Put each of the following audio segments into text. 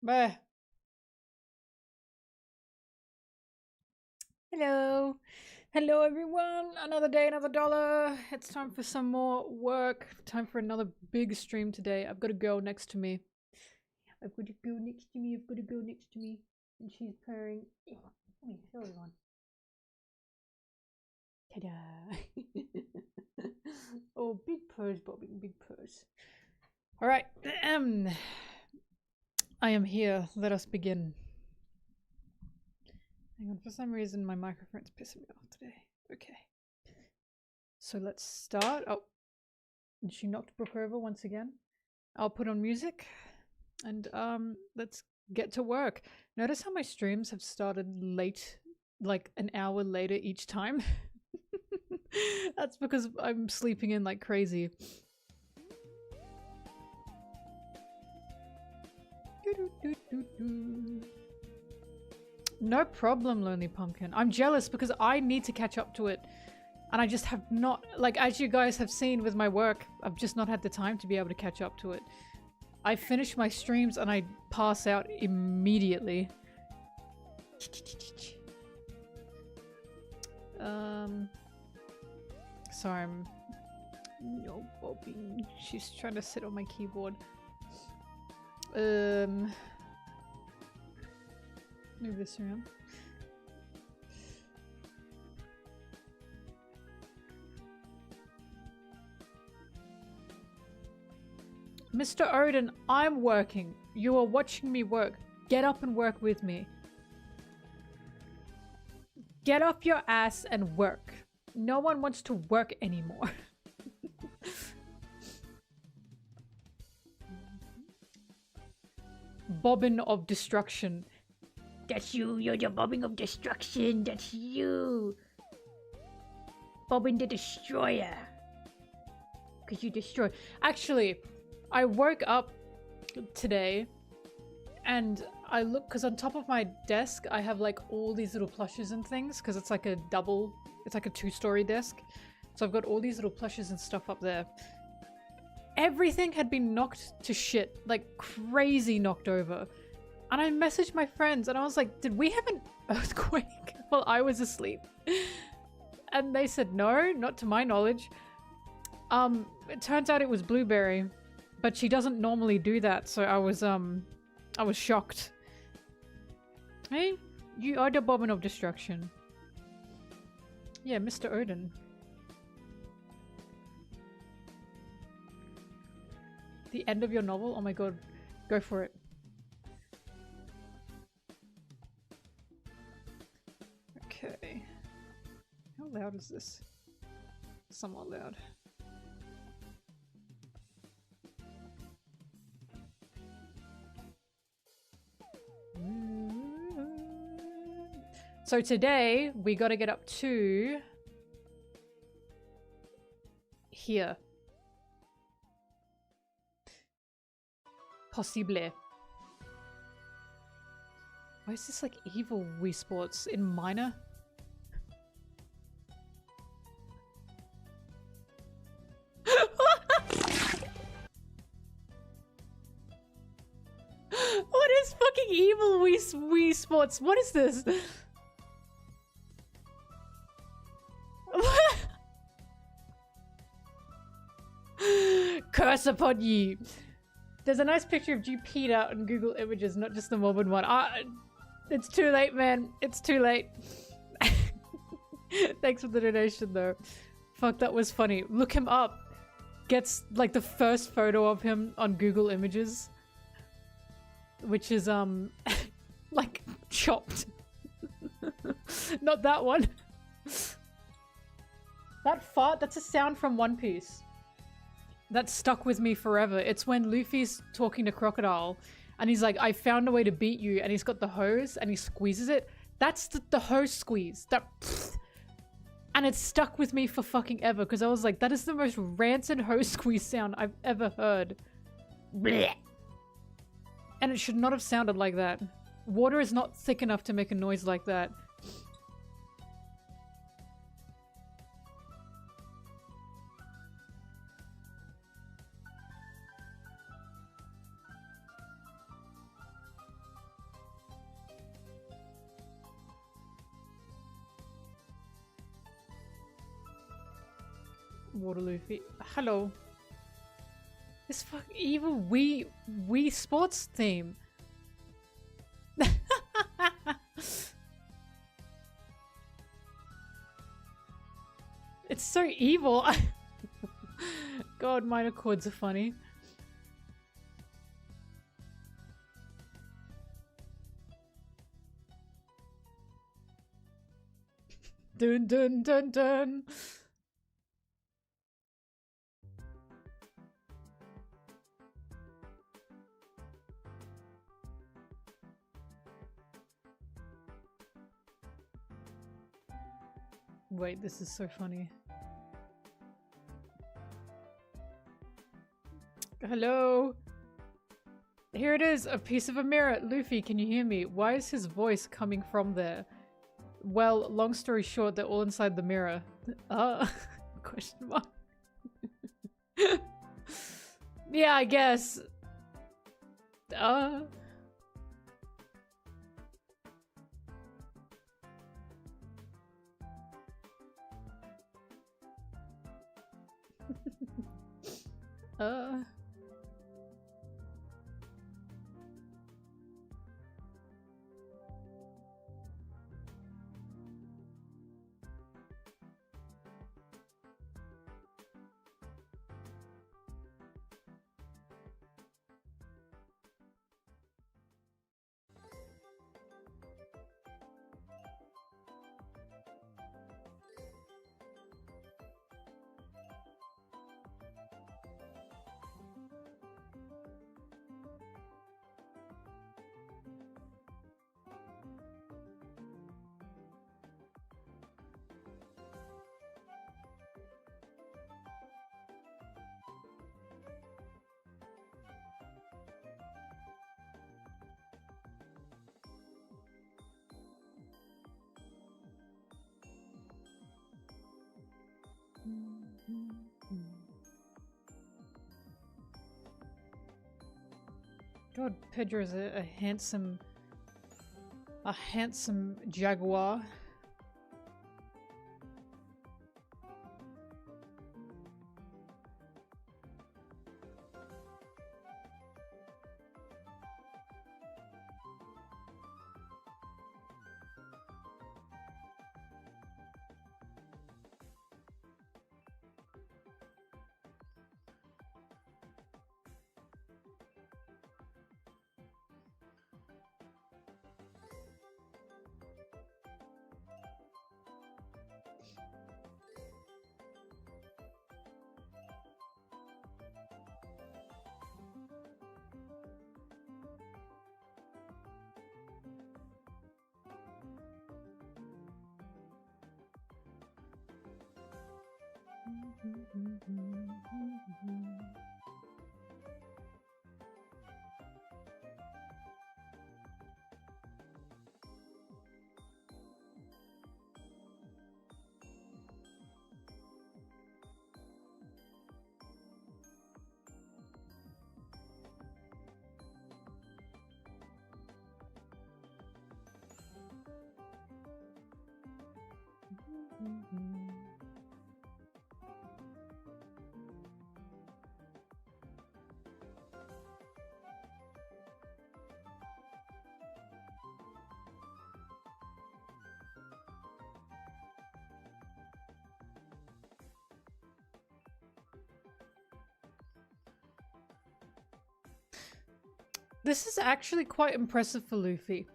Bah. Hello. Hello, everyone. Another day, another dollar. It's time for some more work. Time for another big stream today. I've got a girl next to me. I've got a girl next to me. I've got a girl next to me. And she's purring. Let me show everyone. Ta-da. Oh, big purrs, Bobby. Big purrs. All right. I am here. Let us begin. Hang on, for some reason my microphone's pissing me off today. Okay. So let's start. Oh, and she knocked Brooke over once again. I'll put on music and let's get to work. Notice how my streams have started late, like an hour later each time. That's because I'm sleeping in like crazy. No problem, Lonely Pumpkin. I'm jealous because I need to catch up to it. And I just have not, like, as you guys have seen with my work, I've just not had the time to be able to catch up to it. I finish my streams and I pass out immediately. Sorry, I'm... No, Bobby. She's trying to sit on my keyboard. Move this around. Mr. Odin, I'm working. You are watching me work. Get up and work with me. Get off your ass and work. No one wants to work anymore. bobbin of destruction. That's you. You're the bobbin of destruction. That's you. Bobbin the destroyer. Because you destroy. Actually, I woke up today and I look, because on top of my desk I have like all these little plushes and things, because it's like a double, it's like a 2-story desk. So I've got all these little plushes and stuff up there. Everything had been knocked to shit, like crazy knocked over. And I messaged my friends and I was like, did we have an earthquake while I was asleep? And they said, no, not to my knowledge. It turns out it was Blueberry, but she doesn't normally do that, so I was shocked. Hey, you are the bobbin of destruction. Yeah, Mr. Odin. The end of your novel? Oh my god, go for it. Okay. How loud is this? Somewhat loud. So today we got to get up to here. Possible. Why is this like evil Wii Sports in minor? What is fucking evil Wii Sports? What is this? Curse upon you. There's a nice picture of you peed out in Google Images, not just the morbid one. It's too late, man. It's too late. Thanks for the donation, though. Fuck, that was funny. Look him up. Gets, like, the first photo of him on Google Images. Which is, like, chopped. Not that one. That fart, that's a sound from One Piece. That stuck with me forever. It's when Luffy's talking to Crocodile and he's like, I found a way to beat you, and he's got the hose and he squeezes it. That's the hose squeeze. That and it stuck with me for fucking ever because I was like, that is the most rancid hose squeeze sound I've ever heard. Blech. And it should not have sounded like that. Water is not thick enough to make a noise like that. Water Luffy. Hello. This fucking evil Wii Sports theme. It's so evil. God, minor chords are funny. Dun dun dun dun. Wait, this is so funny. Hello? Here it is, a piece of a mirror. Luffy, can you hear me? Why is his voice coming from there? Well, long story short, they're all inside the mirror. Question mark. Yeah, I guess. God, Pedro is a handsome jaguar. This is actually quite impressive for Luffy.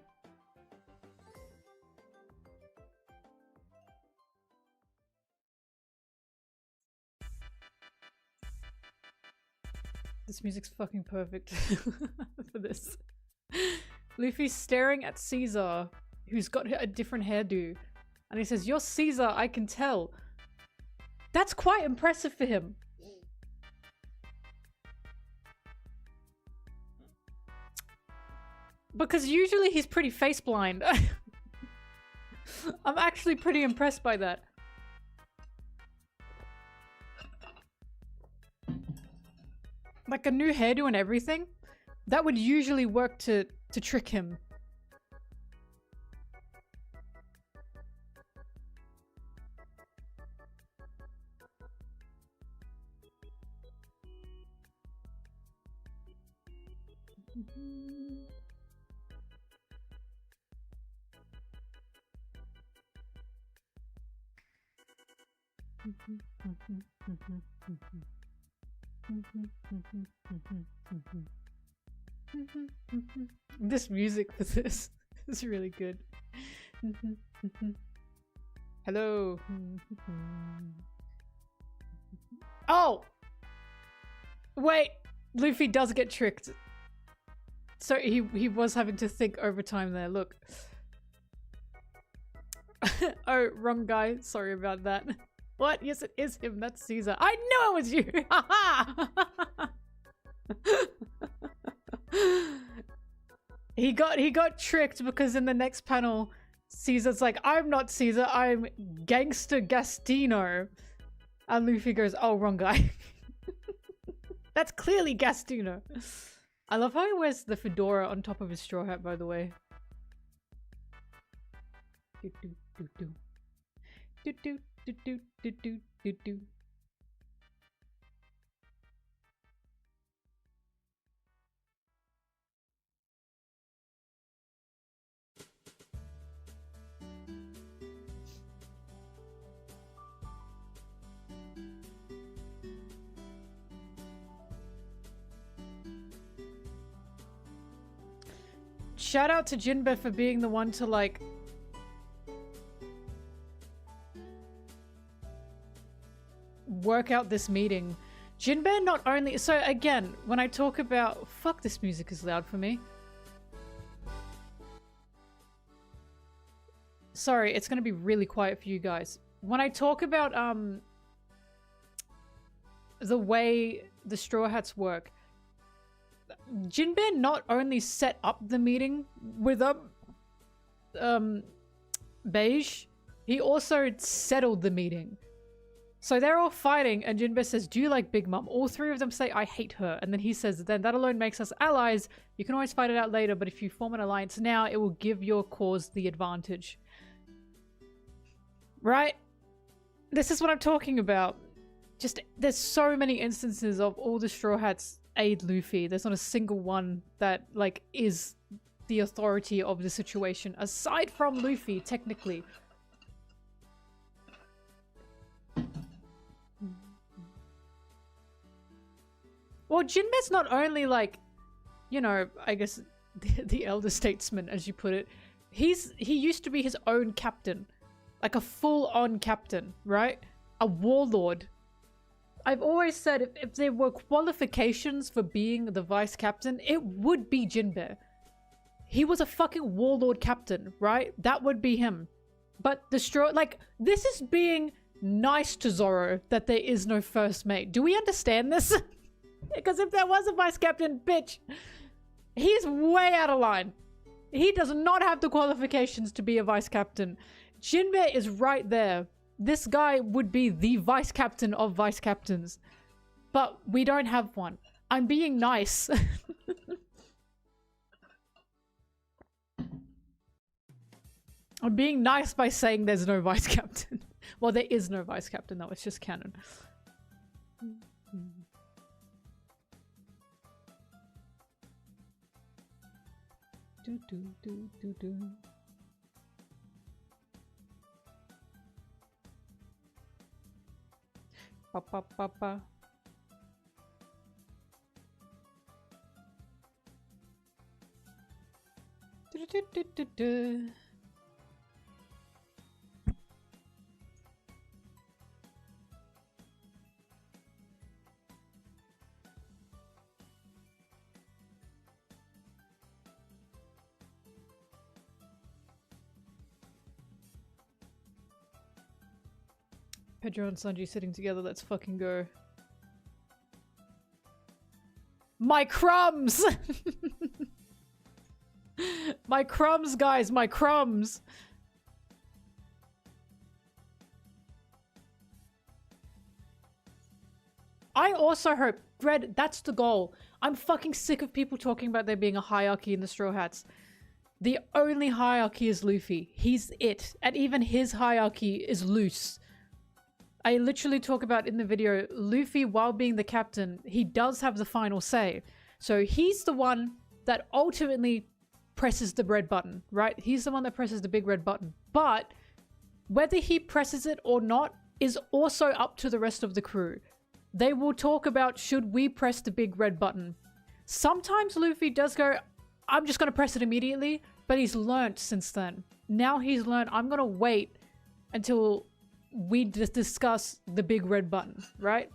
This music's fucking perfect for this. Luffy's staring at Caesar, who's got a different hairdo. And he says, "You're Caesar, I can tell." That's quite impressive for him. Because usually he's pretty face blind. I'm actually pretty impressed by that. Like a new hairdo and everything, that would usually work to trick him. This music for this is really good. Hello. Oh! Wait! Luffy does get tricked. So he was having to think overtime there, look. Oh, wrong guy. Sorry about that. What? Yes, it is him. That's Caesar. I knew it was you! Haha! He got tricked because in the next panel, Caesar's like, "I'm not Caesar, I'm Gangster Gastino." And Luffy goes, "Oh, wrong guy." That's clearly Gastino. I love how he wears the fedora on top of his straw hat, by the way. Do do do do. Do do do do do do do do. Shout out to Jinbe for being the one to like work out this meeting. Jinbe not only— so again, when I talk about— fuck, this music is loud for me. Sorry, it's gonna be really quiet for you guys. When I talk about the way the Straw Hats work, Jinbe not only set up the meeting with Beige, he also settled the meeting. So they're all fighting, and Jinbe says, do you like Big Mom? All three of them say, I hate her. And then he says, then that alone makes us allies. You can always fight it out later, but if you form an alliance now, it will give your cause the advantage. Right? This is what I'm talking about. Just, there's so many instances of all the Straw Hats aid Luffy. There's not a single one that, like, is the authority of the situation. Aside from Luffy, technically. Well, Jinbe's not only like, you know, I guess the elder statesman, as you put it. He used to be his own captain. Like a full-on captain, right? A warlord. I've always said if there were qualifications for being the vice captain, it would be Jinbe. He was a fucking warlord captain, right? That would be him. But the straw, like, this is being nice to Zoro that there is no first mate. Do we understand this? Because if there was a vice captain, bitch, he's way out of line. He does not have the qualifications to be a vice captain. Jinbe is right there. This guy would be the vice captain of vice captains. But we don't have one. I'm being nice. I'm being nice by saying there's no vice captain. Well, there is no vice captain though. It's just canon. Do do do do do. Pa pa pa pa. Do do do do do. Pedro and Sanji sitting together, let's fucking go. My crumbs! My crumbs, guys, my crumbs! I also hope, Red, that's the goal. I'm fucking sick of people talking about there being a hierarchy in the Straw Hats. The only hierarchy is Luffy. He's it. And even his hierarchy is loose. I literally talk about in the video, Luffy, while being the captain, he does have the final say. So he's the one that ultimately presses the red button, right? He's the one that presses the big red button. But whether he presses it or not is also up to the rest of the crew. They will talk about, should we press the big red button? Sometimes Luffy does go, I'm just going to press it immediately, but he's learnt since then. Now he's learned, I'm going to wait until we discuss the big red button, right?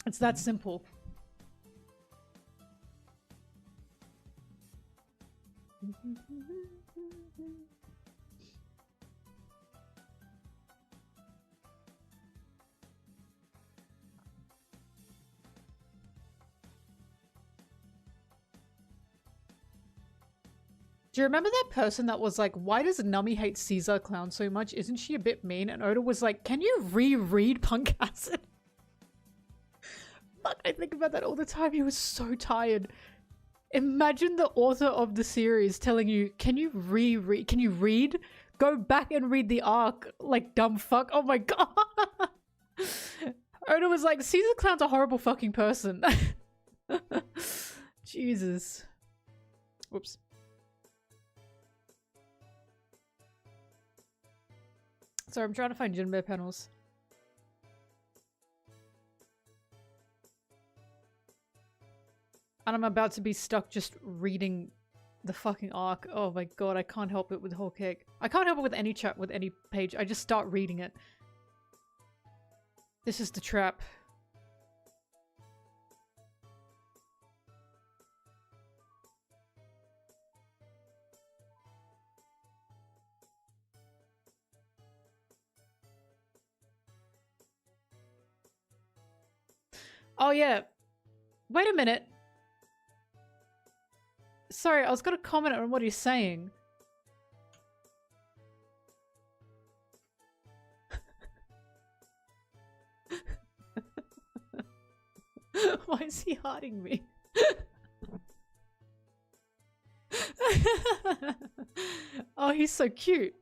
It's that simple. Do you remember that person that was like, why does Nami hate Caesar Clown so much? Isn't she a bit mean? And Oda was like, can you reread Punk Acid? Fuck, I think about that all the time. He was so tired. Imagine the author of the series telling you, can you reread? Can you read? Go back and read the arc. Like, dumb fuck. Oh my god. Oda was like, Caesar Clown's a horrible fucking person. Jesus. Whoops. Sorry, I'm trying to find Jinbe panels. And I'm about to be stuck just reading the fucking arc. Oh my god, I can't help it with Whole Cake. I can't help it with any chat, with any page. I just start reading it. This is the trap. Oh yeah. Wait a minute. Sorry, I was gonna comment on what he's saying. Why is he hiding me? Oh, he's so cute.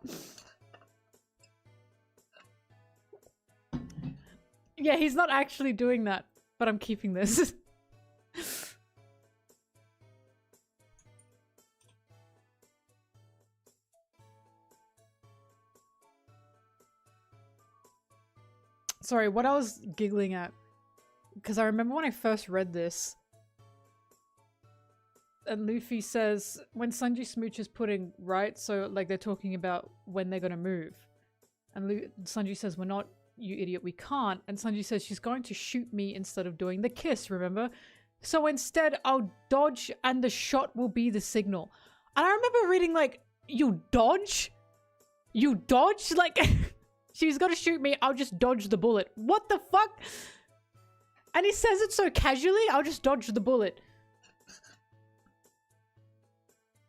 Yeah, he's not actually doing that, but I'm keeping this. Sorry, what I was giggling at, because I remember when I first read this, and Luffy says, when Sanji smooches pudding, right? So, like, they're talking about when they're gonna move. And Sanji says, we're not, you idiot, we can't. And Sanji says, she's going to shoot me instead of doing the kiss, remember? So instead, I'll dodge and the shot will be the signal. And I remember reading, like, you dodge? You dodge? Like, she's gonna shoot me, I'll just dodge the bullet. What the fuck? And he says it so casually, I'll just dodge the bullet.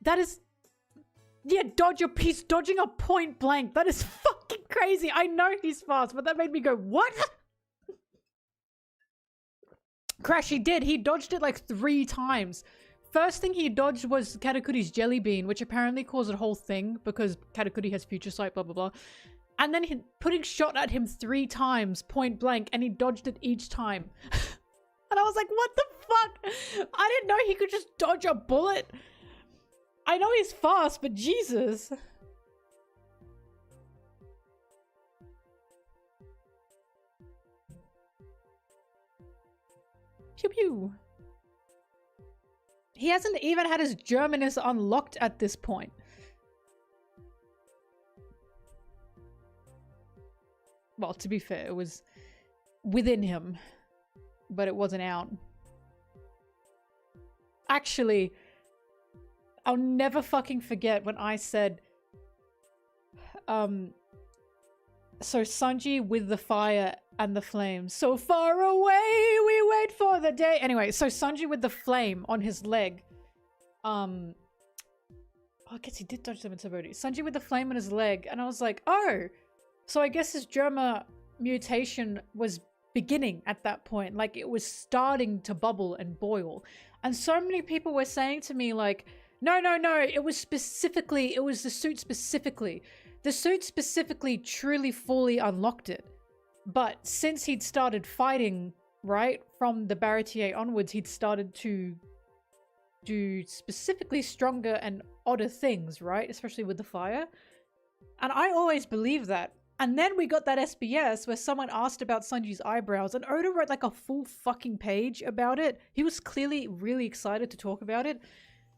That is... Yeah, dodge a piece, dodging a point blank. That is fucking crazy. I know he's fast, but that made me go, what? Crash, he did. He dodged it like 3 times. First thing he dodged was Katakuri's jelly bean, which apparently caused a whole thing because Katakuri has future sight, blah, blah, blah. And then putting shot at him 3 times, point blank, and he dodged it each time. And I was like, what the fuck? I didn't know he could just dodge a bullet. I know he's fast, but Jesus. Pew pew. He hasn't even had his Germanus unlocked at this point. Well, to be fair, it was within him, but it wasn't out. Actually, I'll never fucking forget when I said, so Sanji with the fire and the flame. So far away, we wait for the day. Anyway, so Sanji with the flame on his leg. Oh, I guess he did dodge them in Saboti. Sanji with the flame on his leg. And I was like, oh, so I guess his Germa mutation was beginning at that point. Like, it was starting to bubble and boil. And so many people were saying to me, like, no, it was the suit specifically. The suit specifically truly fully unlocked it. But since he'd started fighting, right, from the Baratier onwards, he'd started to do specifically stronger and odder things, right? Especially with the fire. And I always believed that. And then we got that SBS where someone asked about Sanji's eyebrows, and Oda wrote like a full fucking page about it. He was clearly really excited to talk about it.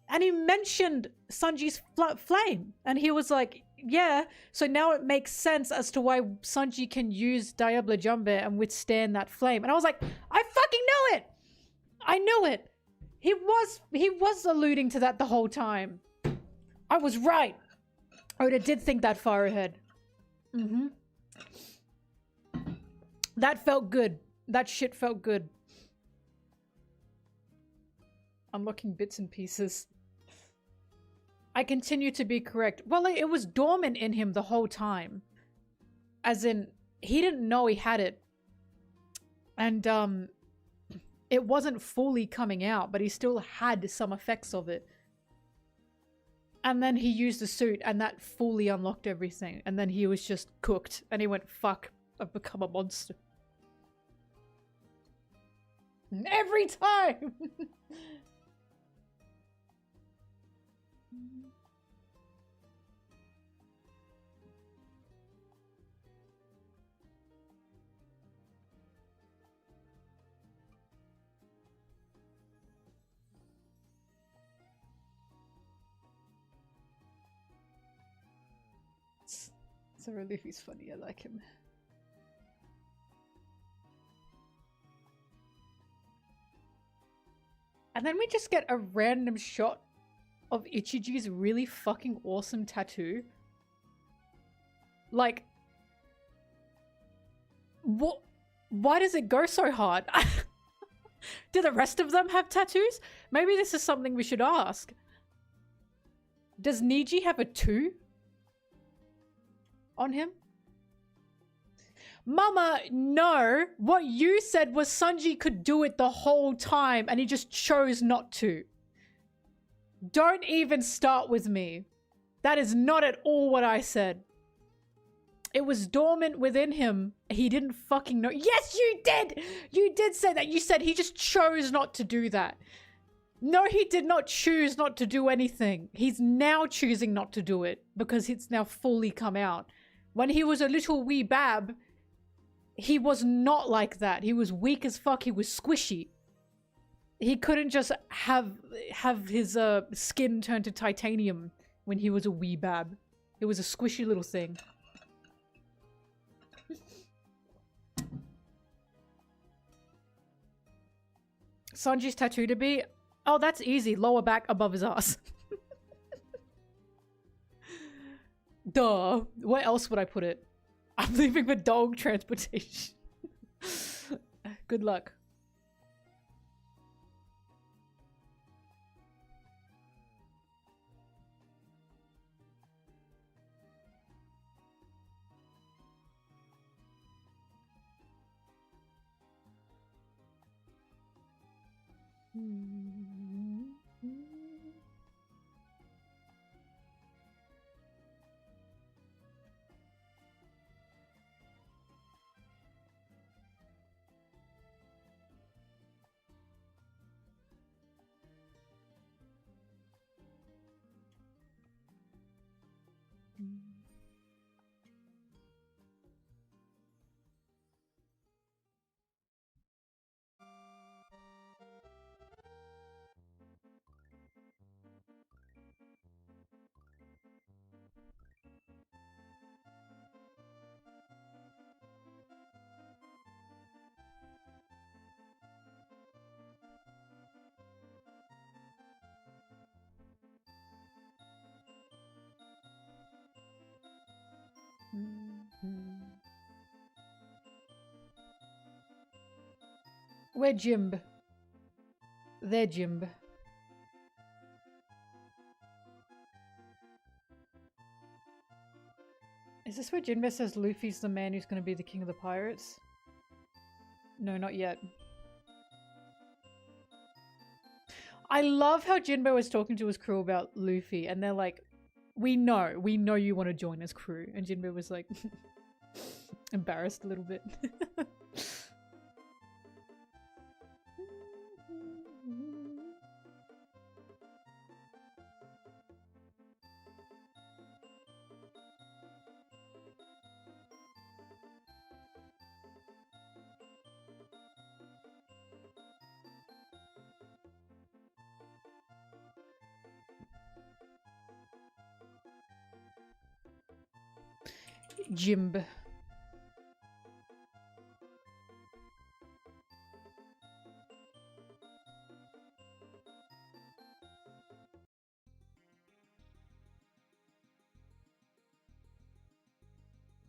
And he mentioned Sanji's flame. And he was like, yeah, so now it makes sense as to why Sanji can use Diablo Jumbe and withstand that flame. And I was like, I fucking know it! I knew it! He was alluding to that the whole time. I was right! Oda did think that far ahead. Mm-hmm. That felt good. That shit felt good. Unlocking bits and pieces. I continue to be correct. Well, it was dormant in him the whole time. As in, he didn't know he had it. And, it wasn't fully coming out, but he still had some effects of it. And then he used the suit, and that fully unlocked everything. And then he was just cooked, and he went, fuck, I've become a monster. Every time! So Luffy's funny, I like him. And then we just get a random shot of Ichiji's really fucking awesome tattoo. Like, what? Why does it go so hard? Do the rest of them have tattoos? Maybe this is something we should ask. Does Niji have a 2 on him? Mama, no. What you said was Sanji could do it the whole time and he just chose not to. Don't even start with me. That is not at all what I said. It was dormant within him. He didn't fucking know. Yes, you did! You did say that. You said he just chose not to do that. No, he did not choose not to do anything. He's now choosing not to do it because it's now fully come out. When he was a little wee bab, he was not like that. He was weak as fuck. He was squishy. He couldn't just have his skin turn to titanium when he was a wee bab. It was a squishy little thing. Sanji's tattoo to be? Oh, that's easy. Lower back above his ass. Duh. Where else would I put it? I'm leaving for dog transportation. Good luck. Where Jinbe? There, Jinbe. Is this where Jinbe says Luffy's the man who's going to be the king of the pirates? No, not yet. I love how Jinbe was talking to his crew about Luffy and they're like, we know you want to join his crew. And Jinbe was like, embarrassed a little bit. Jinbe.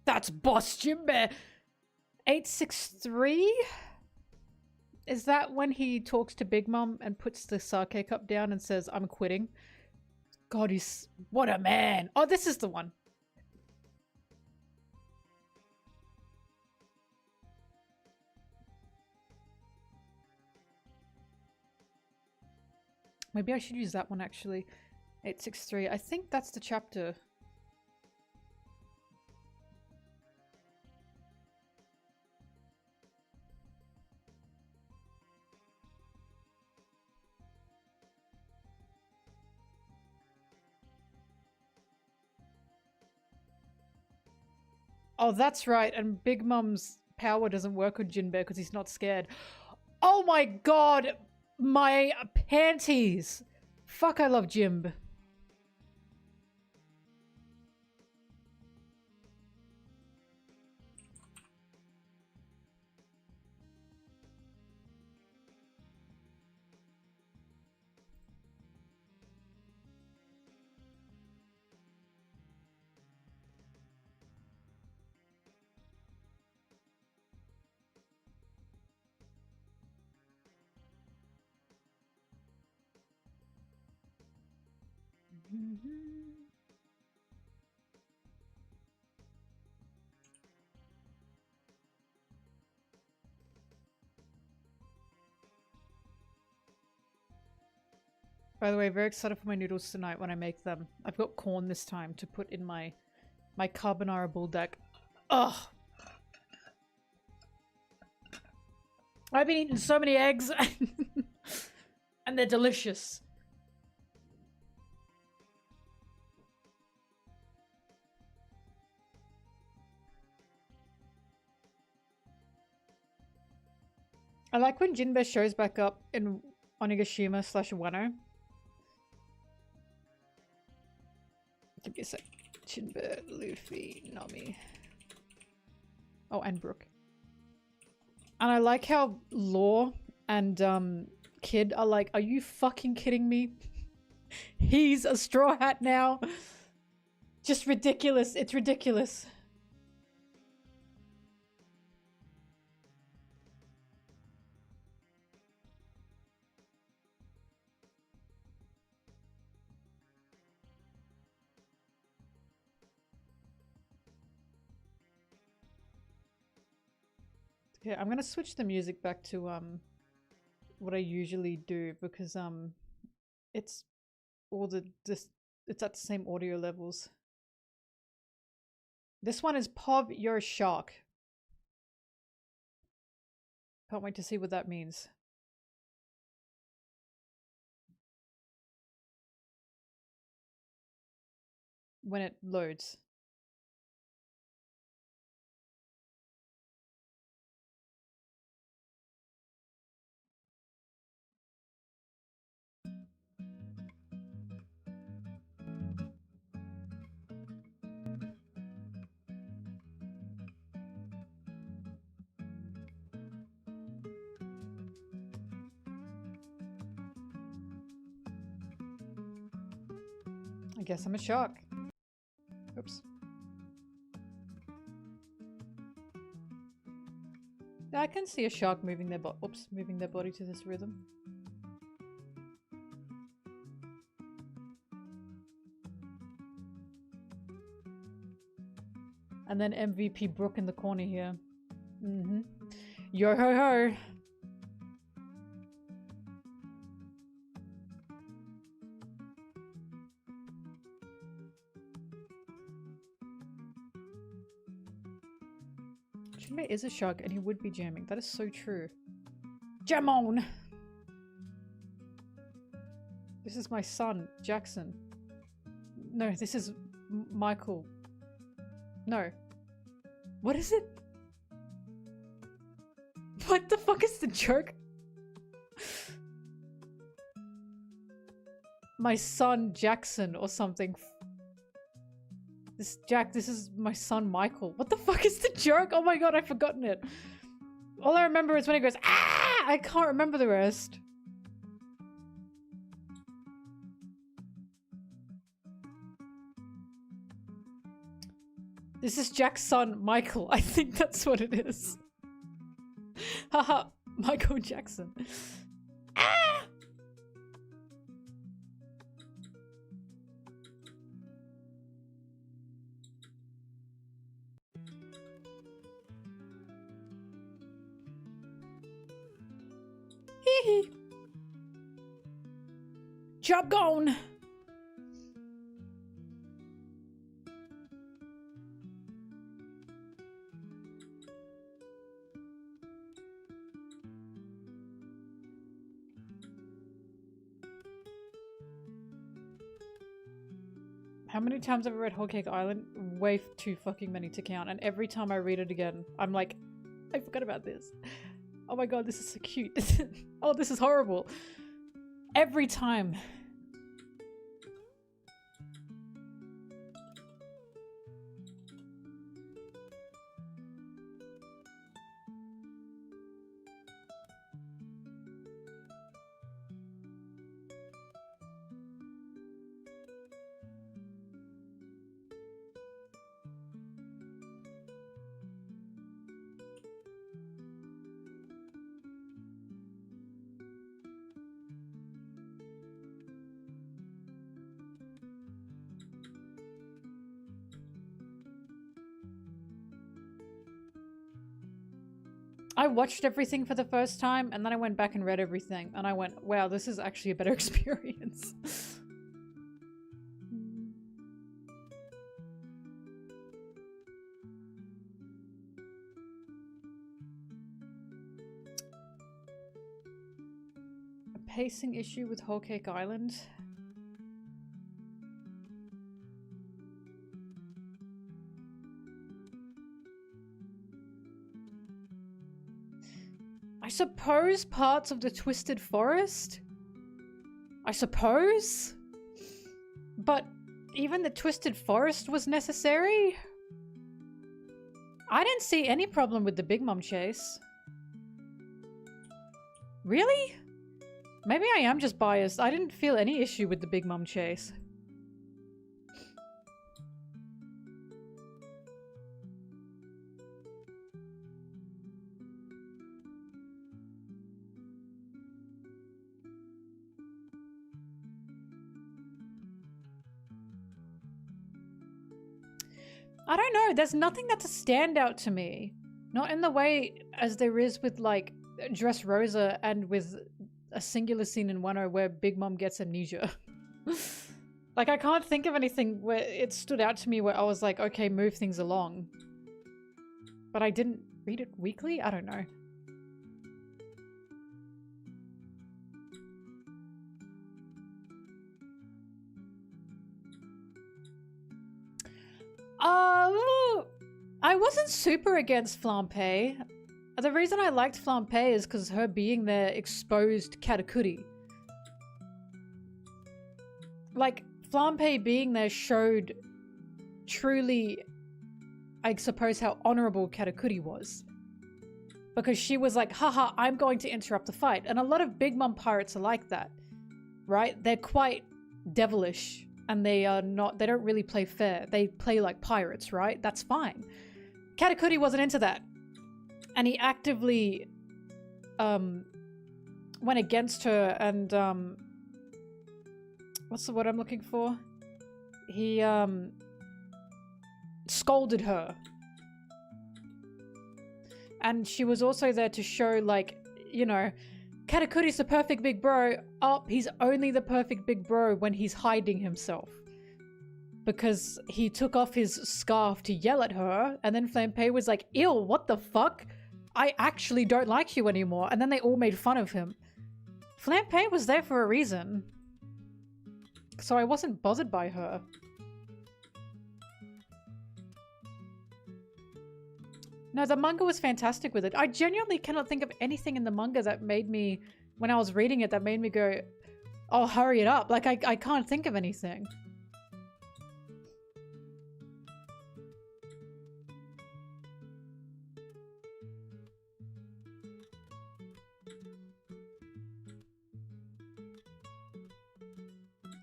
That's Boss Jinbe. 863? Is that when he talks to Big Mom and puts the sake cup down and says, I'm quitting? God, he's... what a man. Oh, this is the one. Maybe I should use that one actually. 863. I think that's the chapter. Oh, that's right. And Big Mom's power doesn't work on Jinbe because he's not scared. Oh my god! My panties! Fuck, I love Jinbe. By the way, very excited for my noodles tonight when I make them. I've got corn this time to put in my carbonara bull deck. Ugh! I've been eating so many eggs and they're delicious. I like when Jinbe shows back up in Onigashima / Wano. Give me a sec. Jinbe, Luffy, Nami. Oh, and Brook. And I like how Law and Kid are like, are you fucking kidding me? He's a Straw Hat now. Just ridiculous. It's ridiculous. Yeah, I'm gonna switch the music back to what I usually do because it's all it's at the same audio levels. This one is Pov, you're a shark. Can't wait to see what that means. When it loads. I guess I'm a shark. Oops. Yeah, I can see a shark moving their moving their body to this rhythm. And then MVP Brook in the corner here. Yo ho ho! Jinbe is a shark and he would be jamming. That is so true. Jam on! This is my son, Jackson. No, this is Michael. No. What is it? What the fuck is the joke? My son, Jackson, or something. This is my son, Michael. What the fuck is the joke? Oh my god, I've forgotten it. All I remember is when he goes, ah! I can't remember the rest. This is Jack's son, Michael. I think that's what it is. Haha, Michael Jackson. Ah! Hee hee. Job gone. How many times have I read Whole Cake Island? Way too fucking many to count. And every time I read it again, I'm like, I forgot about this. Oh my god, this is so cute. Oh, this is horrible. Every time. I watched everything for the first time and then I went back and read everything and I went, wow, this is actually a better experience. A pacing issue with Whole Cake Island. I suppose parts of the Twisted Forest? I suppose? But even the Twisted Forest was necessary? I didn't see any problem with the Big Mom chase. Really? Maybe I am just biased. I didn't feel any issue with the Big Mom chase. I don't know, there's nothing that's a standout to me. Not in the way as there is with, like, Dressrosa and with a singular scene in Wano where Big Mom gets amnesia. Like, I can't think of anything where it stood out to me where I was like, okay, move things along. But I didn't read it weekly? I don't know. I wasn't super against Flampe. The reason I liked Flampe is because her being there exposed Katakuri. Like, Flampe being there showed truly, I suppose, how honorable Katakuri was. Because she was like, haha, I'm going to interrupt the fight. And a lot of Big Mom pirates are like that, right? They're quite devilish. And they are not, they don't really play fair. They play like pirates, right? That's fine. Katakuri wasn't into that. And he actively went against her and what's the word I'm looking for? He scolded her. And she was also there to show, like, you know, Katakuri's the perfect big bro. Oh, he's only the perfect big bro when he's hiding himself. Because he took off his scarf to yell at her, and then Flampe was like, ew, what the fuck? I actually don't like you anymore. And then they all made fun of him. Flampe was there for a reason. So I wasn't bothered by her. No, the manga was fantastic with it. I genuinely cannot think of anything in the manga that made me, when I was reading it, that made me go, oh, hurry it up. Like, I can't think of anything.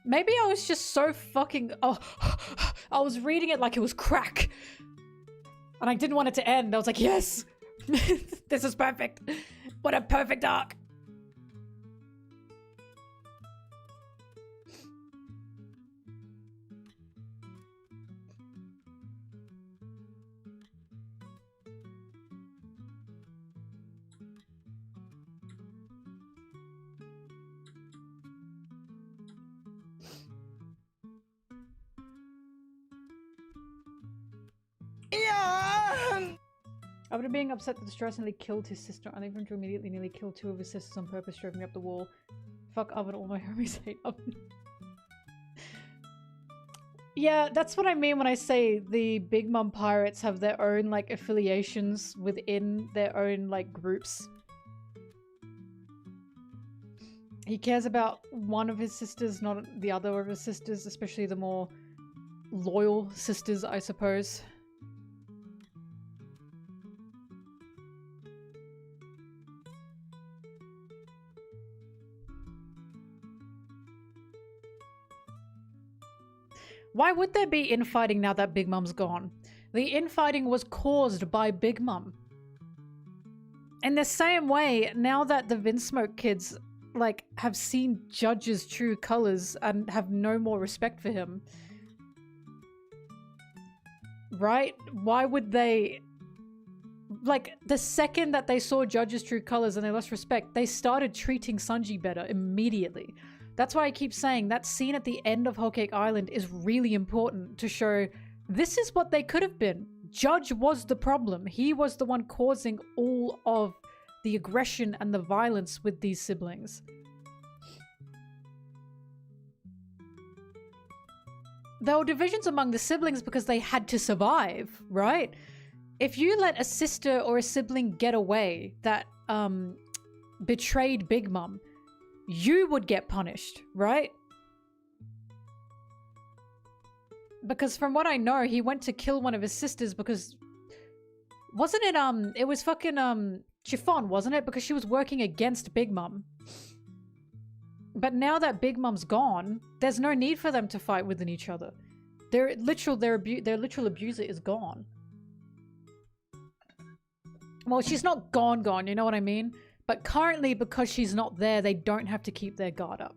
Maybe I was just so fucking, oh, I was reading it like it was crack. And I didn't want it to end. I was like, yes, this is perfect. What a perfect arc. After being upset that the Strauss nearly killed his sister, I even immediately nearly killed 2 of his sisters on purpose, drove me up the wall. Fuck Oven, all my homies hate Oven. Yeah, that's what I mean when I say the Big Mom pirates have their own, like, affiliations within their own, like, groups. He cares about one of his sisters, not the other of his sisters, especially the more loyal sisters, I suppose. Why would there be infighting now that Big Mom's gone? The infighting was caused by Big Mom. In the same way, now that the Vinsmoke kids, like, have seen Judge's true colors and have no more respect for him, right? Why would they like, the second that they saw Judge's true colors and they lost respect, they started treating Sanji better immediately. That's why I keep saying that scene at the end of Whole Cake Island is really important to show this is what they could have been. Judge was the problem. He was the one causing all of the aggression and the violence with these siblings. There were divisions among the siblings because they had to survive, right? If you let a sister or a sibling get away that betrayed Big Mom, you would get punished, right? Because from what I know, he went to kill one of his sisters because... Wasn't it, it was fucking, Chiffon, wasn't it? Because she was working against Big Mom. But now that Big Mom's gone, there's no need for them to fight within each other. Their literal abuser is gone. Well, she's not gone, you know what I mean? But currently, because she's not there, they don't have to keep their guard up.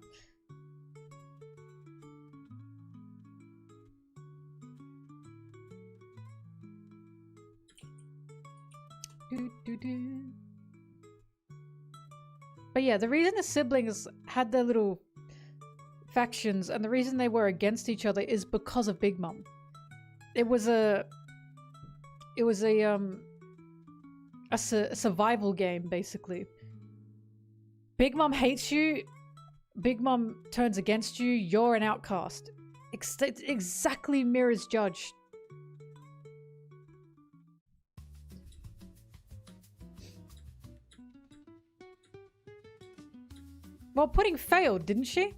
But yeah, the reason the siblings had their little factions and the reason they were against each other is because of Big Mom. It was a survival game, basically. Big Mom hates you, Big Mom turns against you, you're an outcast. It exactly mirrors Judge. Well, Pudding failed, didn't she?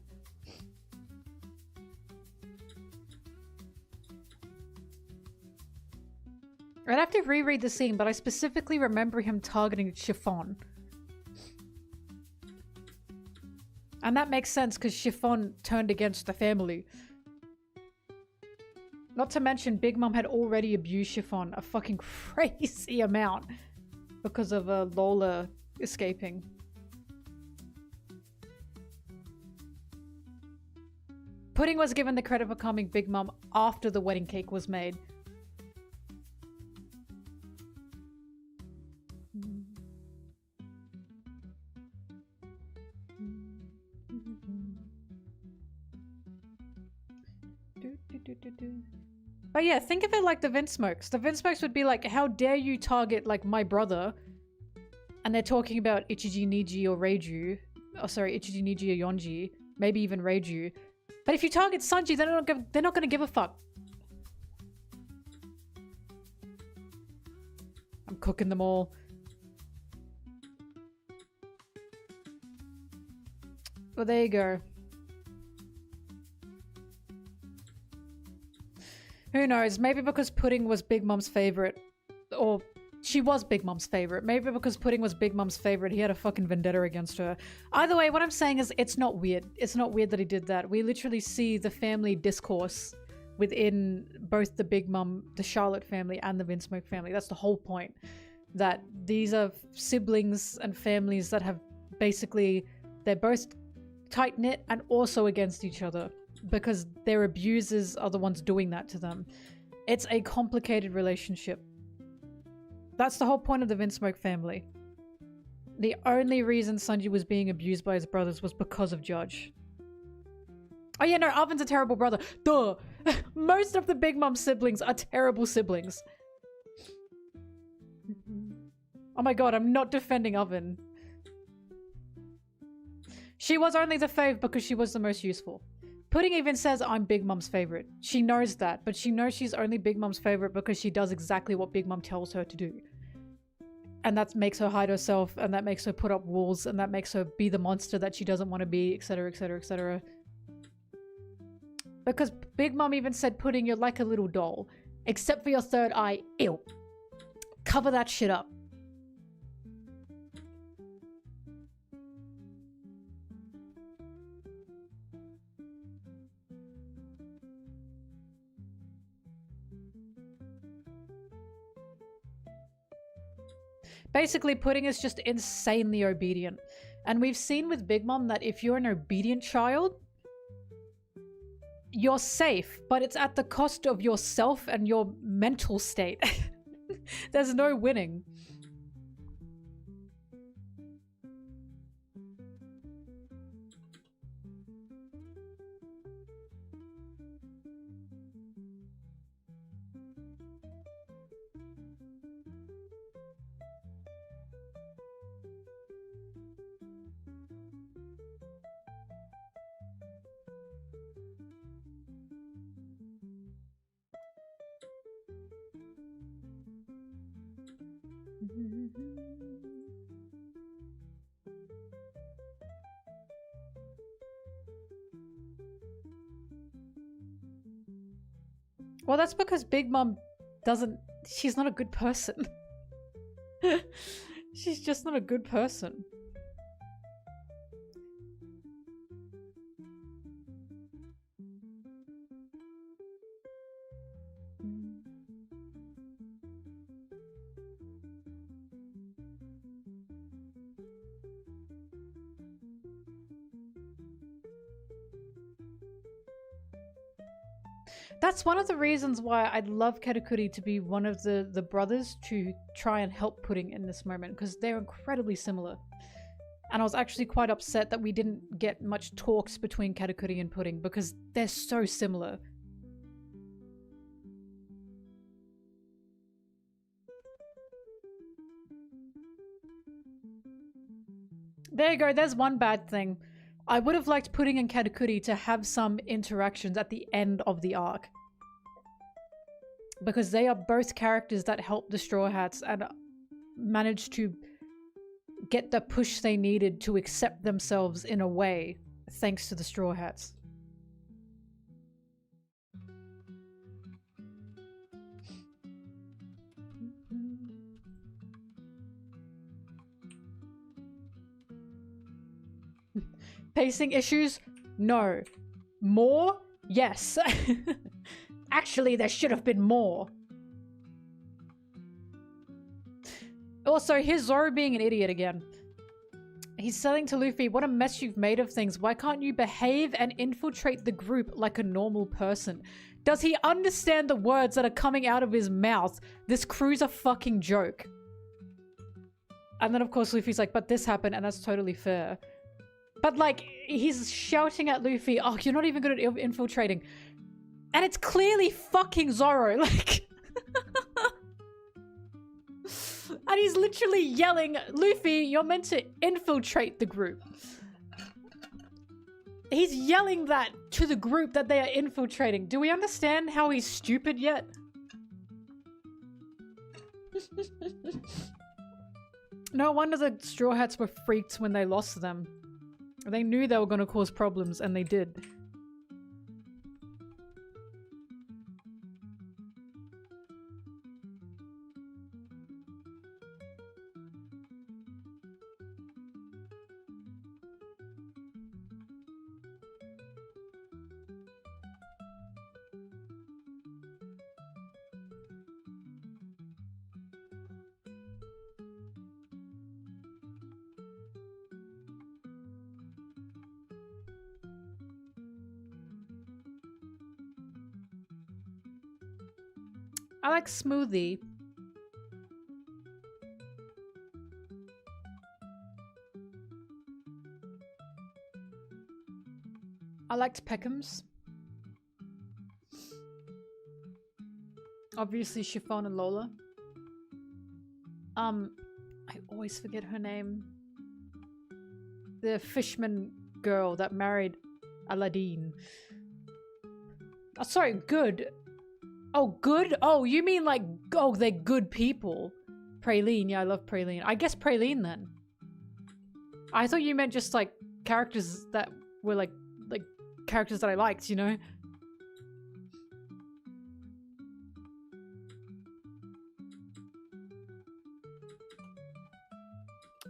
I'd have to reread the scene, but I specifically remember him targeting Chiffon. And that makes sense because Chiffon turned against the family. Not to mention, Big Mom had already abused Chiffon a fucking crazy amount because of Lola escaping. Pudding was given the credit for calming Big Mom after the wedding cake was made. But yeah, think of it like the Vinsmokes. The Vinsmokes would be like, how dare you target like my brother? And they're talking about Ichiji, Niji, or Reiju. Oh, sorry, Ichiji, Niji, or Yonji. Maybe even Reiju. But if you target Sanji, they're not going to give a fuck. I'm cooking them all. Well, there you go. Who knows? Maybe because Pudding was Big Mom's favorite. Or she was Big Mom's favorite. Maybe because Pudding was Big Mom's favorite, he had a fucking vendetta against her. Either way, what I'm saying is it's not weird. It's not weird that he did that. We literally see the family discourse within both the Big Mom, the Charlotte family, and the Vinsmoke family. That's the whole point. That these are siblings and families that have basically... They're both tight-knit and also against each other. Because their abusers are the ones doing that to them. It's a complicated relationship. That's the whole point of the Vinsmoke family. The only reason Sanji was being abused by his brothers was because of Judge. Oh yeah, no, Oven's a terrible brother. Duh! Most of the Big Mom siblings are terrible siblings. Oh my god, I'm not defending Oven. She was only the fave because she was the most useful. Pudding even says I'm Big Mom's favorite. She knows that, but she knows she's only Big Mom's favorite because she does exactly what Big Mom tells her to do. And that makes her hide herself, and that makes her put up walls, and that makes her be the monster that she doesn't want to be, etc, etc, etc. Because Big Mom even said, Pudding, you're like a little doll. Except for your third eye. Ew. Cover that shit up. Basically, Pudding is just insanely obedient. And we've seen with Big Mom that if you're an obedient child, you're safe, but it's at the cost of yourself and your mental state. There's no winning. Well, that's because Big Mom doesn't... She's not a good person. She's just not a good person. That's one of the reasons why I'd love Katakuri to be one of the brothers to try and help Pudding in this moment, because they're incredibly similar. And I was actually quite upset that we didn't get much talks between Katakuri and Pudding, because they're so similar. There you go, there's one bad thing. I would have liked Pudding and Katakuri to have some interactions at the end of the arc. Because they are both characters that helped the Straw Hats and managed to get the push they needed to accept themselves in a way, thanks to the Straw Hats. Pacing issues? No. More? Yes. Actually, there should have been more. Also, here's Zoro being an idiot again. He's saying to Luffy, what a mess you've made of things. Why can't you behave and infiltrate the group like a normal person? Does he understand the words that are coming out of his mouth? This crew's a fucking joke. And then, of course, Luffy's like, but this happened, and that's totally fair. But, like, he's shouting at Luffy, oh, you're not even good at infiltrating. And it's clearly fucking Zoro, like... And he's literally yelling, Luffy, you're meant to infiltrate the group. He's yelling that to the group that they are infiltrating. Do we understand how he's stupid yet? No wonder the Straw Hats were freaked when they lost them. They knew they were going to cause problems, and they did. I like smoothie. I liked Peckham's. Obviously Chiffon and Lola. I always forget her name. The fishman girl that married Aladdin. Oh, sorry, good. Oh, good? Oh, you mean like, oh, they're good people. Praline, yeah, I love Praline. I guess Praline then. I thought you meant just like characters that were like characters that I liked, you know?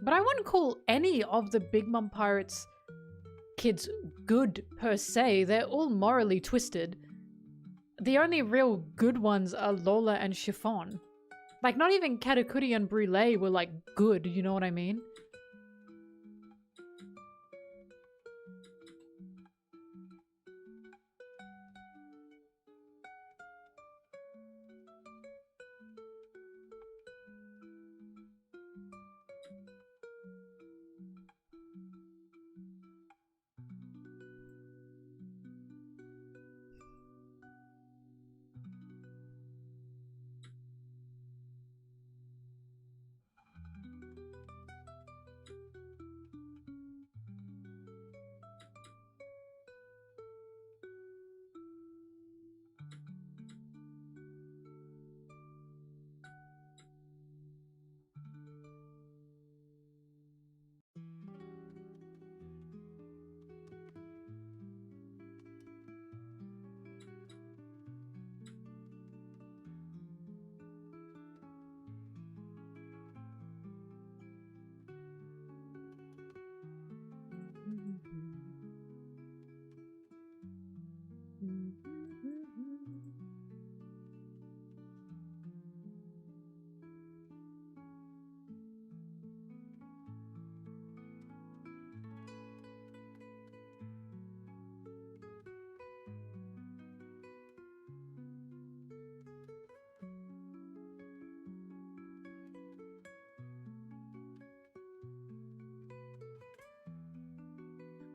But I wouldn't call any of the Big Mom Pirates kids good per se. They're all morally twisted. The only real good ones are Lola and Chiffon. Like, not even Katakuri and Brûlée were like good, you know what I mean?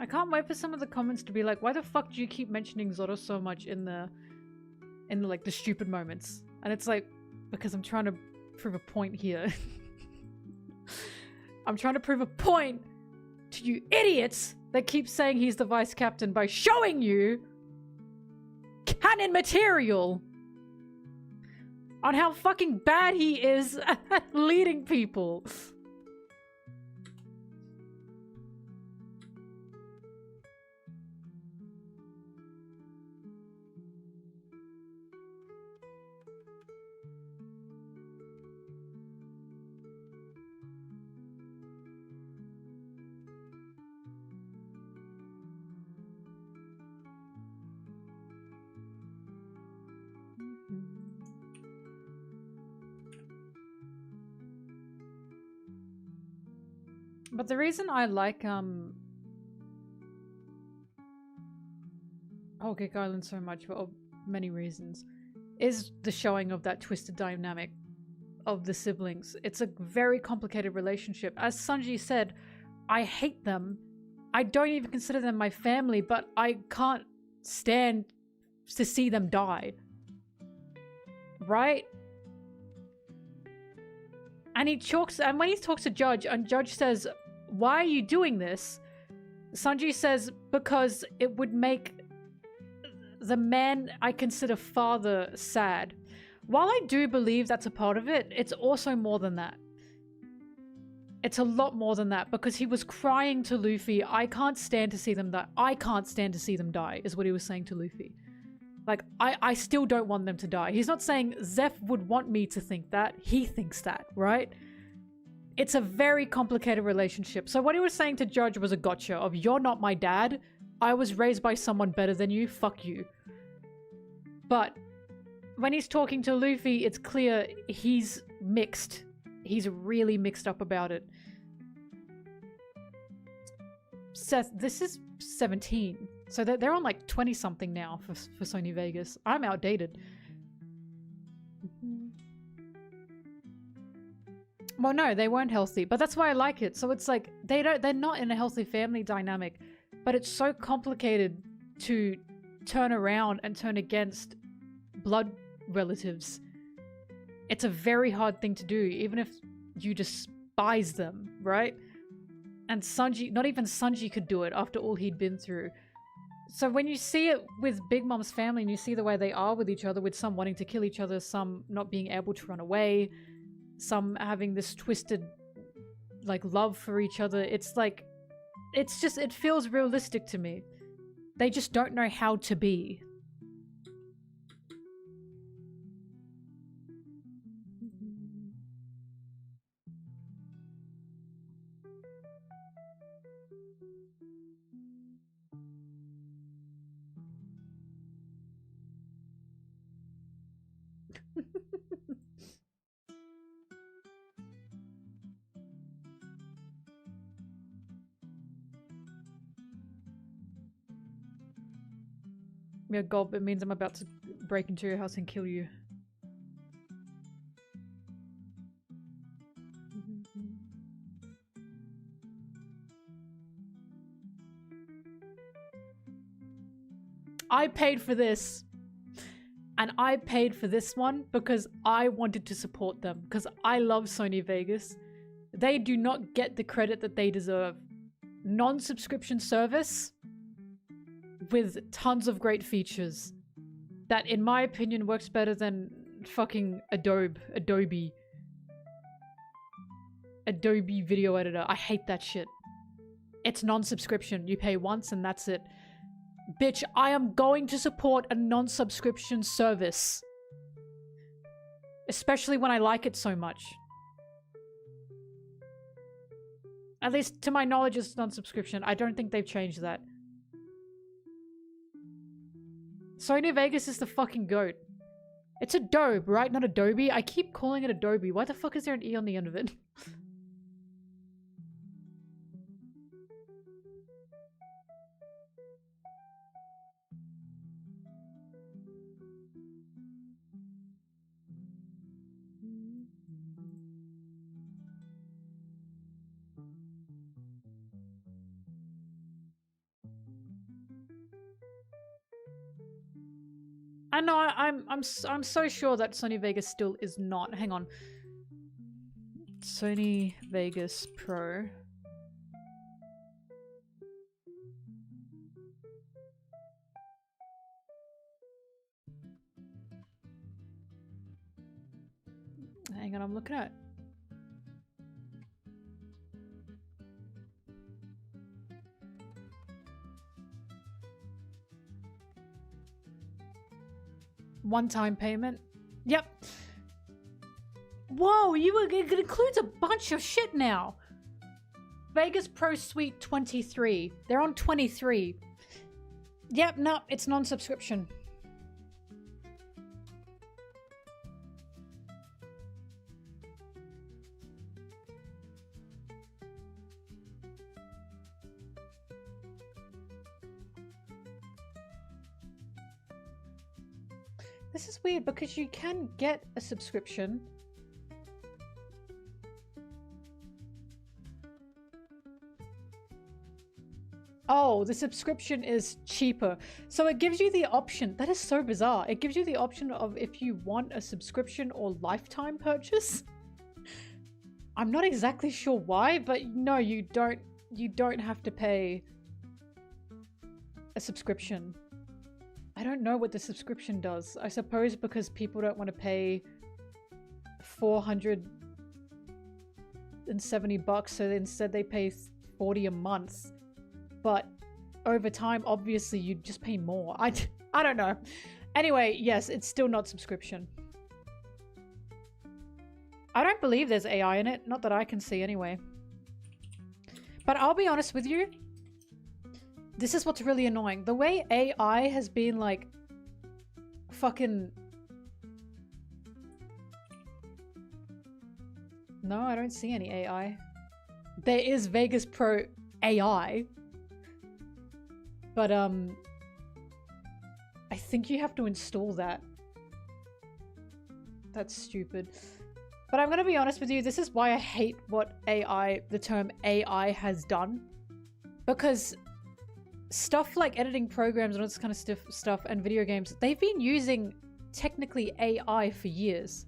I can't wait for some of the comments to be like, why the fuck do you keep mentioning Zoro so much in the like the stupid moments? And it's like, because I'm trying to prove a point here. I'm trying to prove a point to you idiots that keep saying he's the vice captain by showing you canon material on how fucking bad he is at leading people. But the reason I like Whole Cake Island so much, for many reasons, is the showing of that twisted dynamic of the siblings. It's a very complicated relationship. As Sanji said, I hate them. I don't even consider them my family, but I can't stand to see them die. Right? And when he talks to Judge, and Judge says, why are you doing this? Sanji says, because it would make the man I consider father sad. While I do believe that's a part of it, it's also more than that. It's a lot more than that, because he was crying to Luffy, I can't stand to see them die. I can't stand to see them die, is what he was saying to Luffy. Like, I still don't want them to die. He's not saying Zeph would want me to think that. He thinks that, right? It's a very complicated relationship. So what he was saying to Judge was a gotcha of, you're not my dad. I was raised by someone better than you. Fuck you. But when he's talking to Luffy, it's clear he's mixed. He's really mixed up about it. Seth, this is 17. So they're on like 20 something now for Sony Vegas. I'm outdated. Well, no, they weren't healthy, but that's why I like it. So it's like they're not in a healthy family dynamic, but it's so complicated to turn around and turn against blood relatives. It's a very hard thing to do, even if you despise them, right? And Sanji, not even Sanji could do it after all he'd been through. So when you see it with Big Mom's family and you see the way they are with each other, with some wanting to kill each other, some not being able to run away, some having this twisted, like, love for each other, it's like, it feels realistic to me. They just don't know how to be. Yeah, Gulp, it means I'm about to break into your house and kill you. I paid for this. And I paid for this one because I wanted to support them. Because I love Sony Vegas. They do not get the credit that they deserve. Non-subscription service with tons of great features that, in my opinion, works better than fucking Adobe video editor. I hate that shit. It's non-subscription. You pay once and that's it. Bitch, I am going to support a non-subscription service. Especially when I like it so much. At least to my knowledge it's non-subscription. I don't think they've changed that. Sony Vegas is the fucking goat. It's Adobe, right? Not Adobe. I keep calling it Adobe. Why the fuck is there an E on the end of it? I know. I'm so sure that Sony Vegas still is not. Hang on. Sony Vegas Pro. Hang on, I'm looking at it. One-time payment. Yep. Whoa, it includes a bunch of shit now. Vegas Pro Suite 23. They're on 23. Yep, no, it's non-subscription. This is weird because you can get a subscription. Oh, the subscription is cheaper. So it gives you the option. That is so bizarre. It gives you the option of if you want a subscription or lifetime purchase. I'm not exactly sure why, but no, you don't have to pay a subscription. I don't know what the subscription does. I suppose because people don't want to pay $470, so instead they pay $40 a month. But over time, obviously, you'd just pay more. I don't know. Anyway, yes, it's still not subscription. I don't believe there's AI in it. Not that I can see anyway. But I'll be honest with you. This is what's really annoying. The way AI has been like fucking... No, I don't see any AI. There is Vegas Pro AI. But I think you have to install that. That's stupid. But I'm gonna be honest with you, this is why I hate what the term AI has done. Because stuff like editing programs and all this kind of stuff and video games, they've been using technically AI for years.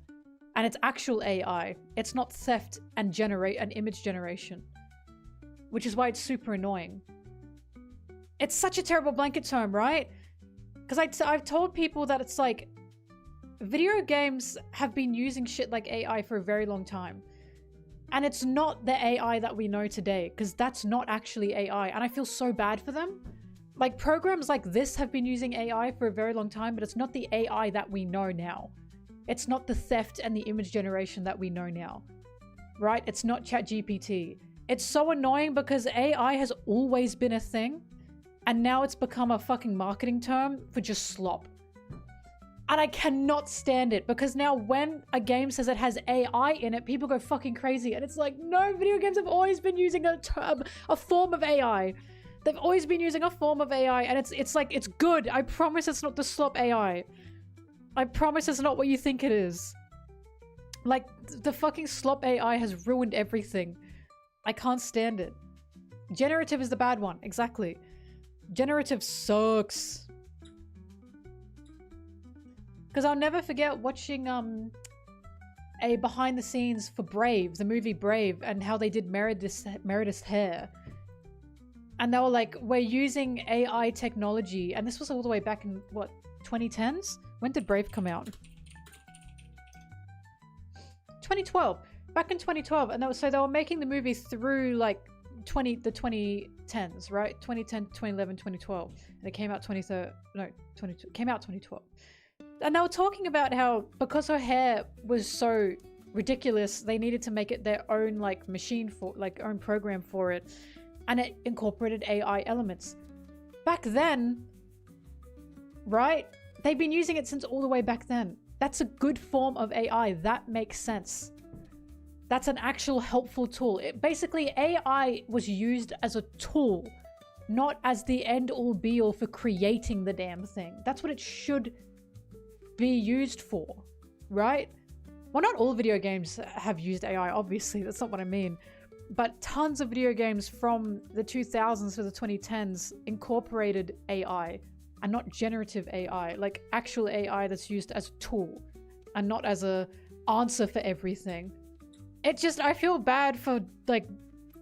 And it's actual AI. It's not theft and image generation. Which is why it's super annoying. It's such a terrible blanket term, right? Because I've told people that it's like, video games have been using shit like AI for a very long time. And it's not the AI that we know today, because that's not actually AI, and I feel so bad for them. Like, programs like this have been using AI for a very long time, but it's not the AI that we know now. It's not the theft and the image generation that we know now. Right? It's not ChatGPT. It's so annoying because AI has always been a thing, and now it's become a fucking marketing term for just slop. And I cannot stand it, because now when a game says it has AI in it, people go fucking crazy. And it's like, no, video games have always been using a form of AI. They've always been using a form of AI, and it's like, it's good. I promise it's not the slop AI. I promise it's not what you think it is. Like, the fucking slop AI has ruined everything. I can't stand it. Generative is the bad one, exactly. Generative sucks. Because I'll never forget watching a behind the scenes for Brave, the movie Brave, and how they did Meredith's hair. And they were like, we're using AI technology. And this was all the way back in, what, 2010s? When did Brave come out? 2012. Back in 2012. And so they were making the movie through like the 2010s, right? 2010, 2011, 2012. And it came out 2012. And they were talking about how, because her hair was so ridiculous, they needed to make it their own like machine for, like own program for it. And it incorporated AI elements. Back then, right? They've been using it since all the way back then. That's a good form of AI. That makes sense. That's an actual helpful tool. Basically, AI was used as a tool, not as the end-all be-all for creating the damn thing. That's what it should be used for, right? Well, not all video games have used AI, obviously. That's not what I mean. But tons of video games from the 2000s to the 2010s incorporated AI and not generative AI, like actual AI that's used as a tool and not as a answer for everything. It just, I feel bad for like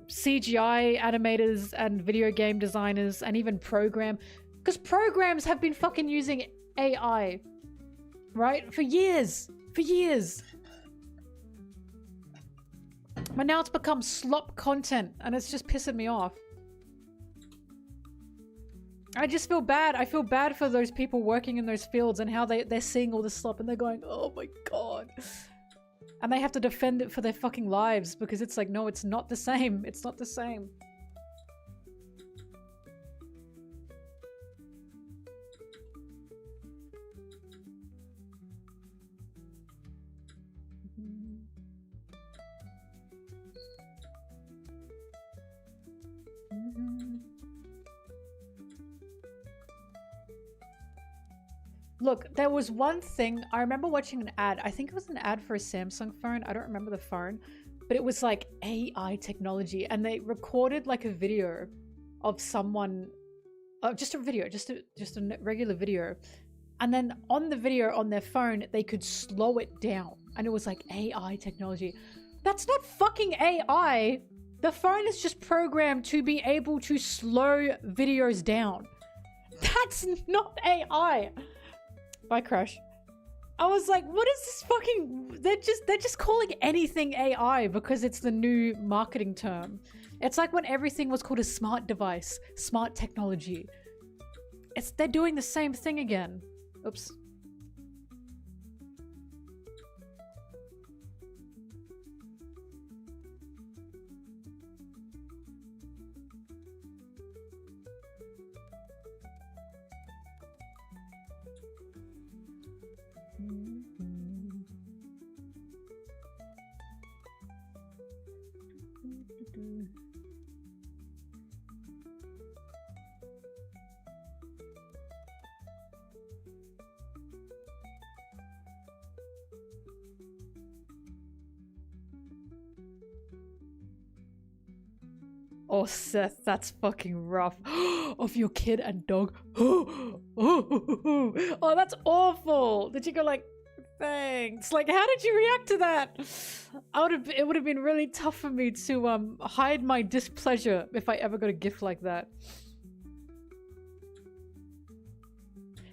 CGI animators and video game designers and even because programs have been fucking using AI, right? For years. But now it's become slop content and it's just pissing me off. I just feel bad. I feel bad for those people working in those fields and how they're seeing all this slop and they're going, oh my god. And they have to defend it for their fucking lives because it's like, no, it's not the same. It's not the same. Look, there was one thing, I remember watching an ad. I think it was an ad for a Samsung phone. I don't remember the phone, but it was like AI technology and they recorded like a video of someone, just a video, just a regular video. And then on the video on their phone, they could slow it down and it was like AI technology. That's not fucking AI. The phone is just programmed to be able to slow videos down. That's not AI. Bye, Crush. I was like, what is this fucking... They're just calling anything AI because it's the new marketing term. It's like when everything was called a smart device, smart technology. They're doing the same thing again. Oops. Oh, Seth, that's fucking rough. Of your kid and dog. Oh, that's awful. Did you go like, thanks? Like, how did you react to that? It would have been really tough for me to hide my displeasure if I ever got a gift like that.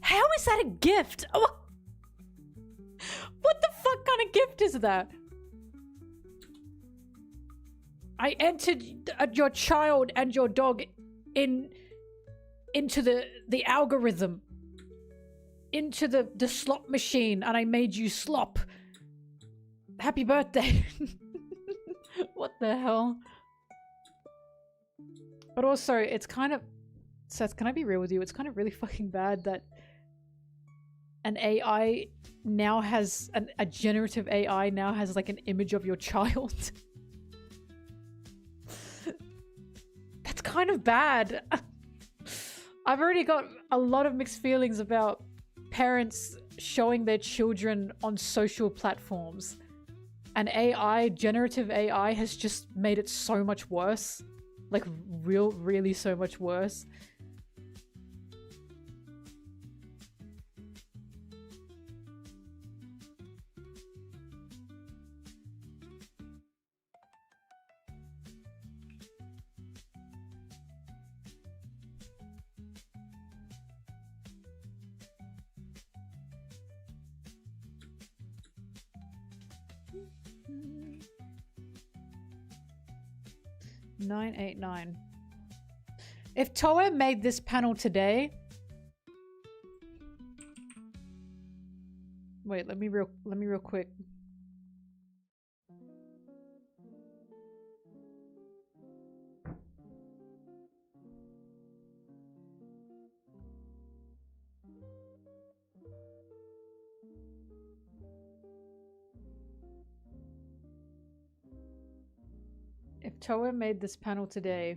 How is that a gift? Oh, what the fuck kind of gift is that? I entered your child and your dog into the algorithm, into the slot machine, and I made you slop. Happy birthday. What the hell? But also, it's kind of... Seth, can I be real with you? It's kind of really fucking bad that an AI now has... a generative AI now has like an image of your child. That's kind of bad. I've already got a lot of mixed feelings about parents showing their children on social platforms. And AI, generative AI, has just made it so much worse. Like, really so much worse. $9.89. If Toei made this panel today... Wait, let me real quick. If Toei made this panel today...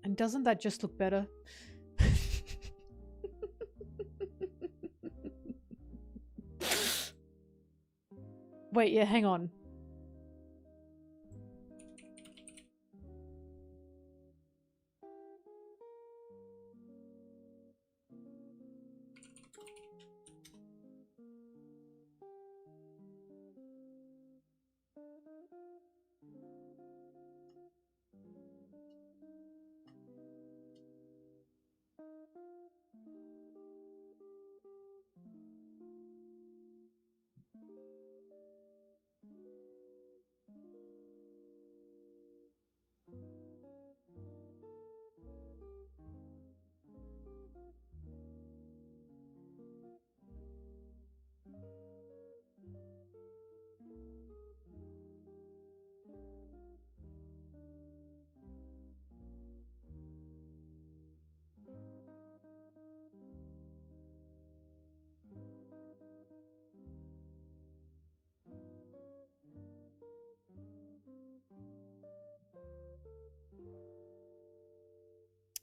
And doesn't that just look better? Wait, yeah, hang on.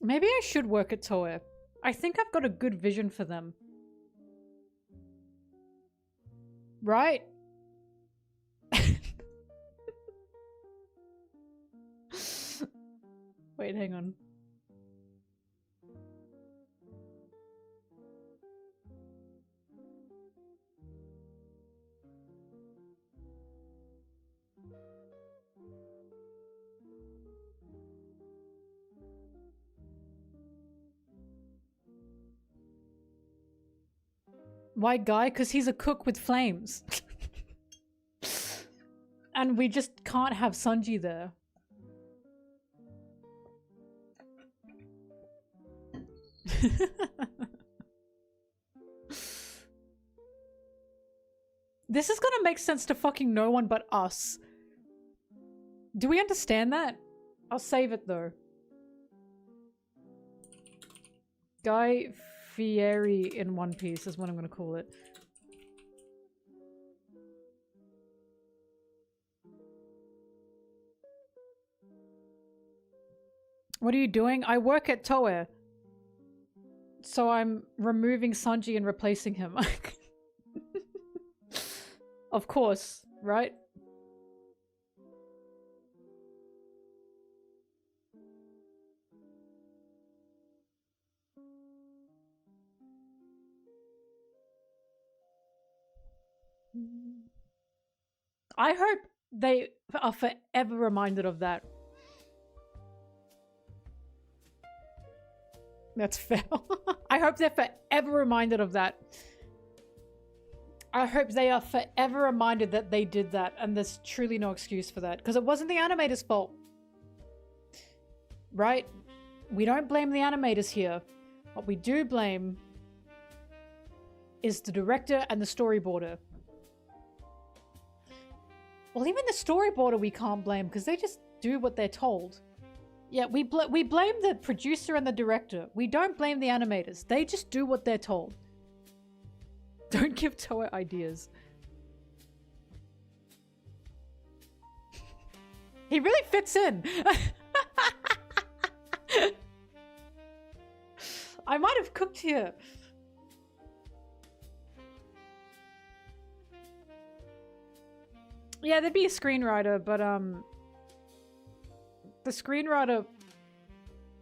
Maybe I should work at Toei. I think I've got a good vision for them. Right? Wait, hang on. White guy? Because he's a cook with flames. And we just can't have Sanji there. This is gonna make sense to fucking no one but us. Do we understand that? I'll save it though. Guy Fieri in One Piece is what I'm gonna call it. What are you doing? I work at Toei. So I'm removing Sanji and replacing him. Of course, right? I hope they are forever reminded of that. That's fair. I hope they're forever reminded of that. I hope they are forever reminded that they did that, and there's truly no excuse for that, because it wasn't the animator's fault. Right? We don't blame the animators here. What we do blame is the director and the storyboarder. Well, even the storyboarder we can't blame, because they just do what they're told. Yeah, we blame the producer and the director. We don't blame the animators. They just do what they're told. Don't give Toei ideas. He really fits in. I might have cooked here. Yeah, there'd be a screenwriter, but the screenwriter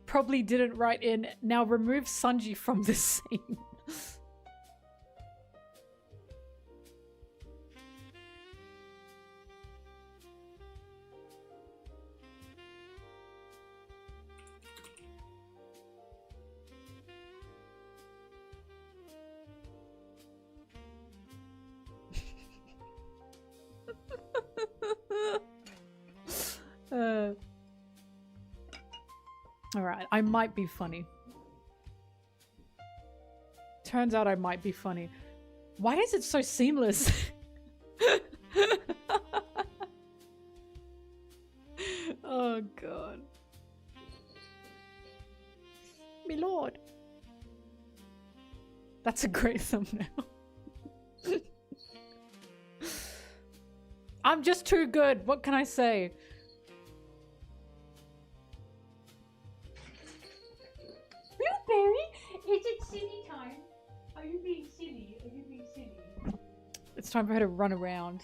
probably didn't write in, now remove Sanji from this scene. Alright, I might be funny. Turns out I might be funny. Why is it so seamless? Oh god. Me lord. That's a great thumbnail. I'm just too good. What can I say? Blueberry, is it silly time? Are you being silly? Are you being silly? It's time for her to run around.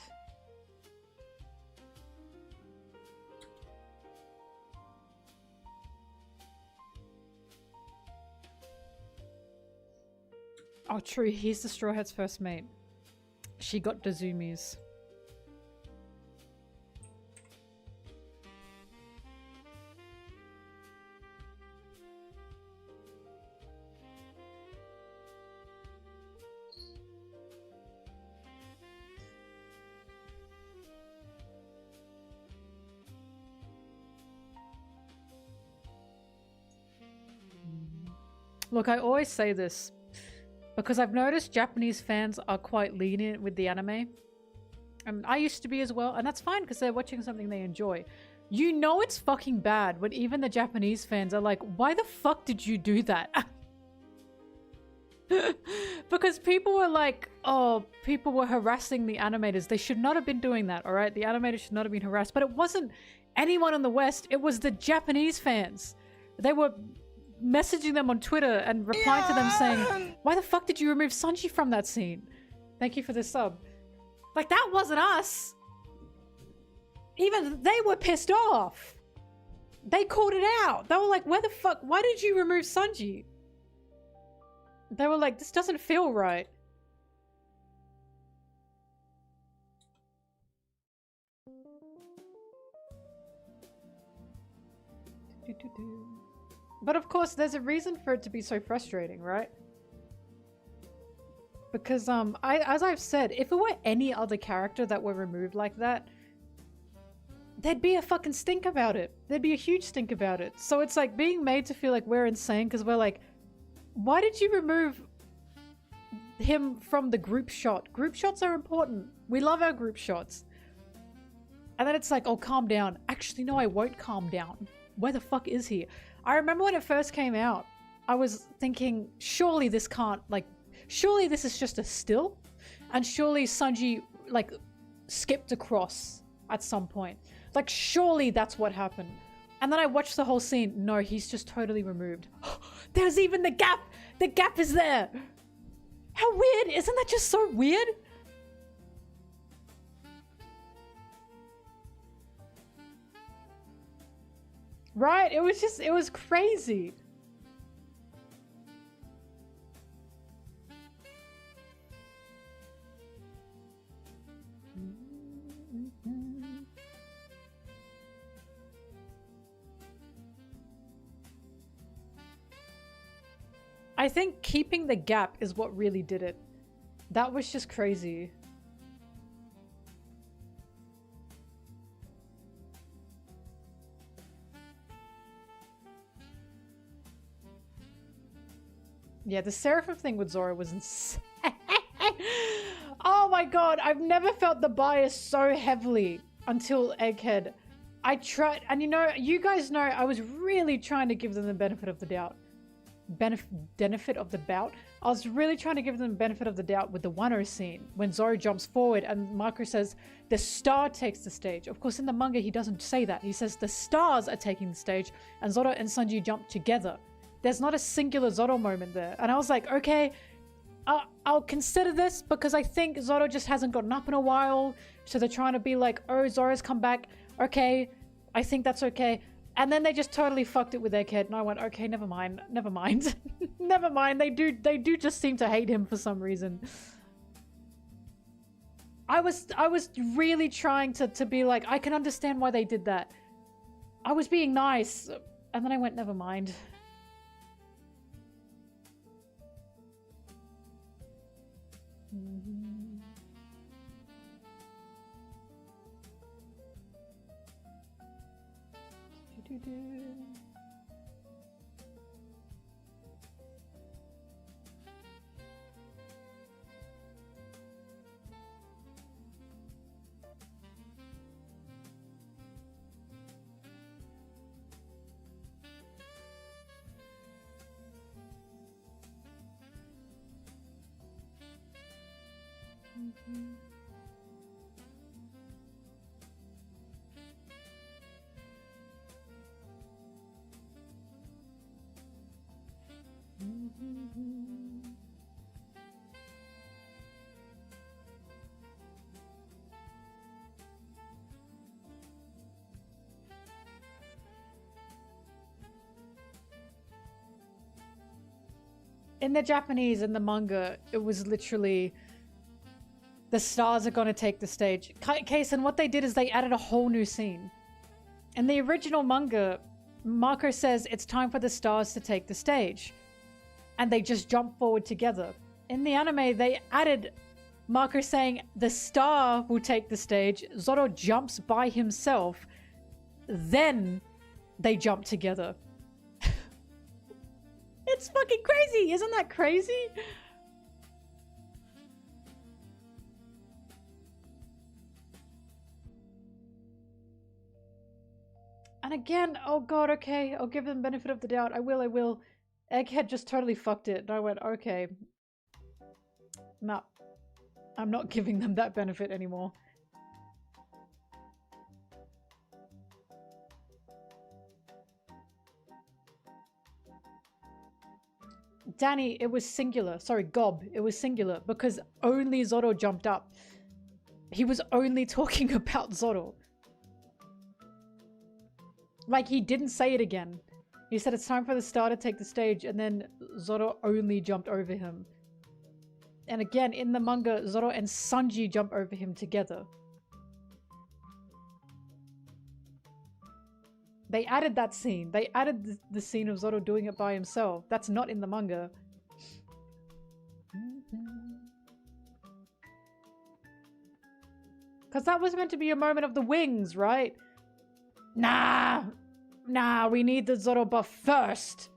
Oh, true. He's the Strawhat's first mate. She got Dazumi's. Look, I always say this because I've noticed Japanese fans are quite lenient with the anime. And I used to be as well, and that's fine because they're watching something they enjoy. You know it's fucking bad when even the Japanese fans are like, why the fuck did you do that? Because people were like, oh, people were harassing the animators. They should not have been doing that, alright? The animators should not have been harassed. But it wasn't anyone in the West, it was the Japanese fans. They were messaging them on Twitter and replying to them saying, why the fuck did you remove Sanji from that scene? Thank you for the sub. Like, that wasn't us. Even they were pissed off. They called it out. They were like, where the fuck, why did you remove Sanji? They were like, this doesn't feel right. But of course, there's a reason for it to be so frustrating, right? Because, as I've said, if it were any other character that were removed like that, there'd be a fucking stink about it. There'd be a huge stink about it. So it's like being made to feel like we're insane because we're like, why did you remove him from the group shot? Group shots are important. We love our group shots. And then it's like, oh, calm down. Actually, no, I won't calm down. Where the fuck is he? I remember when it first came out, I was thinking, surely this can't, like, surely this is just a still? And surely Sanji, like, skipped across at some point. Like, surely that's what happened. And then I watched the whole scene. No, he's just totally removed. There's even the gap! The gap is there! How weird! Isn't that just so weird? Right? It was just, it was crazy. I think keeping the gap is what really did it. That was just crazy. Yeah, the Seraphim thing with Zoro was insane. Oh my god, I've never felt the bias so heavily until Egghead. I tried, and you know, you guys know I was really trying to give them the benefit of the doubt. Benefit of the doubt? I was really trying to give them the benefit of the doubt with the Wano scene when Zoro jumps forward and Marco says the star takes the stage. Of course, in the manga, he doesn't say that. He says the stars are taking the stage and Zoro and Sanji jump together. There's not a singular Zoro moment there. And I was like, okay, I'll consider this because I think Zoro just hasn't gotten up in a while. So they're trying to be like, oh, Zoro's come back. Okay, I think that's okay. And then they just totally fucked it with Egghead. And I went, okay, never mind. Never mind. Never mind. They do just seem to hate him for some reason. I was really trying to be like, I can understand why they did that. I was being nice. And then I went, never mind. in the Japanese, in the manga, it was literally the stars are going to take the stage. Case, and what they did is they added a whole new scene. In the original manga, Marco says it's time for the stars to take the stage. And they just jump forward together. In the anime, they added Marco saying the star will take the stage. Zoro jumps by himself. Then they jump together. It's fucking crazy. Isn't that crazy? And again, oh god, okay, I'll give them benefit of the doubt. I will. Egghead just totally fucked it. And I went, okay. No. I'm not giving them that benefit anymore. Danny, it was singular. Sorry, Gob, it was singular because only Zoro jumped up. He was only talking about Zoro. Like, he didn't say it again. He said it's time for the star to take the stage, and then Zoro only jumped over him. And again, in the manga, Zoro and Sanji jump over him together. They added that scene. They added the scene of Zoro doing it by himself. That's not in the manga. Because that was meant to be a moment of the wings, right? Nah, we need the Zoro buff first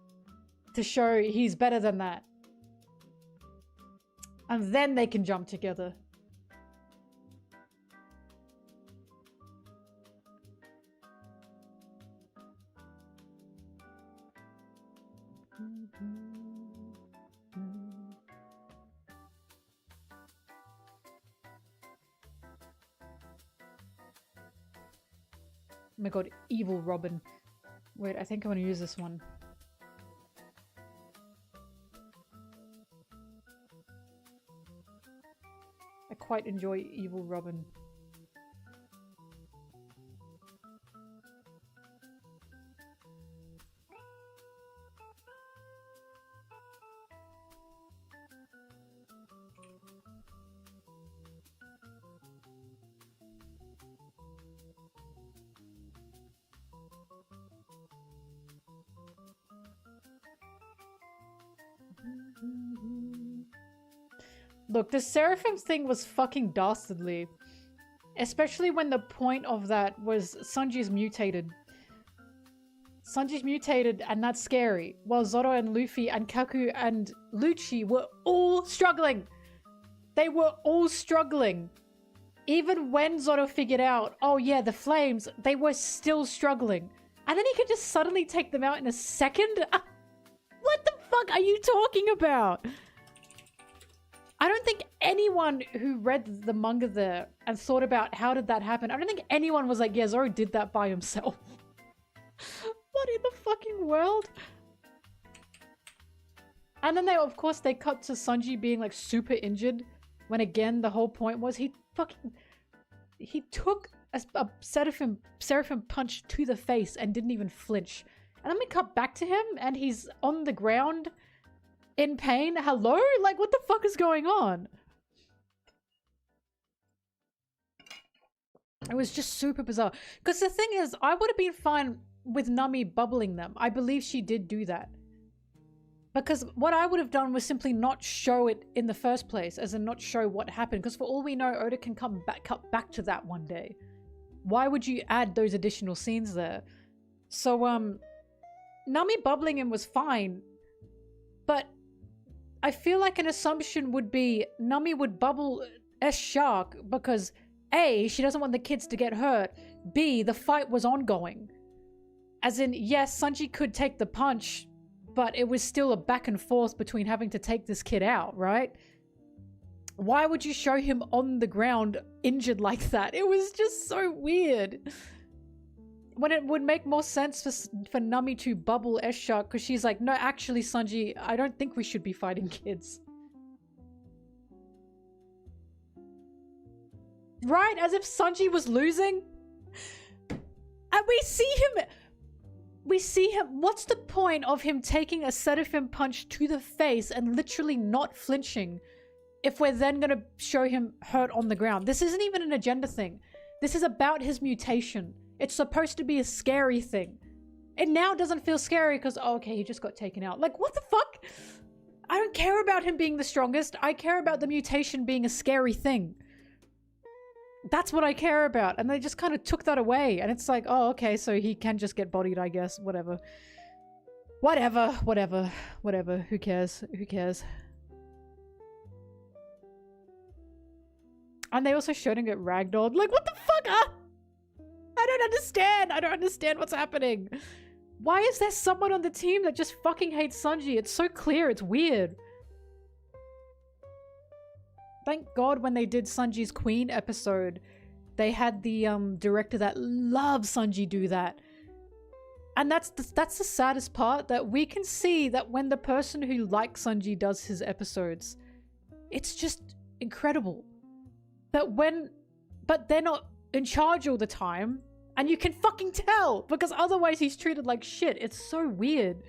to show he's better than that. And then they can jump together. Oh my god, evil Robin. Wait, I think I'm gonna use this one. I quite enjoy evil Robin. Look, the Seraphim thing was fucking dastardly. Especially when the point of that was Sanji's mutated. Sanji's mutated and that's scary. While Zoro and Luffy and Kaku and Lucci were all struggling. They were all struggling. Even when Zoro figured out, oh yeah, the flames, they were still struggling. And then he could just suddenly take them out in a second? What the fuck are you talking about? I don't think anyone who read the manga there and thought about how did that happen, I don't think anyone was like, yeah, Zoro did that by himself. What in the fucking world? And then of course, they cut to Sanji being like super injured when again, the whole point was he took a Seraphim punch to the face and didn't even flinch. And then we cut back to him and he's on the ground in pain. Hello? Like, what the fuck is going on? It was just super bizarre. Because the thing is, I would have been fine with Nami bubbling them. I believe she did do that. Because what I would have done was simply not show it in the first place, as in not show what happened. Because for all we know, Oda can cut back to that one day. Why would you add those additional scenes there? So, Nami bubbling him was fine. But I feel like an assumption would be Nami would bubble S-Shark because A, she doesn't want the kids to get hurt. B, the fight was ongoing. As in, yes, Sanji could take the punch, but it was still a back and forth between having to take this kid out, right? Why would you show him on the ground injured like that? It was just so weird. When it would make more sense for Nami to bubble S-Shark because she's like, no, actually, Sanji, I don't think we should be fighting kids. Right? As if Sanji was losing. And we see him... we see him. What's the point of him taking a Seraphim punch to the face and literally not flinching if we're then going to show him hurt on the ground? This isn't even an agenda thing. This is about his mutation. It's supposed to be a scary thing. It now doesn't feel scary because, oh, okay, he just got taken out. Like, what the fuck? I don't care about him being the strongest. I care about the mutation being a scary thing. That's what I care about. And they just kind of took that away. And it's like, oh, okay, so he can just get bodied, I guess. Whatever. Whatever. Who cares? Who cares? And they also showed him get ragdolled. Like, what the fuck? I don't understand. I don't understand what's happening. Why is there someone on the team that just fucking hates Sanji? It's so clear. It's weird. Thank God when they did Sanji's Queen episode, they had the director that loves Sanji do that. And that's the saddest part, that we can see that when the person who likes Sanji does his episodes, it's just incredible. But they're not in charge all the time, and you can fucking tell, because otherwise he's treated like shit. It's so weird.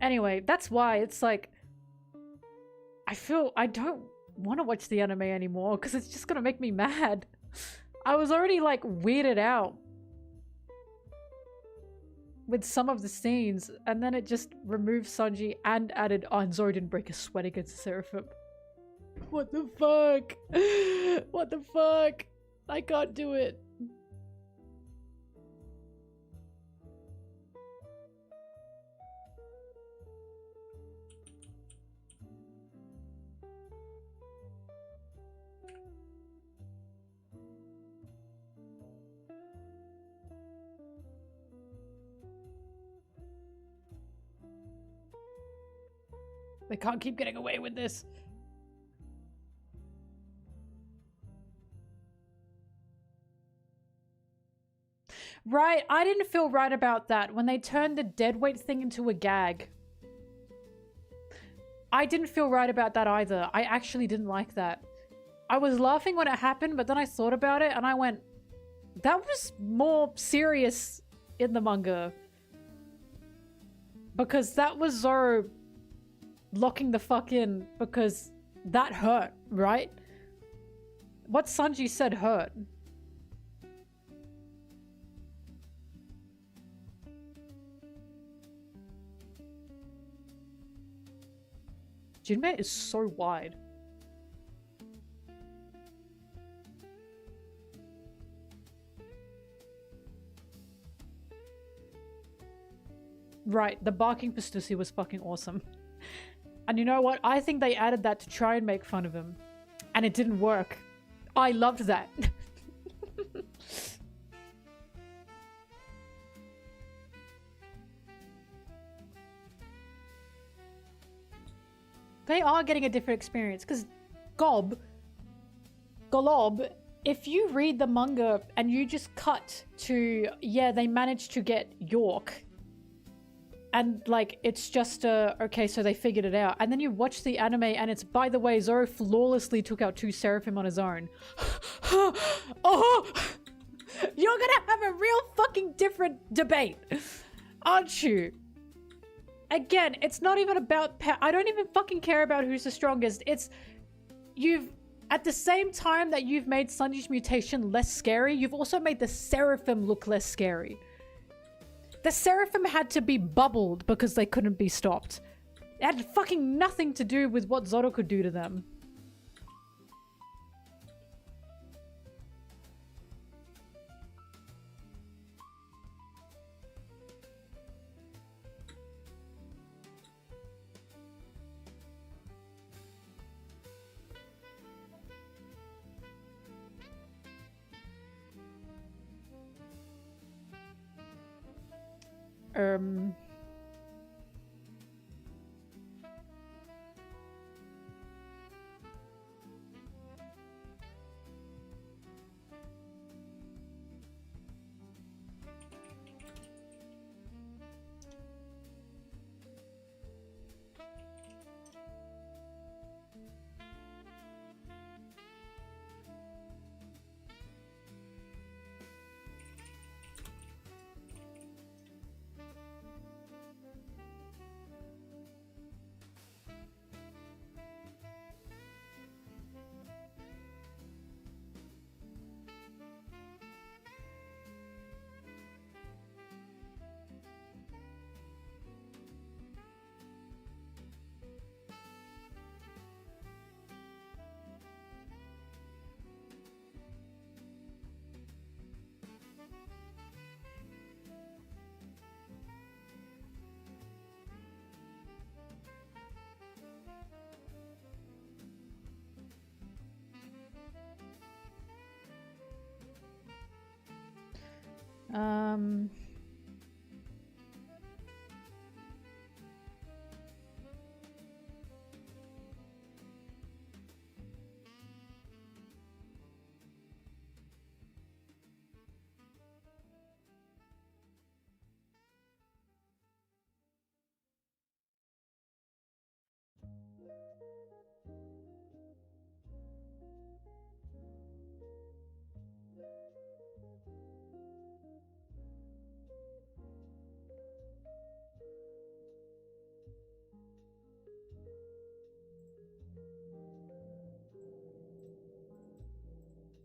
Anyway, that's why it's like, I don't want to watch the anime anymore because it's just gonna make me mad. I was already like weirded out with some of the scenes, and then it just removed Sanji and added, oh, and Zoro didn't break a sweat against the Seraphim. What the fuck? What the fuck? I can't do it. They can't keep getting away with this. Right, I didn't feel right about that when they turned the deadweight thing into a gag. I didn't feel right about that either. I actually didn't like that. I was laughing when it happened, but then I thought about it and I went, that was more serious in the manga. Because that was Zoro locking the fuck in because that hurt, right? What Sanji said hurt. Jinbe is so wide. Right, the barking for Stussy was fucking awesome. And you know what? I think they added that to try and make fun of him. And it didn't work. I loved that. They are getting a different experience. Because Golob, if you read the manga and you just cut to, yeah, they managed to get York. And, like, it's just, okay, so they figured it out. And then you watch the anime and it's, by the way, Zoro flawlessly took out 2 Seraphim on his own. Oh! You're gonna have a real fucking different debate, aren't you? Again, it's not even about... I don't even fucking care about who's the strongest. It's... At the same time that you've made Sanji's mutation less scary, you've also made the Seraphim look less scary. The Seraphim had to be bubbled because they couldn't be stopped. It had fucking nothing to do with what Zoro could do to them.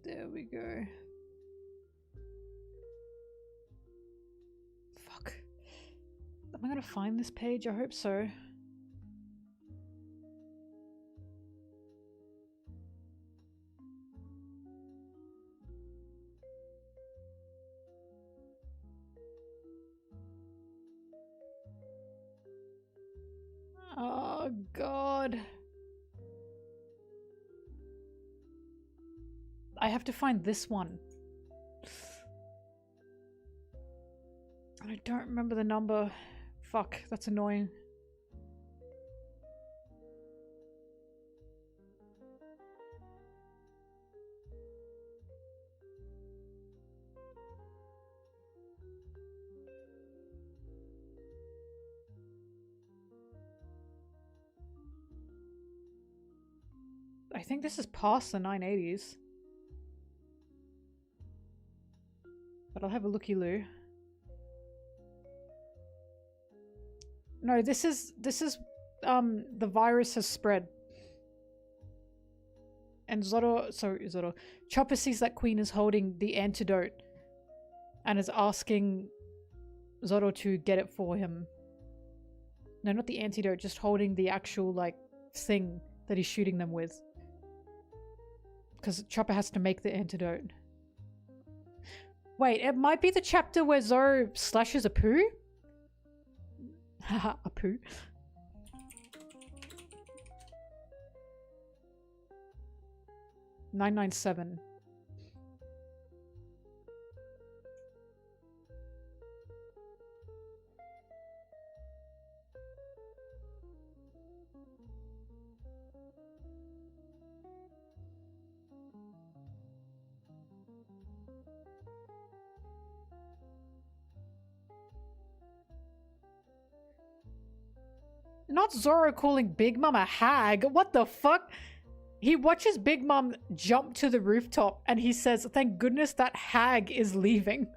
There we go. Fuck. Am I gonna find this page? I hope so. Oh god. I have to find this one. I don't remember the number. Fuck, that's annoying. I think this is past the 980s. But I'll have a looky-loo. No, this is the virus has spread. And Zoro, Chopper sees that Queen is holding the antidote and is asking Zoro to get it for him. No, not the antidote, just holding the actual, like, thing that he's shooting them with. Because Chopper has to make the antidote. Wait, it might be the chapter where Zoro slashes a poo? Haha, a poo. $997. Not Zoro calling Big Mom a hag. What the fuck? He watches Big Mom jump to the rooftop and he says, "Thank goodness that hag is leaving."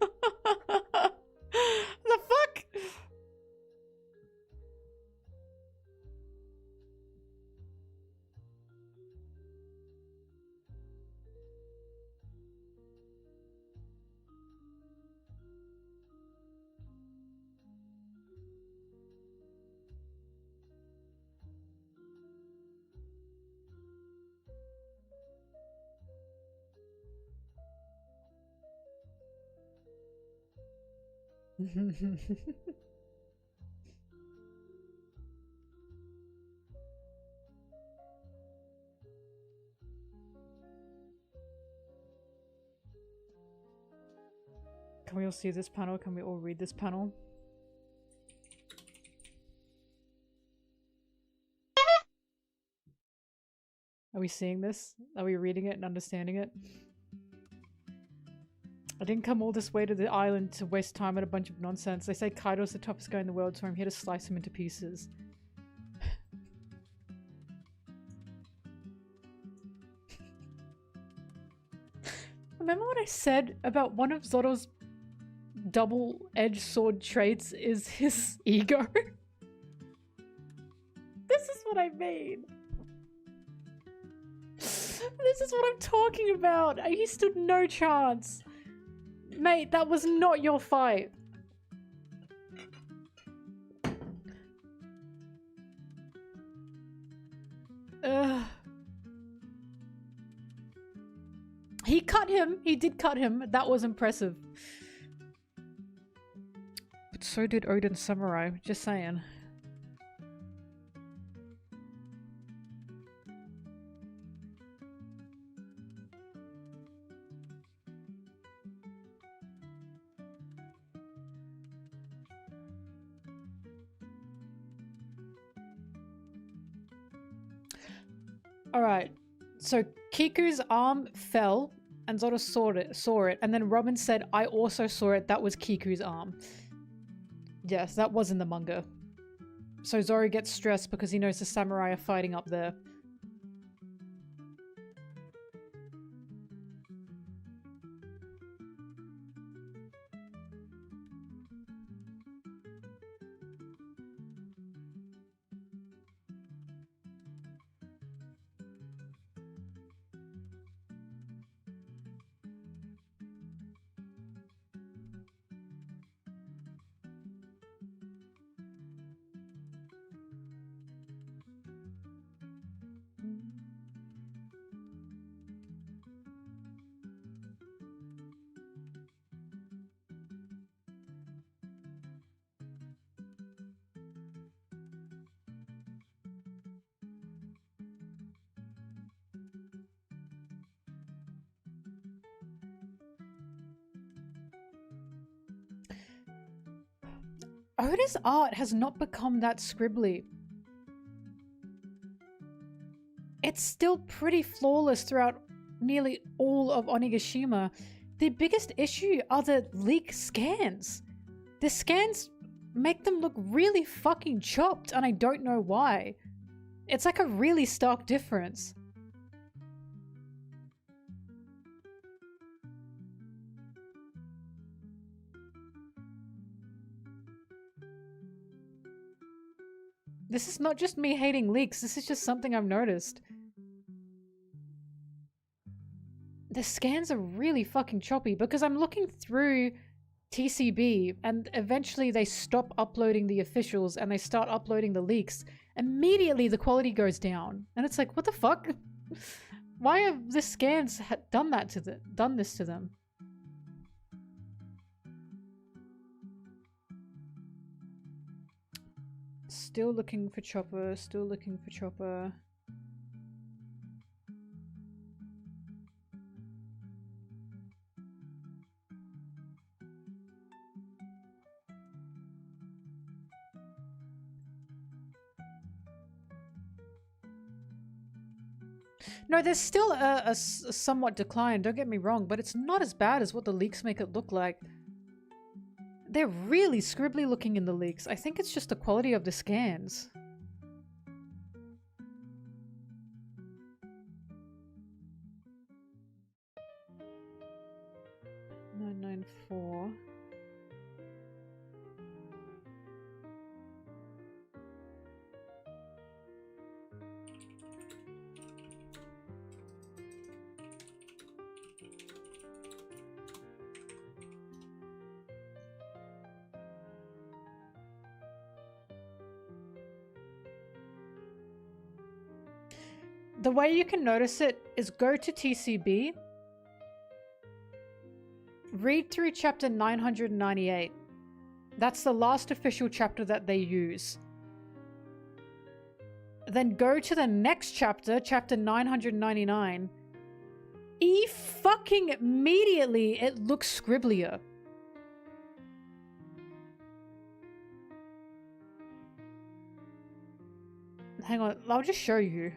The fuck? Can we all see this panel? Can we all read this panel? Are we seeing this? Are we reading it and understanding it? I didn't come all this way to the island to waste time on a bunch of nonsense. They say Kaido's the toughest guy in the world, so I'm here to slice him into pieces. Remember what I said about one of Zoro's double-edged sword traits is his ego? This is what I mean. This is what I'm talking about. He stood no chance. Mate, that was not your fight. Ugh. He cut him. He did cut him. That was impressive. But so did Odin Samurai. Just saying. Alright. So Kiku's arm fell and Zoro saw it. And then Robin said, I also saw it. That was Kiku's arm. Yes, that was in the manga. So Zoro gets stressed because he knows the samurai are fighting up there. Oda's art has not become that scribbly. It's still pretty flawless throughout nearly all of Onigashima. The biggest issue are the leak scans. The scans make them look really fucking chopped, and I don't know why. It's like a really stark difference. This is not just me hating leaks, this is just something I've noticed. The scans are really fucking choppy because I'm looking through TCB and eventually they stop uploading the officials and they start uploading the leaks. Immediately the quality goes down. And it's like, what the fuck? Why have the scans done this to them? Still looking for Chopper, still looking for Chopper. No, there's still a somewhat decline, don't get me wrong, but it's not as bad as what the leaks make it look like. They're really scribbly looking in the leaks. I think it's just the quality of the scans. $994. The way you can notice it is go to TCB, read through chapter 998. That's the last official chapter that they use. Then go to the next chapter, chapter 999. Fucking immediately it looks scribblier. Hang on, I'll just show you.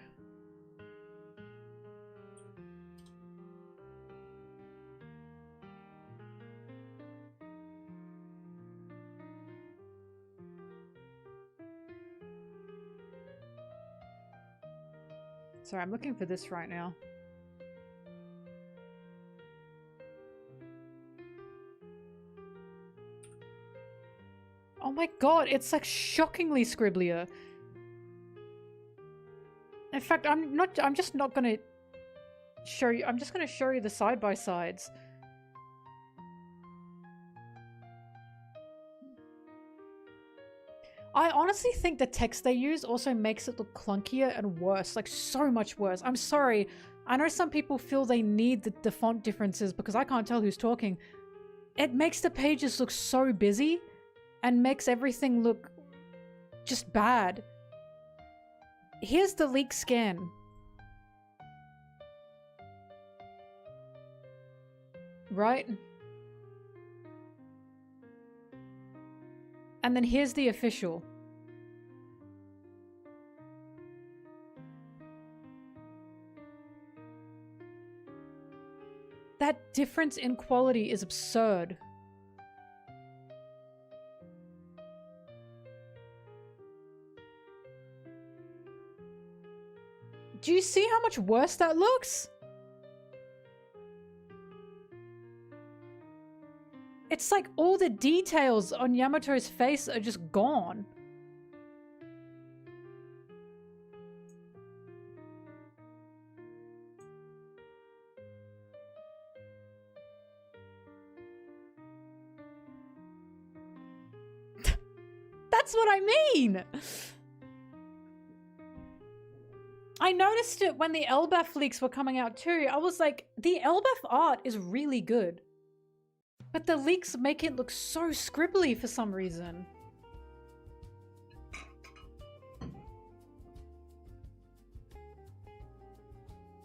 Sorry, I'm looking for this right now. Oh my god, it's like shockingly scribblier. In fact, I'm just not gonna show you, I'm just gonna show you the side-by-sides. I honestly think the text they use also makes it look clunkier and worse, like so much worse. I'm sorry, I know some people feel they need the font differences because I can't tell who's talking. It makes the pages look so busy and makes everything look just bad. Here's the leak scan. Right? And then here's the official. difference in quality is absurd. Do you see how much worse that looks? It's like all the details on Yamato's face are just gone. That's what I mean! I noticed it when the Elbaf leaks were coming out too. I was like, the Elbaf art is really good. But the leaks make it look so scribbly for some reason.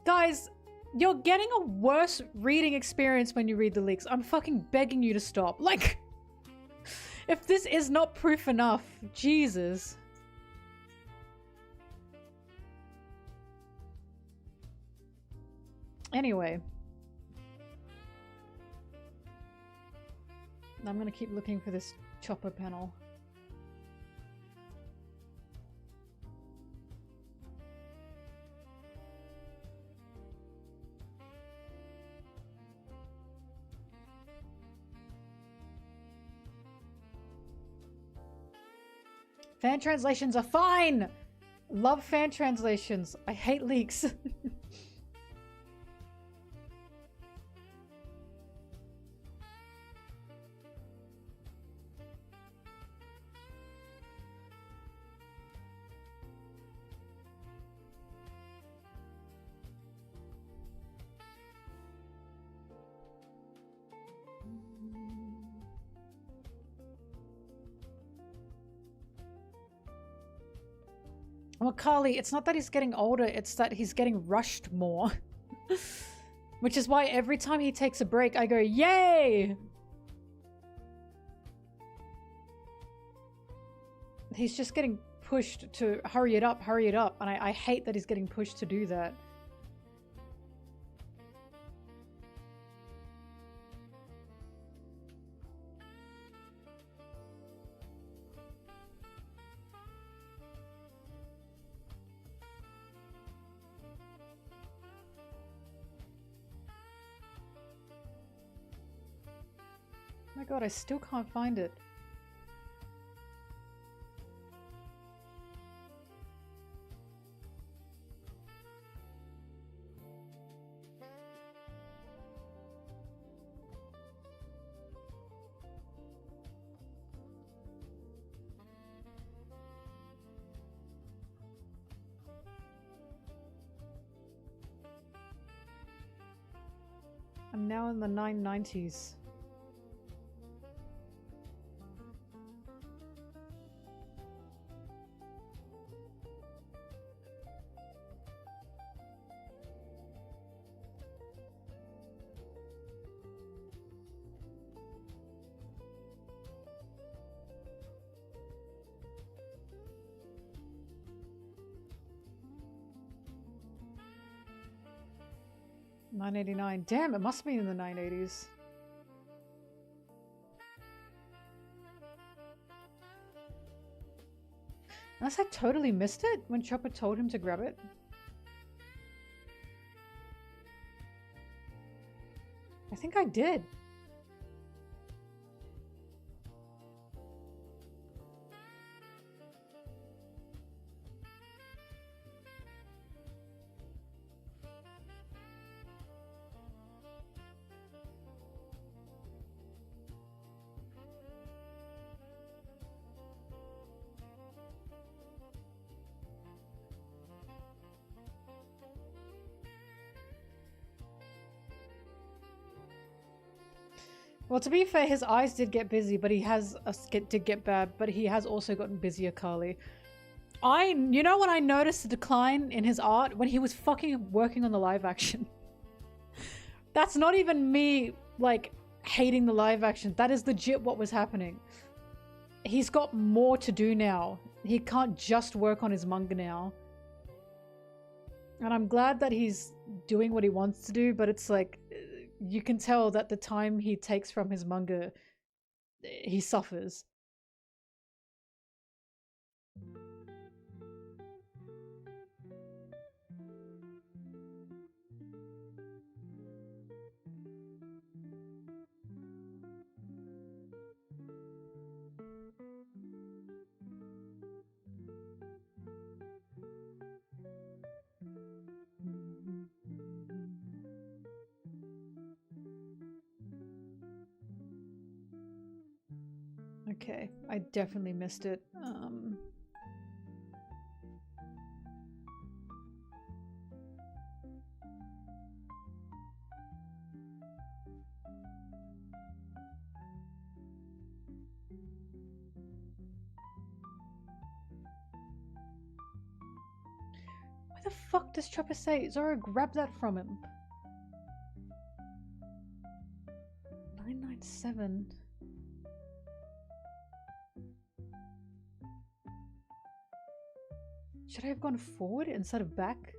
Guys, you're getting a worse reading experience when you read the leaks. I'm fucking begging you to stop. Like, if this is not proof enough, Jesus. Anyway. I'm gonna keep looking for this chopper panel. Fan translations are fine! Love fan translations. I hate leaks. Well, Carly, it's not that he's getting older, it's that he's getting rushed more. Which is why every time he takes a break, I go, yay! He's just getting pushed to hurry it up, and I hate that he's getting pushed to do that. Oh my god, I still can't find it. I'm now in the 990s. $9.89. Damn, it must be in the 980s. Unless I totally missed it when Chopper told him to grab it. I think I did. Well, to be fair, his eyes did get busy, but he has did get bad, but he has also gotten busier, Carly. You know when I noticed a decline in his art? When he was fucking working on the live action. That's not even me, like, hating the live action. That is legit what was happening. He's got more to do now. He can't just work on his manga now. And I'm glad that he's doing what he wants to do, but it's like, you can tell that the time he takes from his manga, he suffers. Okay, I definitely missed it. Where the fuck does Chopper say? Zoro, grab that from him. 997. Should I have gone forward instead of back?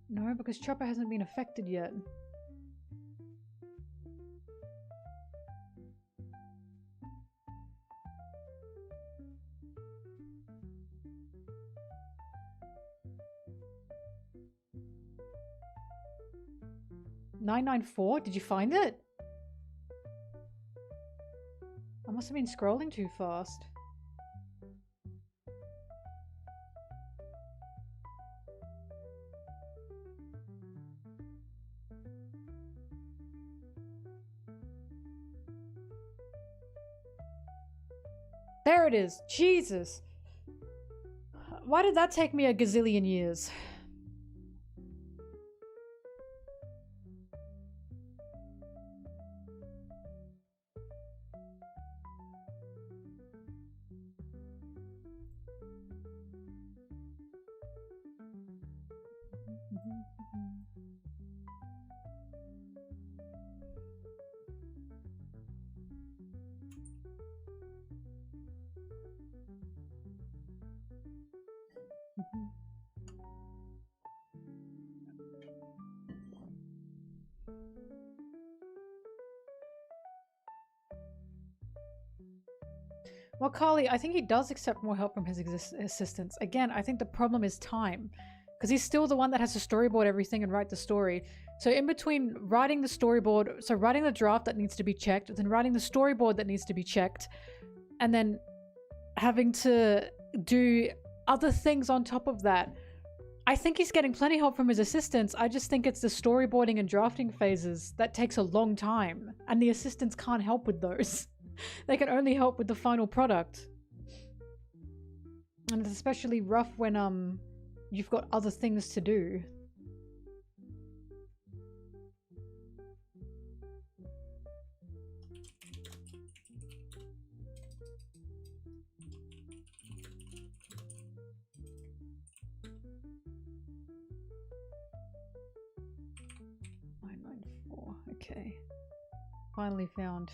No, because Chopper hasn't been affected yet. $994? Did you find it? I must have been scrolling too fast. There it is! Jesus! Why did that take me a gazillion years? Well, Carly, I think he does accept more help from his assistants. Again, I think the problem is time. Because he's still the one that has to storyboard everything and write the story. So in between writing the storyboard, so writing the draft that needs to be checked, then writing the storyboard that needs to be checked, and then having to do other things on top of that. I think he's getting plenty of help from his assistants. I just think it's the storyboarding and drafting phases that takes a long time. And the assistants can't help with those. They can only help with the final product. And it's especially rough when you've got other things to do. Okay. Finally found.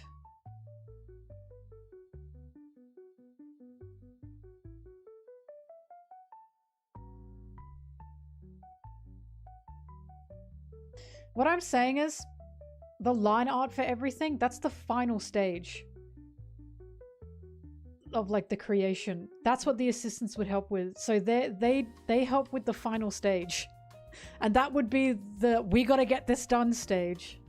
What I'm saying is, the line art for everything, that's the final stage of like the creation. That's what the assistants would help with. So they help with the final stage. And that would be the we gotta get this done stage.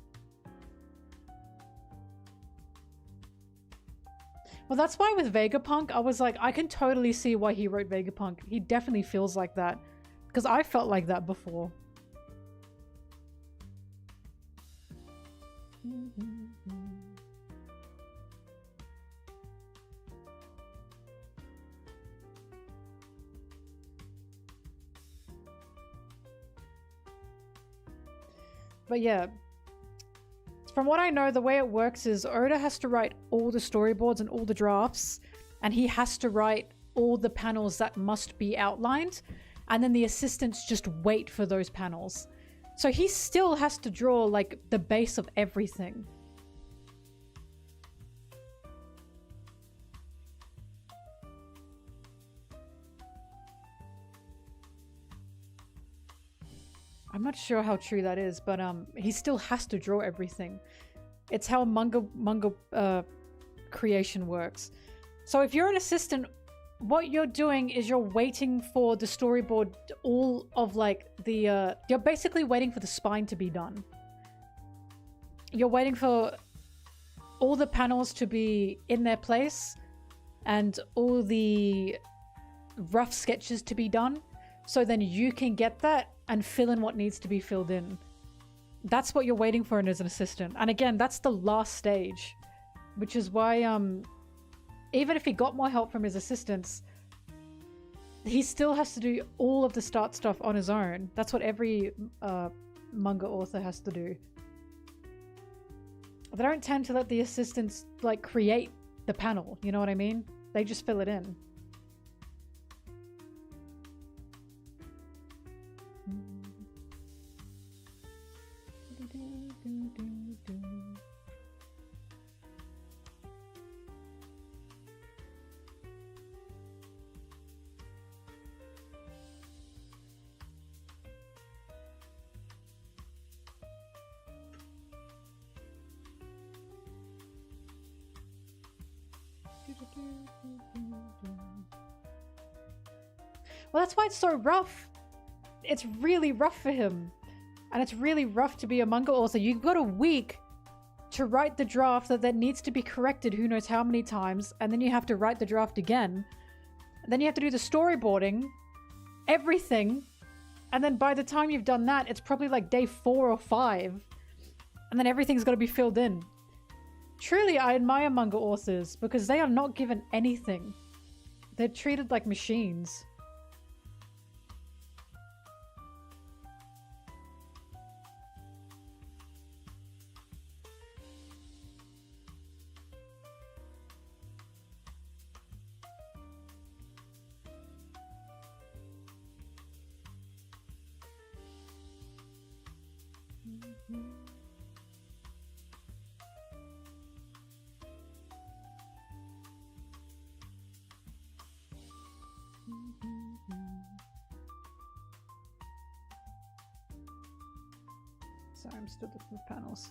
Well, that's why with Vegapunk, I was like, I can totally see why he wrote Vegapunk. He definitely feels like that. Because I felt like that before. But yeah, from what I know, the way it works is Oda has to write all the storyboards and all the drafts, and he has to write all the panels that must be outlined, and then the assistants just wait for those panels. So he still has to draw like the base of everything. I'm not sure how true that is, but he still has to draw everything. It's how manga creation works. So if you're an assistant, what you're doing is you're waiting for the storyboard, all of like the you're basically waiting for the spine to be done. You're waiting for all the panels to be in their place and all the rough sketches to be done, so then you can get that and fill in what needs to be filled in. That's what you're waiting for as an assistant. And again, that's the last stage, which is why even if he got more help from his assistants, he still has to do all of the start stuff on his own. That's what every manga author has to do. They don't tend to let the assistants like create the panel, you know what I mean? They just fill it in. Well, that's why it's so rough. It's really rough for him. And it's really rough to be a manga author. You've got a week to write the draft that needs to be corrected who knows how many times, and then you have to write the draft again. And then you have to do the storyboarding, everything, and then by the time you've done that, it's probably like day 4 or 5, and then everything's got to be filled in. Truly, I admire manga authors because they are not given anything. They're treated like machines. Sorry, I'm still looking for panels.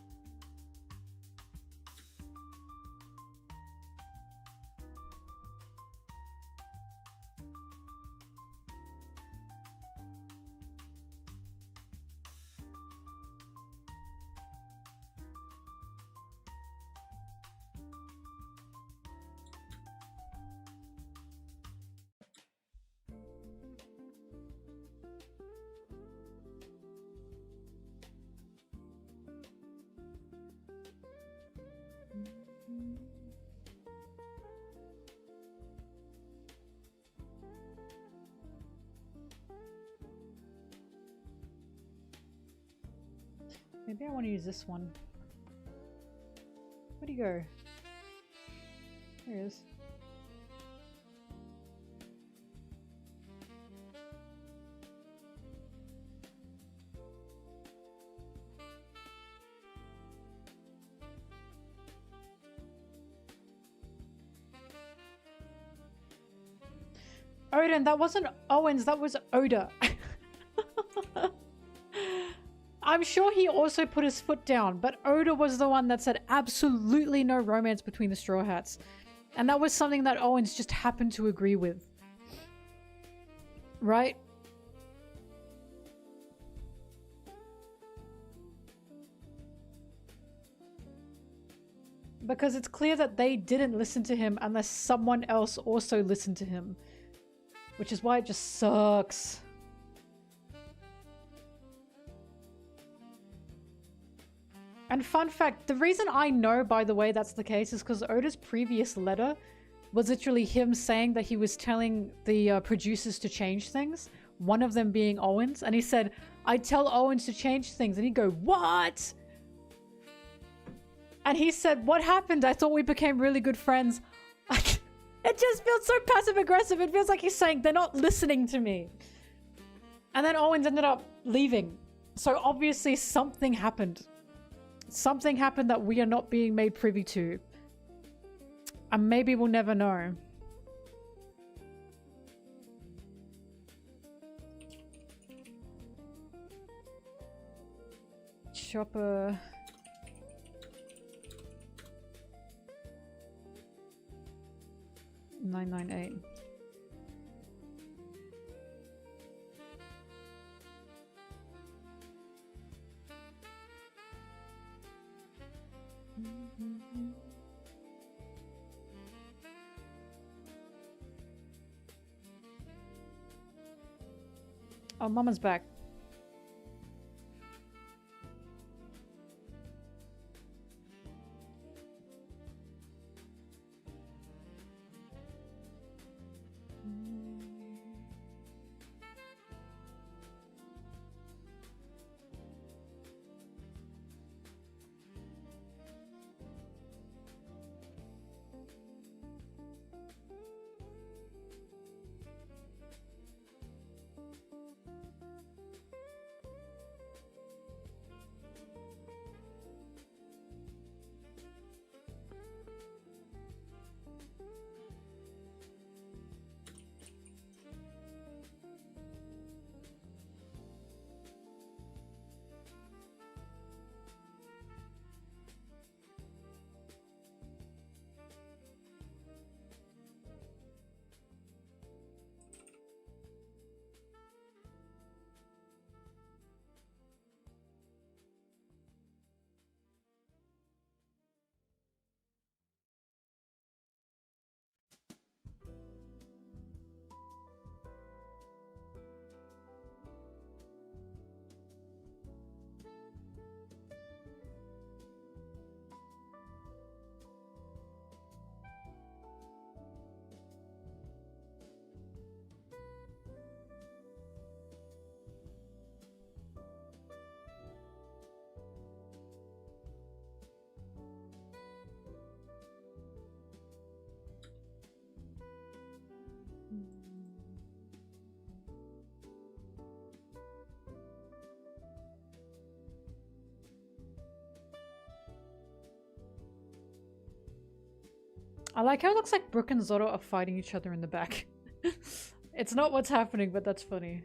Maybe I want to use this one. Where'd he go? There he is. Odin, that wasn't Owens, that was Oda. I'm sure he also put his foot down, but Oda was the one that said absolutely no romance between the Straw Hats. And that was something that Owens just happened to agree with. Right? Because it's clear that they didn't listen to him unless someone else also listened to him. Which is why it just sucks. And fun fact, the reason I know, by the way, that's the case is because Oda's previous letter was literally him saying that he was telling the producers to change things. One of them being Owens. And he said, I tell Owens to change things. And he'd go, what? And he said, what happened? I thought we became really good friends. It just feels so passive aggressive. It feels like he's saying they're not listening to me. And then Owens ended up leaving. So obviously something happened. Something happened that we are not being made privy to. And maybe we'll never know. shopper. $9.98. Oh, Mama's back. I like how it looks like Brooke and Zoro are fighting each other in the back. It's not what's happening, but that's funny.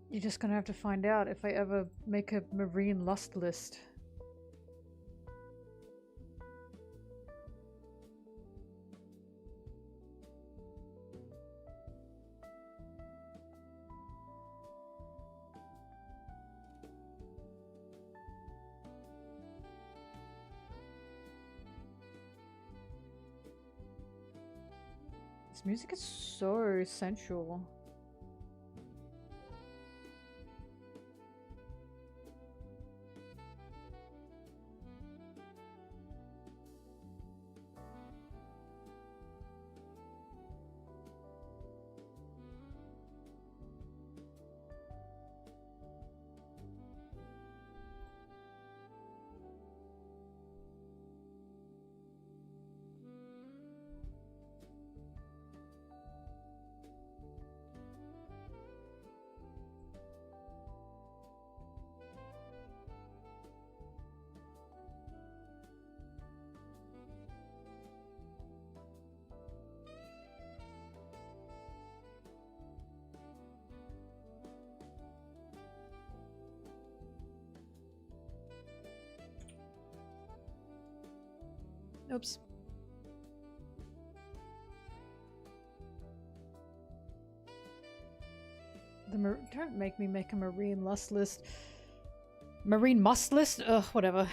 You're just gonna have to find out if I ever make a marine lust list. This music is so sensual. Oops. Don't make me make a marine lust list. Marine must list? Ugh, whatever.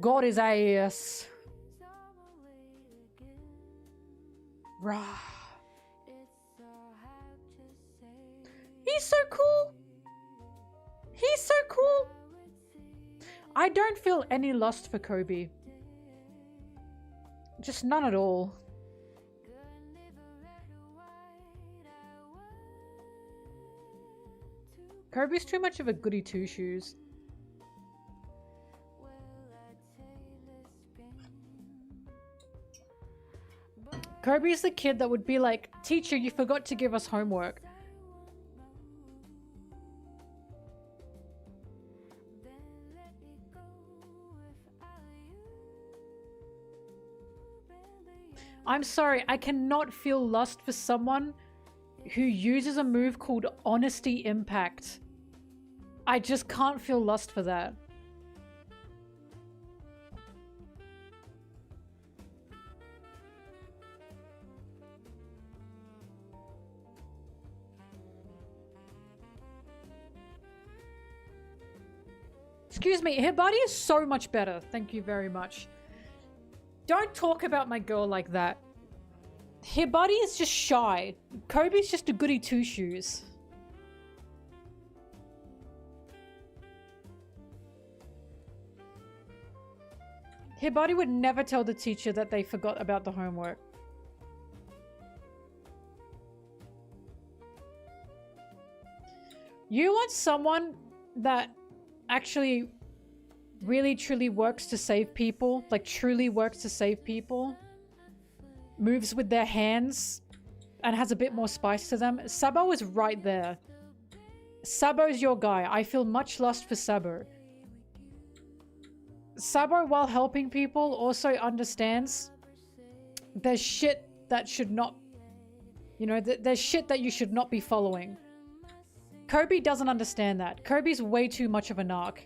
God his ass. Rah. He's so cool. He's so cool. I don't feel any lust for Koby. Just none at all. Koby's too much of a goody two-shoes. Koby's the kid that would be like, "Teacher, you forgot to give us homework." I'm sorry, I cannot feel lust for someone who uses a move called Honesty Impact. I just can't feel lust for that. Excuse me, her body is so much better. Thank you very much. Don't talk about my girl like that. Her body is just shy. Koby's just a goody two-shoes. Her body would never tell the teacher that they forgot about the homework. You want someone that actually really truly works to save people, like truly works to save people, moves with their hands, and has a bit more spice to them. Sabo is right there. Sabo's your guy. I feel much lust for Sabo. Sabo, while helping people, also understands there's shit that should not, you know, there's shit that you should not be following. Koby doesn't understand that. Koby's way too much of a narc.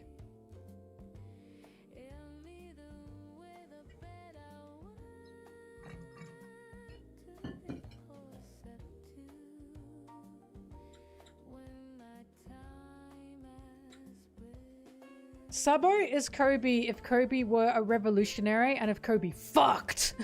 Sabo is Koby if Koby were a revolutionary and if Koby fucked.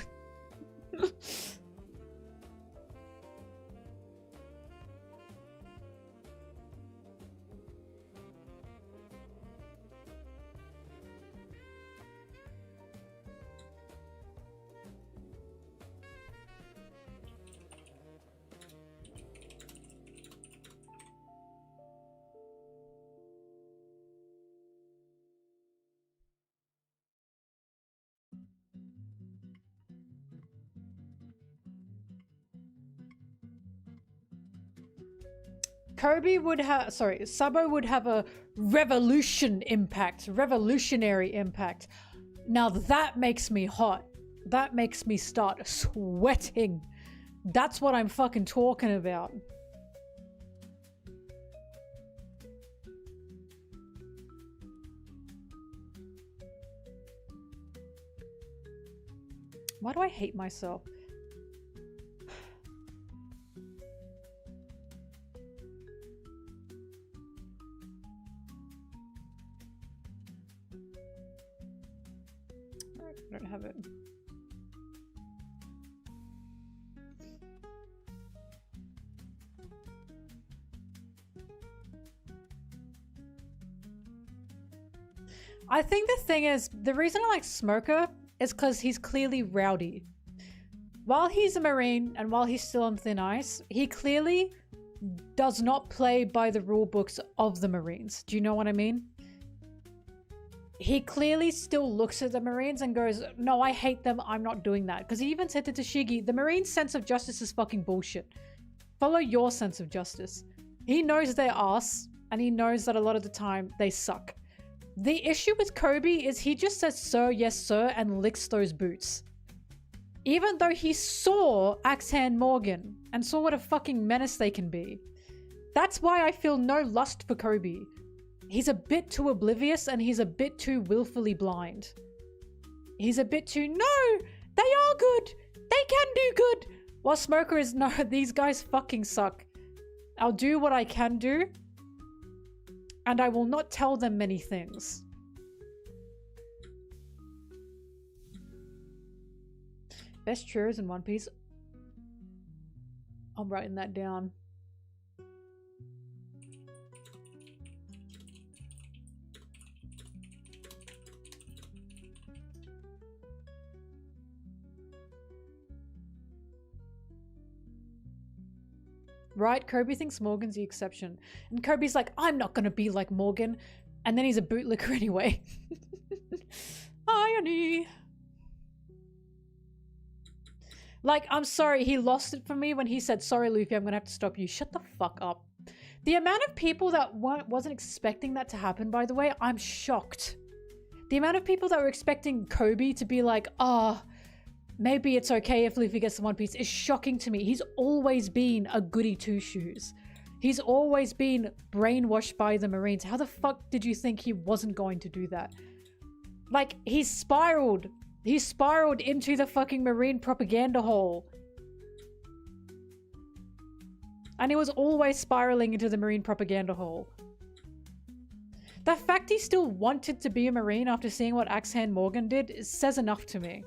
Koby would have, sorry, Sabo would have a revolutionary impact. Now that makes me hot. That makes me start sweating. That's what I'm fucking talking about. Why do I hate myself? I don't have it. I think the thing is, the reason I like Smoker is because he's clearly rowdy. While he's a Marine and while he's still on thin ice, he clearly does not play by the rule books of the Marines. Do you know what I mean? He clearly still looks at the Marines and goes, no, I hate them, I'm not doing that. Because he even said to Tashigi, the Marines' sense of justice is fucking bullshit. Follow your sense of justice. He knows their ass, and he knows that a lot of the time they suck. The issue with Koby is he just says, sir, yes, sir, and licks those boots. Even though he saw Axe-Hand Morgan and saw what a fucking menace they can be. That's why I feel no lust for Koby. He's a bit too oblivious and he's a bit too willfully blind. He's a bit too, no, they are good. They can do good. While Smoker is, no, these guys fucking suck. I'll do what I can do. And I will not tell them many things. Best churros in One Piece. I'm writing that down. Right? Koby thinks Morgan's the exception. And Koby's like, I'm not gonna be like Morgan. And then he's a bootlicker anyway. Irony. Like, I'm sorry, he lost it for me when he said, sorry, Luffy, I'm gonna have to stop you. Shut the fuck up. The amount of people that wasn't expecting that to happen, by the way, I'm shocked. The amount of people that were expecting Koby to be like, maybe it's okay if Luffy gets the One Piece is shocking to me. He's always been a goody two-shoes. He's always been brainwashed by the Marines. How the fuck did you think he wasn't going to do that? Like, he's spiraled. He spiraled into the fucking Marine propaganda hole. And he was always spiraling into the Marine propaganda hole. The fact he still wanted to be a Marine after seeing what Axe-Hand Morgan did says enough to me.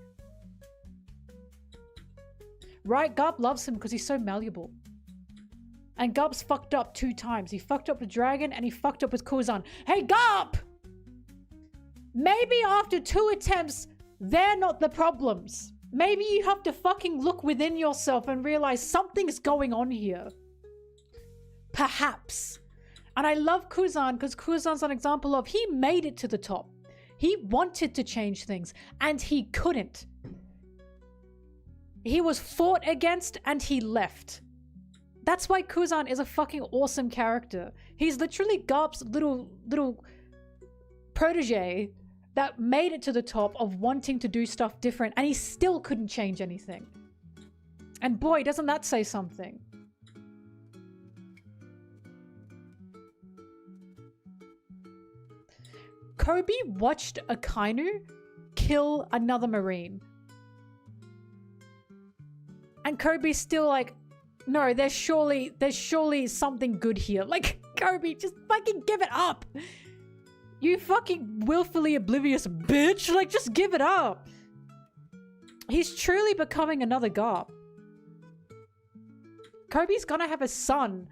Right, Garp loves him because he's so malleable. And Garp's fucked up 2 times. He fucked up with Dragon and he fucked up with Kuzan. Hey, Garp! Maybe after 2 attempts, they're not the problems. Maybe you have to fucking look within yourself and realize something's going on here. Perhaps. And I love Kuzan because Kuzan's an example of he made it to the top. He wanted to change things and he couldn't. He was fought against and he left. That's why Kuzan is a fucking awesome character. He's literally Garp's little protege that made it to the top of wanting to do stuff different and he still couldn't change anything. And boy, doesn't that say something. Koby watched Akainu kill another Marine. And Koby's still like, no, there's surely something good here. Like, Koby, just fucking give it up. You fucking willfully oblivious bitch. Like, just give it up. He's truly becoming another Garp. Koby's gonna have a son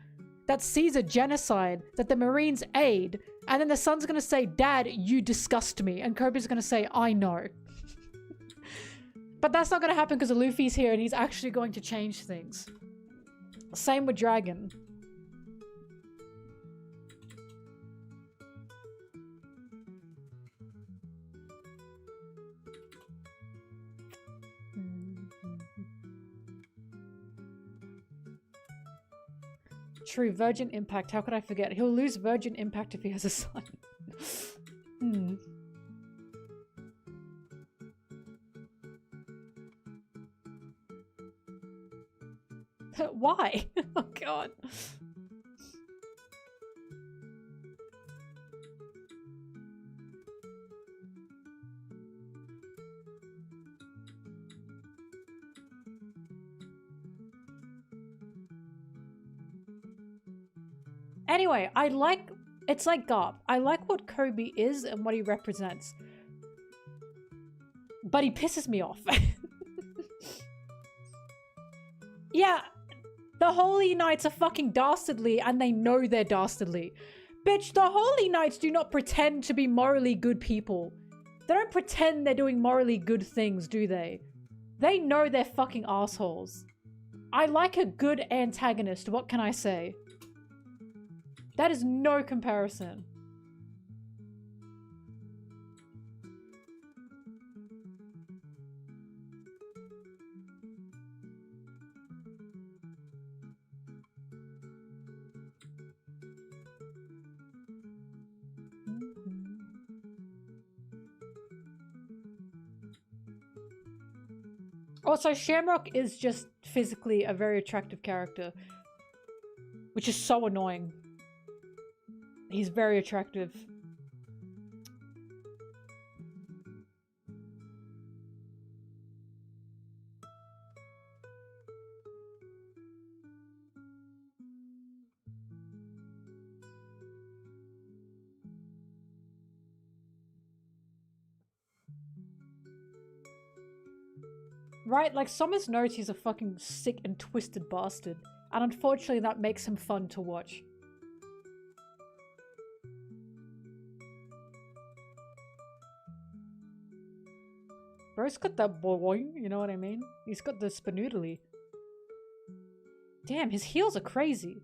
that sees a genocide that the Marines aid. And then the son's gonna say, Dad, you disgust me. And Koby's gonna say, I know. But that's not gonna happen because Luffy's here and he's actually going to change things. Same with Dragon. True, Virgin Impact. How could I forget? He'll lose Virgin Impact if he has a son. Why? Oh god. Anyway, it's like Garp. I like what Koby is and what he represents. But he pisses me off. Yeah, the Holy Knights are fucking dastardly and they know they're dastardly. Bitch, the Holy Knights do not pretend to be morally good people. They don't pretend they're doing morally good things, do they? They know they're fucking assholes. I like a good antagonist, what can I say? That is no comparison. Also, Shamrock is just physically a very attractive character. Which is so annoying. He's very attractive. Right, like Summers knows he's a fucking sick and twisted bastard. And unfortunately that makes him fun to watch. Bro's got that boing, you know what I mean? He's got the spinoodly. Damn, his heels are crazy.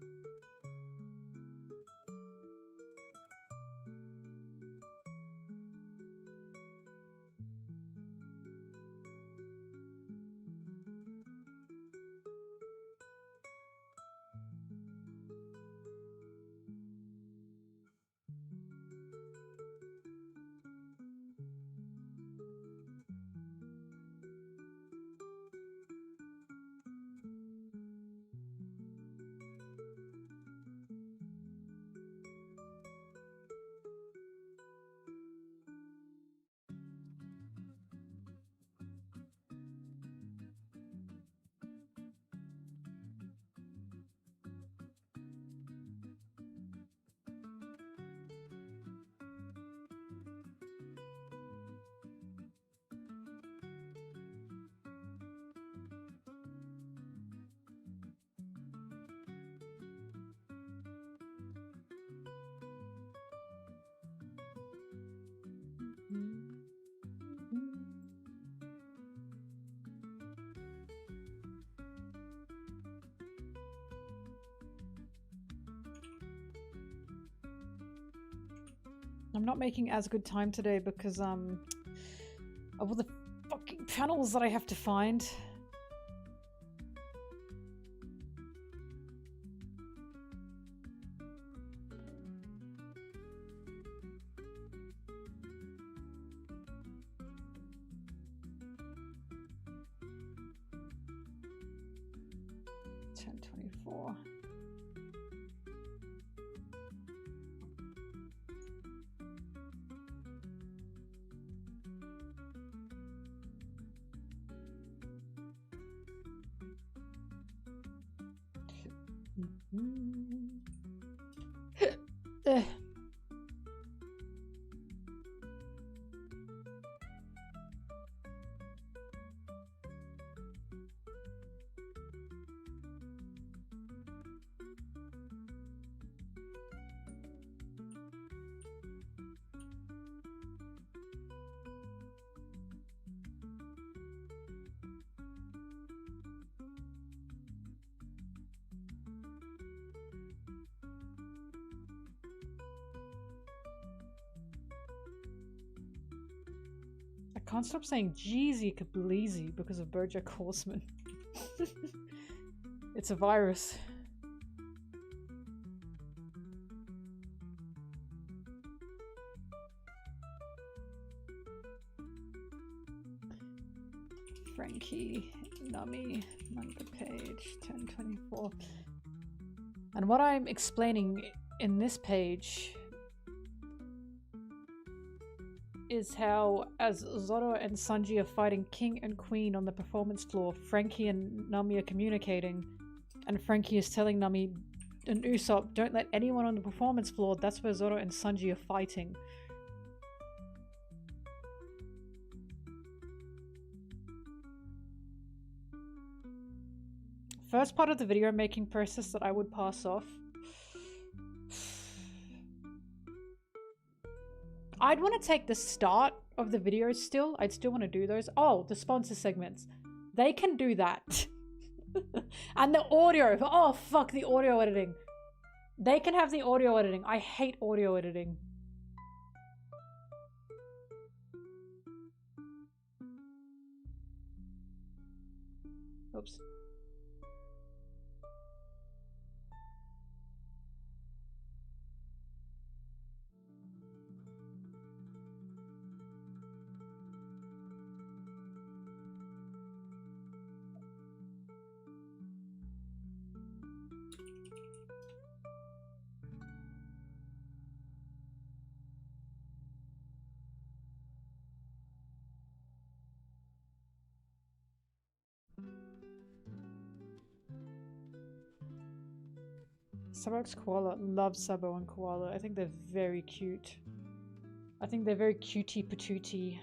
I'm not making as good time today because, of all the fucking panels that I have to find. I can't stop saying Jeezy Kableezy because of BoJack Horseman. It's a virus. Frankie, Nami, manga page 1024. And what I'm explaining in this page is how, as Zoro and Sanji are fighting King and Queen on the performance floor, Frankie and Nami are communicating, and Frankie is telling Nami and Usopp, don't let anyone on the performance floor, that's where Zoro and Sanji are fighting. First part of the video making process that I would pass off. I'd want to take the start of the videos still. I'd still want to do those. Oh, the sponsor segments. They can do that. And the audio. Oh, fuck the audio editing. They can have the audio editing. I hate audio editing. Oops. Sabo's koala. Love Sabo and koala. I think they're very cute. I think they're very cutie patootie.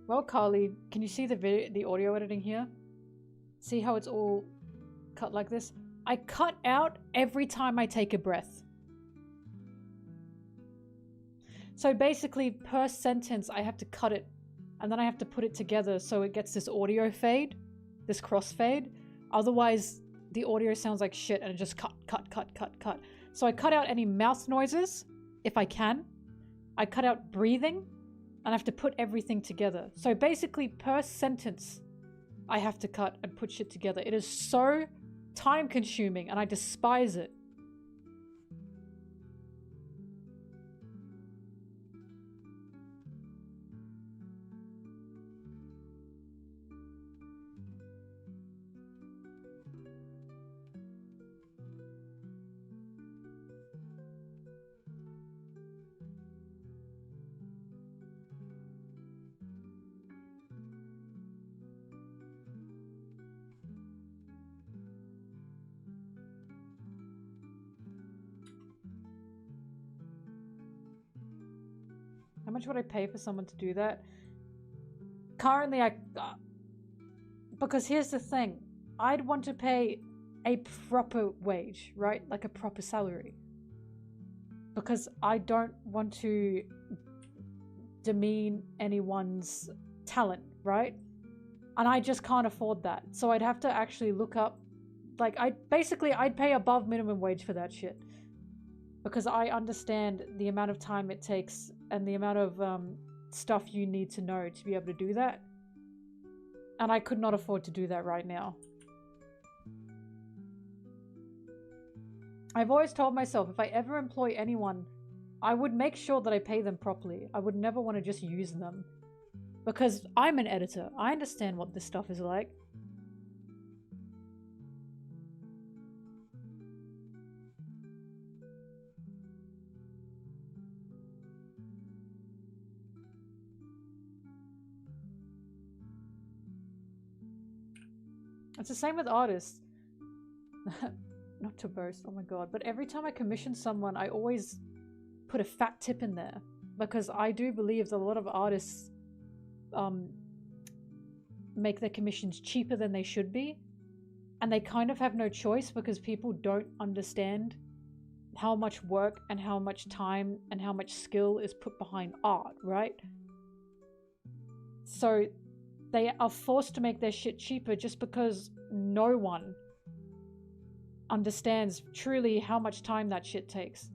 Well, Carly, can you see the audio editing here? See how it's all cut like this? I cut out every time I take a breath. So basically, per sentence, I have to cut it, and then I have to put it together so it gets this audio fade, this crossfade. Otherwise, the audio sounds like shit and it just cut. So I cut out any mouth noises, if I can. I cut out breathing, and I have to put everything together. So basically, per sentence, I have to cut and put shit together. It is so time consuming and I despise it. How much would I pay for someone to do that? Currently, because here's the thing. I'd want to pay a proper wage, right? Like a proper salary. Because I don't want to demean anyone's talent, right? And I just can't afford that. So I'd have to actually look up, like, I'd pay above minimum wage for that shit. Because I understand the amount of time it takes and the amount of stuff you need to know to be able to do that. And I could not afford to do that right now. I've always told myself if I ever employ anyone, I would make sure that I pay them properly. I would never want to just use them. Because I'm an editor. I understand what this stuff is like. It's the same with artists. Not to boast, oh my god, but every time I commission someone, I always put a fat tip in there. Because I do believe that a lot of artists make their commissions cheaper than they should be. And they kind of have no choice because people don't understand how much work and how much time and how much skill is put behind art, right? So they are forced to make their shit cheaper just because no one understands truly how much time that shit takes.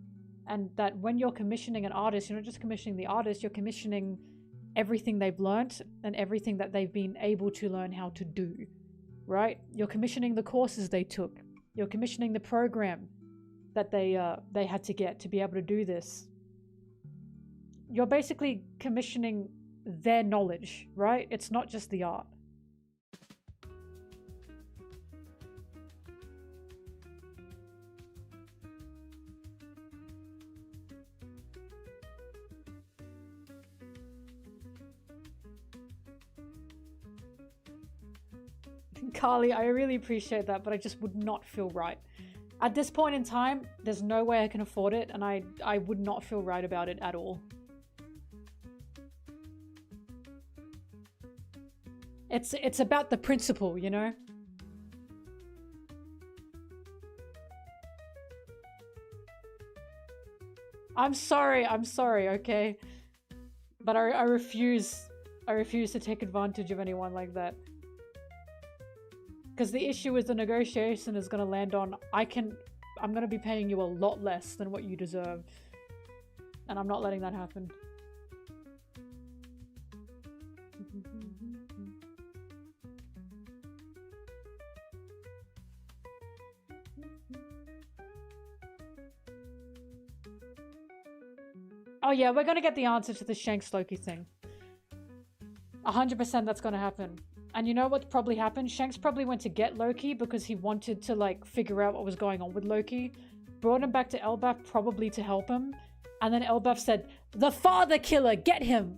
And that when you're commissioning an artist, you're not just commissioning the artist, you're commissioning everything they've learnt and everything that they've been able to learn how to do, right? You're commissioning the courses they took. You're commissioning the program that they had to get to be able to do this. You're basically commissioning their knowledge, right? It's not just the art. Carly, I really appreciate that, but I just would not feel right. At this point in time, there's no way I can afford it, and I would not feel right about it at all. It's about the principle, you know? I'm sorry, okay? But I refuse to take advantage of anyone like that. Because the issue is the negotiation is going to land on, I'm going to be paying you a lot less than what you deserve. And I'm not letting that happen. Oh yeah, we're gonna get the answer to the Shanks Loki thing. 100% that's gonna happen. And you know what probably happened? Shanks probably went to get Loki because he wanted to like figure out what was going on with Loki. Brought him back to Elbaf probably to help him. And then Elbaf said, "The father killer, get him!"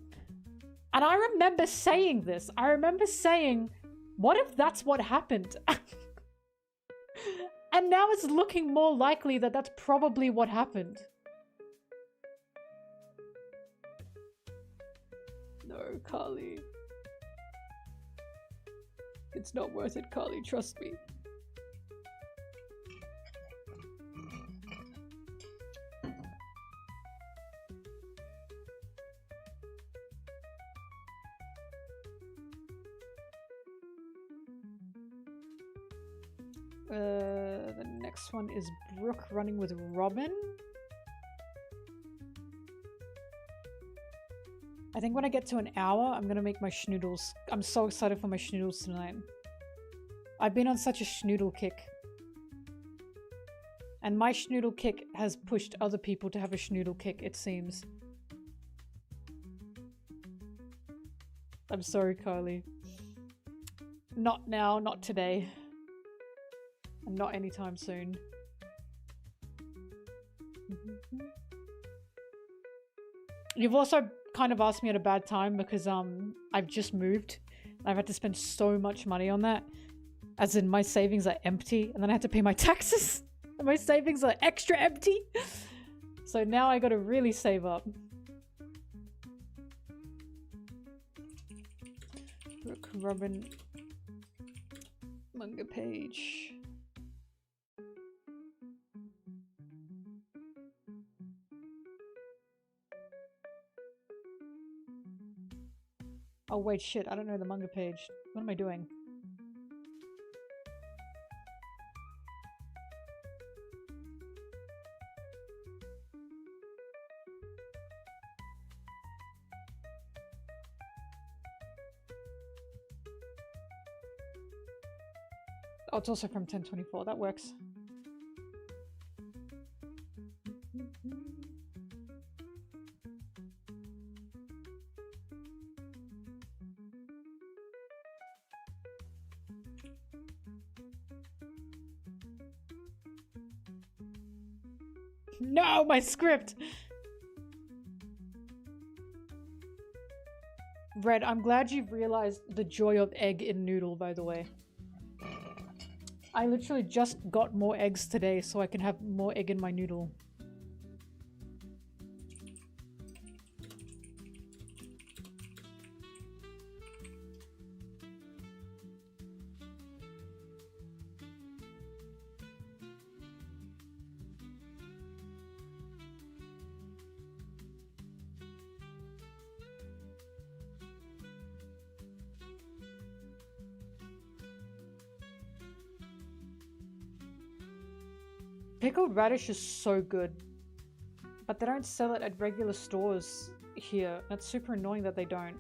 And I remember saying this. I remember saying, what if that's what happened? And now it's looking more likely that that's probably what happened. No, Carly. It's not worth it, Carly. Trust me. The next one is Brooke running with Robin. I think when I get to an hour, I'm gonna make my schnoodles. I'm so excited for my schnoodles tonight. I've been on such a schnoodle kick. And my schnoodle kick has pushed other people to have a schnoodle kick, it seems. I'm sorry, Carly. Not now, not today. And not anytime soon. You've also kind of asked me at a bad time because I've just moved. I've had to spend so much money on that. As in my savings are empty and then I had to pay my taxes. And my savings are extra empty. So now I gotta really save up. Brooke, Robin, manga page. Oh wait, shit, I don't know the manga page. What am I doing? Oh, it's also from 1024. That works. No, my script! Red, I'm glad you've realized the joy of egg in noodle, by the way. I literally just got more eggs today so I can have more egg in my noodle. Pickled radish is so good, but they don't sell it at regular stores here. That's super annoying that they don't.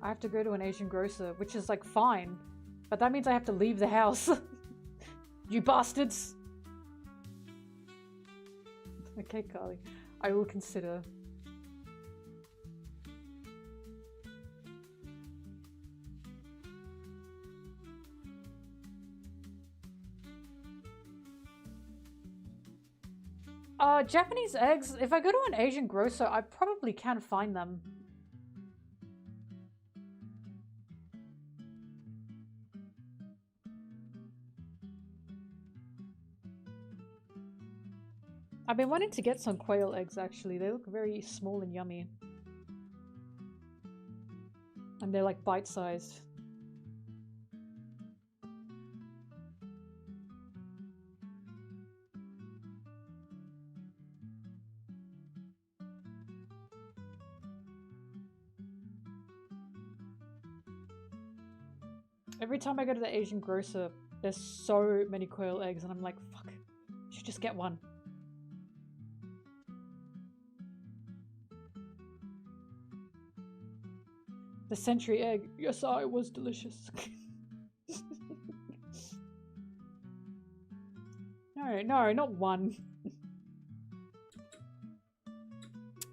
I have to go to an Asian grocer, which is like fine, but that means I have to leave the house. You bastards! Okay, Carly. I will consider. Japanese eggs, if I go to an Asian grocer, I probably can find them. I've been wanting to get some quail eggs, actually. They look very small and yummy. And they're like bite-sized. Every time I go to the Asian grocer, there's so many quail eggs and I'm like, fuck, I should just get one. The century egg. Yes, it was delicious. No, not one.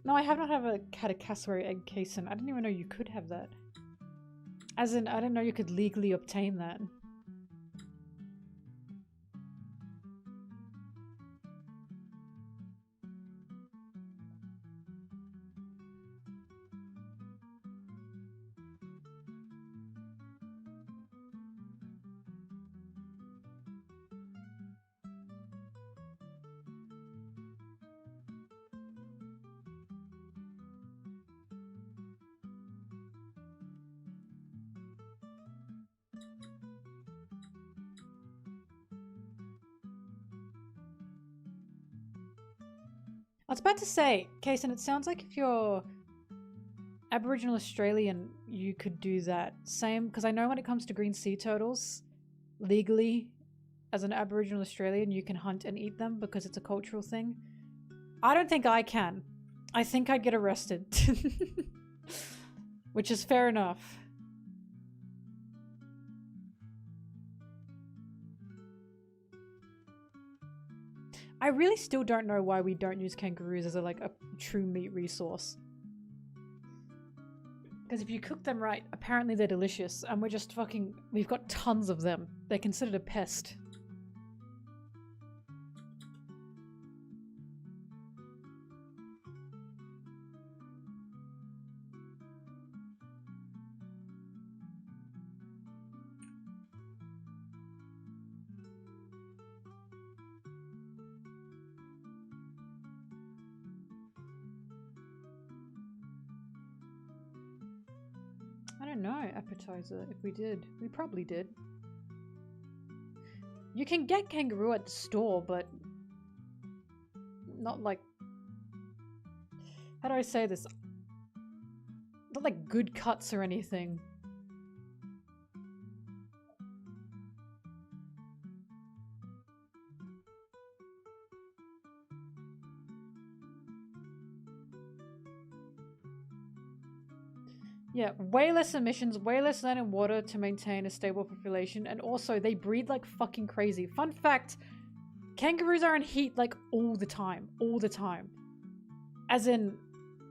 No, I have not had a cassowary egg casein. I didn't even know you could have that. As in, I didn't know you could legally obtain that. I was about to say, Kason, it sounds like if you're Aboriginal Australian, you could do that. Same, because I know when it comes to green sea turtles, legally, as an Aboriginal Australian, you can hunt and eat them because it's a cultural thing. I don't think I can. I think I'd get arrested. Which is fair enough. I really still don't know why we don't use kangaroos as a true meat resource. Because if you cook them right, apparently they're delicious, and we've got tons of them. They're considered a pest. No appetizer. If we did, we probably did. You can get kangaroo at the store, but not like, how do I say this? Not like good cuts or anything. Yeah, way less emissions, way less land and water to maintain a stable population, and also they breed like fucking crazy. Fun fact, kangaroos are in heat like all the time. All the time. As in,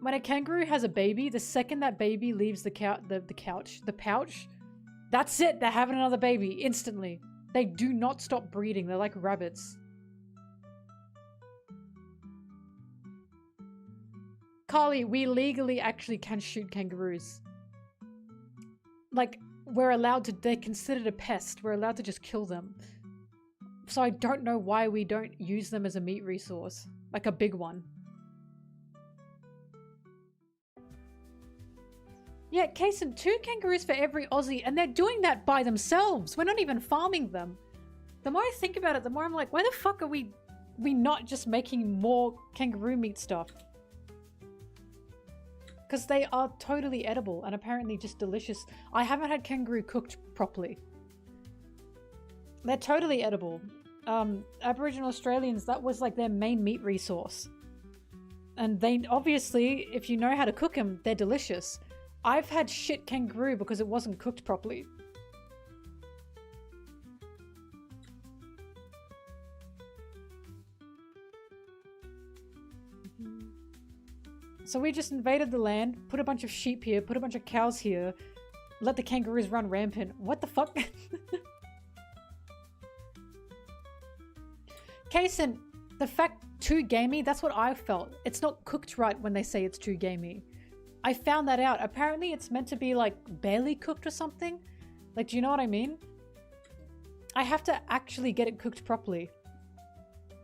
when a kangaroo has a baby, the second that baby leaves the pouch, that's it, they're having another baby, instantly. They do not stop breeding, they're like rabbits. Carly, we legally actually can shoot kangaroos. Like, we're allowed to, they're considered a pest. We're allowed to just kill them. So I don't know why we don't use them as a meat resource. Like a big one. Yeah, case in 2 kangaroos for every Aussie, and they're doing that by themselves. We're not even farming them. The more I think about it, the more I'm like, why the fuck are we not just making more kangaroo meat stuff? Because they are totally edible and apparently just delicious. I haven't had kangaroo cooked properly. They're totally edible. Aboriginal Australians, that was like their main meat resource. And they obviously, if you know how to cook them, they're delicious. I've had shit kangaroo because it wasn't cooked properly. So we just invaded the land, put a bunch of sheep here, put a bunch of cows here, let the kangaroos run rampant. What the fuck? Kason, the fact too gamey, that's what I felt. It's not cooked right when they say it's too gamey. I found that out. Apparently it's meant to be like barely cooked or something. Like, do you know what I mean? I have to actually get it cooked properly.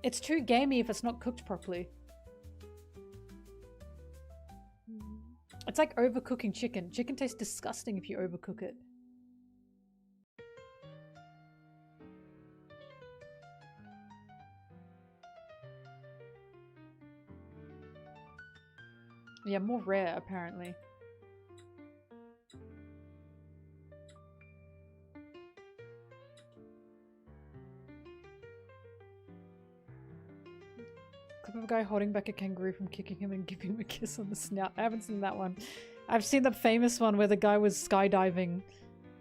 It's too gamey if it's not cooked properly. It's like overcooking chicken. Chicken tastes disgusting if you overcook it. Yeah, more rare apparently. Clip of a guy holding back a kangaroo from kicking him and giving him a kiss on the snout. I haven't seen that one. I've seen the famous one where the guy was skydiving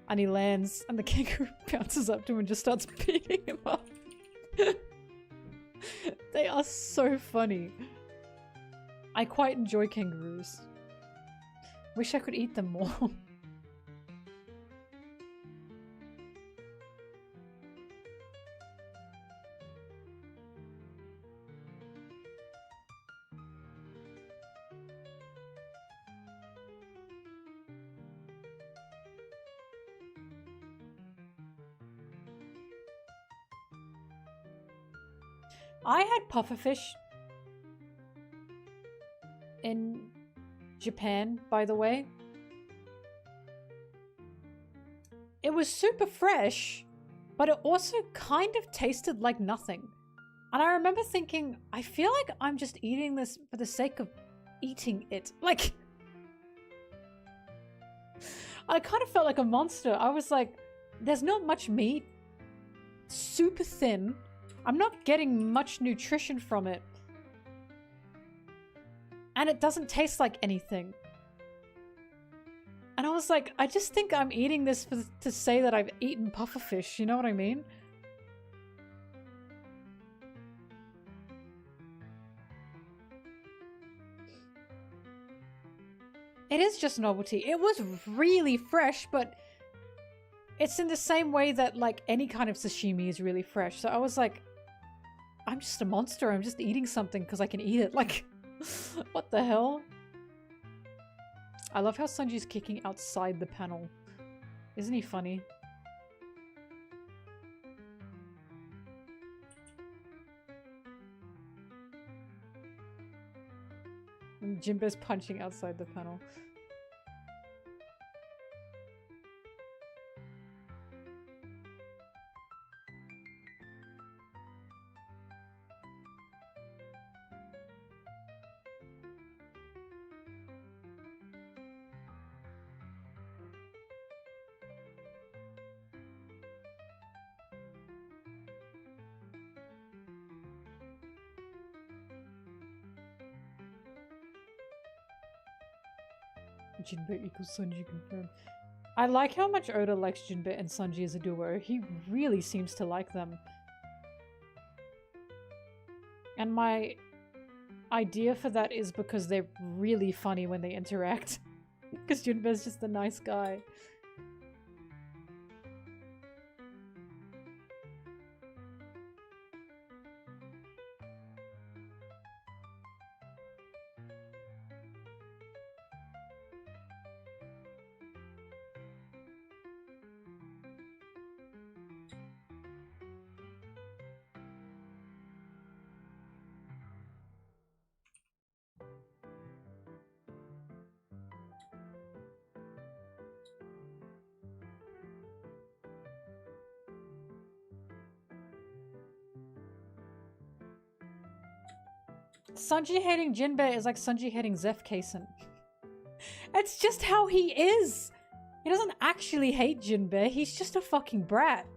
and he lands and the kangaroo bounces up to him and just starts beating him up. They are so funny. I quite enjoy kangaroos. Wish I could eat them more. I had pufferfish in Japan, by the way. It was super fresh, but it also kind of tasted like nothing. And I remember thinking, I feel like I'm just eating this for the sake of eating it. Like, I kind of felt like a monster. I was like, there's not much meat, super thin. I'm not getting much nutrition from it. And it doesn't taste like anything. And I was like, I just think I'm eating this to say that I've eaten pufferfish, you know what I mean? It is just novelty. It was really fresh, but it's in the same way that like any kind of sashimi is really fresh. So I was like, I'm just a monster. I'm just eating something because I can eat it. Like, what the hell? I love how Sanji's kicking outside the panel. Isn't he funny? And Jinbe's punching outside the panel. Jinbe equals Sanji confirmed. I like how much Oda likes Jinbe and Sanji as a duo. He really seems to like them. And my idea for that is because they're really funny when they interact. Because Jinbe's just a nice guy. Sanji hating Jinbe is like Sanji hating Zeph Kaysen. It's just how he is. He doesn't actually hate Jinbe, he's just a fucking brat.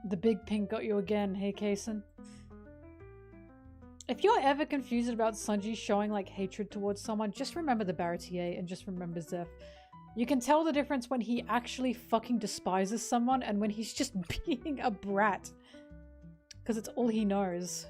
The big pink got you again, hey Kason. If you're ever confused about Sanji showing like hatred towards someone, just remember the Baratier and just remember Zeph. You can tell the difference when he actually fucking despises someone and when he's just being a brat. Because it's all he knows.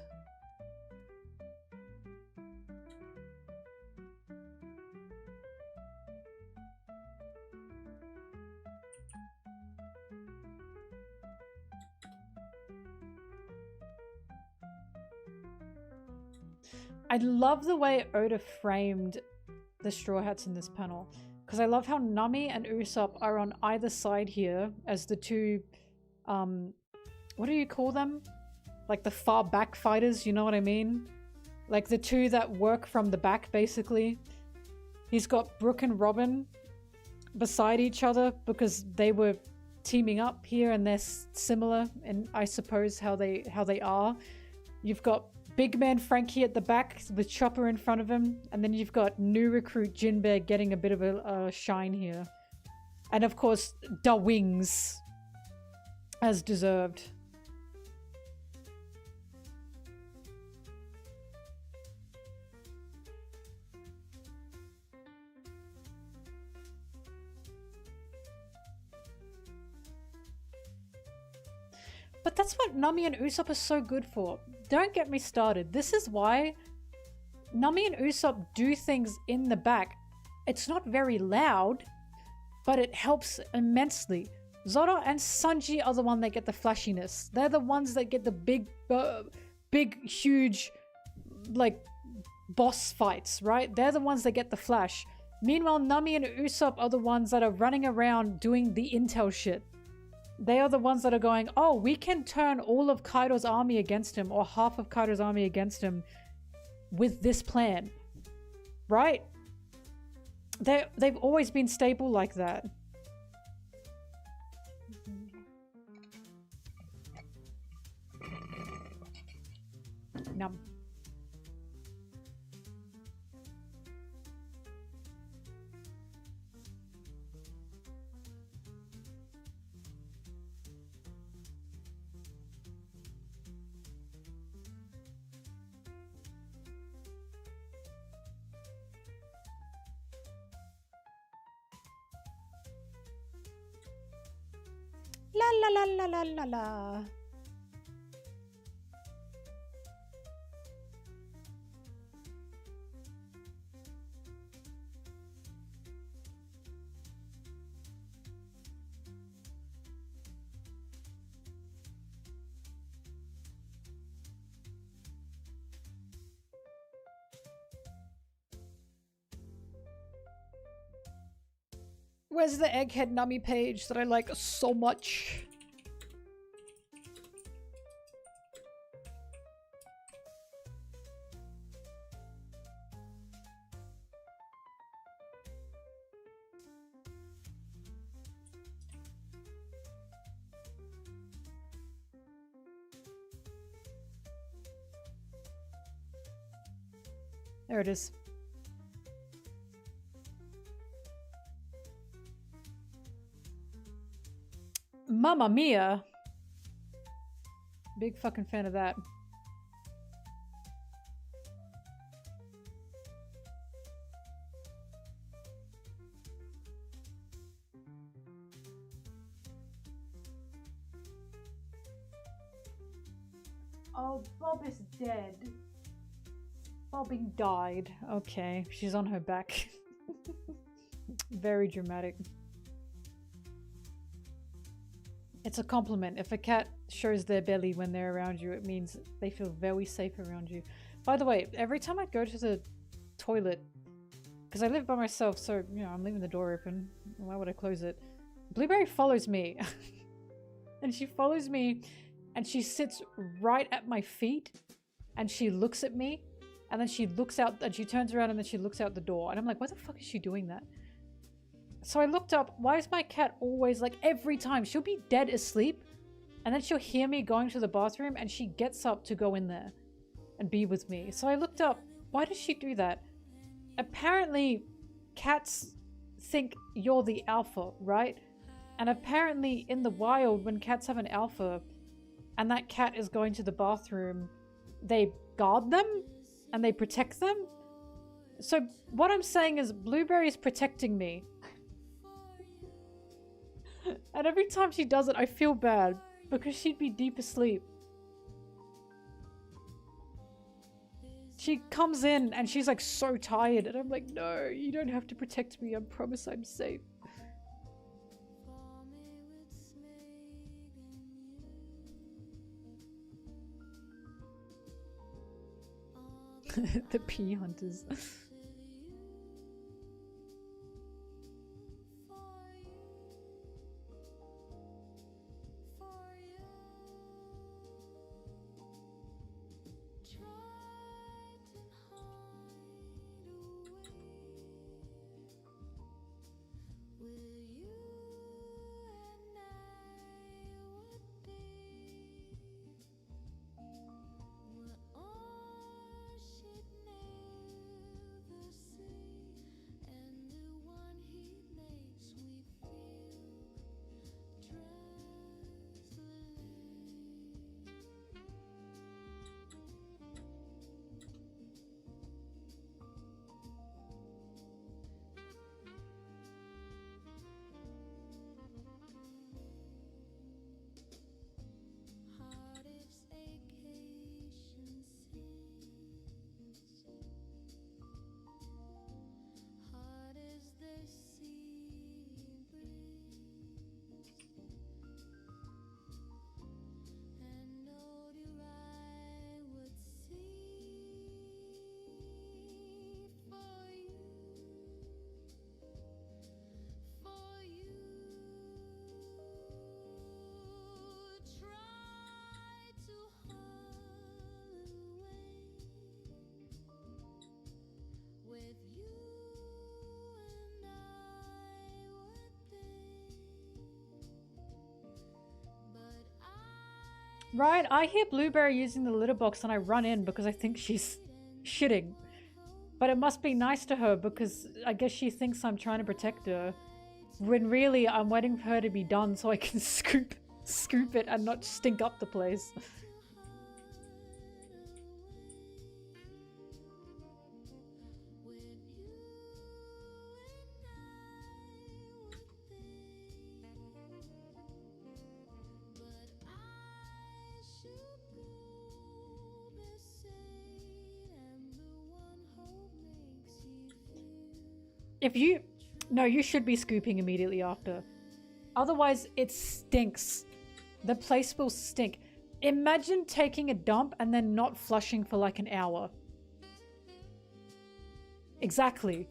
I love the way Oda framed the Straw Hats in this panel. Because I love how Nami and Usopp are on either side here as the two, what do you call them? Like the far back fighters, you know what I mean? Like the two that work from the back, basically. He's got Brook and Robin beside each other because they were teaming up here and they're similar in, I suppose, how they are. You've got Big Man Frankie at the back with Chopper in front of him. And then you've got new recruit Jinbe getting a bit of a shine here. And of course, Da Wings. As deserved. But that's what Nami and Usopp are so good for. Don't get me started. This is why Nami and Usopp do things in the back. It's not very loud, but it helps immensely. Zoro and Sanji are the one that get the flashiness. They're the ones that get the big, huge, like, boss fights, right? They're the ones that get the flash. Meanwhile, Nami and Usopp are the ones that are running around doing the intel shit. They are the ones that are going, oh, we can turn all of Kaido's army against him or half of Kaido's army against him with this plan. Right? They've always been stable like that. Num. La la la la la la la. Where's the Egghead Nami page that I like so much? There it is. Mamma Mia! Big fucking fan of that. Oh, Bob is dead. Bobbing died. Okay, she's on her back. Very dramatic. It's a compliment. If a cat shows their belly when they're around you, it means they feel very safe around you. By the way, every time I go to the toilet, because I live by myself, so, you know, I'm leaving the door open. Why would I close it? Blueberry follows me. And she follows me, and she sits right at my feet, and she looks at me, and then she looks out, and she turns around, and then she looks out the door. And I'm like, why the fuck is she doing that? So I looked up, why is my cat always, like, every time, she'll be dead asleep, and then she'll hear me going to the bathroom, and she gets up to go in there and be with me. So I looked up, why does she do that? Apparently, cats think you're the alpha, right? And apparently, in the wild, when cats have an alpha, and that cat is going to the bathroom, they guard them and they protect them. So what I'm saying is Blueberry is protecting me. And every time she does it, I feel bad because she'd be deep asleep. She comes in and she's like so tired and I'm like, no, you don't have to protect me. I promise I'm safe. The pea hunters. Right, I hear Blueberry using the litter box and I run in because I think she's shitting. But it must be nice to her because I guess she thinks I'm trying to protect her. When really I'm waiting for her to be done so I can scoop it and not stink up the place. If you... No, you should be scooping immediately after. Otherwise, it stinks. The place will stink. Imagine taking a dump and then not flushing for like an hour. Exactly.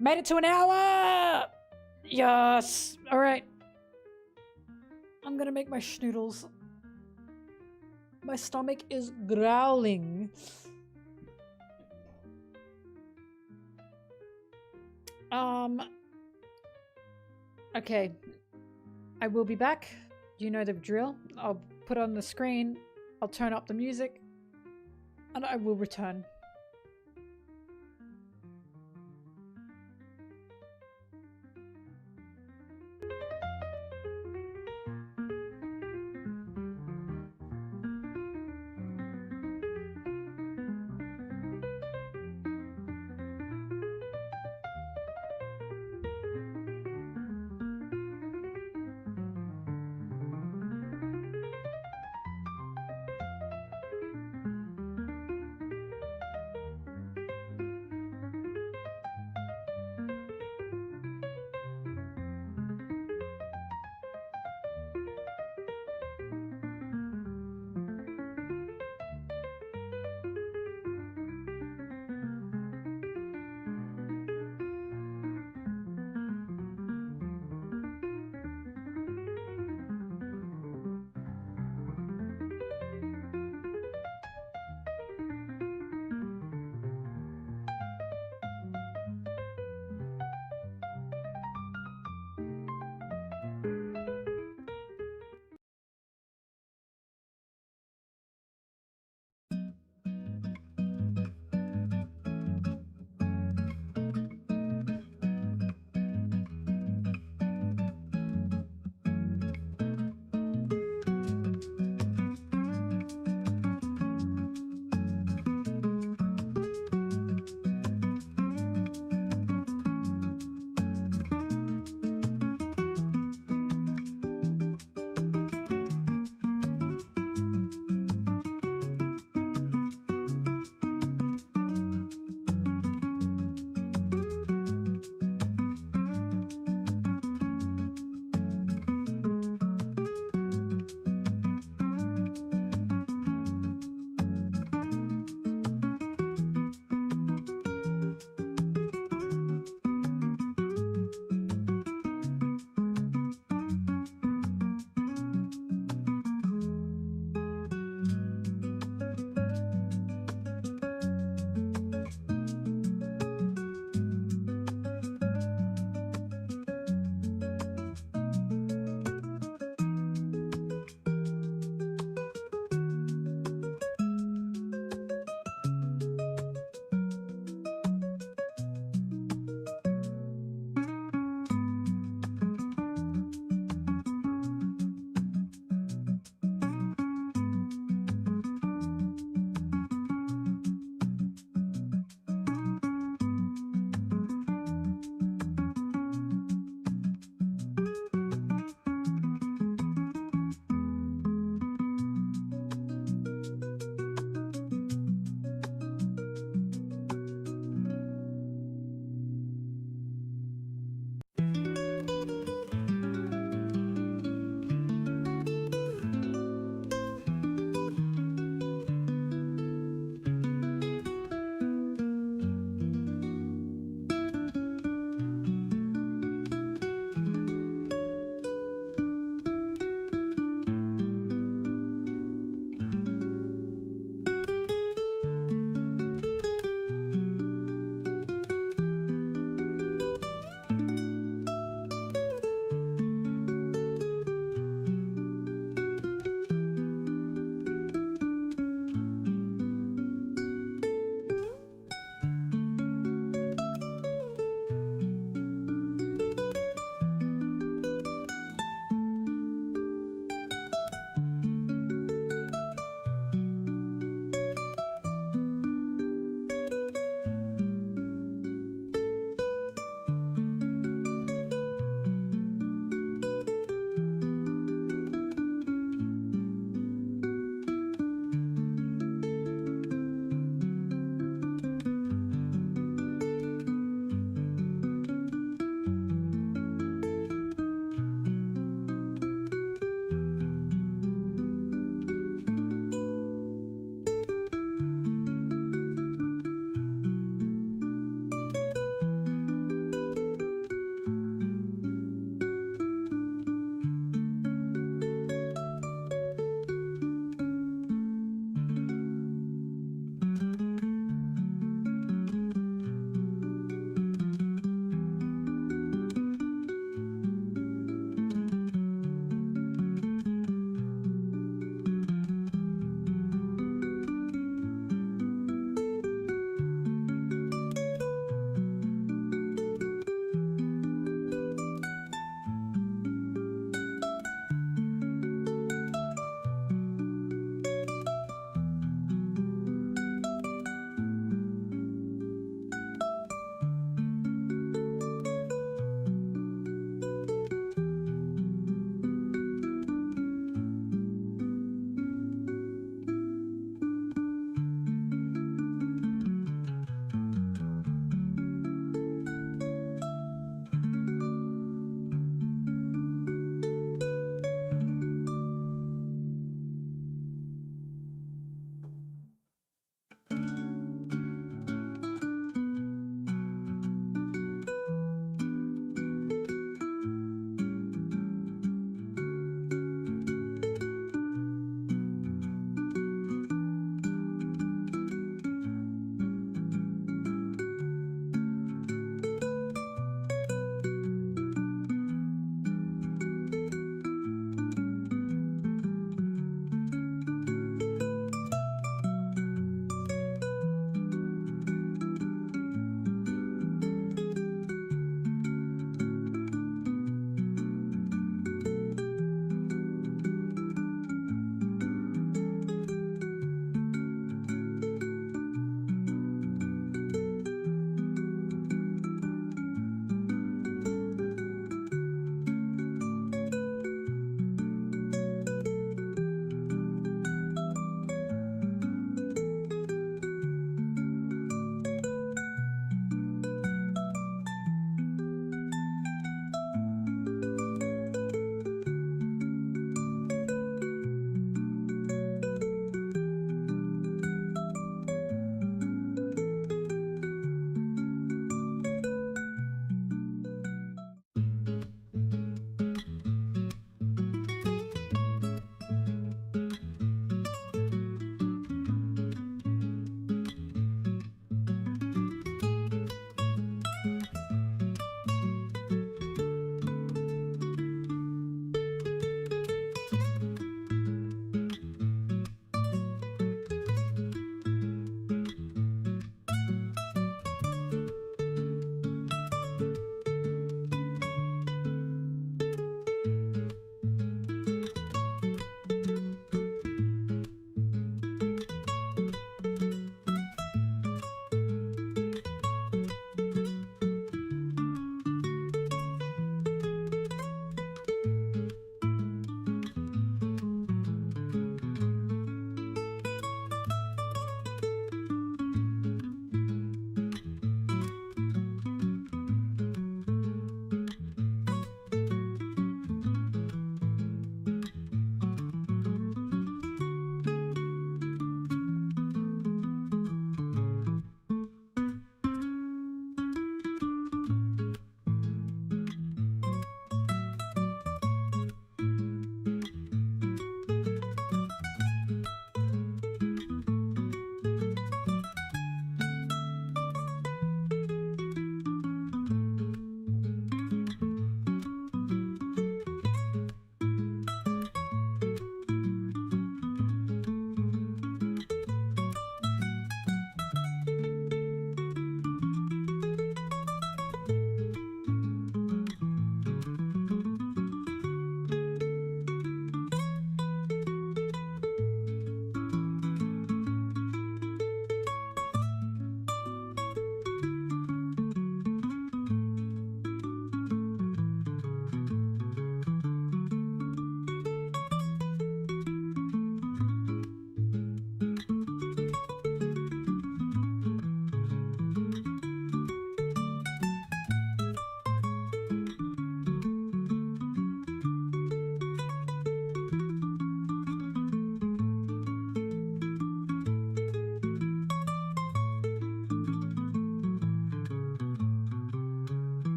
Made it to an hour! Yes! Alright. I'm gonna make my schnoodles. My stomach is growling. Okay. I will be back. You know the drill. I'll put on the screen. I'll turn up the music. And I will return.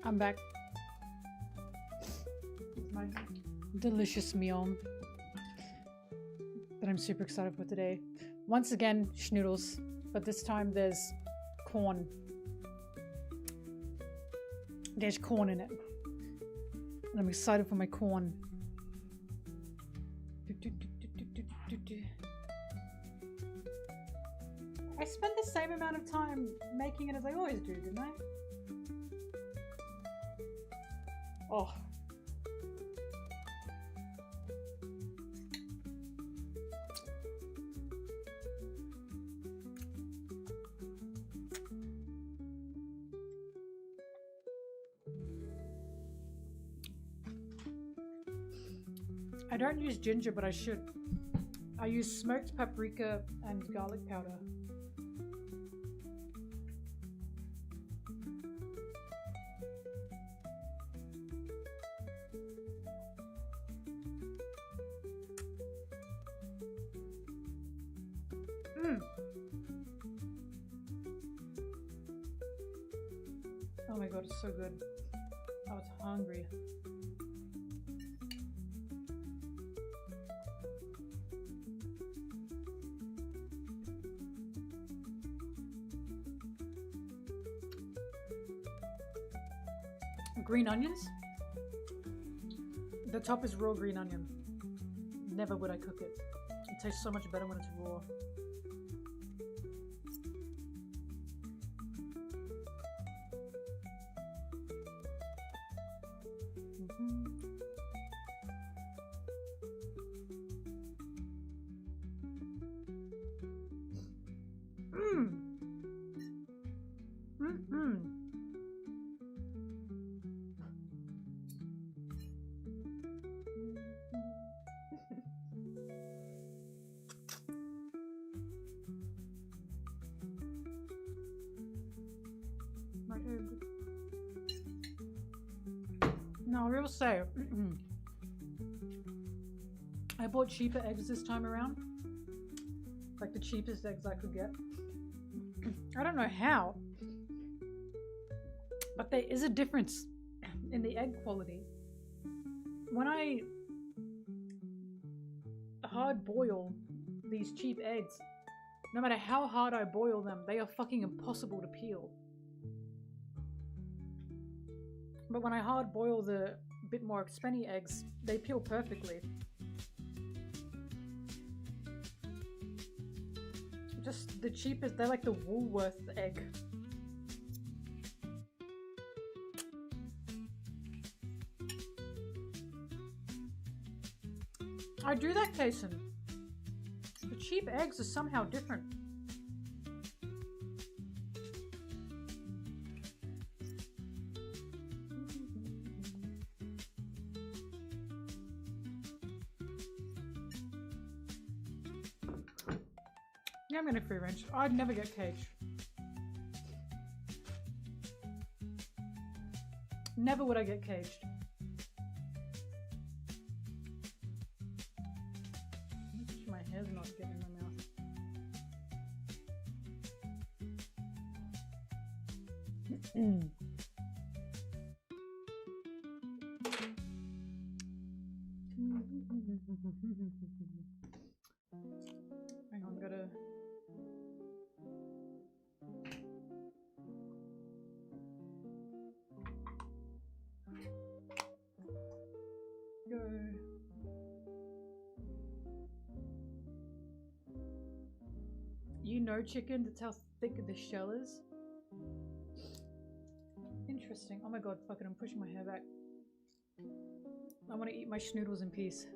I'm back. My delicious meal that I'm super excited for today. Once again, schnoodles, but this time there's corn. There's corn in it. And I'm excited for my corn. I spent the same amount of time making it as I always do, didn't I? Oh. I don't use ginger, but I should. I use smoked paprika and garlic powder. Oh my god, it's so good. I was hungry. Green onions? The top is raw green onion. Never would I cook it. It tastes so much better when it's raw. No, I will say, I bought cheaper eggs this time around. Like the cheapest eggs I could get. I don't know how, but there is a difference in the egg quality. When I hard boil these cheap eggs, no matter how hard I boil them, they are fucking impossible to peel. But when I hard boil the bit more expensive eggs, they peel perfectly. Just the cheapest, they're like the Woolworth egg. I do that, Kason. The cheap eggs are somehow different. Yeah, I'm gonna free range. I'd never get caged. Never would I get caged. My hair's not getting in my mouth. Hang on, gotta... Go. You know chicken, that's how thick the shell is. Interesting. Oh my god, fuck it, I'm pushing my hair back. I want to eat my schnoodles in peace.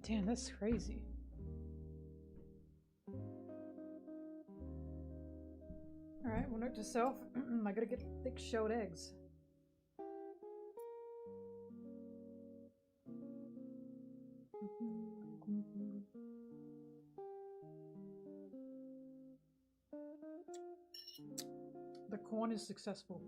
Damn, that's crazy. Alright, well, note to self, I gotta get thick-shelled eggs. The corn is successful.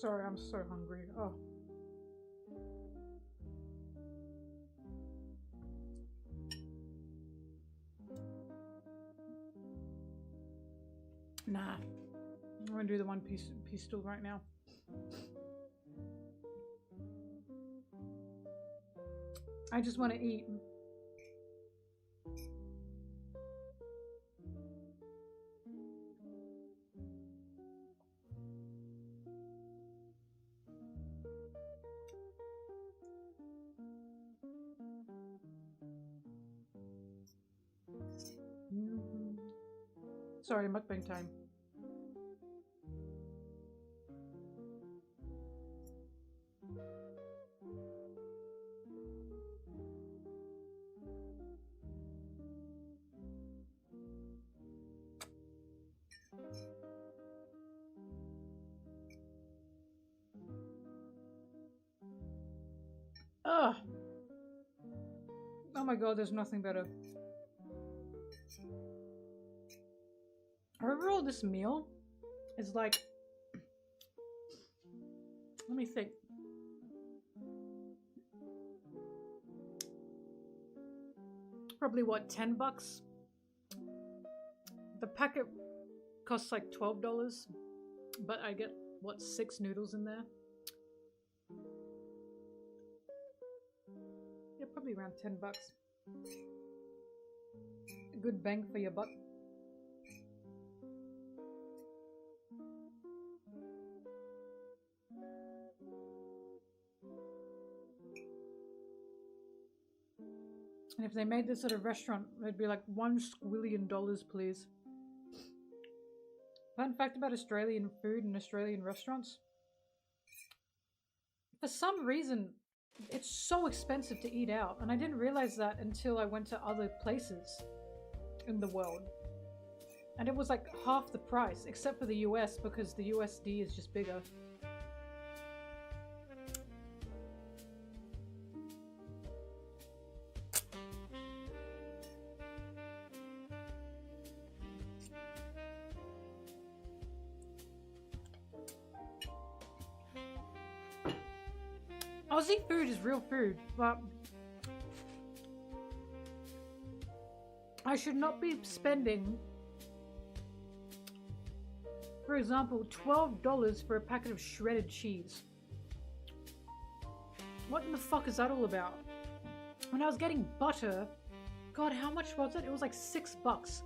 Sorry, I'm so hungry. Oh. Nah. I'm gonna do the one piece stool right now. I just want to eat. Sorry, mukbang time. Ugh. Oh my god, there's nothing better. Overall, this meal is like, let me think. Probably what, $10? The packet costs like $12, but I get what, 6 noodles in there? Yeah, probably around $10. A good bang for your buck. And if they made this at a restaurant, it'd be like $1 squillion, please. Fun fact about Australian food and Australian restaurants. For some reason, it's so expensive to eat out. And I didn't realize that until I went to other places in the world. And it was like half the price, except for the US, because the USD is just bigger. Aussie food is real food, but I should not be spending, for example, $12 for a packet of shredded cheese. What in the fuck is that all about? When I was getting butter, god, how much was it? It was like $6.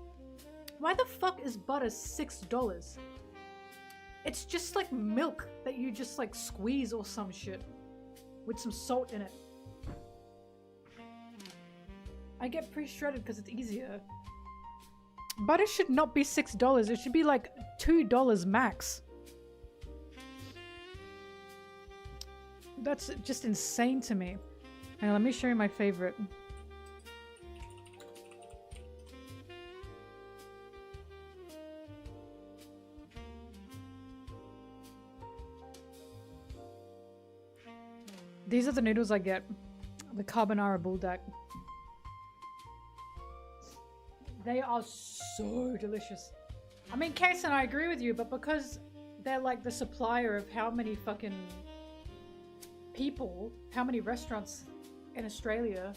Why the fuck is butter $6? It's just like milk that you just like squeeze or some shit with some salt in it. I get pre-shredded because it's easier. Butter should not be $6. It should be like $2 max. That's just insane to me. Hang on, let me show you my favorite. These are the noodles I get. The carbonara buldak. They are so delicious. I mean, Kason, I agree with you, but because they're like the supplier of how many fucking people, how many restaurants in Australia,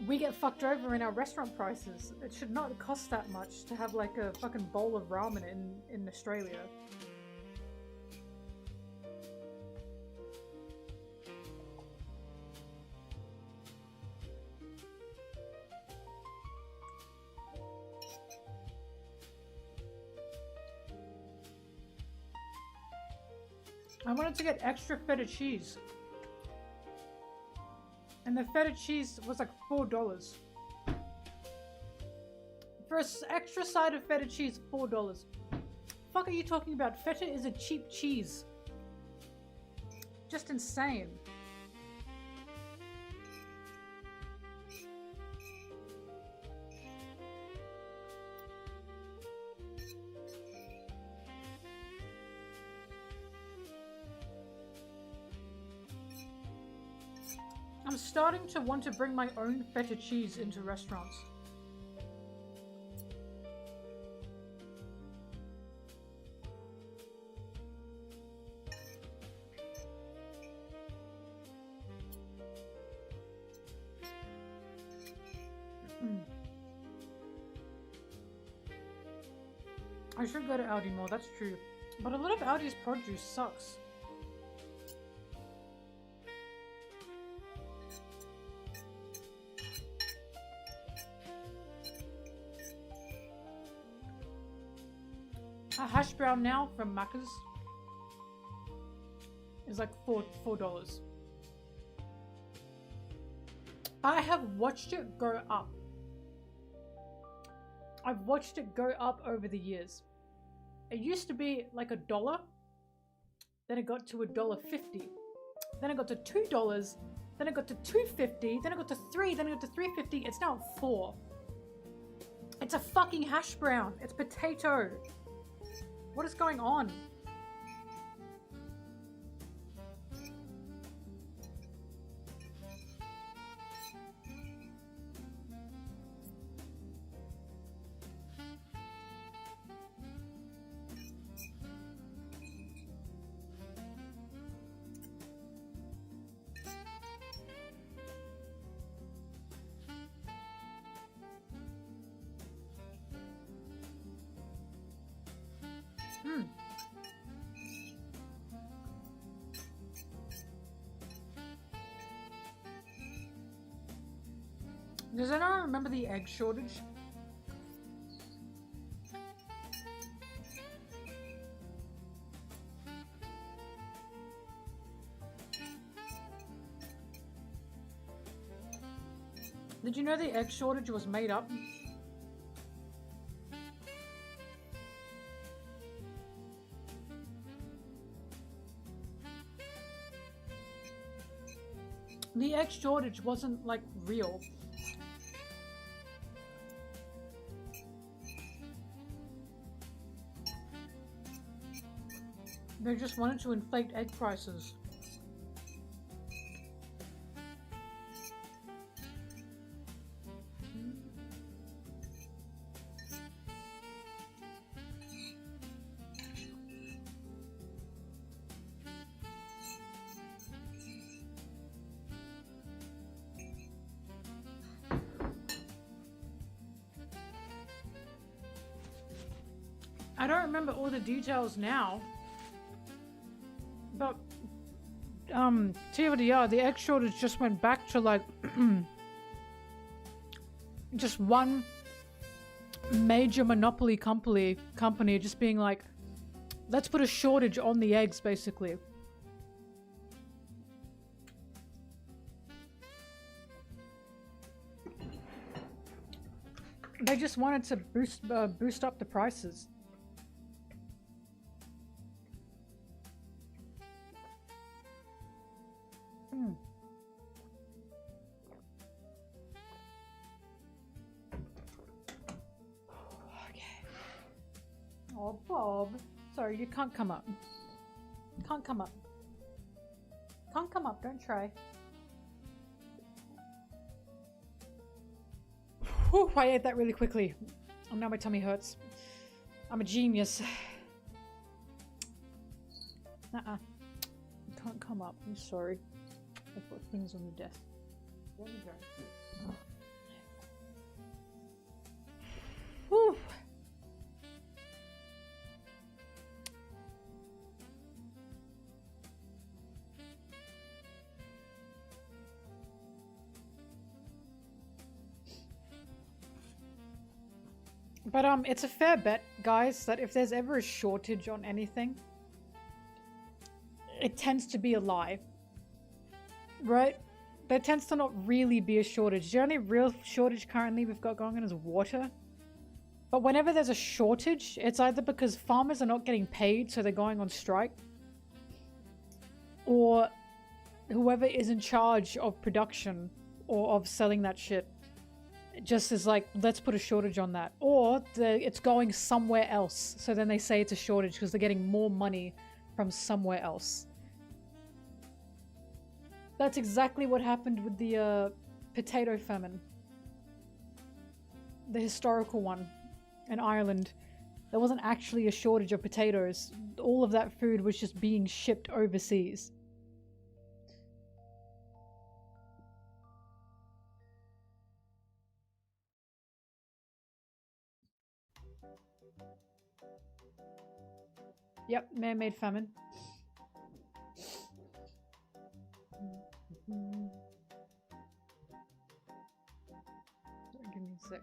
we get fucked over in our restaurant prices. It should not cost that much to have like a fucking bowl of ramen in Australia. I wanted to get extra feta cheese. And the feta cheese was like $4. For an extra side of feta cheese, $4. Fuck are you talking about? Feta is a cheap cheese. Just insane. I'm starting to want to bring my own feta cheese into restaurants. I should go to Aldi more, that's true. But a lot of Aldi's produce sucks. A hash brown now from Macca's is like $4. I have watched it go up. I've watched it go up over the years. It used to be like $1, then it got to $1.50, then it got to $2, then it got to $2.50, then it got to $3, then it got to $3.50. It's now at $4. It's a fucking hash brown. It's potato. What is going on? Does anyone remember the egg shortage? Did you know the egg shortage was made up? The egg shortage wasn't like real. They just wanted to inflate egg prices. I don't remember all the details now. But, TLDR, the egg shortage just went back to like, just one major monopoly company just being like, let's put a shortage on the eggs, basically. They just wanted to boost up the prices. Oh, Bob. Sorry, you can't come up. Can't come up. Can't come up, don't try. Whew, I ate that really quickly. Oh, now my tummy hurts. I'm a genius. Uh-uh. Can't come up, I'm sorry. I've got things on the desk. There we go. Whew. But it's a fair bet, guys, that if there's ever a shortage on anything, it tends to be a lie. Right? There tends to not really be a shortage. The only real shortage currently we've got going on is water. But whenever there's a shortage, it's either because farmers are not getting paid, so they're going on strike, or whoever is in charge of production or of selling that shit just is like, let's put a shortage on that. Or it's going somewhere else, so then they say it's a shortage because they're getting more money from somewhere else. That's exactly what happened with the potato famine. The historical one in Ireland. There wasn't actually a shortage of potatoes. All of that food was just being shipped overseas. Yep, man-made famine. Sorry, give me a sec.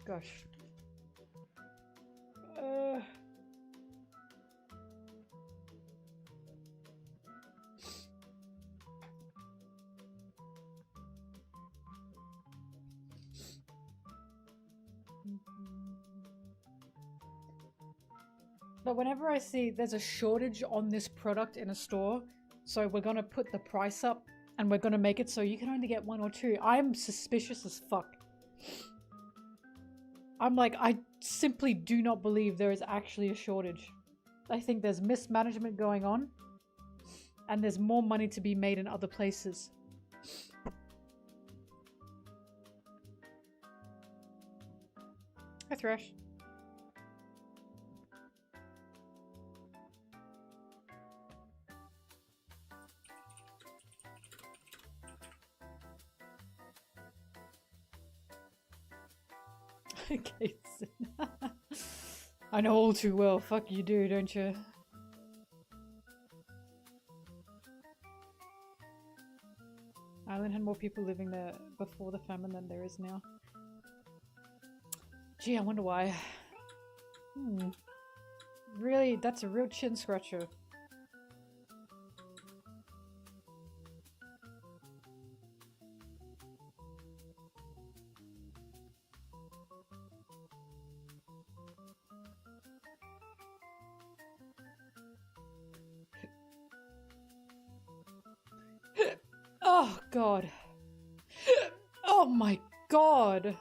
Gosh. But whenever I see there's a shortage on this product in a store, so we're gonna put the price up and we're gonna make it so you can only get one or two, I'm suspicious as fuck. I'm like, I simply do not believe there is actually a shortage. I think there's mismanagement going on and there's more money to be made in other places. Hi, Thresh. Okay. I know all too well. Fuck you do, don't you? Island had more people living there before the famine than there is now. Gee, I wonder why. Really, that's a real chin scratcher. Oh god. Oh my god.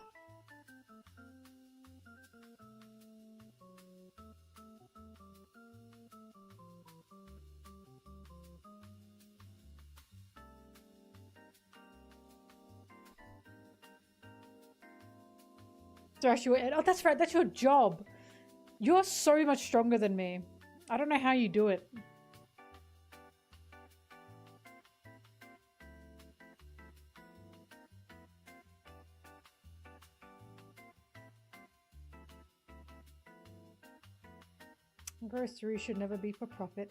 Thrash, oh, that's right, that's your job. You're so much stronger than me. I don't know how you do it. Groceries should never be for profit.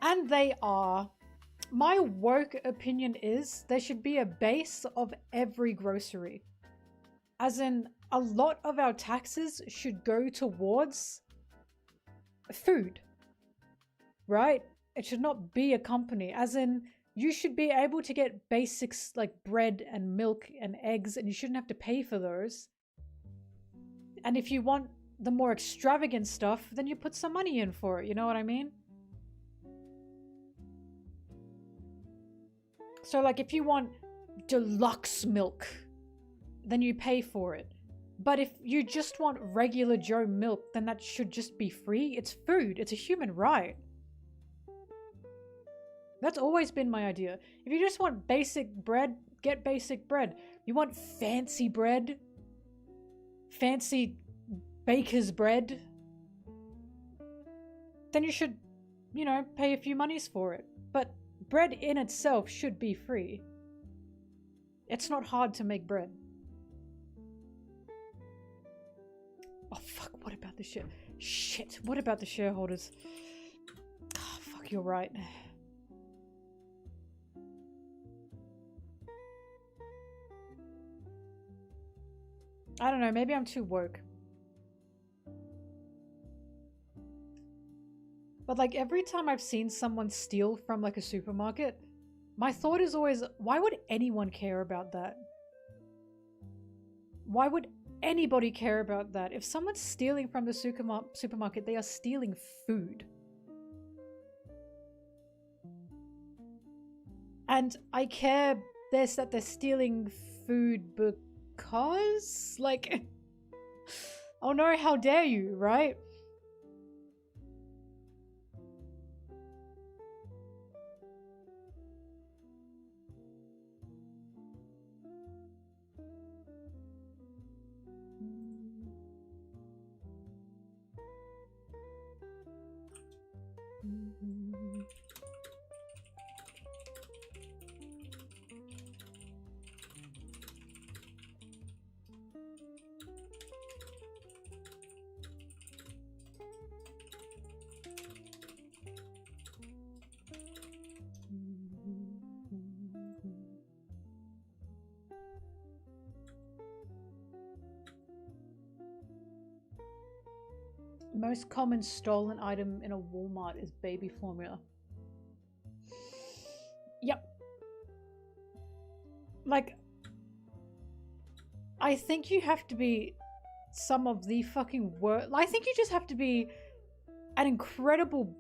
And they are. My woke opinion is there should be a base of every grocery. As in, a lot of our taxes should go towards food. Right? It should not be a company. As in, you should be able to get basics like bread and milk and eggs, and you shouldn't have to pay for those. And if you want the more extravagant stuff, then you put some money in for it, you know what I mean? So like if you want deluxe milk, then you pay for it. But if you just want regular Joe milk, then that should just be free. It's food, it's a human right. That's always been my idea. If you just want basic bread, get basic bread. You want fancy bread? Fancy baker's bread, then you should, you know, pay a few monies for it. But bread in itself should be free. It's not hard to make bread. Oh fuck, what about the shit? Shit, what about the shareholders? Oh fuck, you're right. I don't know, maybe I'm too woke. But like every time I've seen someone steal from like a supermarket, my thought is always, why would anyone care about that? Why would anybody care about that? If someone's stealing from the supermarket, they are stealing food. And I care that they're stealing food because, like, oh no, how dare you, right? Most common stolen item in a Walmart is baby formula. Yep. Like, I think you have to be some of the fucking worst. I think you just have to be an incredible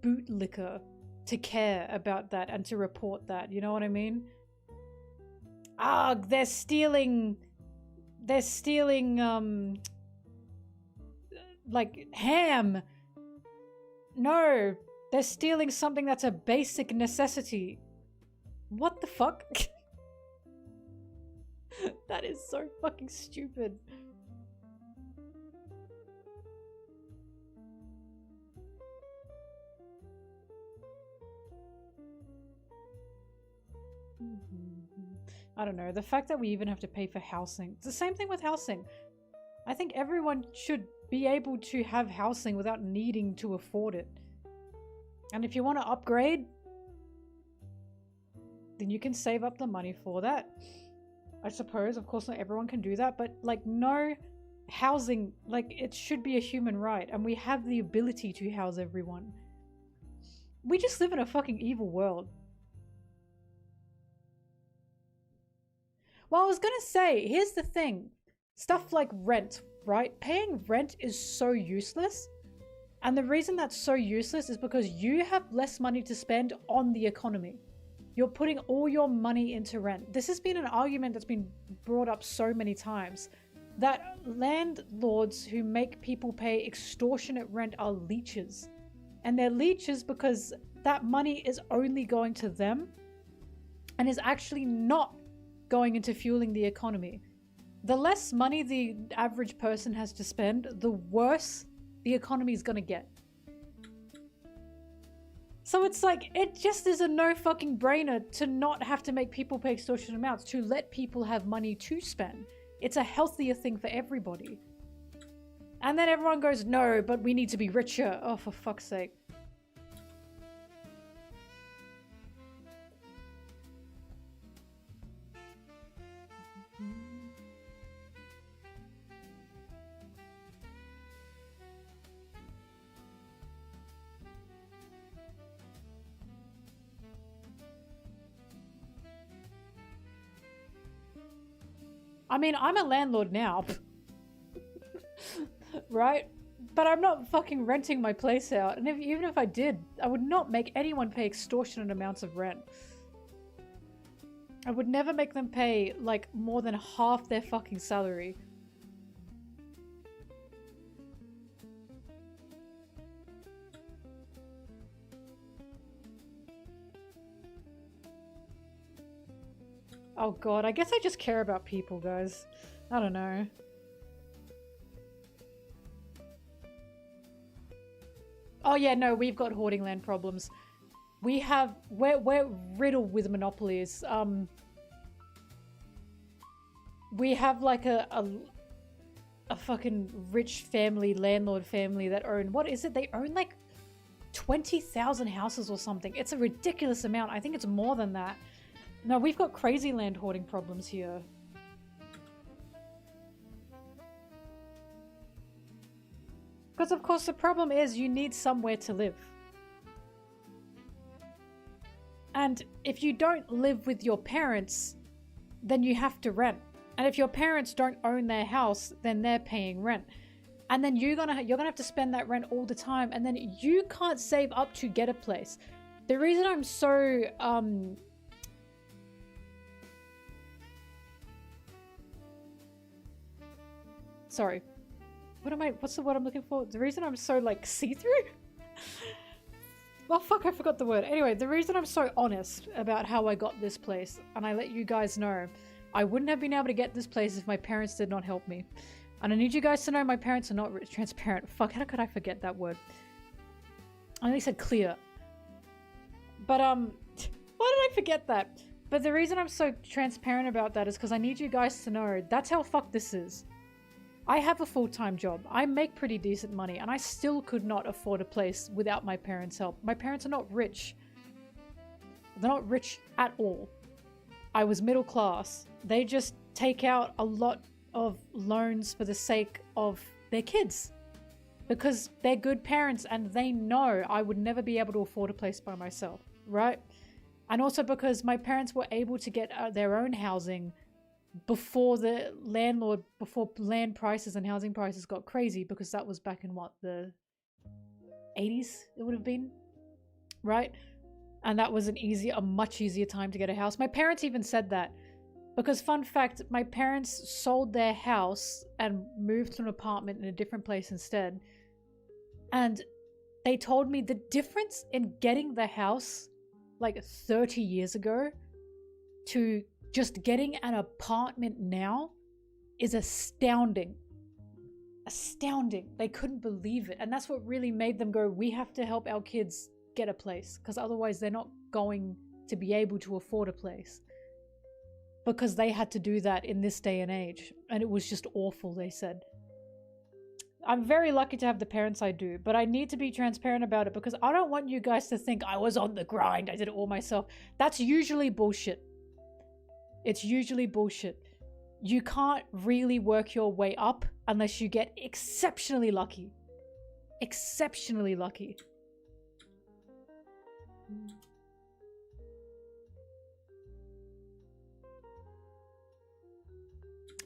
bootlicker to care about that and to report that. You know what I mean? Ah, they're stealing, like, ham. No, they're stealing something that's a basic necessity. What the fuck? That is so fucking stupid. I don't know, the fact that we even have to pay for housing. It's the same thing with housing. I think everyone should be able to have housing without needing to afford it. And if you want to upgrade, then you can save up the money for that. I suppose, of course not everyone can do that, but like no housing, like it should be a human right and we have the ability to house everyone. We just live in a fucking evil world. Well, I was gonna say, here's the thing. Stuff like rent, right? Paying rent is so useless. And the reason that's so useless is because you have less money to spend on the economy. You're putting all your money into rent. This has been an argument that's been brought up so many times. That landlords who make people pay extortionate rent are leeches. And they're leeches because that money is only going to them and is actually not going into fueling the economy. The less money the average person has to spend, the worse the economy is gonna get. So it's like, it just is a no fucking brainer to not have to make people pay extortionate amounts, to let people have money to spend. It's a healthier thing for everybody. And then everyone goes, no, but we need to be richer. Oh, for fuck's sake. I mean, I'm a landlord now, right? But I'm not fucking renting my place out. And even if I did, I would not make anyone pay extortionate amounts of rent. I would never make them pay, like, more than half their fucking salary. Oh god, I guess I just care about people, guys. I don't know. Oh yeah, no, we've got hoarding land problems. We're riddled with monopolies. We have like a fucking rich family, landlord family that own, what is it? They own like 20,000 houses or something. It's a ridiculous amount. I think it's more than that. No, we've got crazy land hoarding problems here. Because of course the problem is you need somewhere to live. And if you don't live with your parents, then you have to rent. And if your parents don't own their house, then they're paying rent. And then you're gonna have to spend that rent all the time, and then you can't save up to get a place. The reason I'm so sorry. What's the word I'm looking for? The reason I'm so, like, see-through? Well, fuck, I forgot the word. Anyway, the reason I'm so honest about how I got this place, and I let you guys know, I wouldn't have been able to get this place if my parents did not help me. And I need you guys to know my parents are not transparent. Fuck, how could I forget that word? I only said clear. But, why did I forget that? But the reason I'm so transparent about that is because I need you guys to know that's how fucked this is. I have a full-time job. I make pretty decent money, and I still could not afford a place without my parents' help. My parents are not rich. They're not rich at all. I was middle class. They just take out a lot of loans for the sake of their kids. because they're good parents and they know I would never be able to afford a place by myself, right? And also because my parents were able to get their own housing before before land prices and housing prices got crazy, because that was back in what, the 80s it would have been, right? And that was a much easier time to get a house. My parents even said that, because fun fact, my parents sold their house and moved to an apartment in a different place instead. And they told me the difference in getting the house like 30 years ago to just getting an apartment now is astounding. Astounding. They couldn't believe it. And that's what really made them go, we have to help our kids get a place, because otherwise they're not going to be able to afford a place. Because they had to do that in this day and age. And it was just awful, they said. I'm very lucky to have the parents I do, but I need to be transparent about it because I don't want you guys to think I was on the grind, I did it all myself. That's usually bullshit. It's usually bullshit. You can't really work your way up unless you get exceptionally lucky. Exceptionally lucky.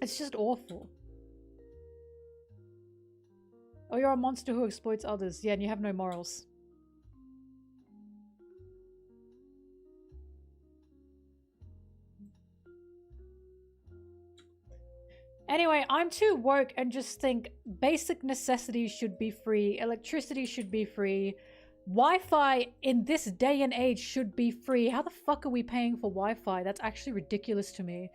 It's just awful. Oh, you're a monster who exploits others. Yeah, and you have no morals. Anyway, I'm too woke and just think basic necessities should be free, electricity should be free, Wi-Fi in this day and age should be free. How the fuck are we paying for Wi-Fi? That's actually ridiculous to me.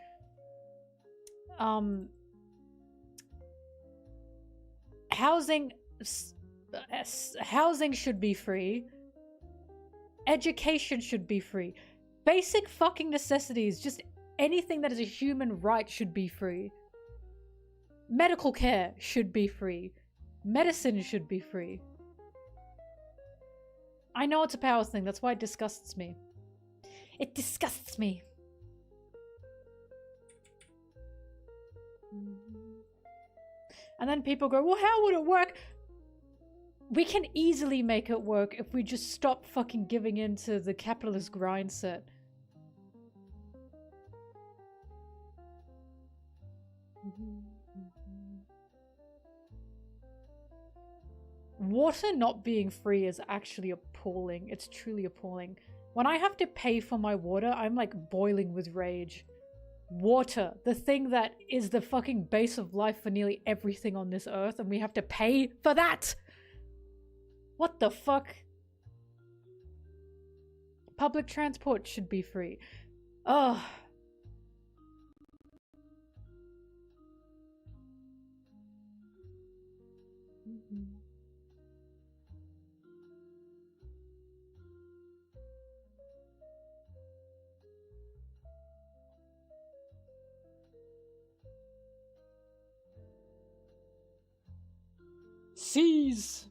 Housing should be free. Education should be free. Basic fucking necessities, just anything that is a human right should be free. Medical care should be free. Medicine should be free. I know it's a power thing, that's why it disgusts me. It disgusts me. And then people go, well, how would it work? We can easily make it work if we just stop fucking giving in to the capitalist grind set. Water not being free is actually appalling. It's truly appalling. When I have to pay for my water, I'm like boiling with rage. Water, the thing that is the fucking base of life for nearly everything on this earth, and we have to pay for that! What the fuck? Public transport should be free. Ugh. Seize!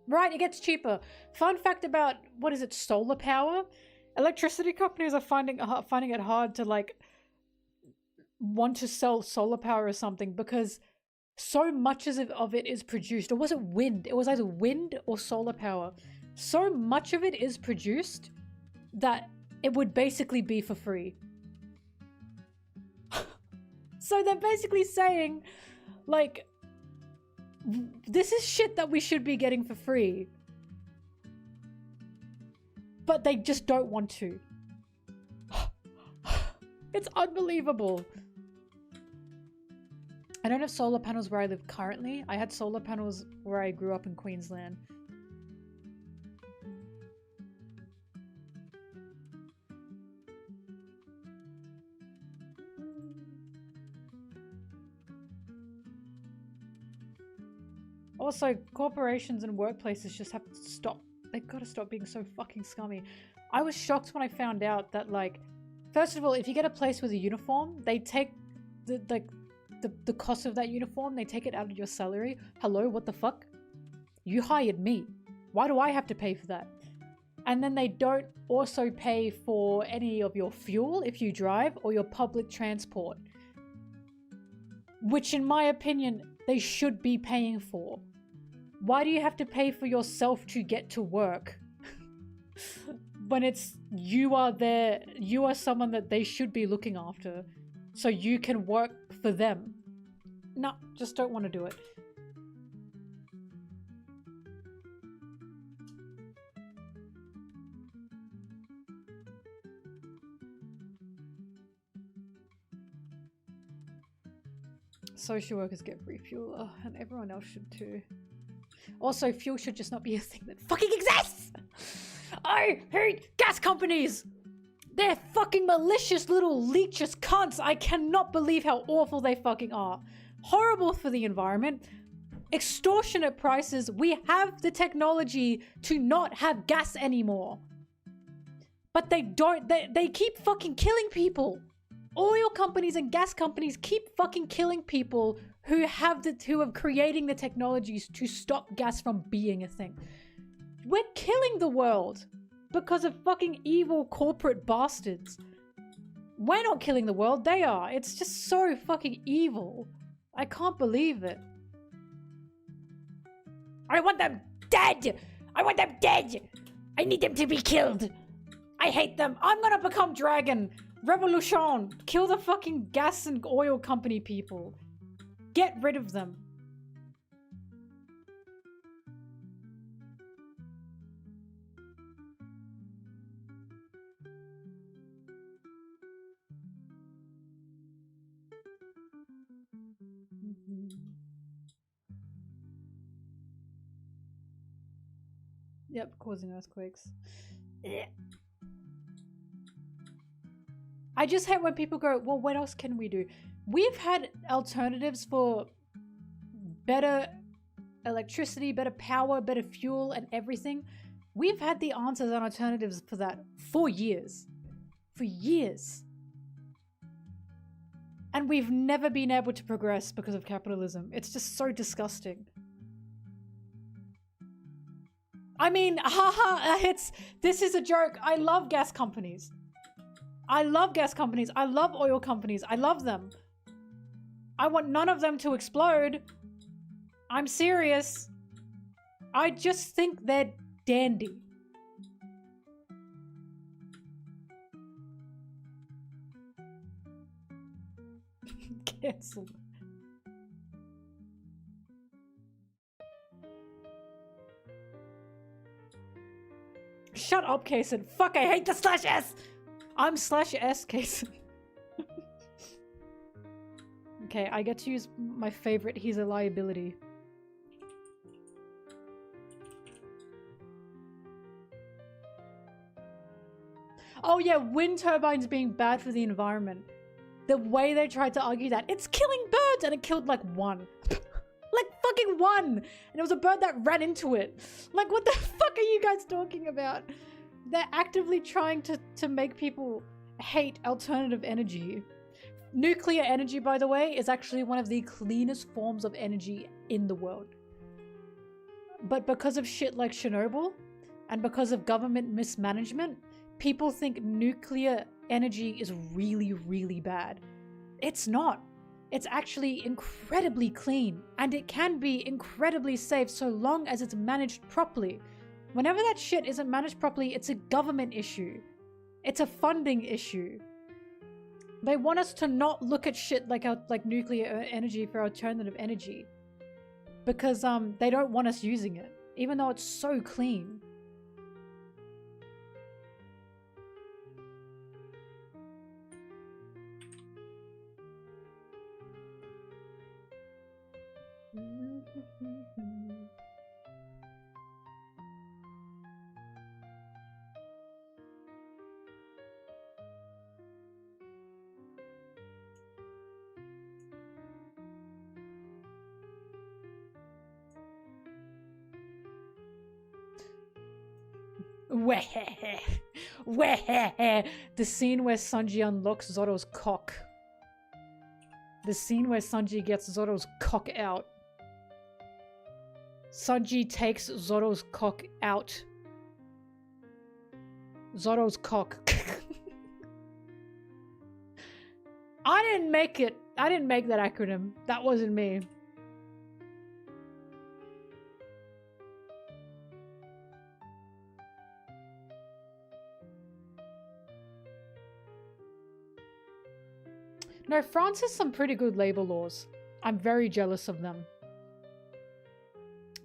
Right, it gets cheaper. Fun fact about, what is it, solar power? Electricity companies are finding it hard to like want to sell solar power or something because so much of it is produced. Or was it wind? It was either wind or solar power. So much of it is produced that it would basically be for free. So they're basically saying, like, this is shit that we should be getting for free. But they just don't want to. It's unbelievable. I don't have solar panels where I live currently. I had solar panels where I grew up in Queensland. Also, corporations and workplaces just have to stop. They've got to stop being so fucking scummy. I was shocked when I found out that, like, first of all, if you get a place with a uniform, they take the cost of that uniform, they take it out of your salary. Hello, what the fuck? You hired me. Why do I have to pay for that? and then they don't also pay for any of your fuel if you drive or your public transport. Which in my opinion, they should be paying for. Why do you have to pay for yourself to get to work? When it's, you are someone that they should be looking after, so you can work for them. No, just don't want to do it. Social workers get free fuel, and everyone else should too. Also, fuel should just not be a thing that fucking exists! I hate gas companies! They're fucking malicious little leeches cunts! I cannot believe how awful they fucking are. Horrible for the environment. Extortionate prices. We have the technology to not have gas anymore. But they don't. They keep fucking killing people. Oil companies and gas companies keep fucking killing people who are creating the technologies to stop gas from being a thing. We're killing the world because of fucking evil corporate bastards. We're not killing the world, they are. It's just so fucking evil. I can't believe it. I want them dead! I want them dead! I need them to be killed! I hate them. I'm gonna become dragon. Revolution! Kill the fucking gas and oil company people. Get rid of them. Yep, causing earthquakes. I just hate when people go, well, what else can we do? We've had alternatives for better electricity, better power, better fuel, and everything. We've had the answers and alternatives for that for years. For years. And we've never been able to progress because of capitalism. It's just so disgusting. I mean, haha, this is a joke. I love gas companies. I love gas companies. I love oil companies. I love them. I want none of them to explode. I'm serious. I just think they're dandy. Cancel. Shut up, Kason. Fuck, I hate the /s. I'm /s, Kason. Okay, I get to use my favorite. He's a liability. Oh yeah, wind turbines being bad for the environment. The way they tried to argue that, it's killing birds, and it killed like one. Like fucking one! And it was a bird that ran into it. Like, what the fuck are you guys talking about? They're actively trying to make people hate alternative energy. Nuclear energy, by the way, is actually one of the cleanest forms of energy in the world. But because of shit like Chernobyl, and because of government mismanagement, people think nuclear energy is really, really bad. It's not. It's actually incredibly clean, and it can be incredibly safe so long as it's managed properly. Whenever that shit isn't managed properly, it's a government issue. It's a funding issue. They want us to not look at shit like nuclear energy for alternative energy. Because they don't want us using it, even though it's so clean. The scene where Sanji unlocks Zoro's cock. The scene where Sanji gets Zoro's cock out. Sanji takes Zoro's cock out. Zoro's cock. I didn't make it. I didn't make that acronym. That wasn't me. No, France has some pretty good labor laws. I'm very jealous of them.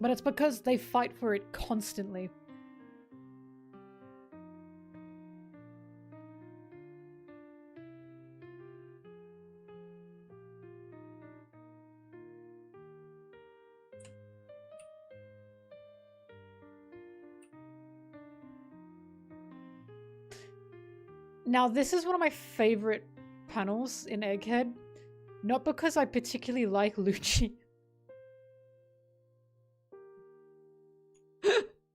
But it's because they fight for it constantly. Now, this is one of my favorite panels in Egghead. Not because I particularly like Lucci.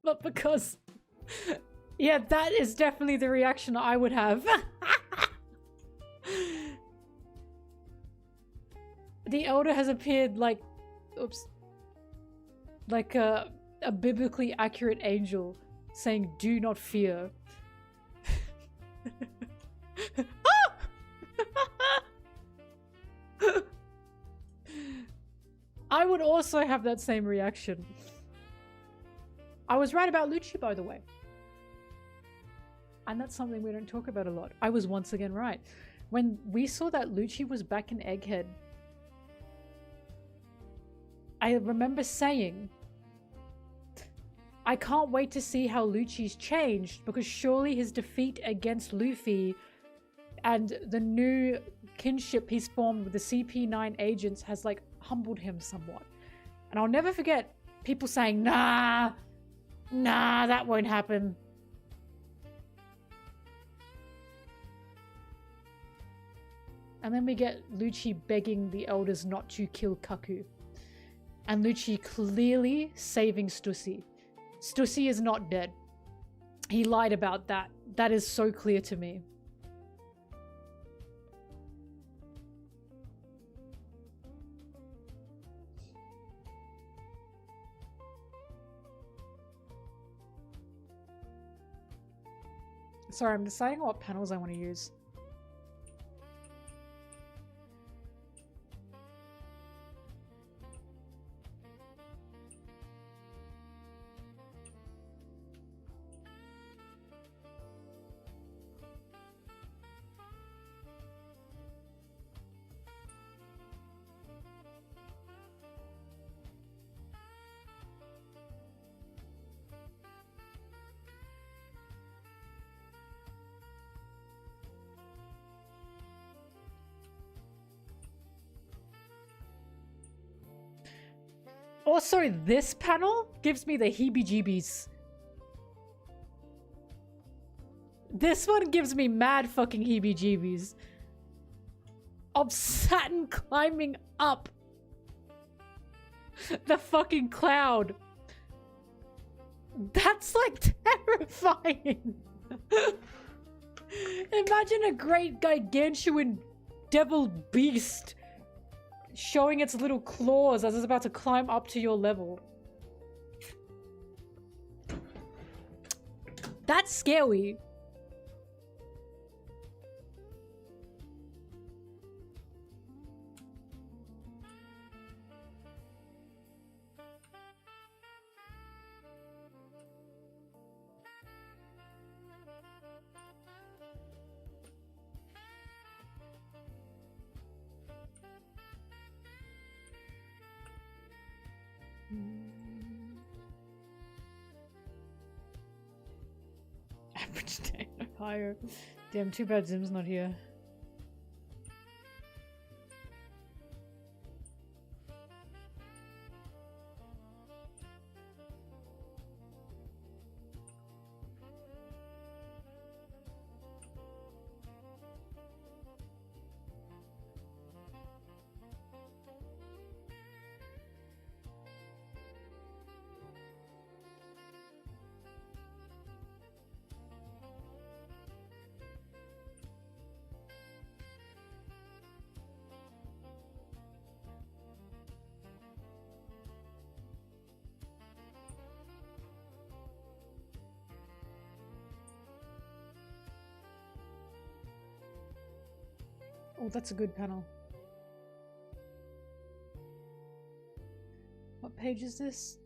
But because... yeah, that is definitely the reaction I would have. The Elder has appeared like... oops. Like a biblically accurate angel saying, "Do not fear." I would also have that same reaction. I was right about Lucci, by the way. And that's something we don't talk about a lot. I was once again right. When we saw that Lucci was back in Egghead, I remember saying, I can't wait to see how Lucci's changed, because surely his defeat against Luffy and the new kinship he's formed with the CP9 agents has like humbled him somewhat. And I'll never forget people saying, nah, that won't happen. And then we get Lucci begging the elders not to kill Kaku. And Lucci clearly saving Stussy. Stussy is not dead. He lied about that. That is so clear to me. Sorry, I'm deciding what panels I want to use. Also, this panel gives me the heebie-jeebies. This one gives me mad fucking heebie-jeebies. Of Saturn climbing up the fucking cloud. That's like terrifying. Imagine a great gargantuan devil beast showing its little claws as it's about to climb up to your level. That's scary. Average day, no higher. Damn, too bad Zim's not here. Oh, that's a good panel. What page is this?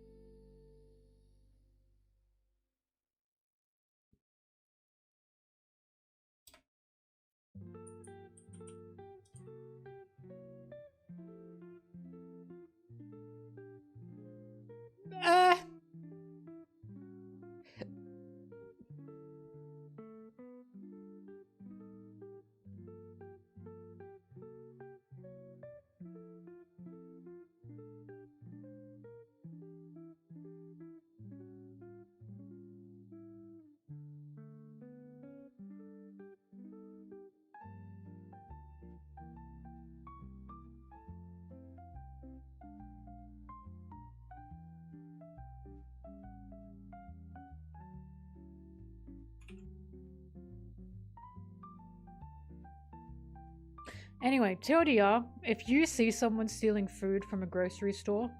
Anyway, TLDR, if you see someone stealing food from a grocery store,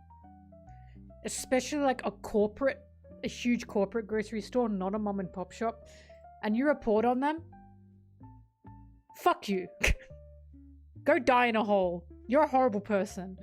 especially like a huge corporate grocery store, not a mom and pop shop, and you report on them, fuck you. Go die in a hole. You're a horrible person.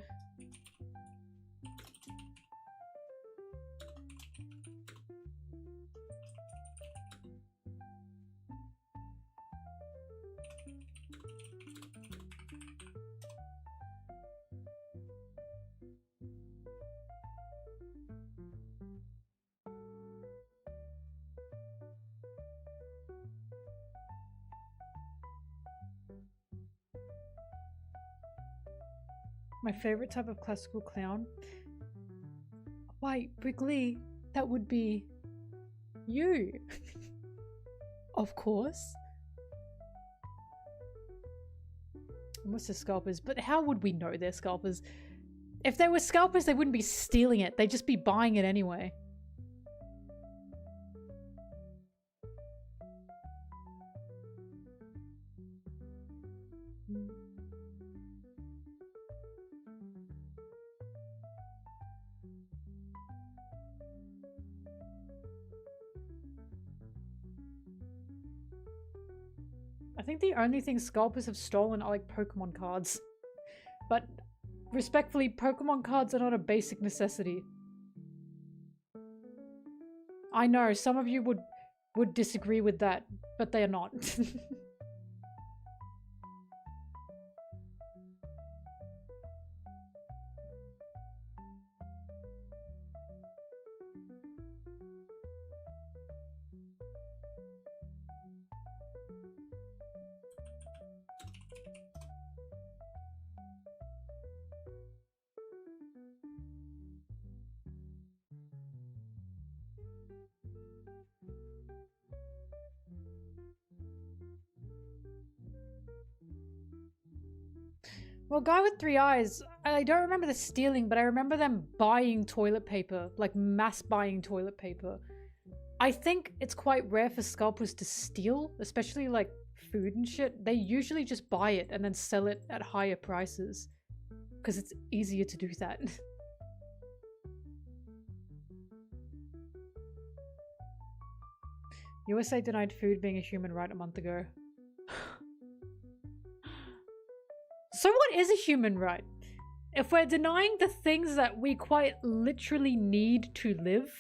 My favorite type of classical clown? Why, Wrigley, that would be you. Of course. Unless they're scalpers, but how would we know they're scalpers? If they were scalpers, they wouldn't be stealing it, they'd just be buying it anyway. I think the only thing scalpers have stolen are like Pokemon cards. But respectfully, Pokemon cards are not a basic necessity. I know some of you would disagree with that, but they are not. Well, Guy with Three Eyes, I don't remember the stealing, but I remember them buying toilet paper, like mass buying toilet paper. I think it's quite rare for scalpers to steal, especially like food and shit. They usually just buy it and then sell it at higher prices because it's easier to do that. USA denied food being a human right a month ago. So what is a human right? If we're denying the things that we quite literally need to live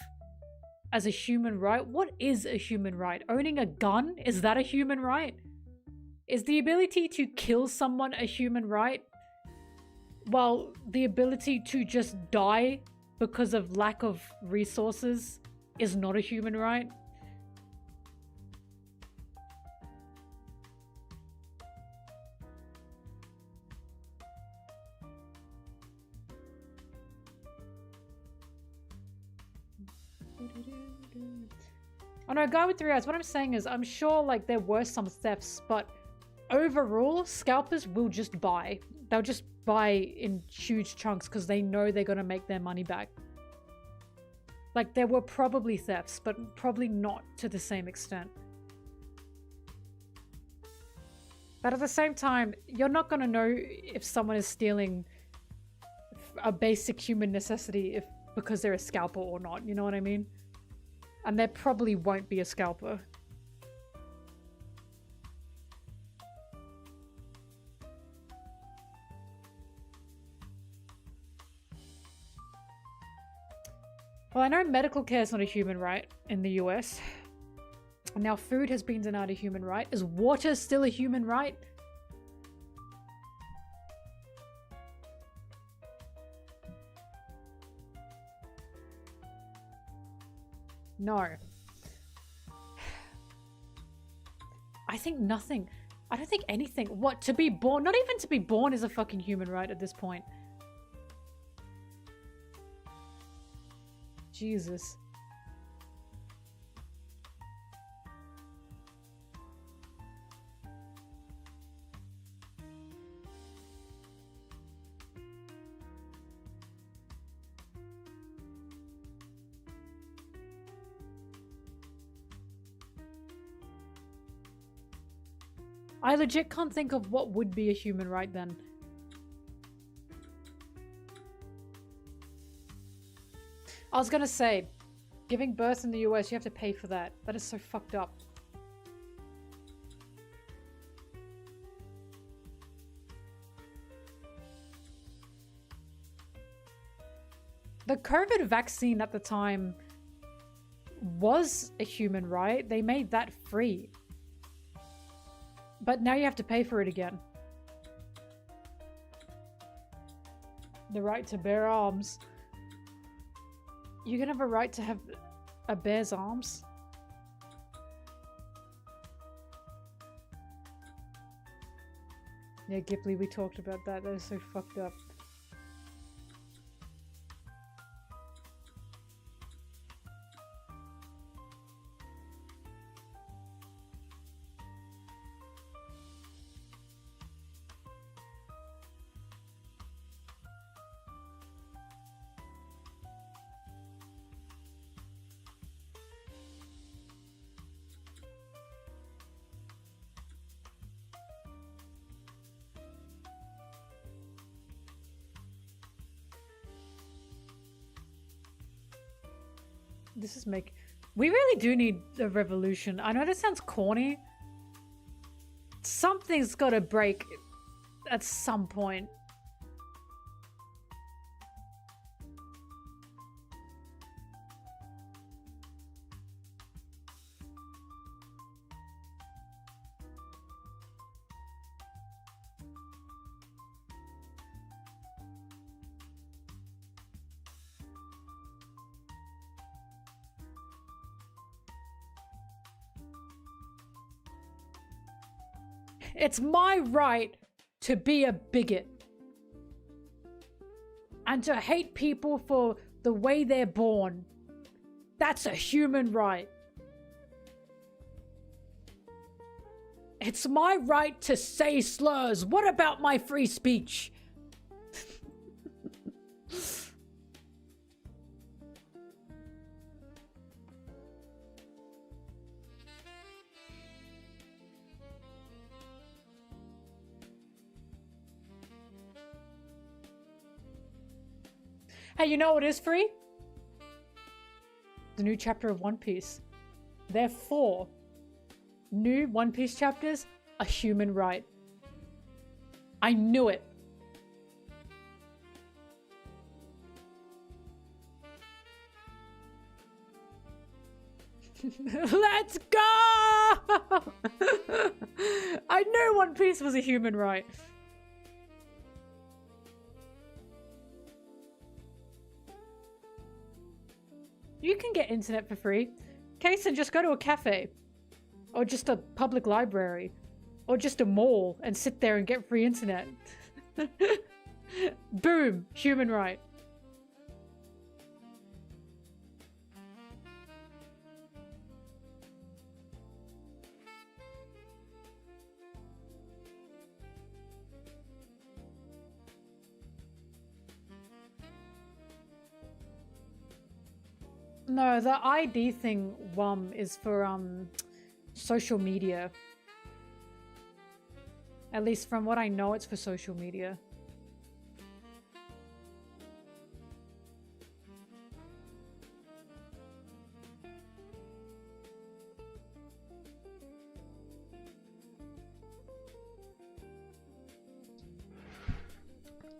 as a human right, what is a human right? Owning a gun, is that a human right? Is the ability to kill someone a human right? While the ability to just die because of lack of resources is not a human right? Oh no, Guy with Three Eyes, what I'm saying is I'm sure like there were some thefts, but overall scalpers will just buy. They'll just buy in huge chunks because they know they're gonna make their money back. Like there were probably thefts, but probably not to the same extent. But at the same time, you're not gonna know if someone is stealing a basic human necessity because they're a scalper or not, you know what I mean? And there probably won't be a scalper. Well, I know medical care is not a human right in the US. And now food has been denied a human right. Is water still a human right? No. I think nothing. I don't think anything. What? To be born? Not even to be born is a fucking human right at this point. Jesus. I legit can't think of what would be a human right then. I was gonna say, giving birth in the US, you have to pay for that. That is so fucked up. The COVID vaccine at the time was a human right. They made that free. But now you have to pay for it again. The right to bear arms. You can have a right to have a bear's arms. Yeah, Ghibli, we talked about that. That is so fucked up. This is we really do need a revolution. I know this sounds corny. Something's gotta break at some point. It's my right to be a bigot and to hate people for the way they're born. That's a human right. It's my right to say slurs. What about my free speech? Hey, you know what is free? The new chapter of One Piece. Therefore, new One Piece chapters are human right. I knew it. Let's go! I knew One Piece was a human right. You can get internet for free. Kason, just go to a cafe. Or just a public library. Or just a mall and sit there and get free internet. Boom! Human right. No, the ID thing, is for, social media. At least from what I know, it's for social media.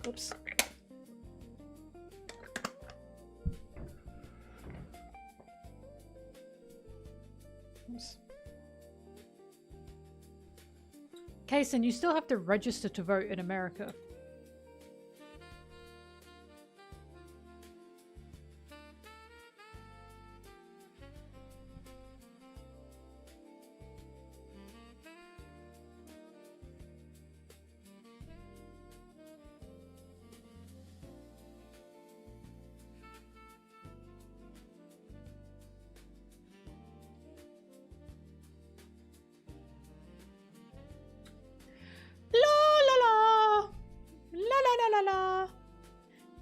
Oops. Kaysen, you still have to register to vote in America.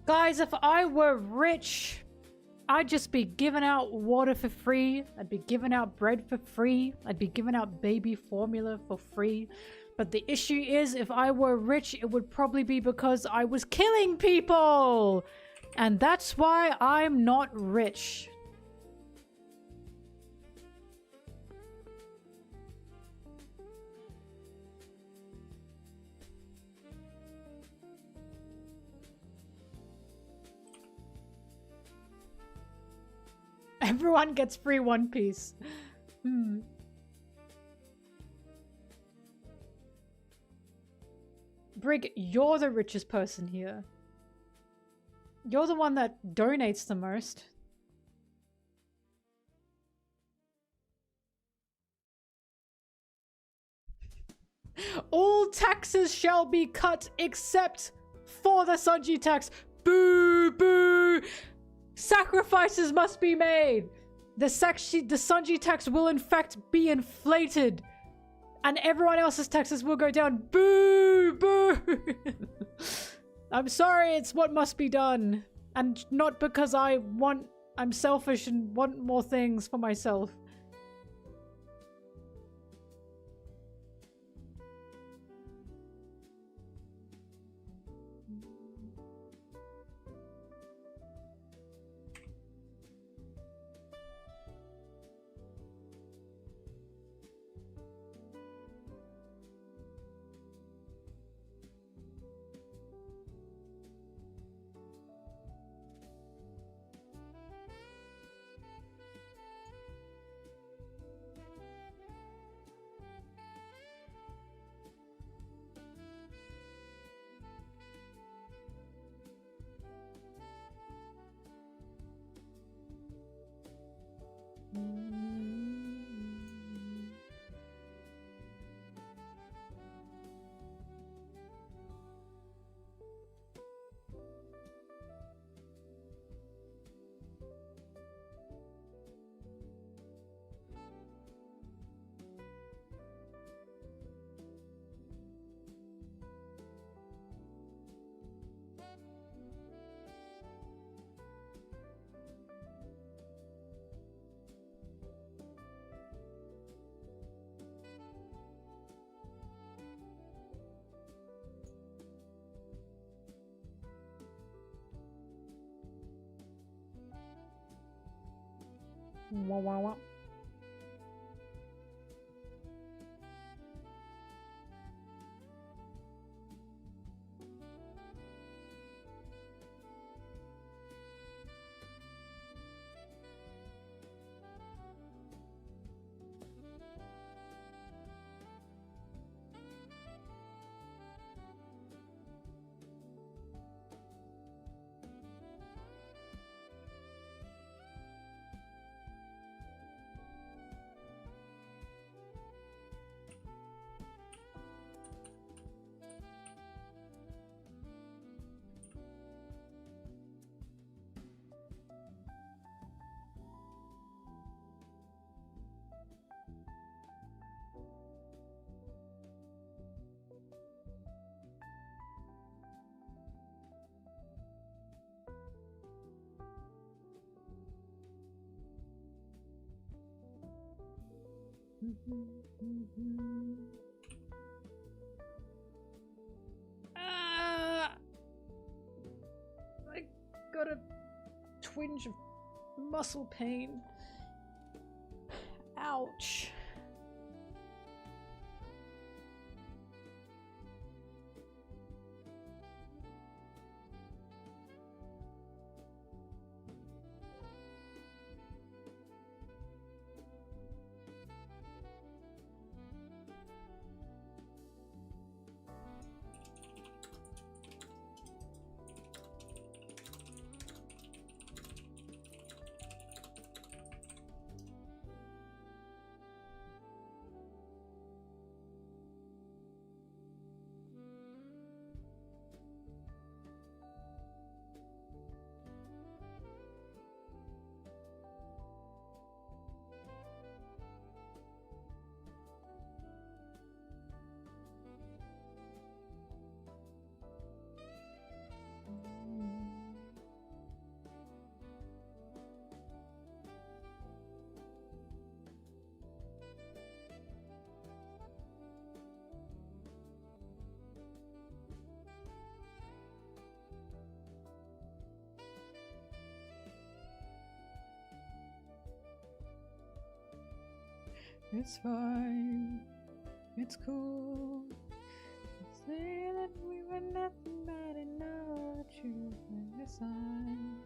Guys, if I were rich, I'd just be giving out water for free. I'd be giving out bread for free. I'd be giving out baby formula for free. But the issue is, if I were rich, it would probably be because I was killing people. And that's why I'm not rich. Everyone gets free One Piece. Brig, you're the richest person here. You're the one that donates the most. All taxes shall be cut except for the Sanji tax. Boo! Boo! Sacrifices must be made. The Sanji tax will in fact be inflated. And everyone else's taxes will go down. Boo! Boo! I'm sorry, it's what must be done. And not because I'm selfish and want more things for myself. Wah, wah, wah. I got a twinge of muscle pain. Ouch. It's fine. It's cool. Say that we were nothing but enough. Truth and the sign.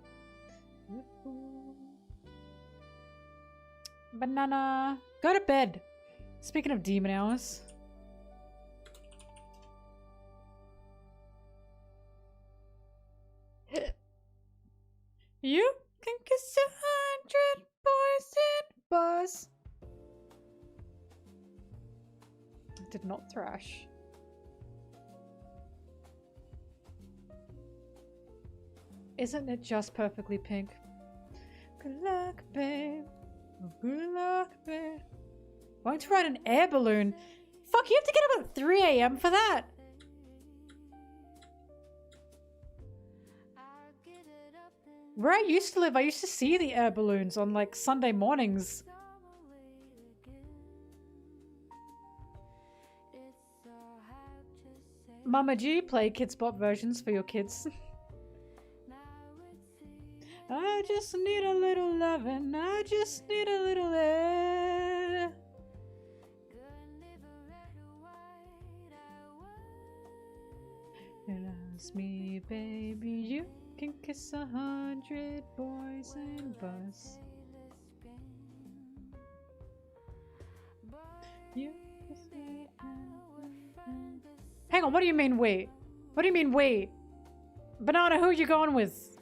The fool. Banana. Go to bed. Speaking of demon hours. You can kiss 100 boys in bars. Did not thrash. Isn't it just perfectly pink? Good luck, babe. Good luck, babe. Going to ride an air balloon. Fuck, you have to get up at 3 AM for that. Where I used to live, I used to see the air balloons on like Sunday mornings. Mama, do you play Kids Bop versions for your kids? I just need a little loving. I just need a little air. And ask me, baby, you can kiss 100 boys and bus. You kiss me. Hang on, what do you mean wait? What do you mean wait? Banana, who are you going with?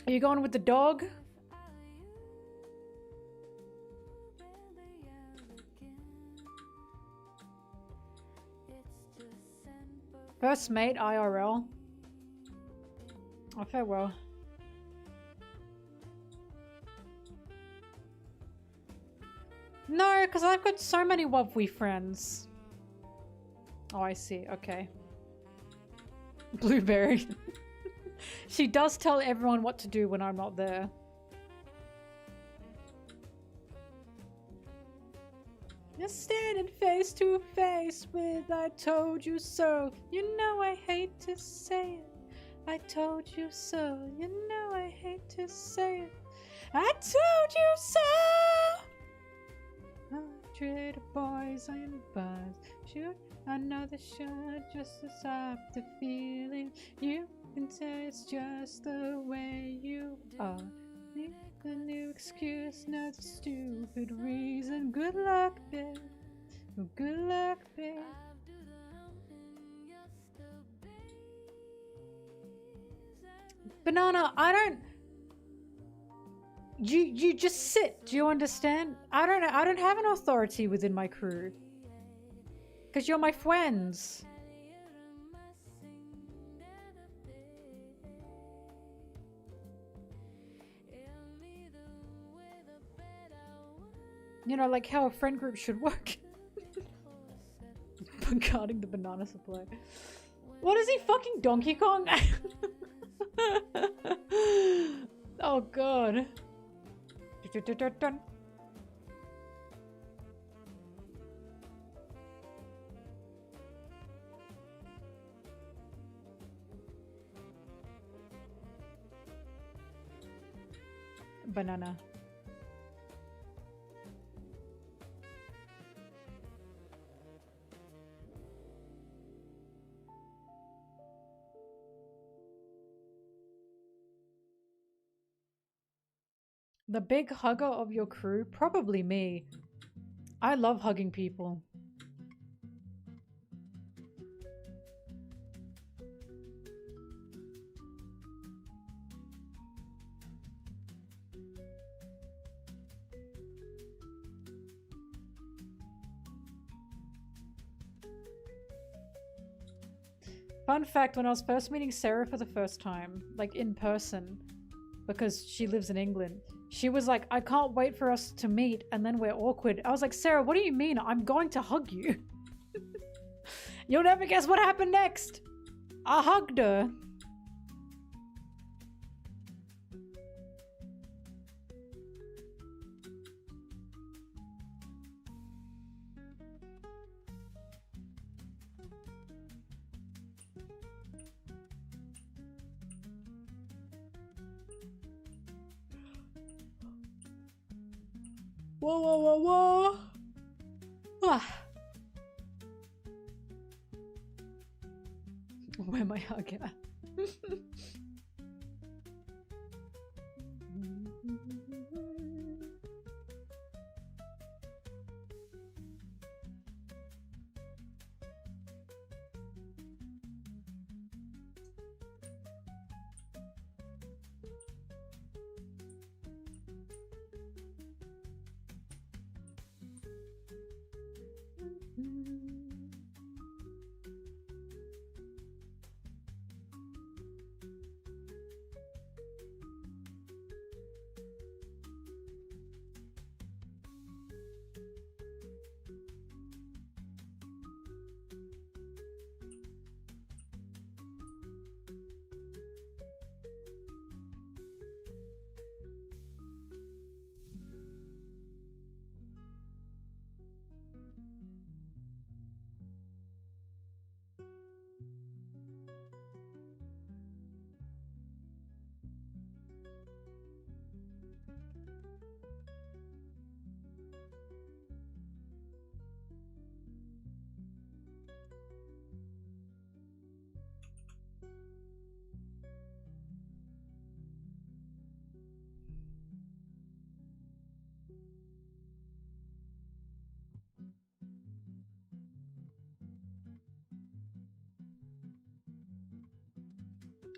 Are you going with the dog? First mate IRL. Oh, farewell. No, because I've got so many Wobwee friends. Oh, I see. Okay. Blueberry. She does tell everyone what to do when I'm not there. You're standing face to face with I told you so. You know I hate to say it. I told you so. You know I hate to say it. I told you so. 100 boys and bars. Shoot another shot just to stop the feeling. You can say it's just the way you are. Make a new excuse, not a stupid reason. Good luck, babe. Good luck, babe. Banana, I don't. You just sit. Do you understand? I don't have an authority within my crew. Cause you're my friends. You know, like how a friend group should work. Regarding the banana supply. What is he, fucking Donkey Kong? Oh god. Banana. The big hugger of your crew? Probably me. I love hugging people. Fun fact, when I was first meeting Sarah for the first time, like in person, because she lives in England, she was like, I can't wait for us to meet and then we're awkward. I was like, Sarah, what do you mean? I'm going to hug you. You'll never guess what happened next. I hugged her. Whoa, whoa, whoa, whoa. Where my hug at?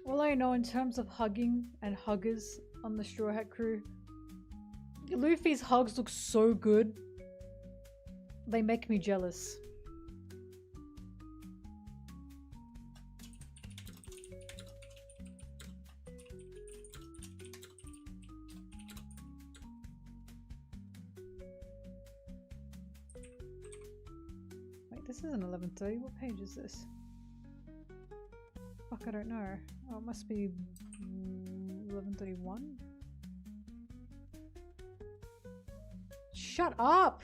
All I know in terms of hugging and huggers on the Straw Hat crew, Luffy's hugs look so good. They make me jealous. Wait, this isn't 11:30. What page is this? Fuck, I don't know. Oh, it must be 11:31. Shut up!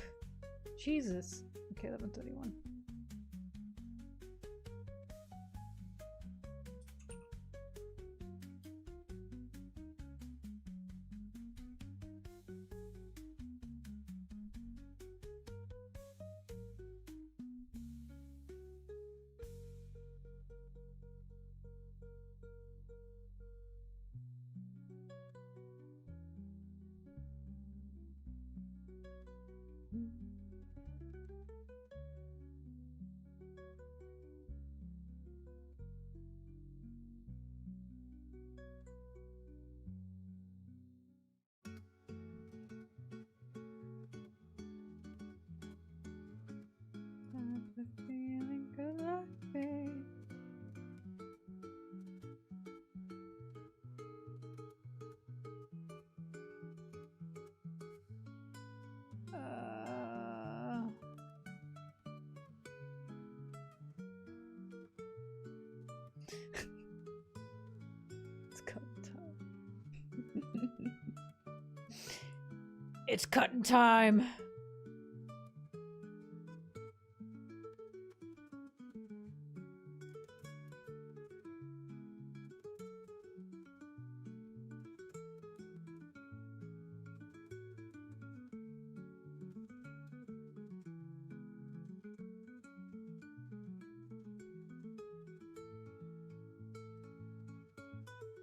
Jesus. Okay, 11:31. Feeling good like me. It's cutting time. It's cutting time.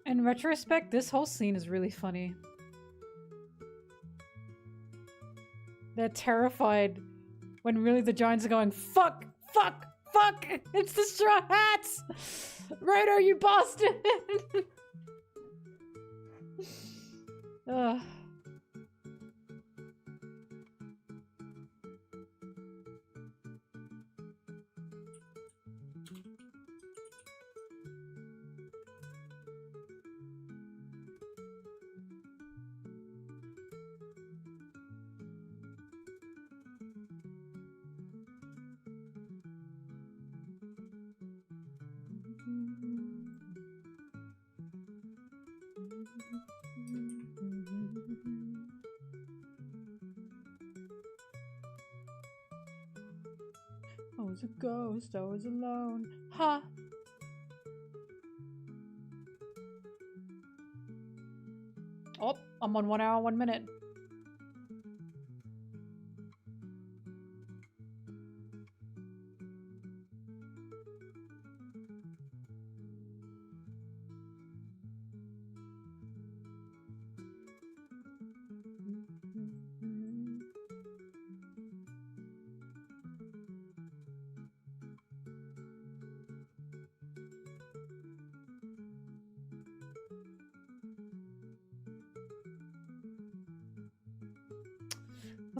In retrospect, this whole scene is really funny. They're terrified when really the giants are going, fuck, fuck, fuck, it's the Straw Hats! Rado, you bastard! Ugh. I was a ghost, I was alone. Ha! Oh, I'm on 1 hour, 1 minute.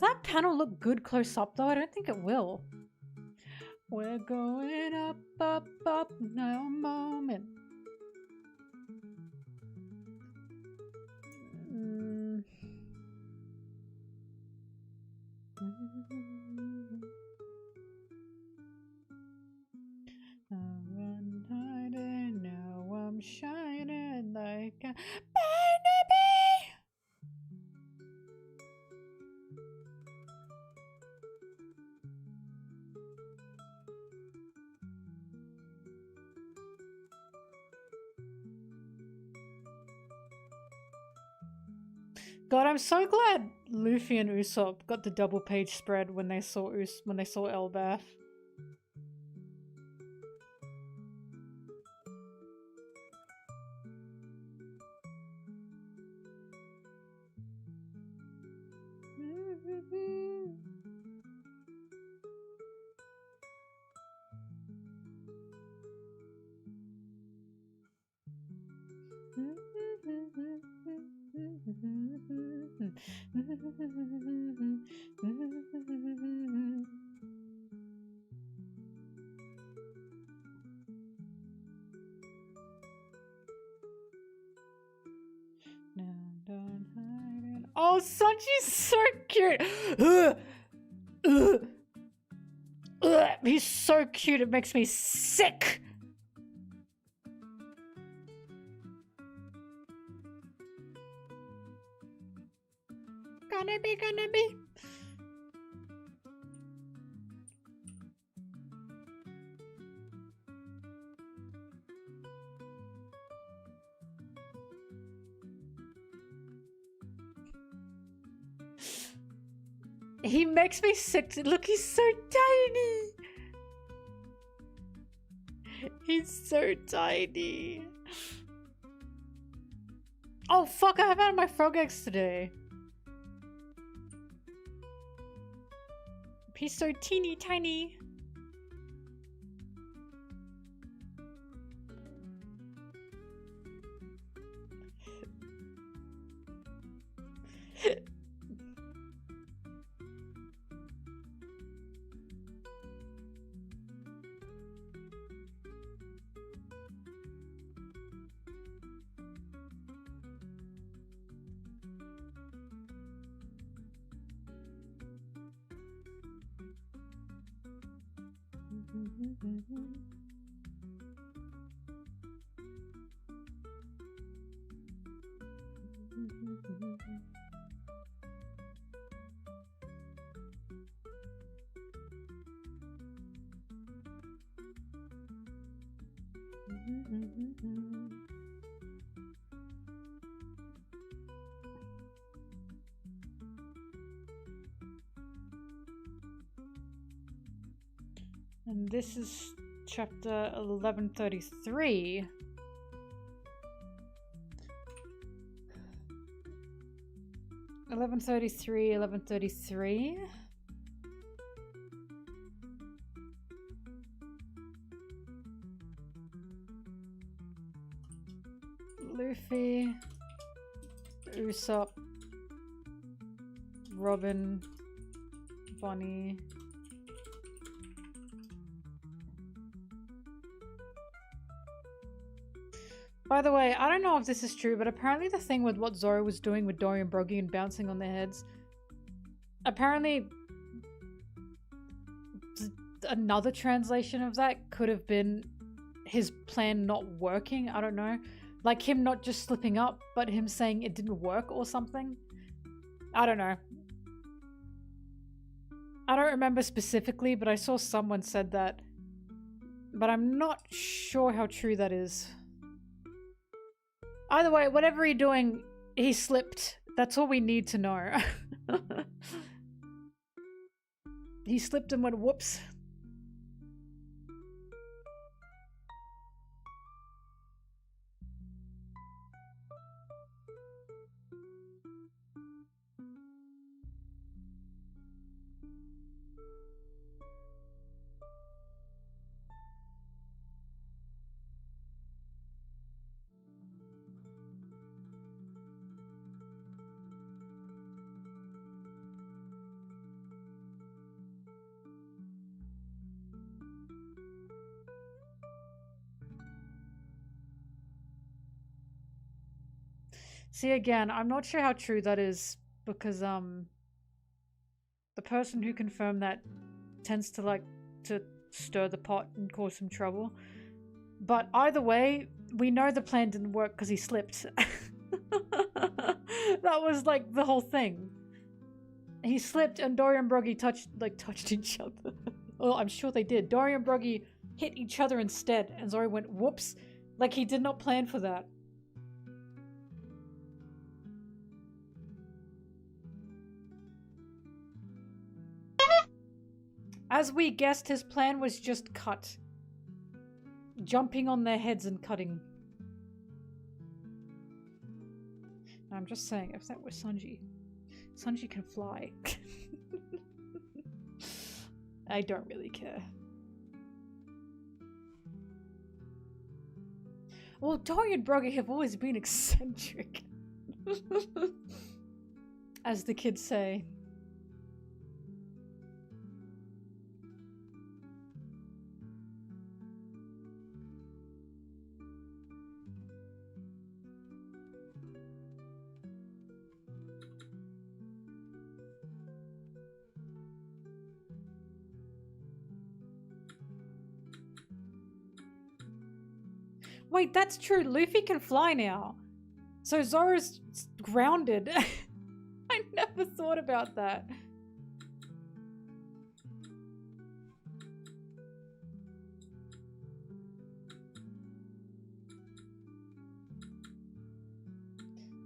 that panel look good close up though? I don't think it will. We're going up, up, up now, moment. I'm hiding, now I'm shining like a Barnaby. God, I'm so glad Luffy and Usopp got the double page spread when they saw Elbaf. Oh, Sanji's so cute. He's so cute, it makes me sick. Gonna be. He makes me sick. Look, he's so tiny. He's so tiny. Oh fuck, I haven't had my frog eggs today. He's so teeny tiny. And this is chapter 1133. Luffy, Usopp, Robin, Bonnie. By the way, I don't know if this is true, but apparently the thing with what Zoro was doing with Dory and Broggy and bouncing on their heads, apparently another translation of that could have been his plan not working. I don't know. Like him not just slipping up, but him saying it didn't work or something. I don't know. I don't remember specifically, but I saw someone said that. But I'm not sure how true that is. Either way, whatever he's doing, he slipped. That's all we need to know. He slipped and went whoops. See, again, I'm not sure how true that is because the person who confirmed that tends to like to stir the pot and cause some trouble. But either way, we know the plan didn't work because he slipped. That was like the whole thing. He slipped and Dory and Broggy touched each other. Well, I'm sure they did. Dory and Broggy hit each other instead, and Zoro went, whoops. Like he did not plan for that. As we guessed, his plan was just cut. Jumping on their heads and cutting. I'm just saying, if that was Sanji. Sanji can fly. I don't really care. Well, Dory and Broggy have always been eccentric. As the kids say. Wait, that's true. Luffy can fly now. So Zoro's grounded. I never thought about that.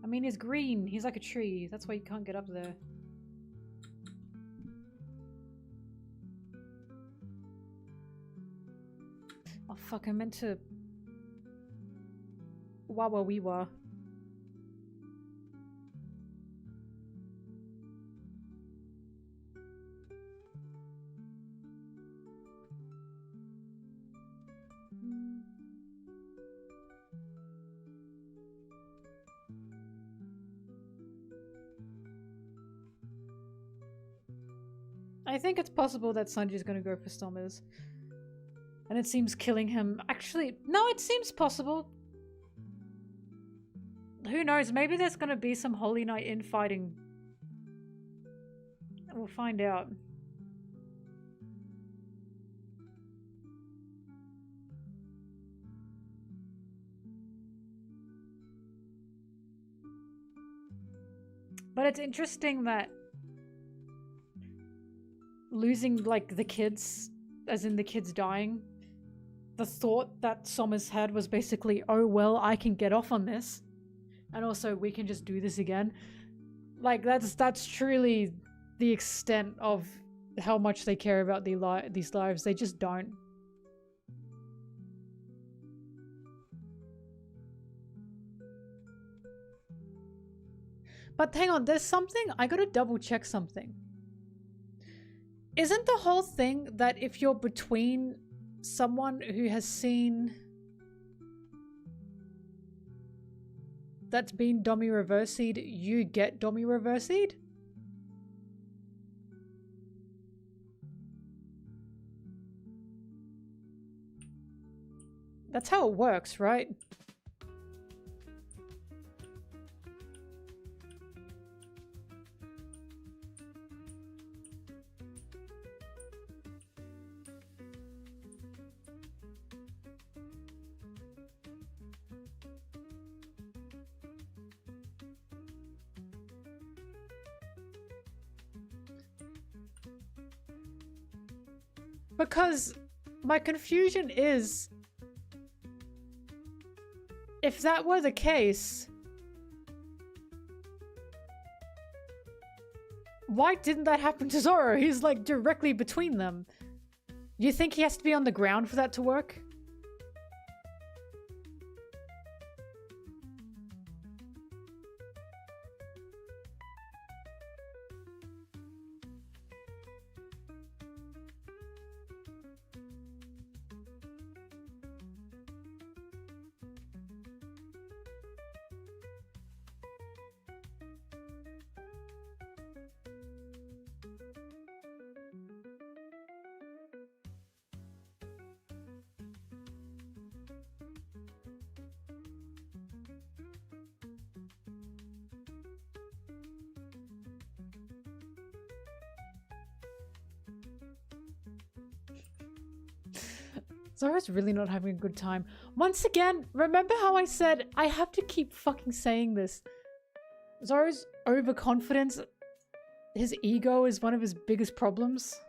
I mean, he's green. He's like a tree. That's why you can't get up there. Oh fuck, I meant to... Wawa-weewa. I think it's possible that Sanji's gonna go for Stommers. And it seems killing him... Actually, no, it seems possible. Who knows? Maybe there's gonna be some Holy Night infighting. We'll find out. But it's interesting that losing, like, the kids, as in the kids dying, the thought that Sommers had was basically, oh well, I can get off on this. And also, we can just do this again. Like, that's truly the extent of how much they care about these lives. They just don't. But hang on, there's something... I gotta double check something. Isn't the whole thing that if you're between someone who has seen... that's been Domi reversied, you get Domi reversied? That's how it works, right? Because my confusion is, if that were the case, why didn't that happen to Zoro? He's like directly between them. You think he has to be on the ground for that to work? Zoro's really not having a good time. Once again, remember how I said I have to keep fucking saying this. Zoro's overconfidence, his ego is one of his biggest problems.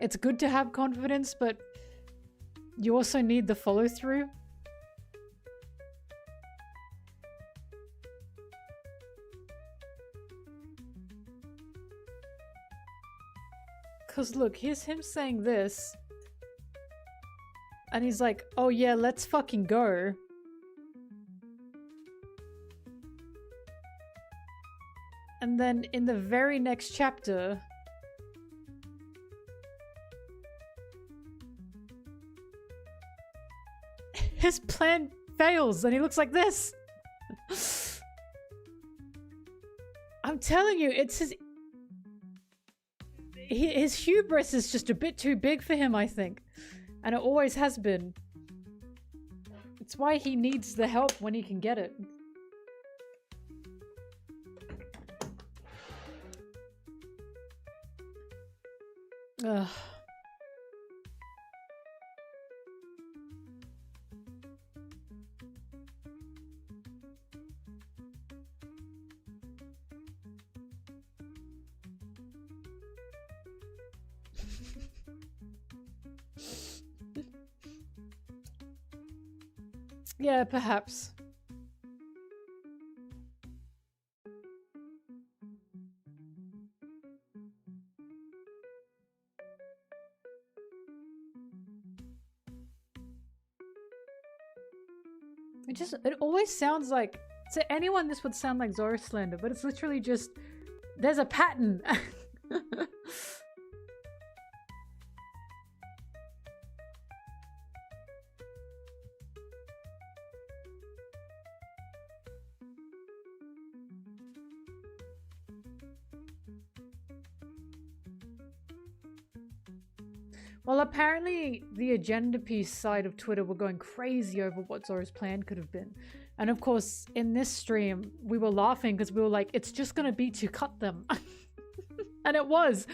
It's good to have confidence, but you also need the follow through. Cause look, here's him saying this. And he's like, oh yeah, let's fucking go. And then in the very next chapter, his plan fails and he looks like this. I'm telling you, it's his hubris is just a bit too big for him, I think. And it always has been. It's why he needs the help when he can get it. Ugh. Yeah, perhaps. It always sounds like, to anyone this would sound like Zoro slander, but it's literally just, there's a pattern. Well, apparently the agenda piece side of Twitter were going crazy over what Zoro's plan could have been. And of course, in this stream, we were laughing because we were like, it's just going to be to cut them. And it was.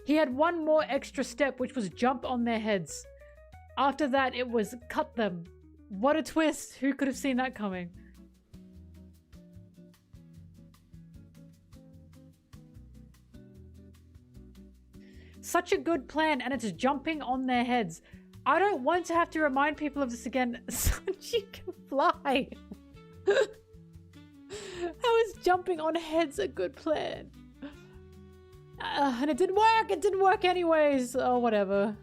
He had one more extra step, which was jump on their heads. After that, it was cut them. What a twist. Who could have seen that coming? Such a good plan, and it's jumping on their heads. I don't want to have to remind people of this again. Sanji can fly. How is jumping on heads a good plan? And it didn't work. It didn't work anyways. Oh, whatever.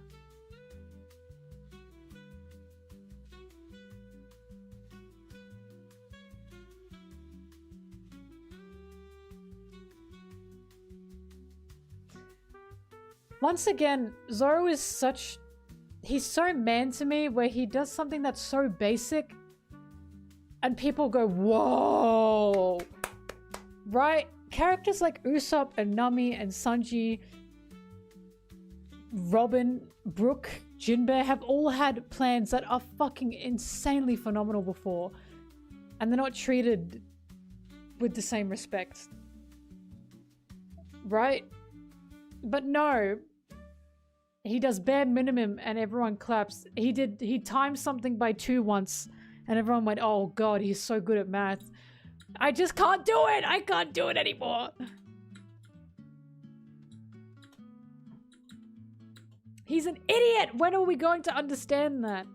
Once again, Zoro is such... He's so man to me where he does something that's so basic and people go, whoa! Right? Characters like Usopp and Nami and Sanji, Robin, Brook, Jinbe have all had plans that are fucking insanely phenomenal before. And they're not treated with the same respect. Right? But no, he does bare minimum and everyone claps. He timed something by 2 once and everyone went, oh god, he's so good at math. I just can't do it! I can't do it anymore! He's an idiot! When are we going to understand that?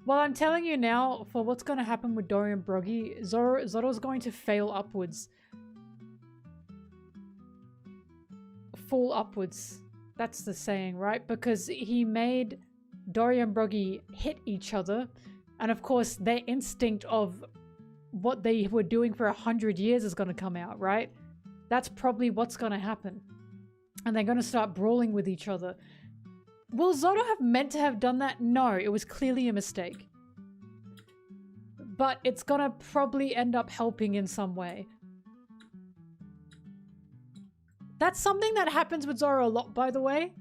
Well, I'm telling you now, for what's going to happen with Dorian Broggy, Zoro's going to fail upwards. Fall upwards. That's the saying, right? Because he made Dorian Broggy hit each other. And of course, their instinct of what they were doing for 100 years is going to come out, right? That's probably what's going to happen. And they're going to start brawling with each other. Will Zoro have meant to have done that? No, it was clearly a mistake. But it's gonna probably end up helping in some way. That's something that happens with Zoro a lot, by the way.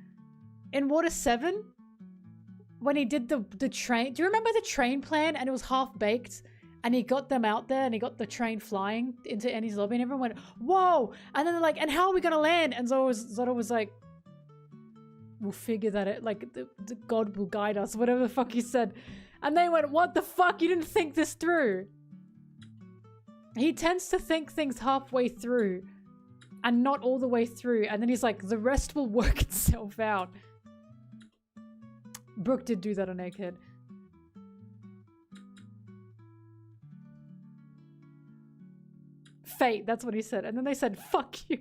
In Water 7, when he did the train... Do you remember the train plan and it was half-baked? And he got them out there and he got the train flying into Annie's lobby and everyone went, whoa! And then they're like, and how are we gonna land? And Zoro was like, we'll figure that out, like, the God will guide us, whatever the fuck he said. And they went, what the fuck? You didn't think this through. He tends to think things halfway through and not all the way through. And then he's like, the rest will work itself out. Brooke did do that on Egghead. Fate, that's what he said. And then they said, fuck you.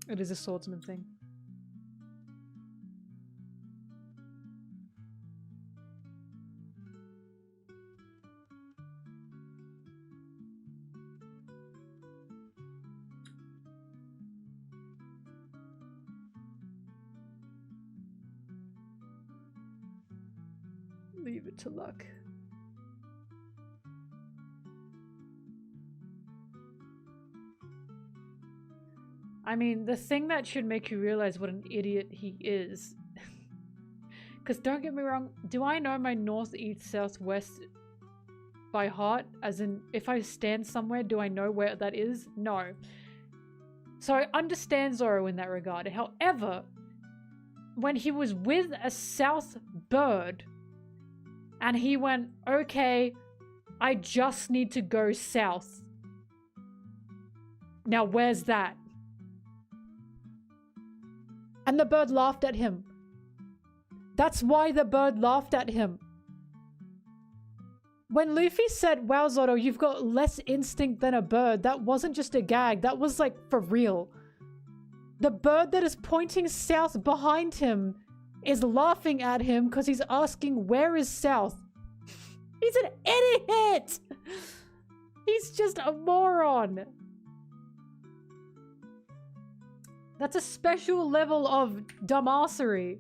It is a swordsman thing. Leave it to luck. I mean, the thing that should make you realize what an idiot he is. Because don't get me wrong, do I know my north, east, south, west by heart? As in, if I stand somewhere, do I know where that is? No. So I understand Zoro in that regard. However, when he was with a south bird, and he went, okay, I just need to go south. Now where's that? And the bird laughed at him. That's why the bird laughed at him. When Luffy said, wow, Zoro, you've got less instinct than a bird, that wasn't just a gag. That was like for real. The bird that is pointing south behind him is laughing at him because he's asking, where is south? He's an idiot! He's just a moron. That's a special level of dumbassery.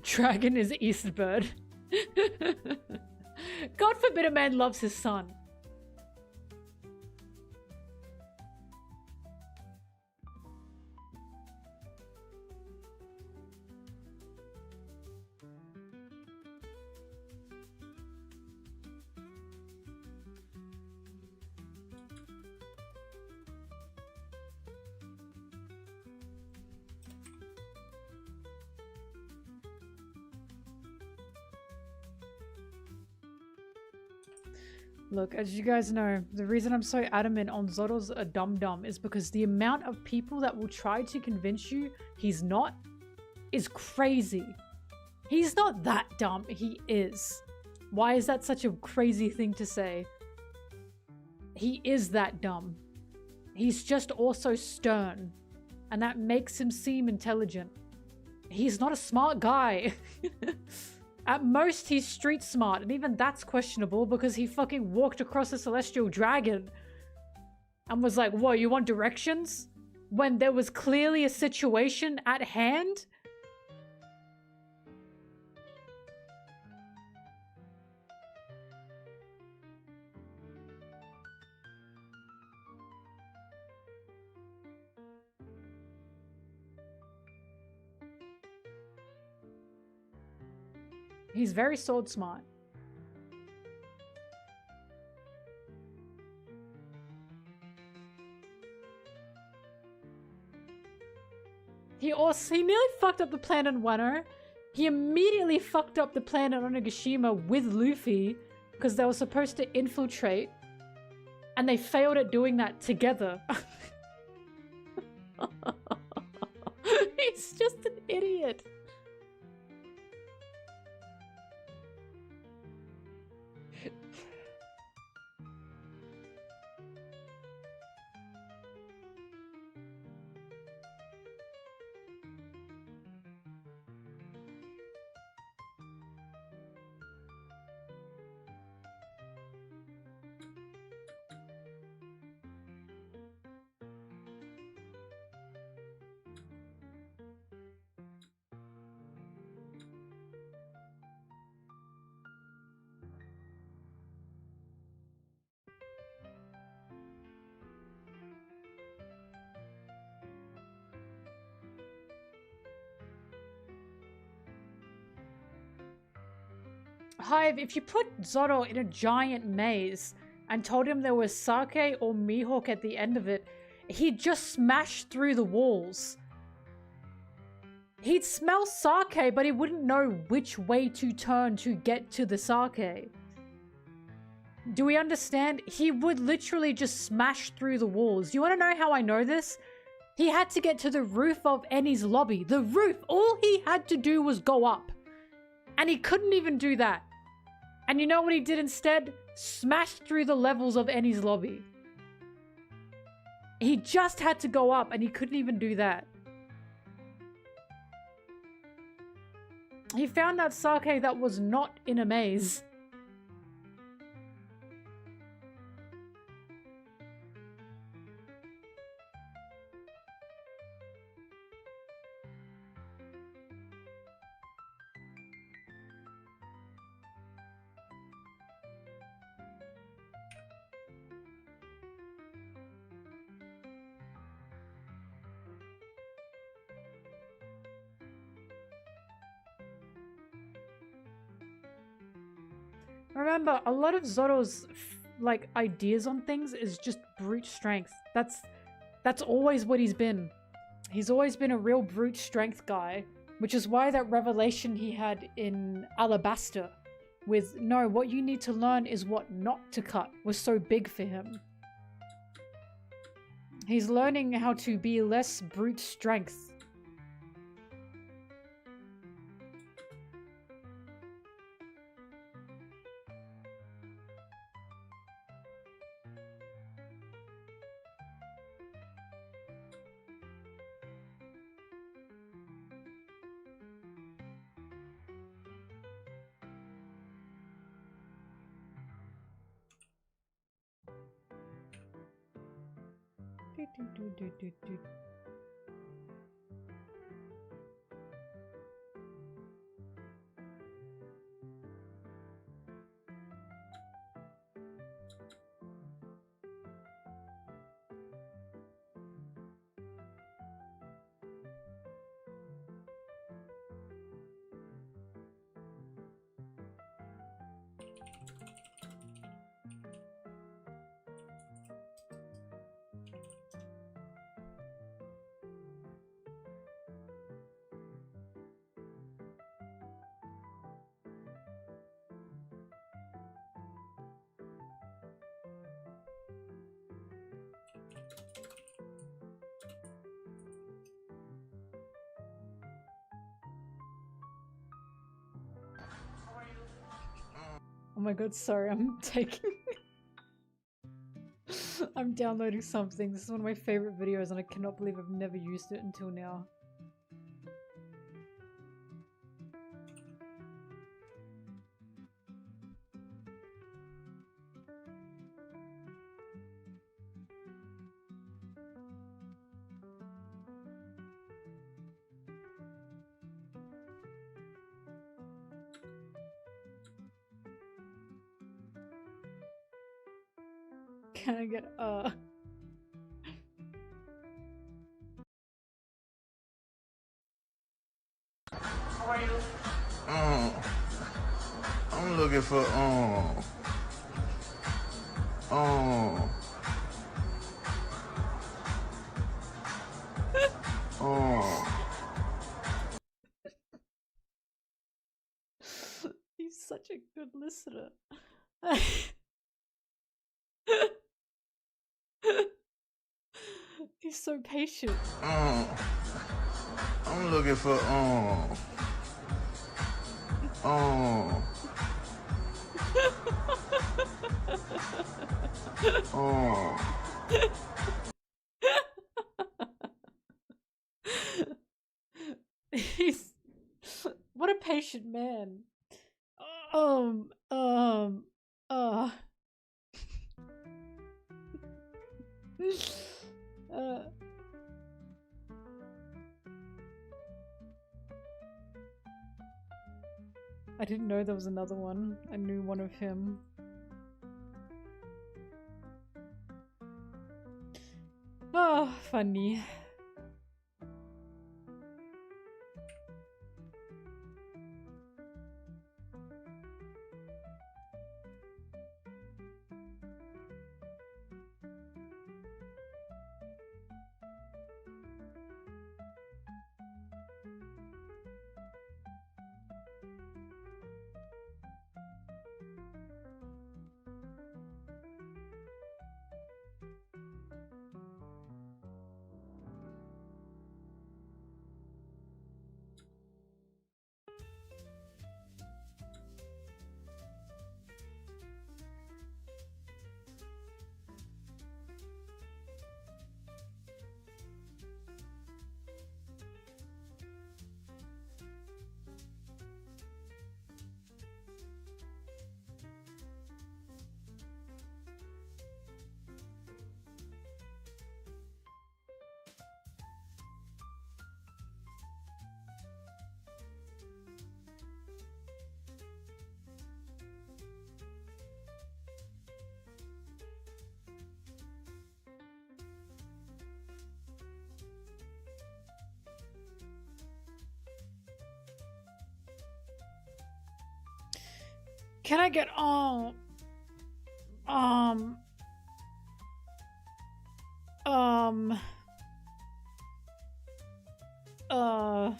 Dragon is Eastbird. God forbid a man loves his son. Look, as you guys know, the reason I'm so adamant on Zoro's a dum-dum is because the amount of people that will try to convince you he's not is crazy. He's not that dumb, he is. Why is that such a crazy thing to say? He is that dumb. He's just also stern, and that makes him seem intelligent. He's not a smart guy. At most, he's street smart, and even that's questionable because he fucking walked across a celestial dragon and was like, whoa, you want directions? When there was clearly a situation at hand? He's very sword smart. He nearly fucked up the plan on Wano. He immediately fucked up the plan on Onigashima with Luffy because they were supposed to infiltrate and they failed at doing that together. He's just an idiot. Hive, if you put Zoro in a giant maze and told him there was sake or Mihawk at the end of it, he'd just smash through the walls. He'd smell sake, but he wouldn't know which way to turn to get to the sake. Do we understand? He would literally just smash through the walls. You want to know how I know this? He had to get to the roof of Eni's lobby. The roof! All he had to do was go up. And he couldn't even do that. And you know what he did instead? Smashed through the levels of Eni's lobby. He just had to go up and he couldn't even do that. He found that sake that was not in a maze. Remember, a lot of Zoro's like ideas on things is just brute strength. That's always what he's been. He's always been a real brute strength guy, which is why that revelation he had in Alabasta with no, what you need to learn is what not to cut was so big for him. He's learning how to be less brute strength. Oh my god, sorry, I'm taking... I'm downloading something. This is one of my favorite videos and I cannot believe I've never used it until now. Can I get I'm looking for He's such a good listener. He's so patient. I'm looking for He's what a patient man. I didn't know there was another one. I knew one of him. Oh, funny. Can I get oh um uh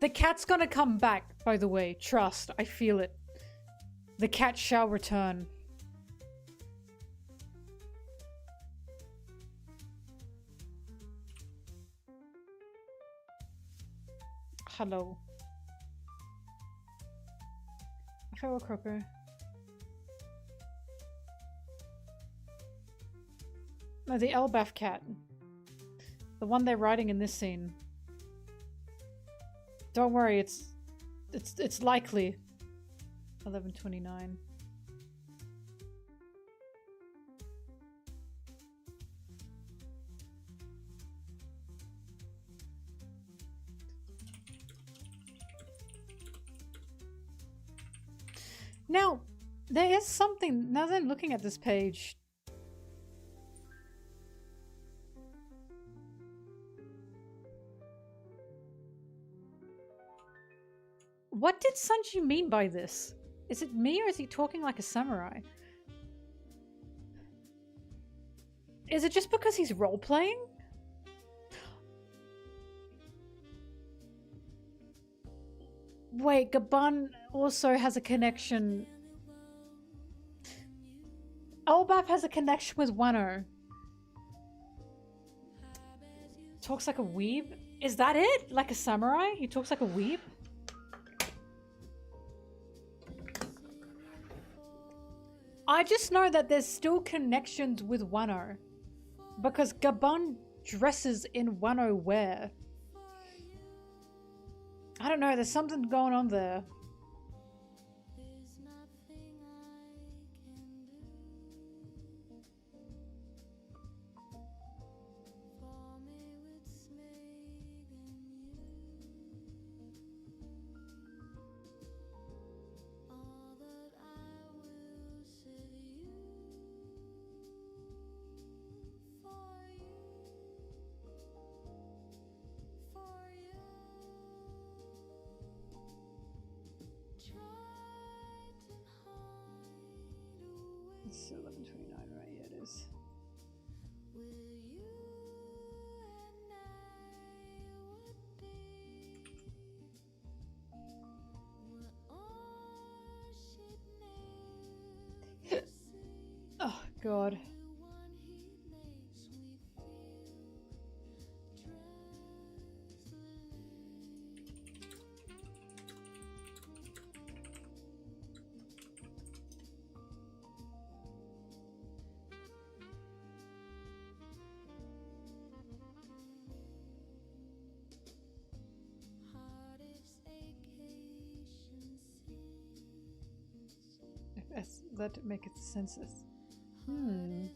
the cat's gonna come back, by the way. Trust, I feel it. The cat shall return. Hello. Hello, Crocker. No, the Elbaf cat. The one they're riding in this scene. Don't worry, it's likely. 11:29. Now, there is something, now that I'm looking at this page. What did Sanji mean by this? Is it me or is he talking like a samurai? Is it just because he's role-playing? Wait, Gaban also has a connection. Elbaf has a connection with Wano. Talks like a weeb? Is that it? Like a samurai? He talks like a weeb? I just know that there's still connections with Wano. Because Gaban dresses in Wano wear. I don't know, there's something going on there. It's 11:29, right? Yeah, it is. Oh, God. let it make its census. Hmm.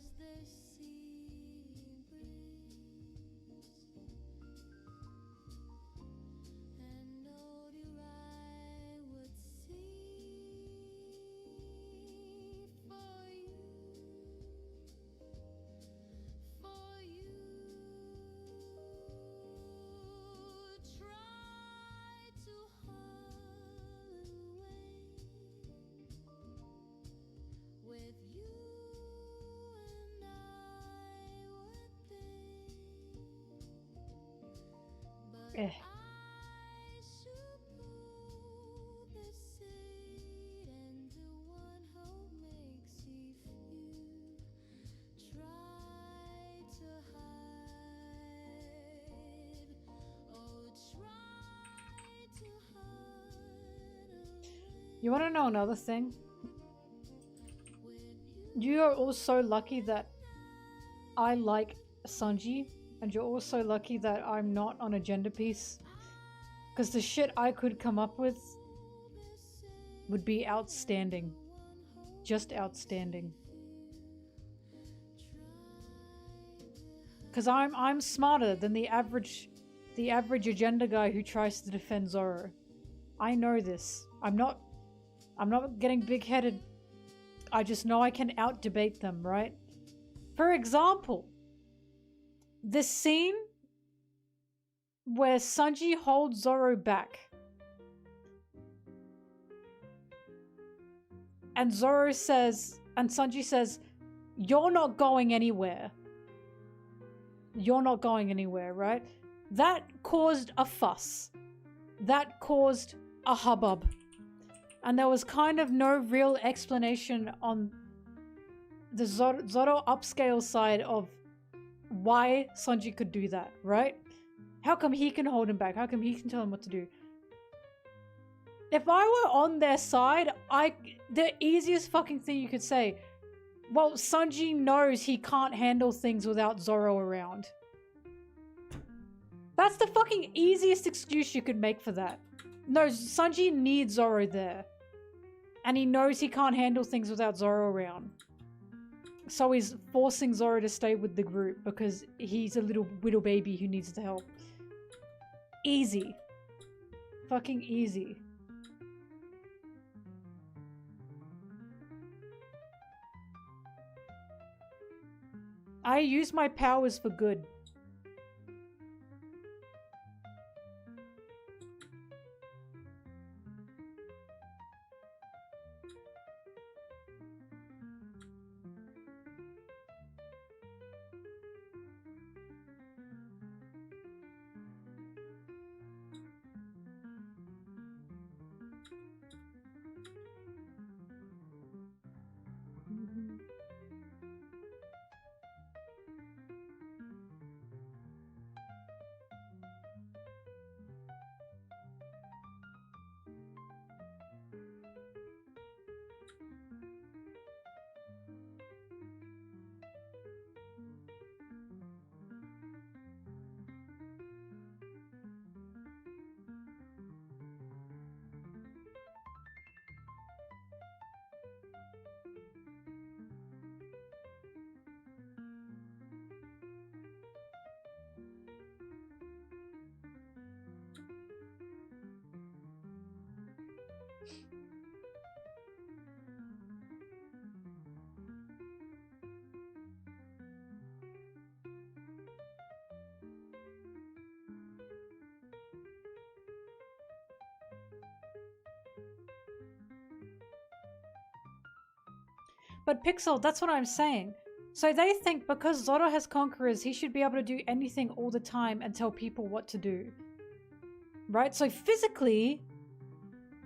Eh. You want to know another thing? You are also lucky that I like Sanji, and you're also lucky that I'm not on a gender piece. Because the shit I could come up with would be outstanding. Just outstanding. Because I'm smarter than the average agenda guy who tries to defend Zoro. I know this. I'm not getting big-headed. I just know I can out-debate them, right? For example, this scene where Sanji holds Zoro back. And Zoro says, and Sanji says, "You're not going anywhere. You're not going anywhere," right? That caused a fuss. That caused a hubbub. And there was kind of no real explanation on the Zoro upscale side of why Sanji could do that, right? How come he can hold him back? How come he can tell him what to do? If I were on their side, the easiest fucking thing you could say, well, Sanji knows he can't handle things without Zoro around. That's the fucking easiest excuse you could make for that. No, Sanji needs Zoro there. And he knows he can't handle things without Zoro around. So he's forcing Zoro to stay with the group because he's a little baby who needs the help. Easy. Fucking easy. I use my powers for good. But Pixel, that's what I'm saying. So they think because Zoro has conquerors, he should be able to do anything all the time and tell people what to do. Right? So physically,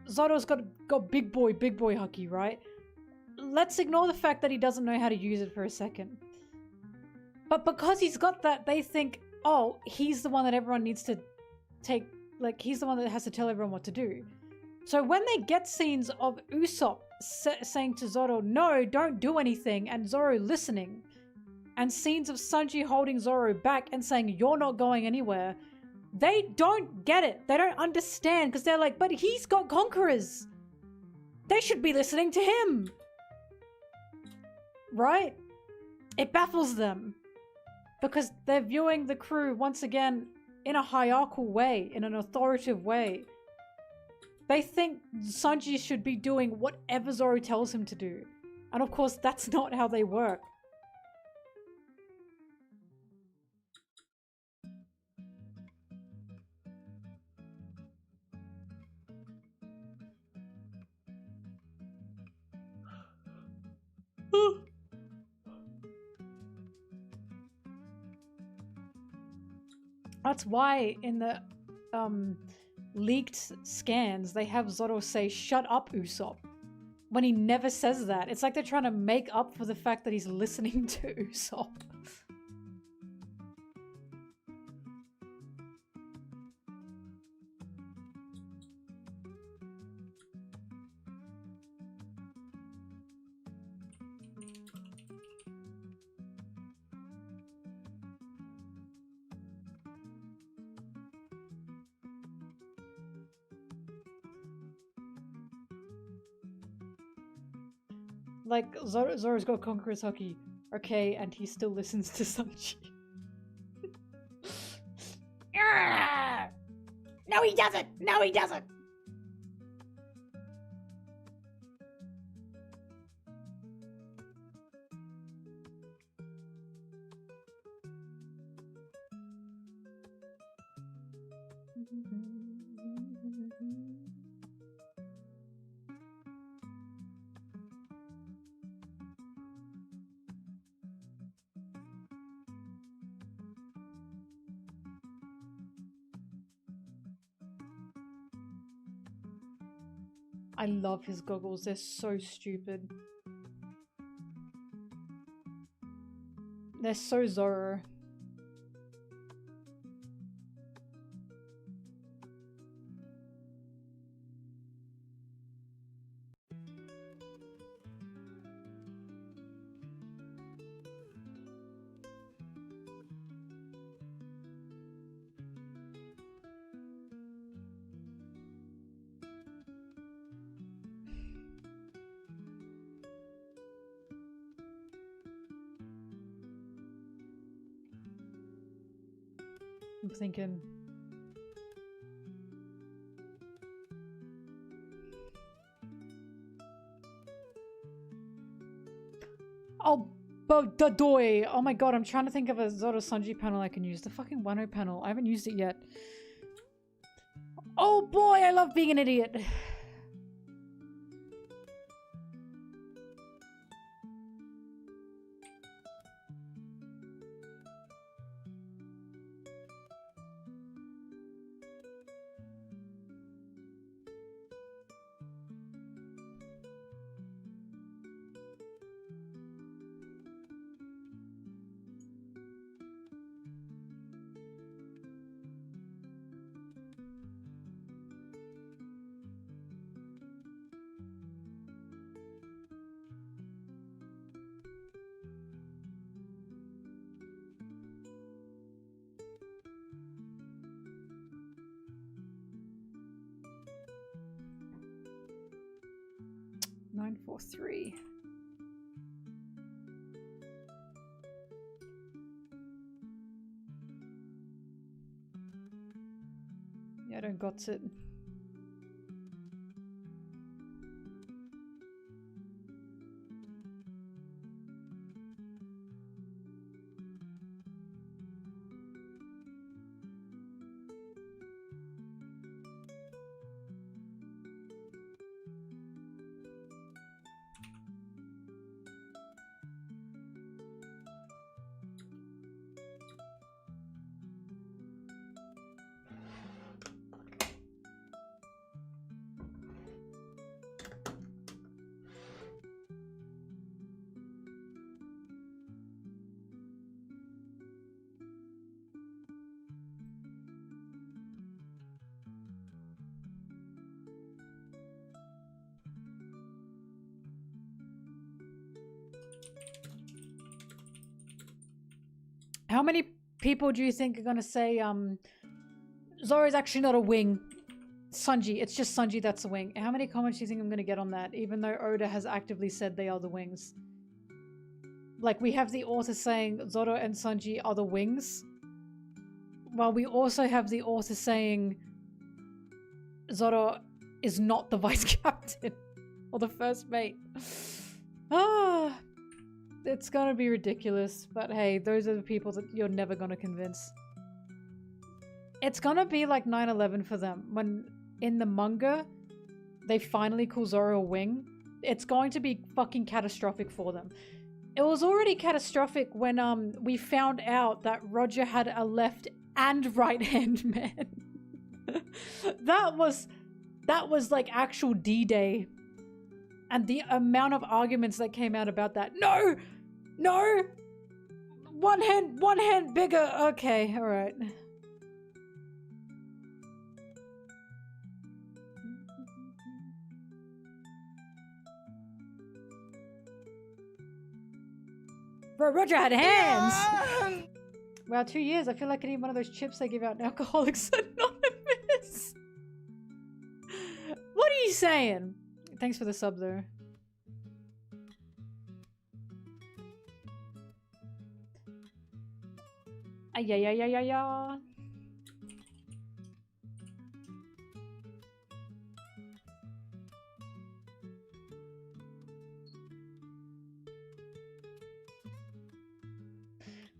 Zoro's got big boy haki, right? Let's ignore the fact that he doesn't know how to use it for a second. But because he's got that, they think, oh, he's the one that everyone needs to take, like, he's the one that has to tell everyone what to do. So when they get scenes of Usopp saying to Zoro, no, don't do anything, and Zoro listening, and scenes of Sanji holding Zoro back and saying, you're not going anywhere, they don't get it. They don't understand because they're like, but he's got conquerors. They should be listening to him. Right? It baffles them. Because they're viewing the crew once again in a hierarchical way, in an authoritative way. They think Sanji should be doing whatever Zoro tells him to do. And of course, that's not how they work. That's why in the leaked scans, they have Zoro say, "Shut up, Usopp," when he never says that. It's like they're trying to make up for the fact that he's listening to Usopp. Like, Zoro's got Conqueror's Hockey, okay, and he still listens to Sanji. No, he doesn't! No, he doesn't! I love his goggles, they're so stupid. They're so Zoro. I'm thinking. Oh, Doy! Oh my god, I'm trying to think of a Zoro Sanji panel I can use. The fucking Wano panel. I haven't used it yet. Oh boy, I love being an idiot. Nine, 4, 3. Yeah, I don't got it. How many people do you think are gonna say, Zoro's actually not a wing? Sanji, it's just Sanji that's a wing. How many comments do you think I'm gonna get on that, even though Oda has actively said they are the wings? Like, we have the author saying Zoro and Sanji are the wings, while we also have the author saying Zoro is not the vice captain or the first mate. Ah, it's gonna be ridiculous, but hey, those are the people that you're never gonna convince. It's gonna be like 9/11 for them. When in the manga, they finally call Zoro a wing, it's going to be fucking catastrophic for them. It was already catastrophic when we found out that Roger had a left and right hand man. that was like actual D-Day. And the amount of arguments that came out about that. No! No! One hand bigger. Okay, alright. Bro, Roger had hands! Yeah! Wow, 2 years. I feel like I need one of those chips they give out in Alcoholics Anonymous. What are you saying? Thanks for the sub, though. Ay-ya-ya-ya-ya-ya.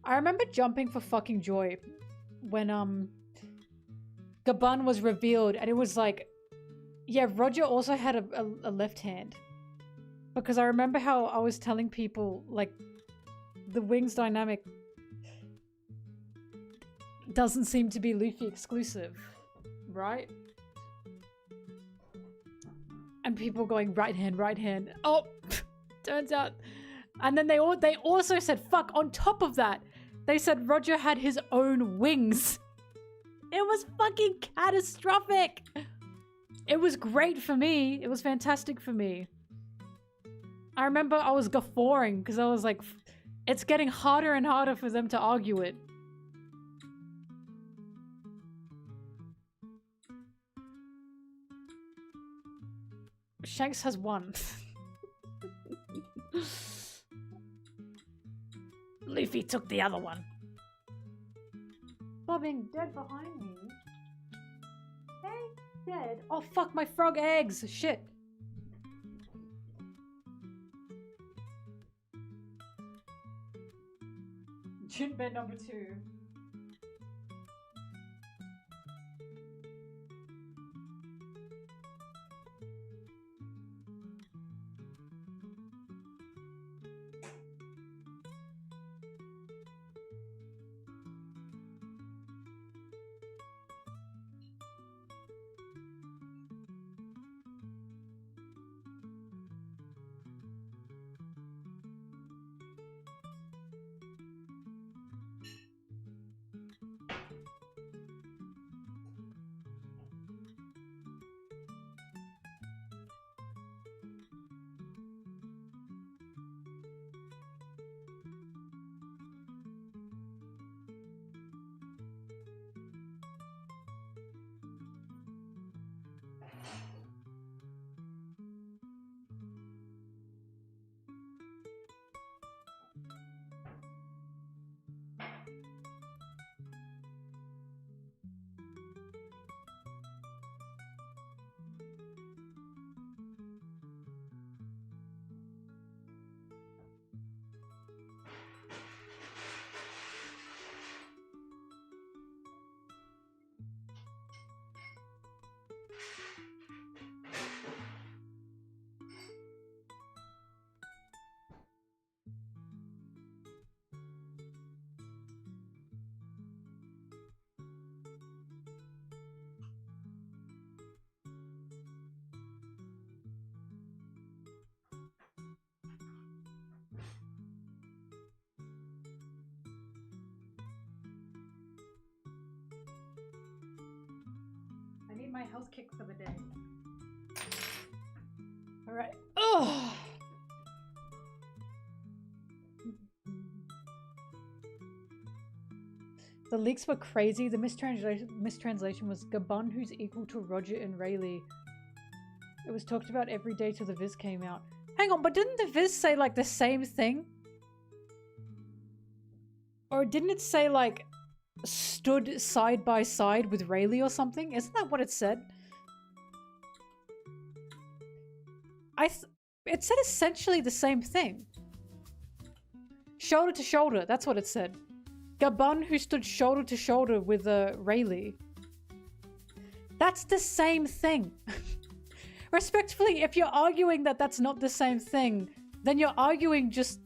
I remember jumping for fucking joy when Gaban was revealed, and it was like, yeah, Roger also had a left hand. Because I remember how I was telling people, like, the wings dynamic doesn't seem to be Luffy exclusive, right? And people going right hand, right hand. Oh, turns out. And then they also said, fuck, on top of that, they said Roger had his own wings. It was fucking catastrophic. It was great for me. It was fantastic for me. I remember I was guffawing because I was like, it's getting harder and harder for them to argue it. Shanks has one. Luffy took the other one. Bobbing dead behind me. Hey, dead. Oh fuck, my frog eggs. Shit. Jinbe number 2. My health kick for the day. All right. Oh. The leaks were crazy. The mistranslation was Gaban, who's equal to Roger and Rayleigh. It was talked about every day till the Viz came out. Hang on, but didn't the Viz say like the same thing? Or didn't it say like stood side by side with Rayleigh or something? Isn't that what it said? It said essentially the same thing. Shoulder to shoulder, that's what it said. Gaban who stood shoulder to shoulder with Rayleigh. That's the same thing. Respectfully, if you're arguing that that's not the same thing, then you're arguing just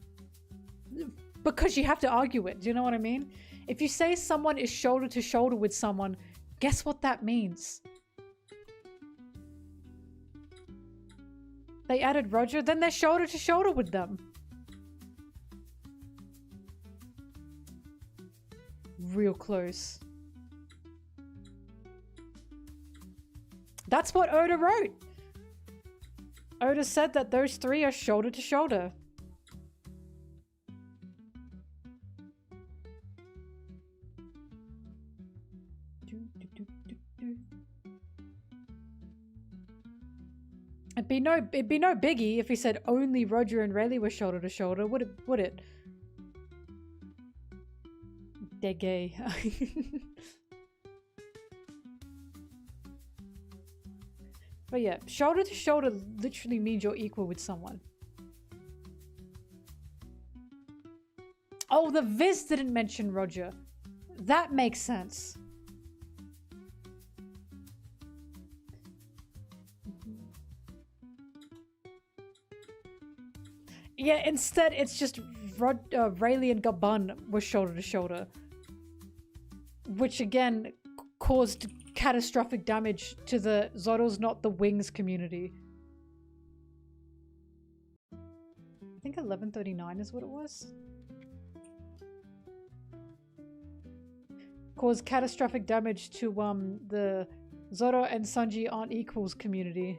because you have to argue it. Do you know what I mean? If you say someone is shoulder to shoulder with someone, guess what that means? They added Roger, then they're shoulder to shoulder with them. Real close. That's what Oda wrote. Oda said that those three are shoulder to shoulder. It'd be no biggie if he said only Roger and Rayleigh were shoulder to shoulder, would it? They're gay. But yeah, shoulder to shoulder literally means you're equal with someone. Oh, the Viz didn't mention Roger. That makes sense. Yeah, instead it's just Rayleigh and Gaban were shoulder to shoulder. Which again caused catastrophic damage to the Zoro's not the wings community. I think 1139 is what it was. Caused catastrophic damage to the Zoro and Sanji aren't equals community.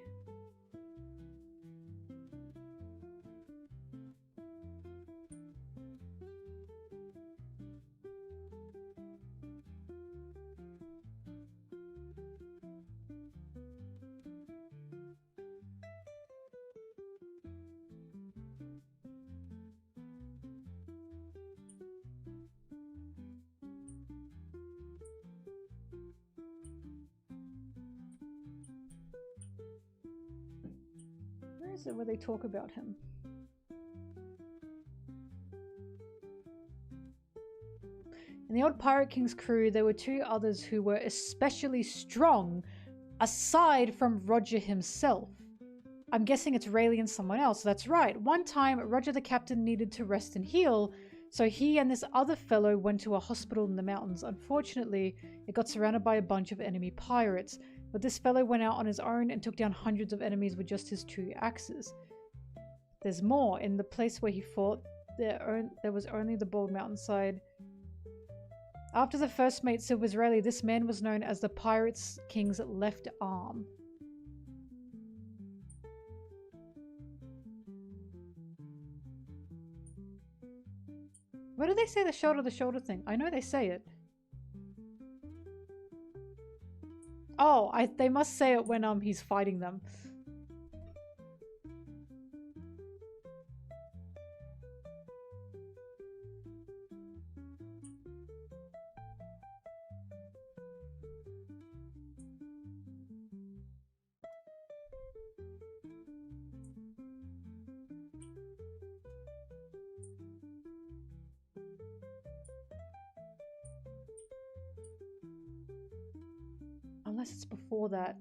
Where they talk about him. In the old Pirate King's crew, there were two others who were especially strong, aside from Roger himself. I'm guessing it's Rayleigh and someone else. That's right. One time, Roger the captain needed to rest and heal, so he and this other fellow went to a hospital in the mountains. Unfortunately, it got surrounded by a bunch of enemy pirates. But this fellow went out on his own and took down hundreds of enemies with just his 2 axes. There's more. In the place where he fought, there was only the bald mountainside. After the first mate Sid was Rayleigh, this man was known as the Pirates King's left arm. Where do they say the shoulder thing? I know they say it. Oh, they must say it when he's fighting them. Unless it's before that.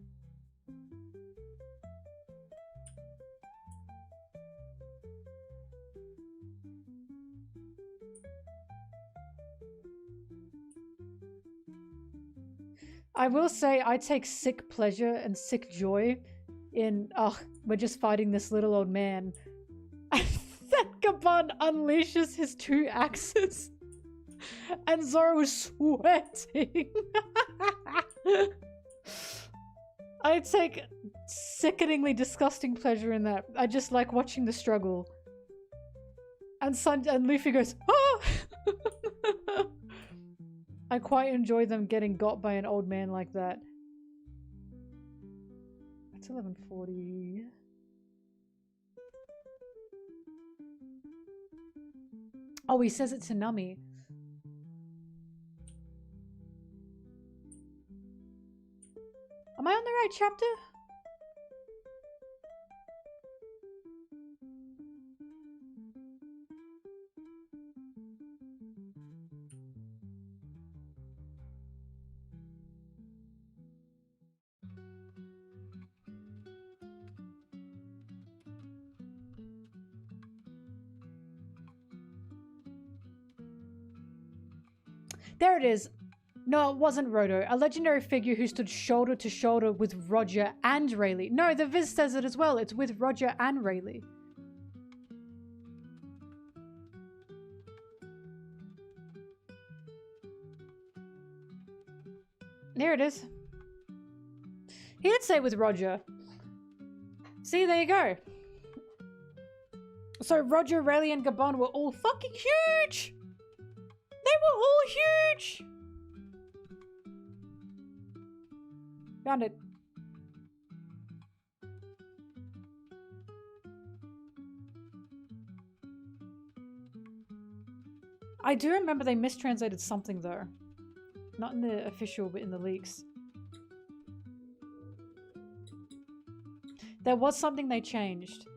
I will say I take sick pleasure and sick joy in, we're just fighting this little old man. And then Gaban unleashes his 2 axes. And Zoro is sweating. I take sickeningly disgusting pleasure in that. I just like watching the struggle. And Luffy goes, ah! I quite enjoy them getting got by an old man like that. It's 11:40. Oh, he says it to Nami. Am I on the right chapter? There it is. No, it wasn't Roto. A legendary figure who stood shoulder to shoulder with Roger and Rayleigh. No, the Viz says it as well. It's with Roger and Rayleigh. Here it is. He did say with Roger. See, there you go. So Roger, Rayleigh, and Gaban were all fucking huge! They were all huge! Found it. I do remember they mistranslated something though. Not in the official, but in the leaks. There was something they changed.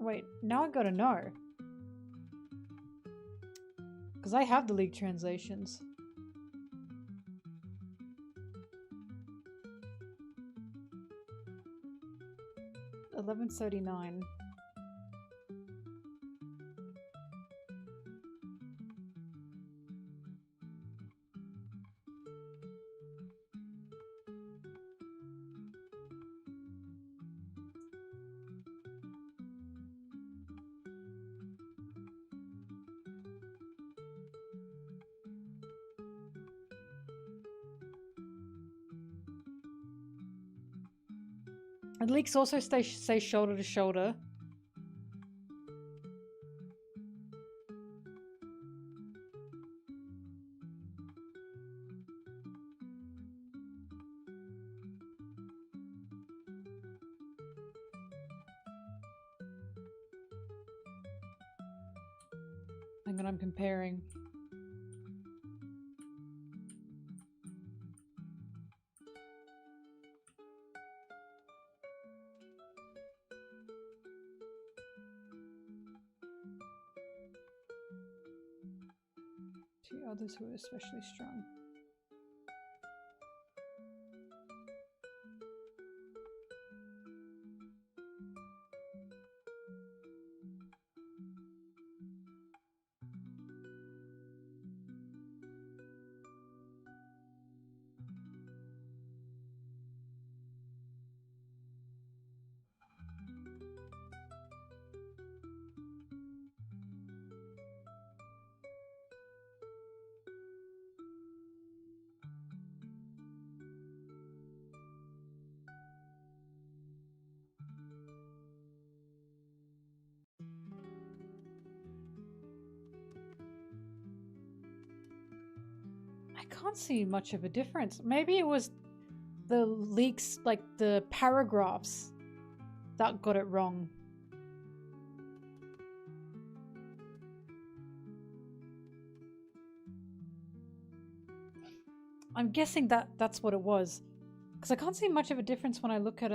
Wait, now I gotta know. Because I have the league translations. $11.39. And leaks also say shoulder to shoulder. Hang on, I'm comparing. Others who are especially strong. I can't see much of a difference. Maybe it was the leaks, like the paragraphs, that got it wrong. I'm guessing that's what it was. Because I can't see much of a difference when I look at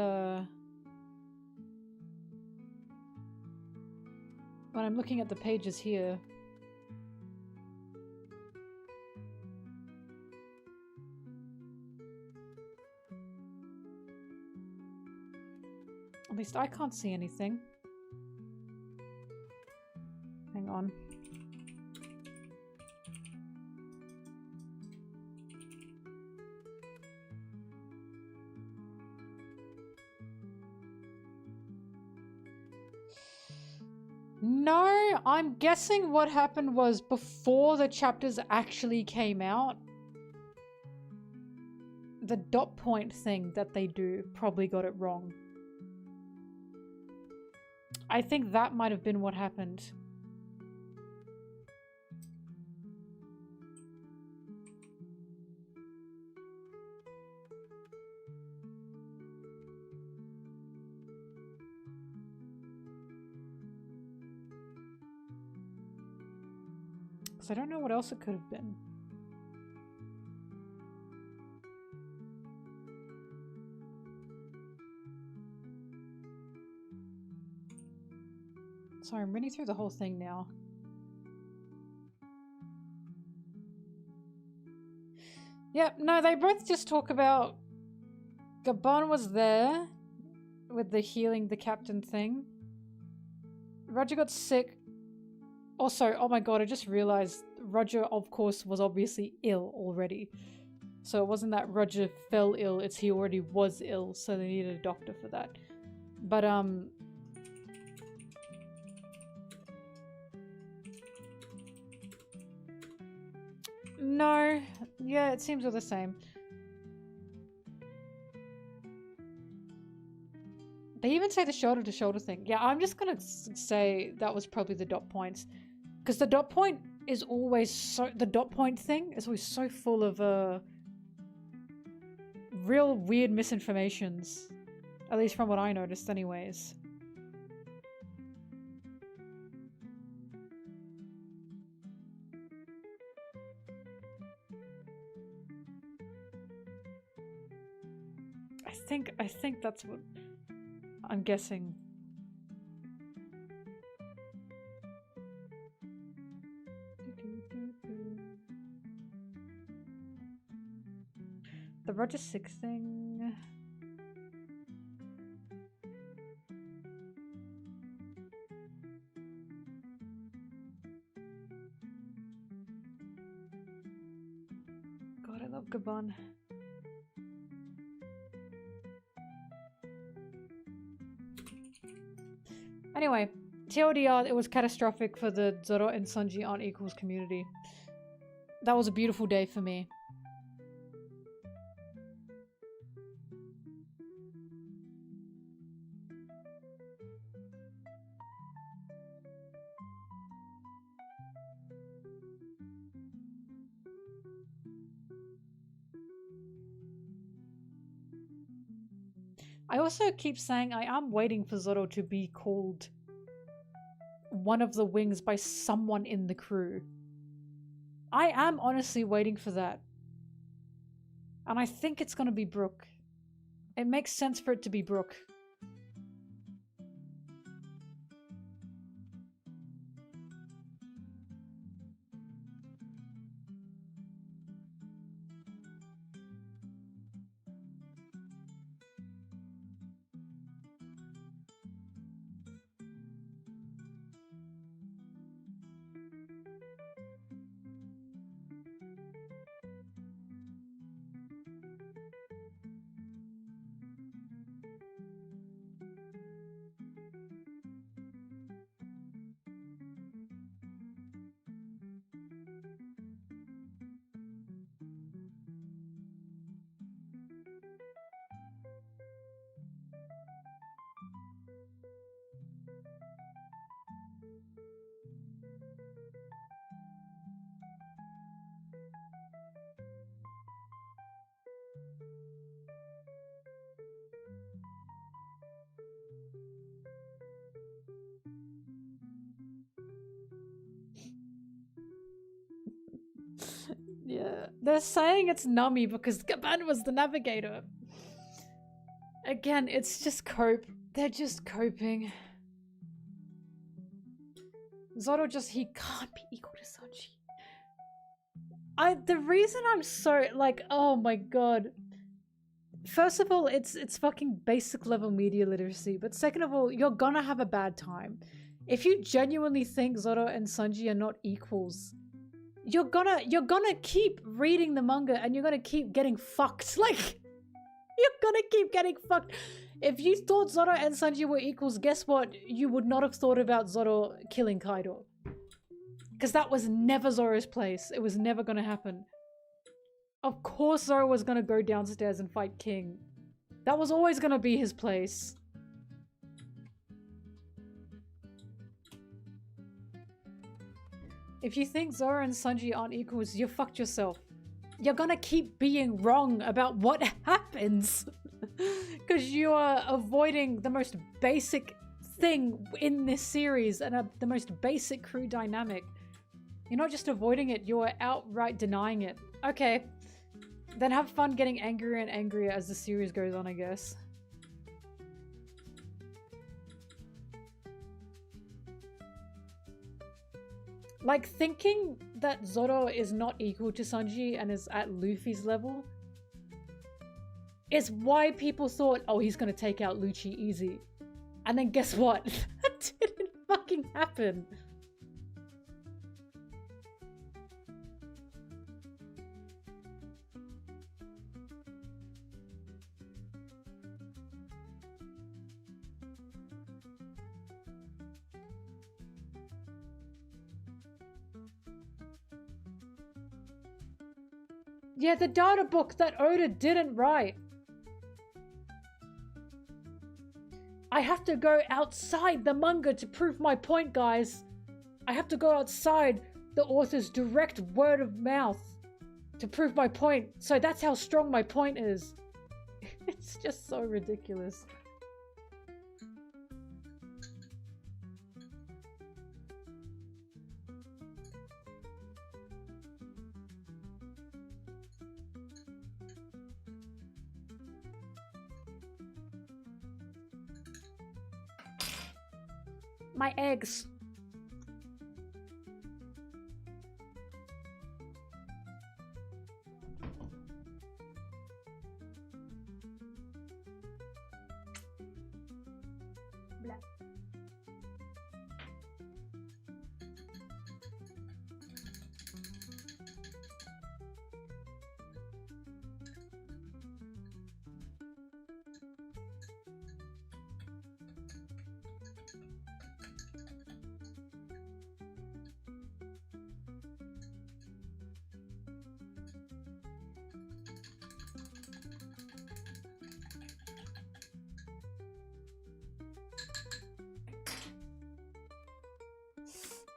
when I'm looking at the pages here. At least I can't see anything. Hang on. No, I'm guessing what happened was before the chapters actually came out, the dot point thing that they do probably got it wrong. I think that might have been what happened. Because I don't know what else it could have been. Sorry, I'm reading through the whole thing now. Yep, no, they both just talk about Gaban was there with the healing the captain thing. Roger got sick. Also, oh my god, I just realized Roger, of course, was obviously ill already. So it wasn't that Roger fell ill, it's he already was ill, so they needed a doctor for that. But, no. Yeah, it seems all the same. They even say the shoulder-to-shoulder thing. Yeah, I'm just gonna say that was probably the dot points. Because the dot point is always so... The dot point thing is always so full of, real weird misinformations. At least from what I noticed anyways. I think that's what I'm guessing. The Roger 6 thing. God, I love Gaban. Anyway, TLDR, it was catastrophic for the Zoro and Sanji aren't equals community. That was a beautiful day for me. I also keep saying I am waiting for Zoro to be called one of the wings by someone in the crew. I am honestly waiting for that. And I think it's gonna be Brook. It makes sense for it to be Brook. Yeah, they're saying it's Nami because Gaban was the navigator. Again, it's just cope. They're just coping. Zoro just, he can't be equal to Sanji. The reason I'm so, like, oh my god. First of all, it's fucking basic level media literacy, but second of all, you're gonna have a bad time. If you genuinely think Zoro and Sanji are not equals, you're gonna keep reading the manga and you're gonna keep getting fucked. Like, you're gonna keep getting fucked. If you thought Zoro and Sanji were equals, guess what? You would not have thought about Zoro killing Kaido. Because that was never Zoro's place. It was never gonna happen. Of course Zoro was gonna go downstairs and fight King. That was always gonna be his place. If you think Zoro and Sanji aren't equals, you fucked yourself. You're gonna keep being wrong about what happens. Because you are avoiding the most basic thing in this series and the most basic crew dynamic. You're not just avoiding it, you're outright denying it. Okay. Then have fun getting angrier and angrier as the series goes on, I guess. Like, thinking that Zoro is not equal to Sanji and is at Luffy's level is why people thought, oh, he's gonna take out Lucci easy. And then guess what? That didn't fucking happen. Yeah, the data book that Oda didn't write. I have to go outside the manga to prove my point, guys. I have to go outside the author's direct word of mouth to prove my point. So that's how strong my point is. It's just so ridiculous. My eggs. Blah.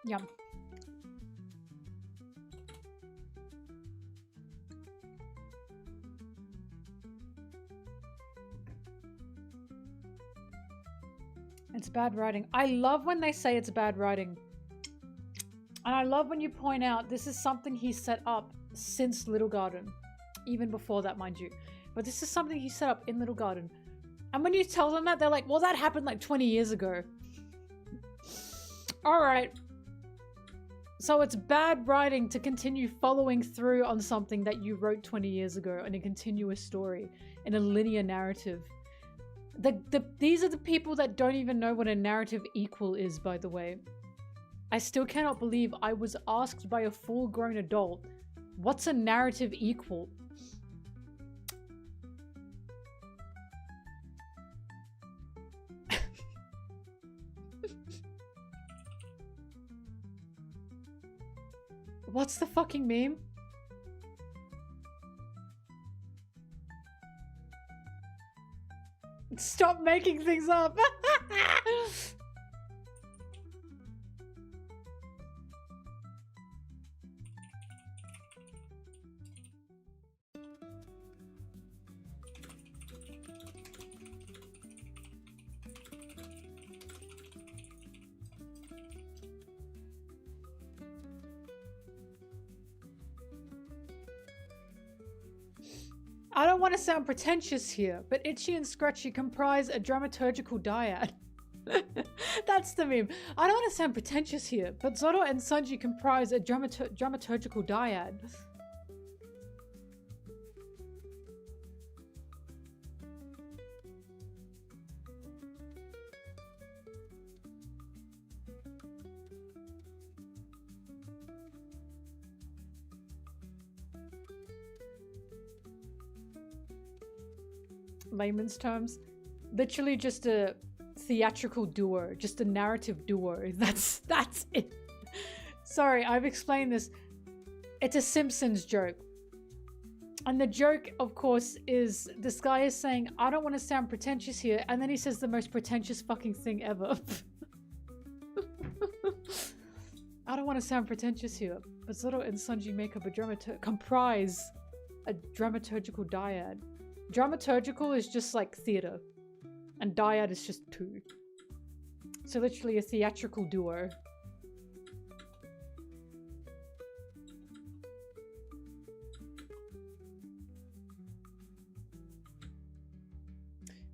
Yum. It's bad writing. I love when they say it's bad writing. And I love when you point out this is something he set up since Little Garden. Even before that, mind you. But this is something he set up in Little Garden. And when you tell them that, they're like, well, that happened like 20 years ago. Alright. So it's bad writing to continue following through on something that you wrote 20 years ago in a continuous story, in a linear narrative. These are the people that don't even know what a narrative equal is, by the way. I still cannot believe I was asked by a full-grown adult, what's a narrative equal? What's the fucking meme? Stop making things up! I don't want to sound pretentious here, but Itchy and Scratchy comprise a dramaturgical dyad. That's the meme. I don't want to sound pretentious here, but Zoro and Sanji comprise a dramaturgical dyad. Layman's terms, literally just a theatrical duo, just a narrative duo. That's it. Sorry, I've explained this. It's a Simpsons joke. And the joke, of course, is this guy is saying, I don't want to sound pretentious here. And then he says the most pretentious fucking thing ever. I don't want to sound pretentious here, but Zoro and Sanji make up comprise a dramaturgical dyad. Dramaturgical is just like theater, and dyad is just two. So literally a theatrical duo.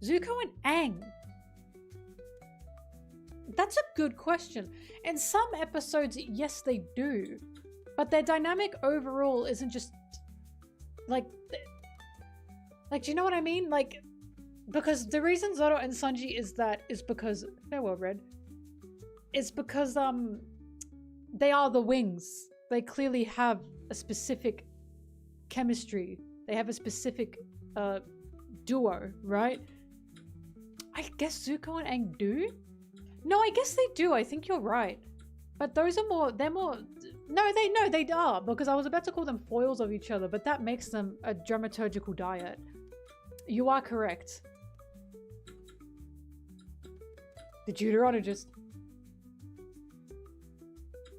Zuko and Aang. That's a good question. In some episodes, yes, they do. But their dynamic overall isn't just... Like, do you know what I mean? Like, because the reason Zoro and Sanji is because... Farewell, Red. It's because, they are the wings. They clearly have a specific chemistry. They have a specific, duo, right? I guess Zuko and Aang do? No, I guess they do. I think you're right. But those are more, they're more, no, they are, because I was about to call them foils of each other, but that makes them a dramaturgical dyad. You are correct. The Deuteronologist.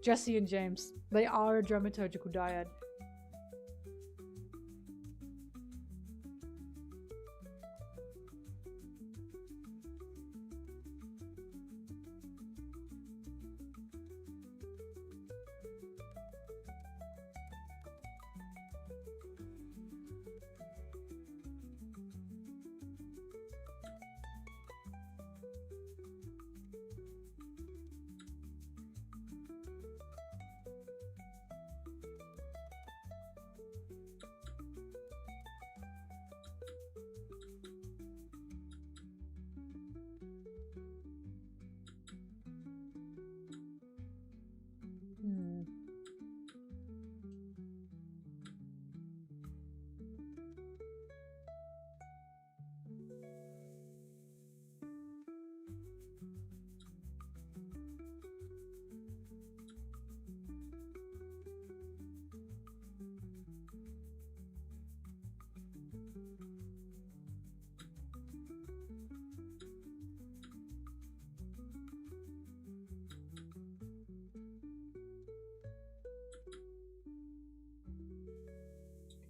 Jesse and James. They are a dramaturgical dyad.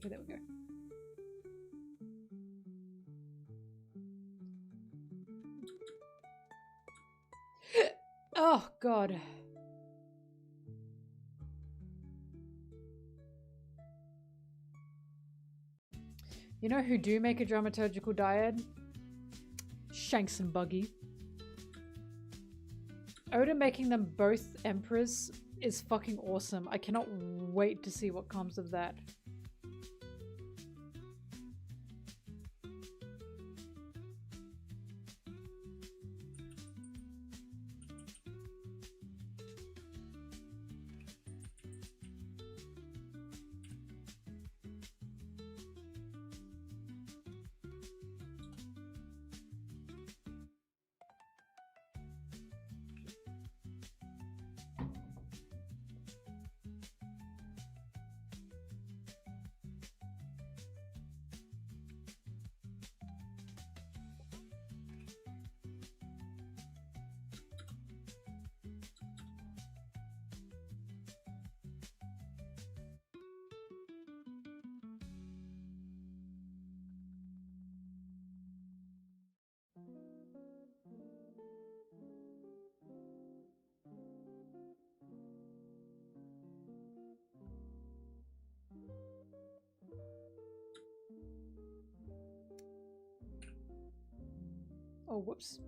Okay, there we go. Oh, God. You know who do make a dramaturgical dyad? Shanks and Buggy. Oda making them both emperors is fucking awesome. I cannot wait to see what comes of that. Oh, whoops.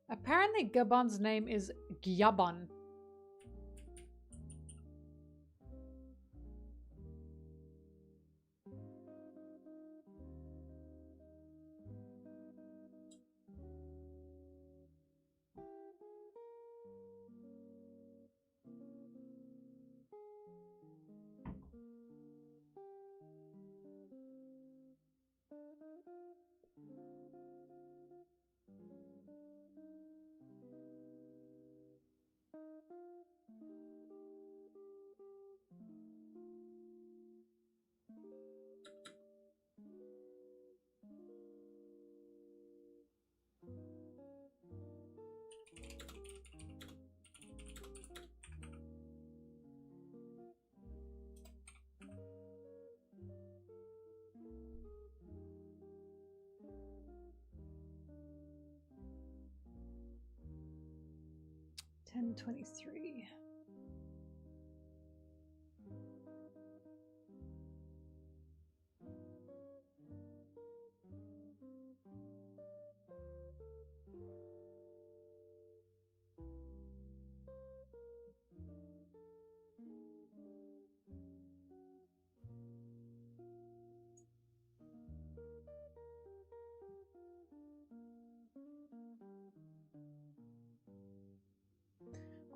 Apparently Gaban's name is Gaban. 10:23.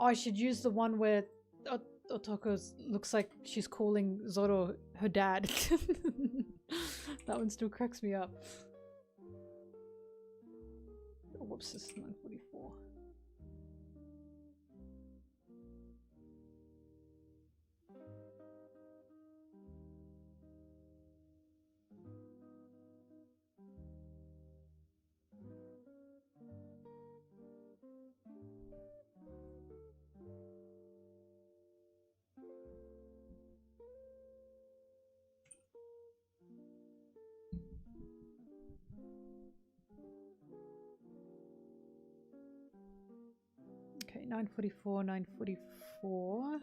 Oh, I should use the one where Otoko looks like she's calling Zoro her dad. That one still cracks me up. Oh, whoops, this is 9:44. Okay, 9:44, 9:44.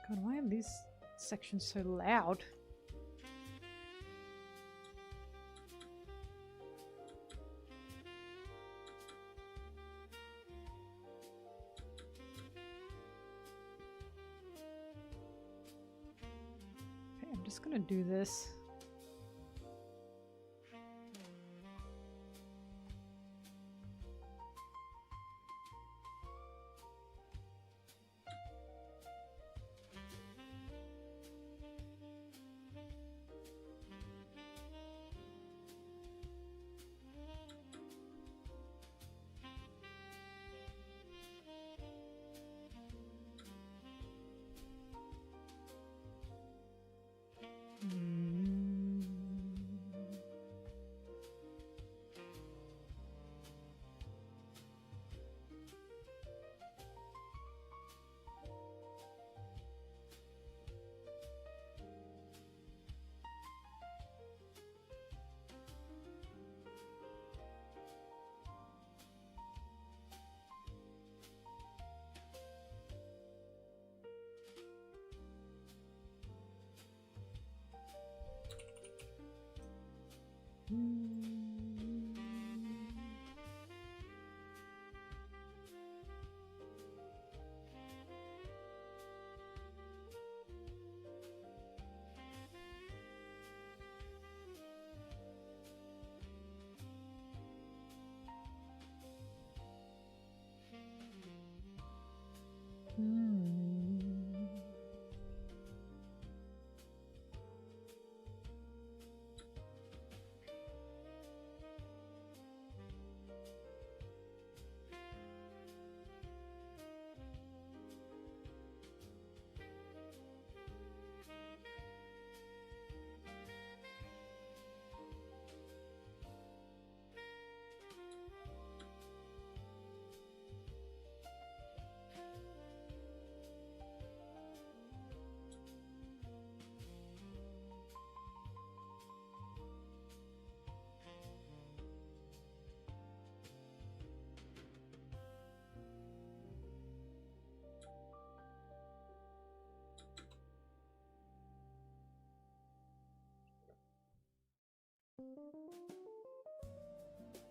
God, why are these sections so loud? Okay, I'm just gonna do this.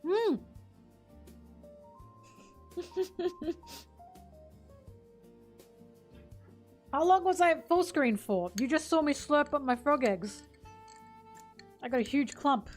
Hmm. How long was I at full screen for? You just saw me slurp up my frog eggs. I got a huge clump.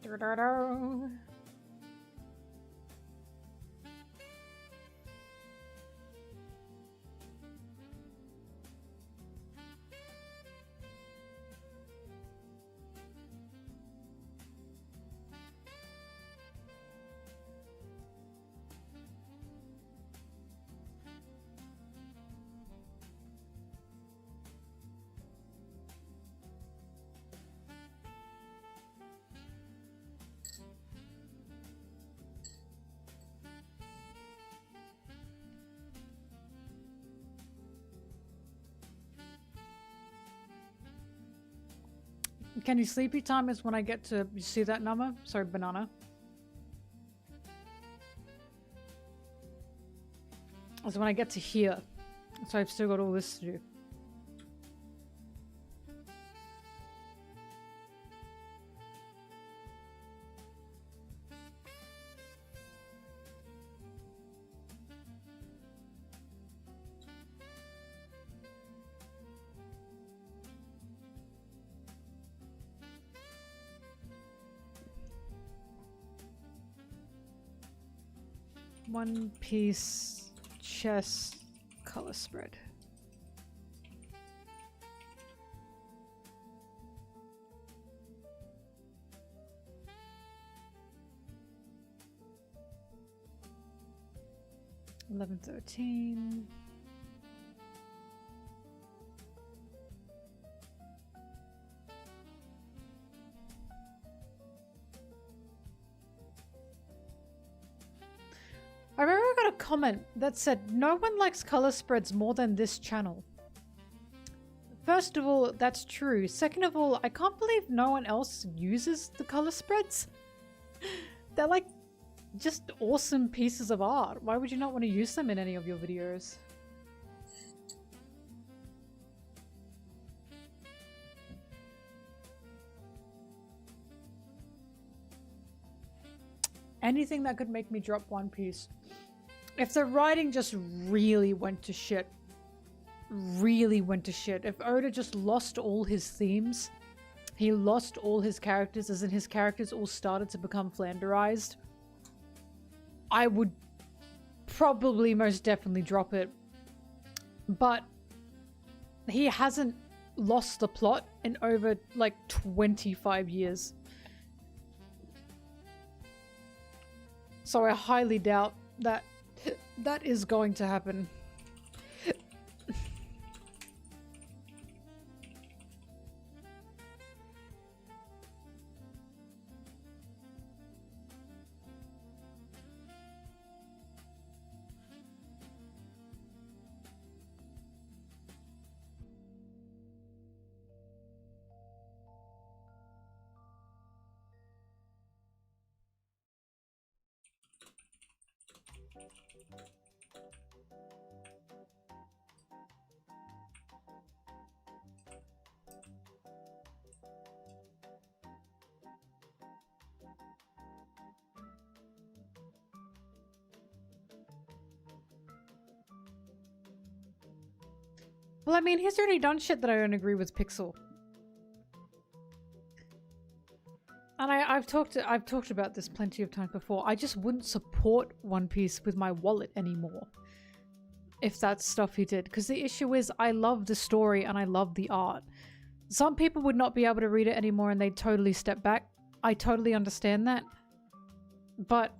Da-da-da. Can you sleepy time is when I get to, you see that number? Sorry, banana. Is when I get to here. So I've still got all this to do. One Piece chess color spread. $11.13. I remember I got a comment that said, no one likes color spreads more than this channel. First of all, that's true. Second of all, I can't believe no one else uses the color spreads. They're like just awesome pieces of art. Why would you not want to use them in any of your videos? Anything that could make me drop One Piece. If the writing just really went to shit. If Oda just lost all his themes, he lost all his characters, as in his characters all started to become flanderized, I would probably most definitely drop it. But he hasn't lost the plot in over like 25 years. So I highly doubt that that is going to happen. Well, I mean, he's already done shit that I don't agree with Pixel. And I've talked about this plenty of times before. I just wouldn't support One Piece with my wallet anymore if that's stuff he did. Because the issue is, I love the story and I love the art. Some people would not be able to read it anymore and they'd totally step back. I totally understand that. But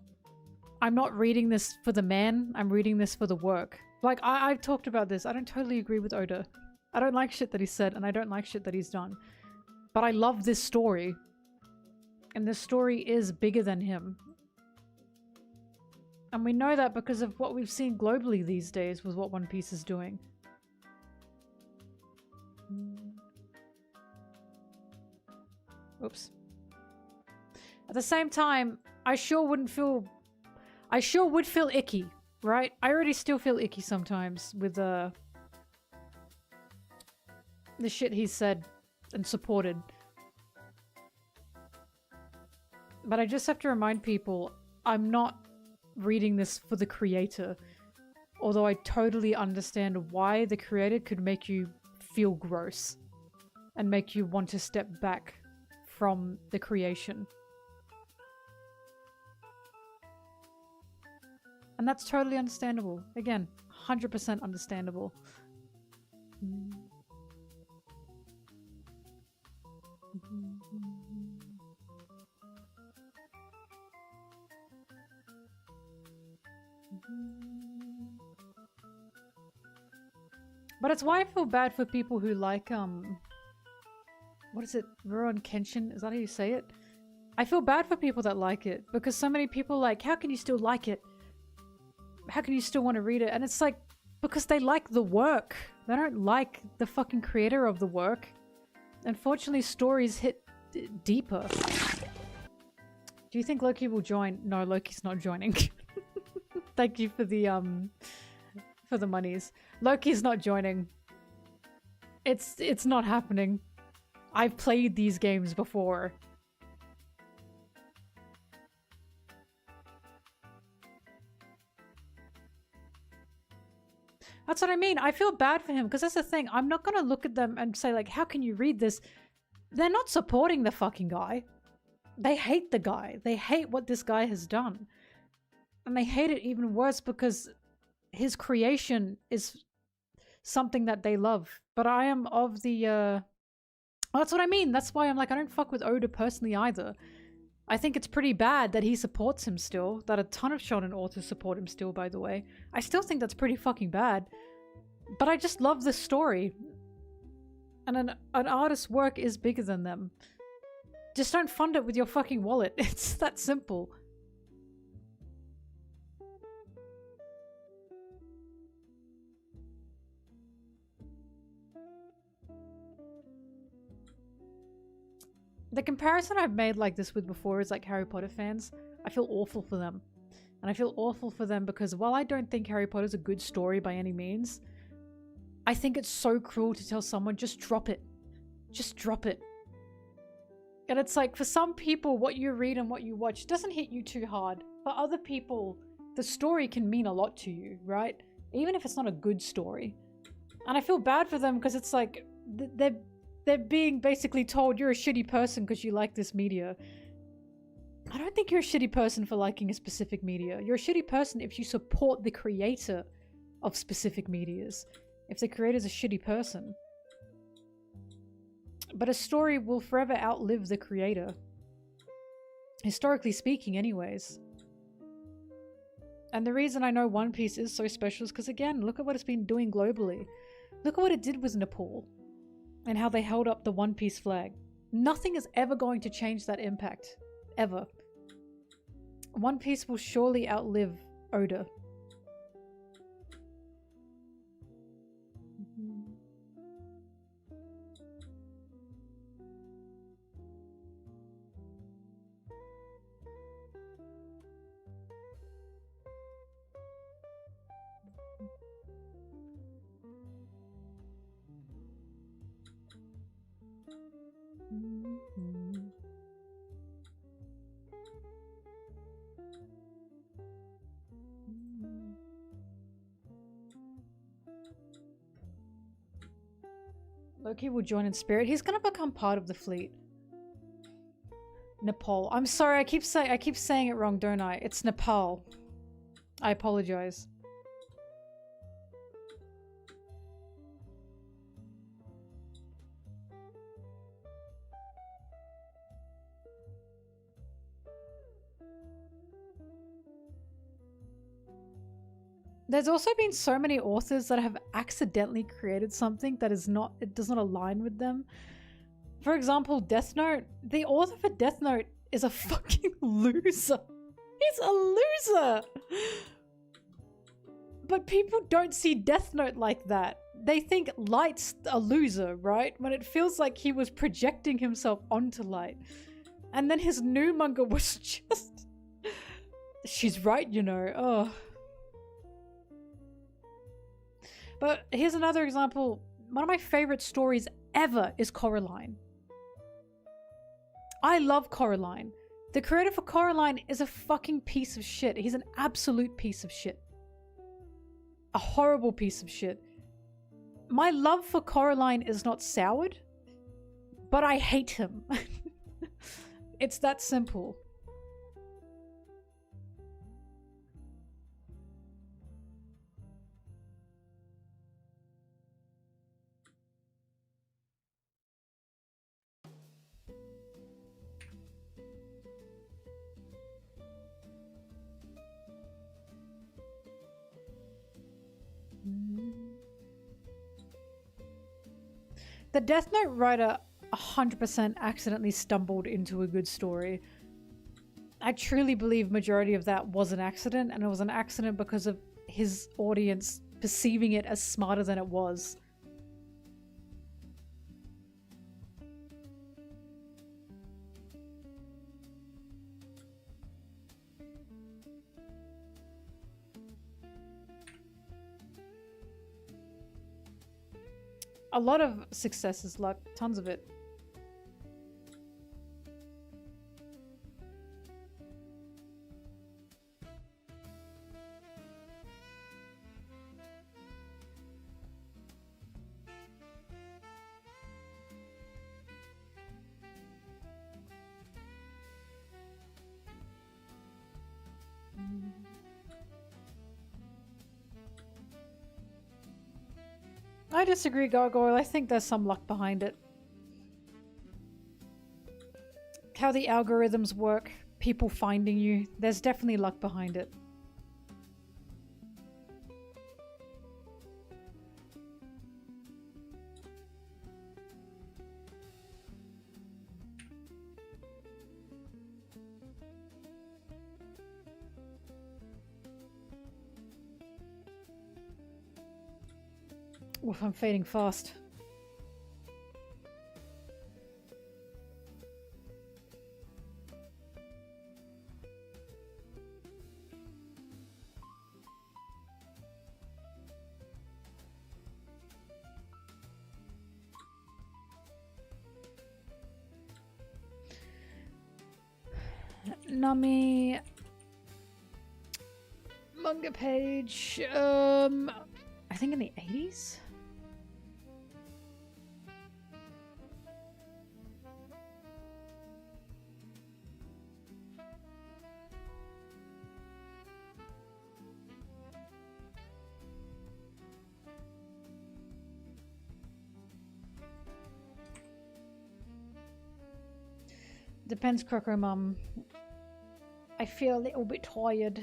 I'm not reading this for the man, I'm reading this for the work. Like, I've talked about this. I don't totally agree with Oda. I don't like shit that he said, and I don't like shit that he's done. But I love this story. And this story is bigger than him. And we know that because of what we've seen globally these days with what One Piece is doing. Oops. At the same time, I sure would feel icky, right? I already still feel icky sometimes with the shit he said and supported. But I just have to remind people, I'm not reading this for the creator. Although I totally understand why the creator could make you feel gross and make you want to step back from the creation. And that's totally understandable. Again, 100% understandable. But it's why I feel bad for people who like, what is it? Rurouni Kenshin? Is that how you say it? I feel bad for people that like it, because so many people are like, how can you still like it? How can you still want to read it? And it's like, because they like the work. They don't like the fucking creator of the work. Unfortunately, stories hit deeper. Do you think Loki will join? No, Loki's not joining. Thank you for the monies. Loki's not joining. It's not happening. I've played these games before. That's what I mean. I feel bad for him because that's the thing. I'm not gonna look at them and say like, how can you read this? They're not supporting the fucking guy. They hate the guy. They hate what this guy has done. And they hate it even worse because his creation is something that they love. But I am of the, that's what I mean. That's why I'm like, I don't fuck with Oda personally either. I think it's pretty bad that he supports him still, that a ton of shonen authors support him still, by the way. I still think that's pretty fucking bad. But I just love this story. And an artist's work is bigger than them. Just don't fund it with your fucking wallet. It's that simple. The comparison I've made like this with before is like Harry Potter fans. I feel awful for them. And I feel awful for them because while I don't think Harry Potter's a good story by any means, I think it's so cruel to tell someone, just drop it. Just drop it. And it's like, for some people, what you read and what you watch doesn't hit you too hard. For other people, the story can mean a lot to you, right? Even if it's not a good story. And I feel bad for them because it's like, they're being basically told you're a shitty person because you like this media. I don't think you're a shitty person for liking a specific media. You're a shitty person if you support the creator of specific medias. If the creator's a shitty person. But a story will forever outlive the creator. Historically speaking, anyways. And the reason I know One Piece is so special is because, again, look at what it's been doing globally. Look at what it did with Nepal. And how they held up the One Piece flag. Nothing is ever going to change that impact. Ever. One Piece will surely outlive Oda. Loki will join in spirit. He's gonna become part of the fleet. Nepal. I'm sorry, I keep saying it wrong, don't I? It's Nepal. I apologize. There's also been so many authors that have accidentally created something that is not, it does not align with them. For example, Death Note. The author for Death Note is a fucking loser. He's a loser! But people don't see Death Note like that. They think Light's a loser, right? When it feels like he was projecting himself onto Light. And then his new manga was just... She's right, you know. Oh. But here's another example. One of my favorite stories ever is Coraline. I love Coraline. The creator for Coraline is a fucking piece of shit. He's an absolute piece of shit. A horrible piece of shit. My love for Coraline is not soured, but I hate him. It's that simple. The Death Note writer 100% accidentally stumbled into a good story. I truly believe majority of that was an accident, and it was an accident because of his audience perceiving it as smarter than it was. A lot of success is luck, tons of it. I disagree, Gargoyle. I think there's some luck behind it. How the algorithms work, people finding you, there's definitely luck behind it. Oof, I'm fading fast. Nami manga page. I think in the 80s. Depends, Croco Mum. I feel a little bit tired.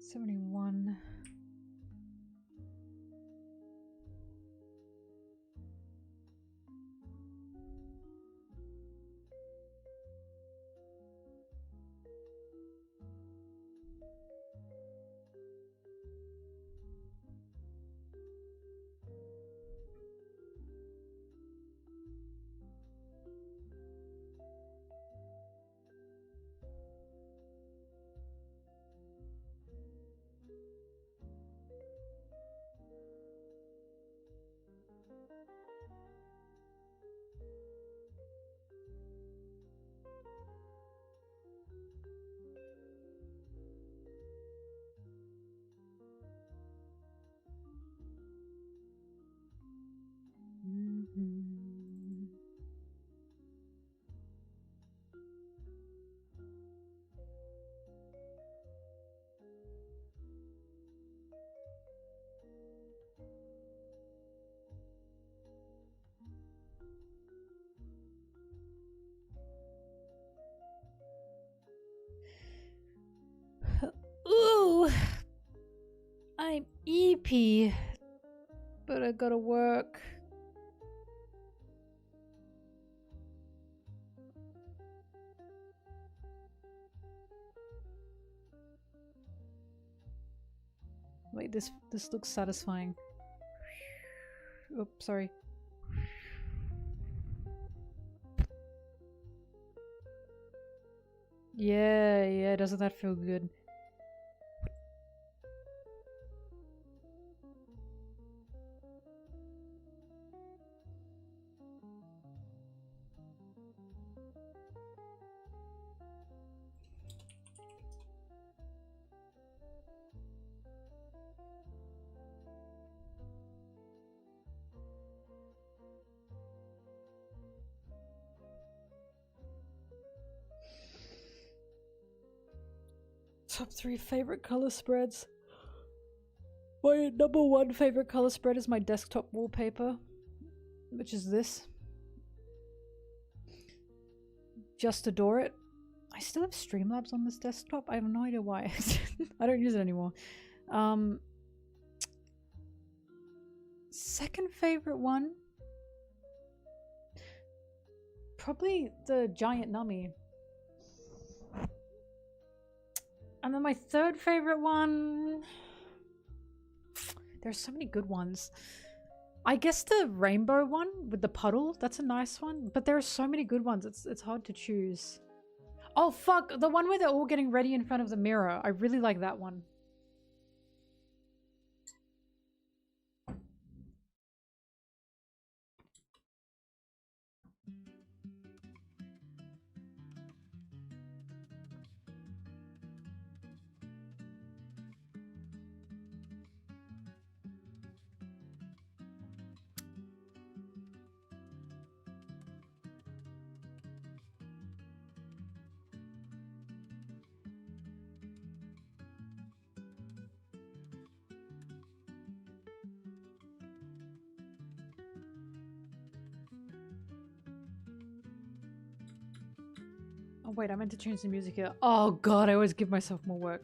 71. Ooh, I'm EP, but I gotta work. Wait, this looks satisfying. Oops, sorry. Yeah, doesn't that feel good? Top 3 favorite color spreads. My number 1 favorite color spread is my desktop wallpaper, which is this. Just adore it. I still have Streamlabs on this desktop. I have no idea why. I don't use it anymore. Second favorite one, probably the giant nummy. And then my third favorite one, there's so many good ones. I guess the rainbow one with the puddle, that's a nice one, but there are so many good ones, it's hard to choose. Oh fuck, the one where they're all getting ready in front of the mirror. I really like that one. Oh wait, I meant to change the music here. Oh god, I always give myself more work.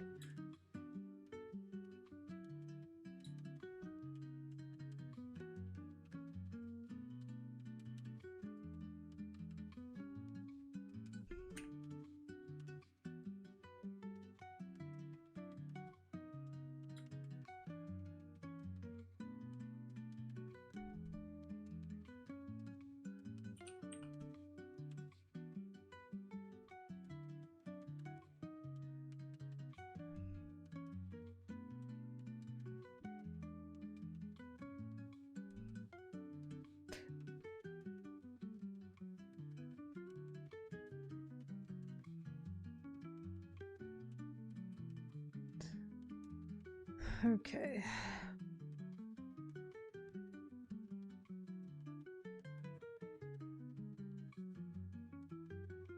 Okay.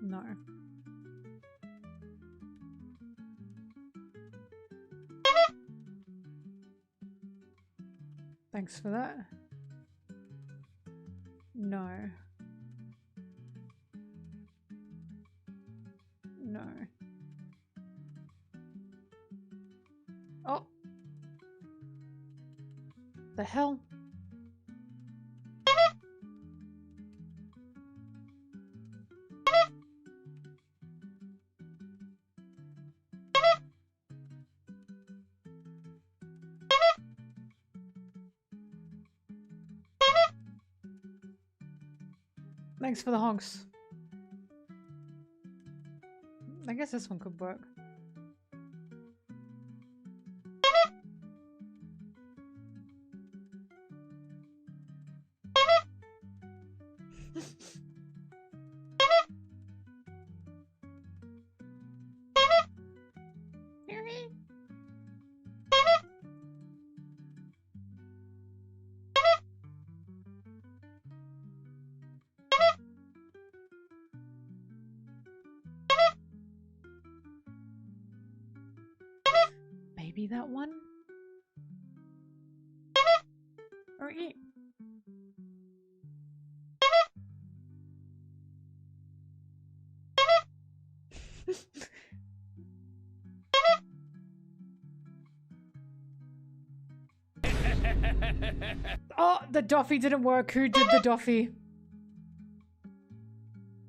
No. Thanks for that. No. No. The hell? Thanks for the honks. I guess this one could work. Maybe that one? Or eat. Oh, the Doffy didn't work. Who did the Doffy?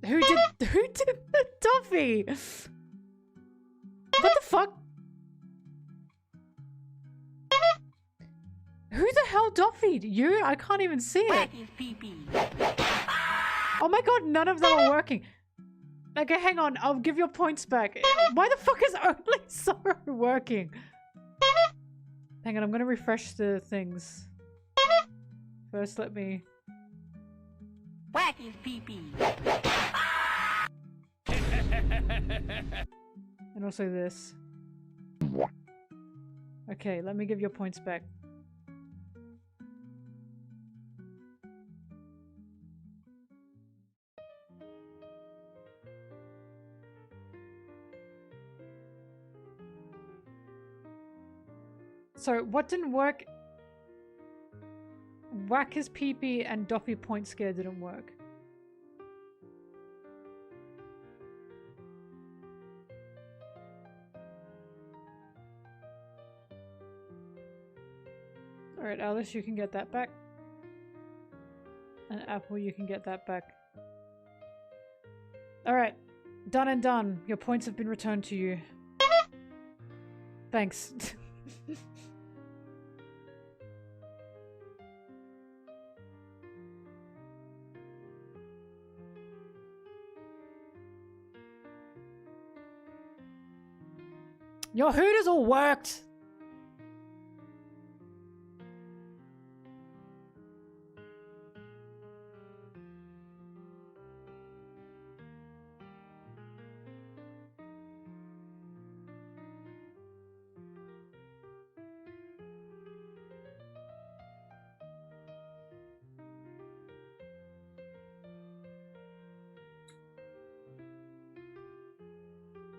Who did the Doffy? What the fuck? Who the hell Doffied? You? I can't even see it. Oh my god, none of them are working. Okay, hang on. I'll give your points back. Why the fuck is only Zoro working? Hang on, I'm gonna refresh the things. First, let me... Whack his pee-pee. And also this. Okay, let me give your points back. So, what didn't work? Whack his pee-pee and Doffy point scare didn't work. Alright, Alice, you can get that back. And Apple, you can get that back. Alright, done and done. Your points have been returned to you. Thanks. Your hooters all worked!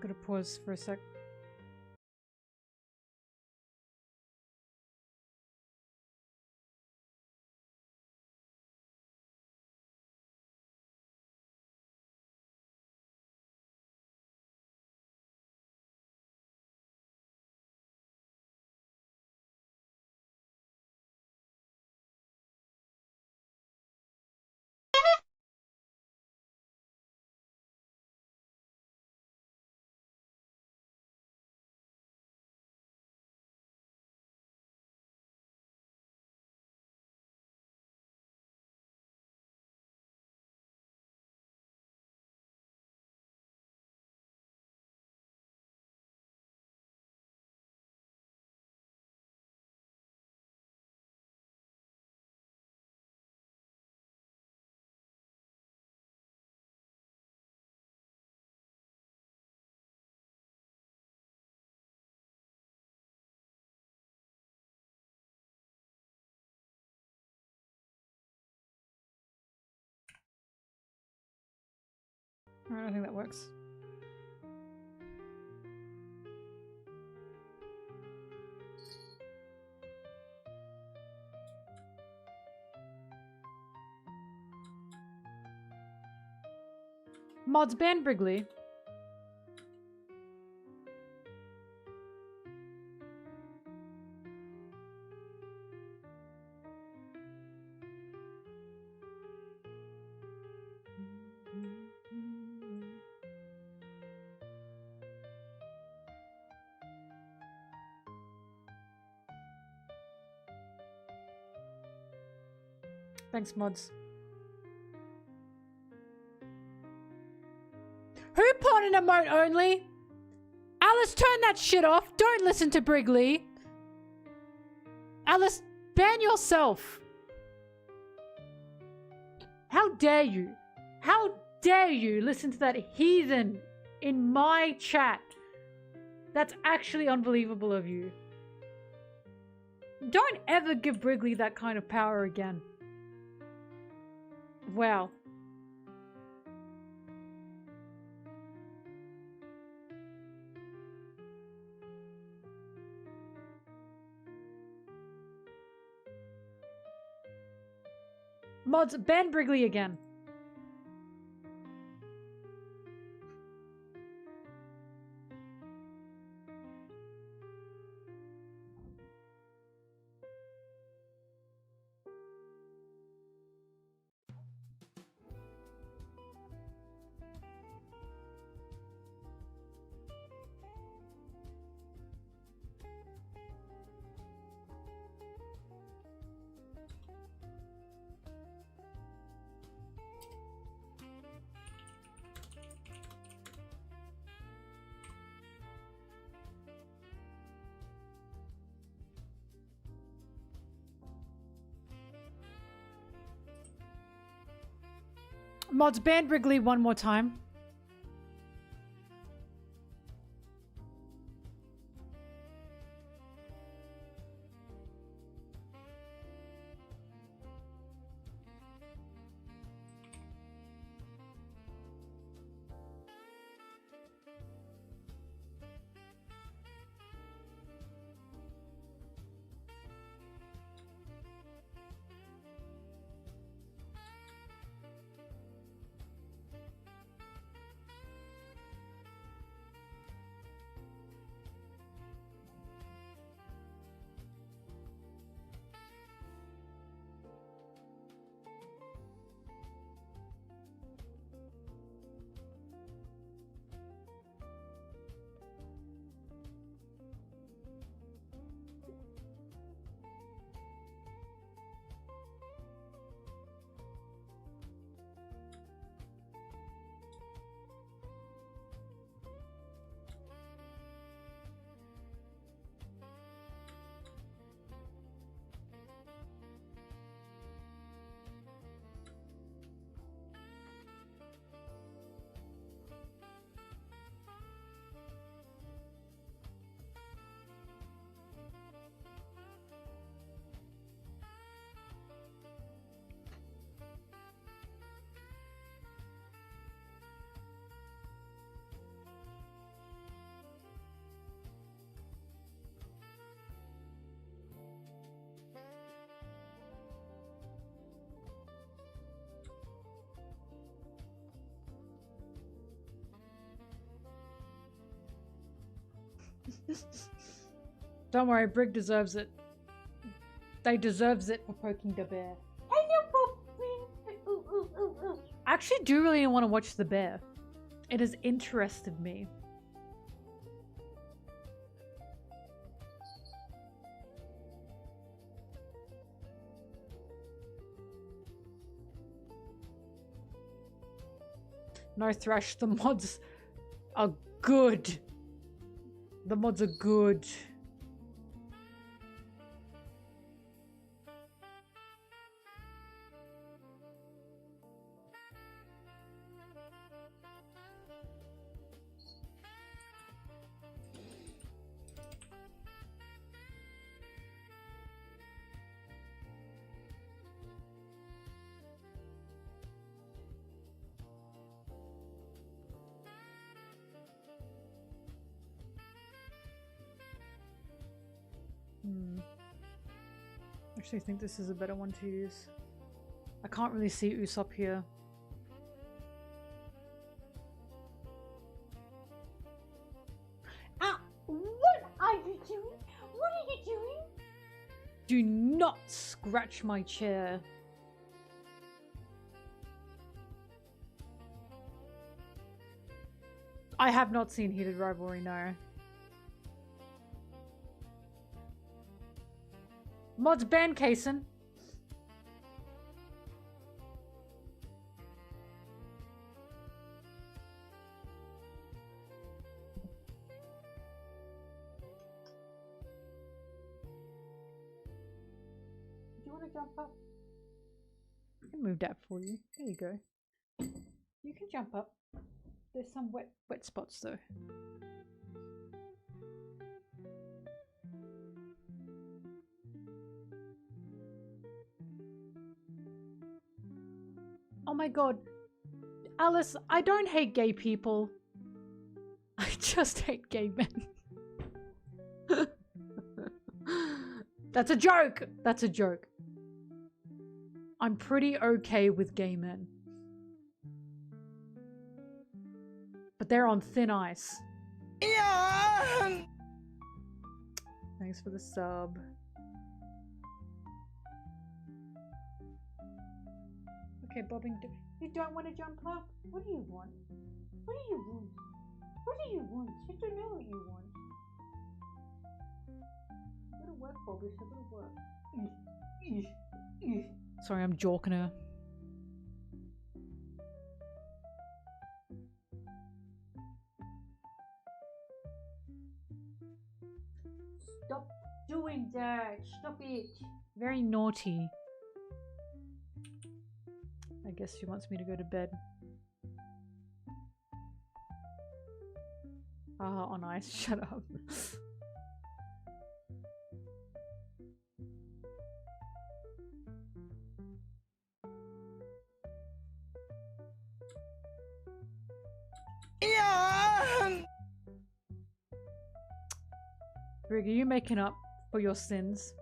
Gotta pause for a sec. Alright, I think that works. Mods ban Brigley. Thanks, mods. Who put an emote only? Alice, turn that shit off. Don't listen to Brigley. Alice, ban yourself. How dare you? How dare you listen to that heathen in my chat? That's actually unbelievable of you. Don't ever give Brigley that kind of power again. Wow. Mods, ban Brigley again. Mods, ban Brigley one more time. Don't worry, Brig deserves it. They deserves it for poking the bear. I actually do really want to watch the bear. It has interested me. No Thrash, the mods are good. The mods are good. I actually think this is a better one to use. I can't really see Usopp here. Ah! What are you doing? What are you doing? Do not scratch my chair. I have not seen Heated Rivalry, no. Mods ban Kaysen. to jump up? I can move that for you. There you go. You can jump up. There's some wet spots though. Oh my god. Alice, I don't hate gay people. I just hate gay men. That's a joke! That's a joke. I'm pretty okay with gay men. But they're on thin ice. Yeah! Thanks for the sub. Okay, Bobbing, you don't want to jump up? What do you want? What do you want? What do you want? You don't know what you want. Go to work, Bobby. So go to work. Sorry, I'm joking her. Stop doing that. Stop it. Very naughty. I guess she wants me to go to bed. On ice. Shut up. Brig, are you making up for your sins?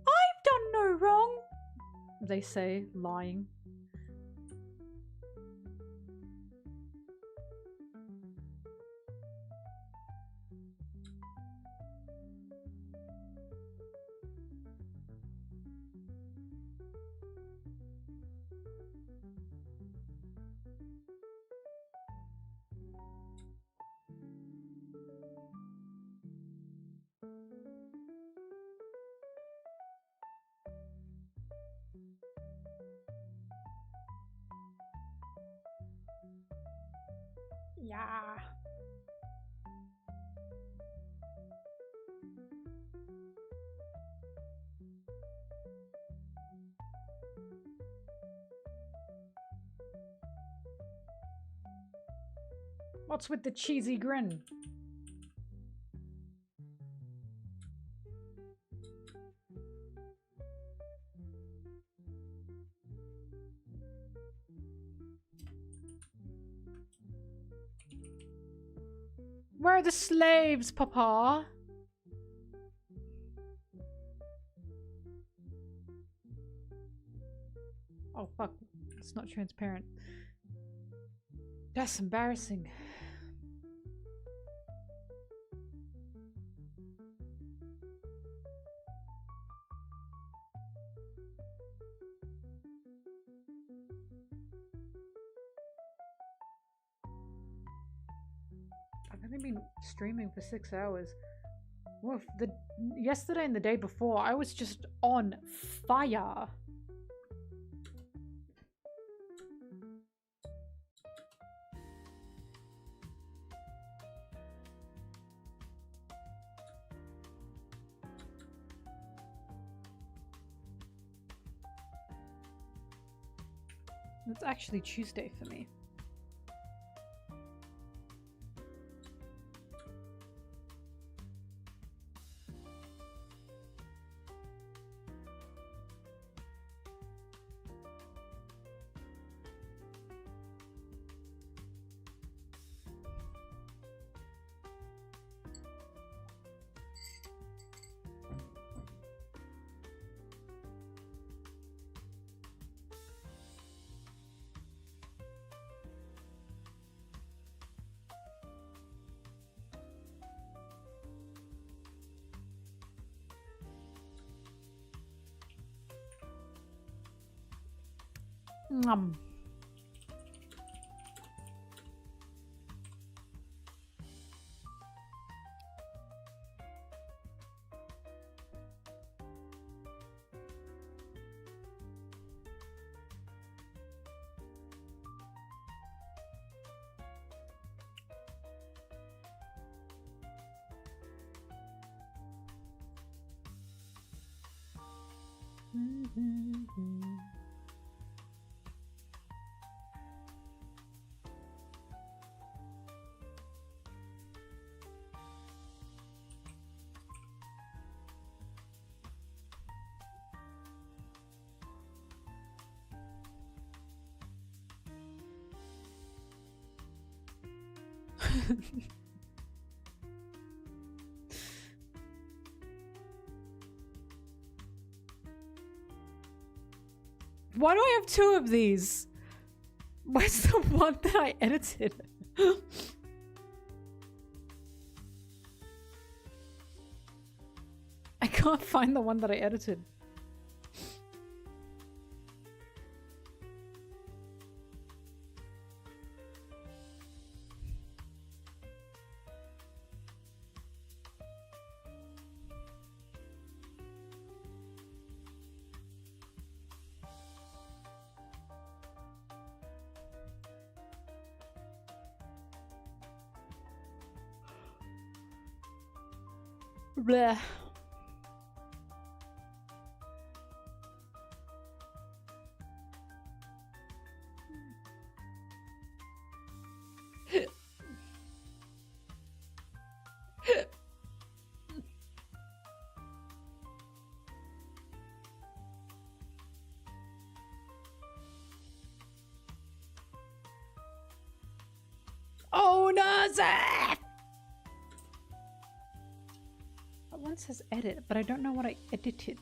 I've done no wrong, they say, lying. Yeah. What's with the cheesy grin? Where are the slaves, Papa? Oh, fuck. It's not transparent. That's embarrassing. I've only been streaming for 6 hours. Well, yesterday and the day before, I was just on fire. It's actually Tuesday for me. Nom. Why do I have two of these? Where's the one that I edited? I can't find the one that I edited. Bleh. Oh no, Zach! That one says edit, but I don't know what I edited.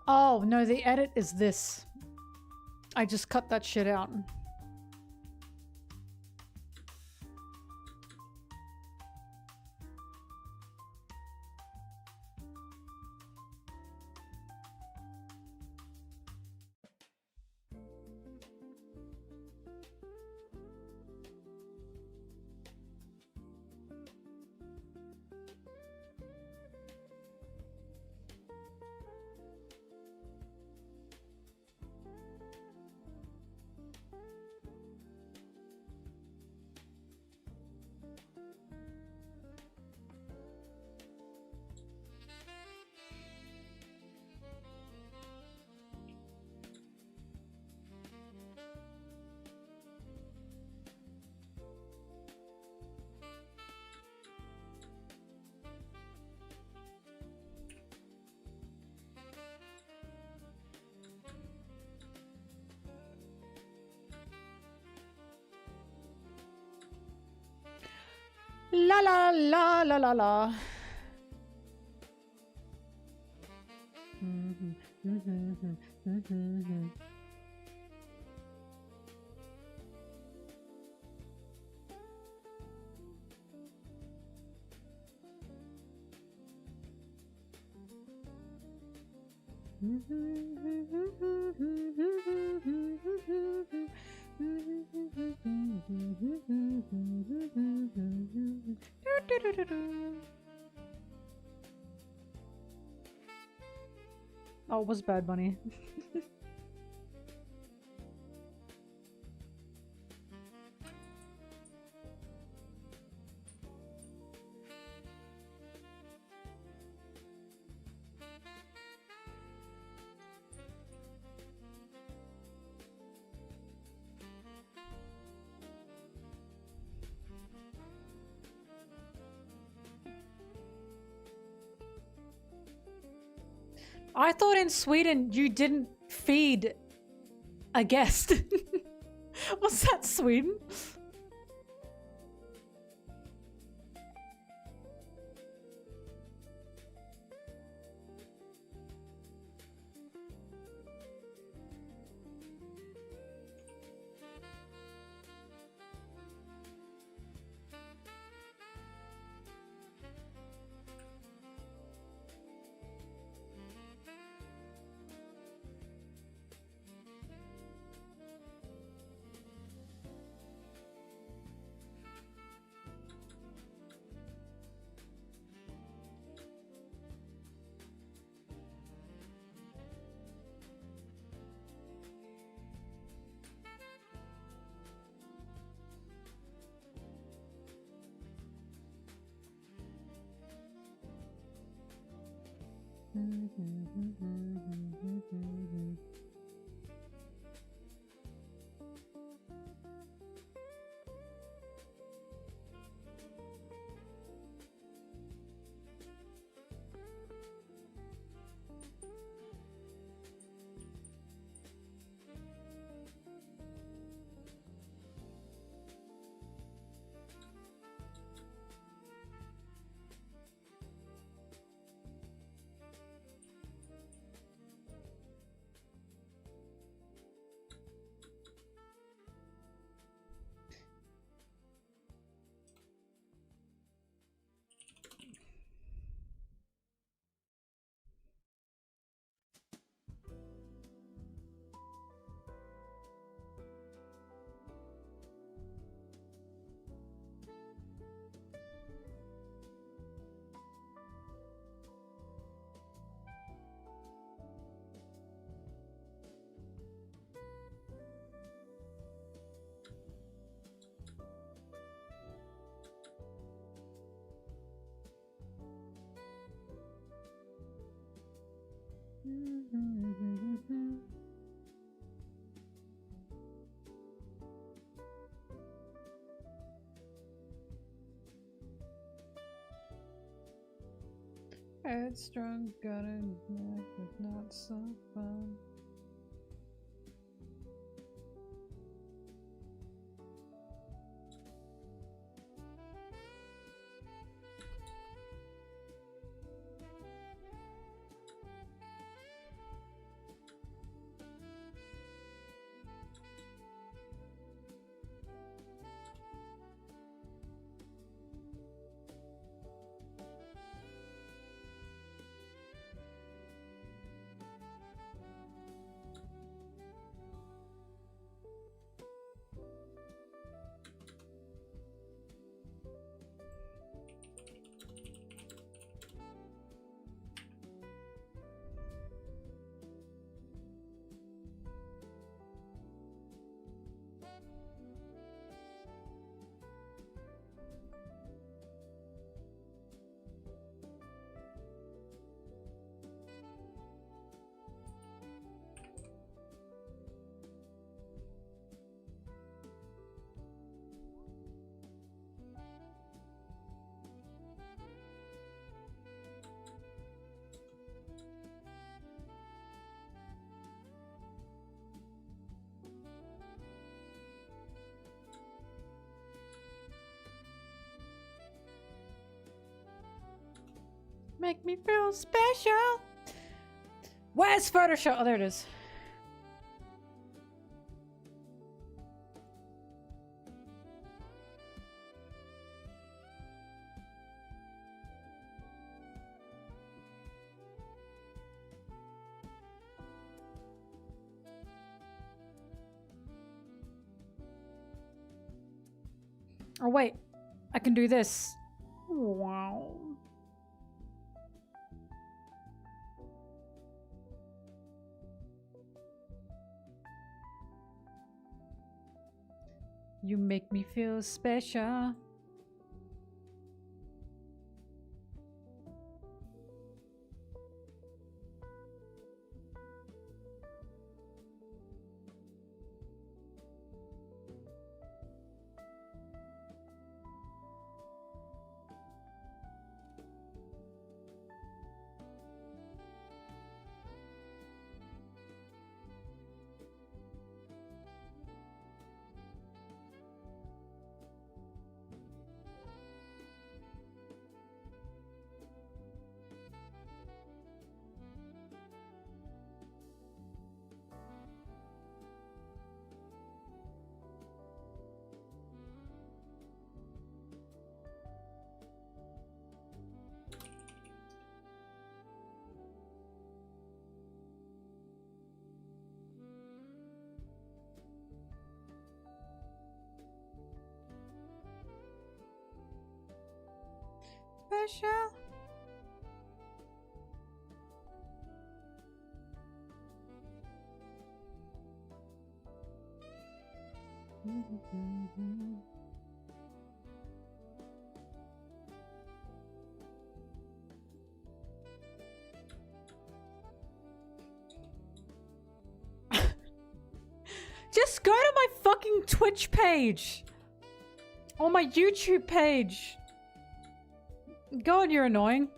Oh, no, the edit is this. I just cut that shit out. La la la la la la. Oh, it was Bad Bunny. I thought in Sweden you didn't feed a guest. Was that Sweden? Headstrong, got a knife, but not so fun. Make me feel special. Where's Photoshop? Oh, there it is. Oh wait, I can do this. Wow. You make me feel special. Special. Just go to my fucking Twitch page. Or my YouTube page. God, you're annoying.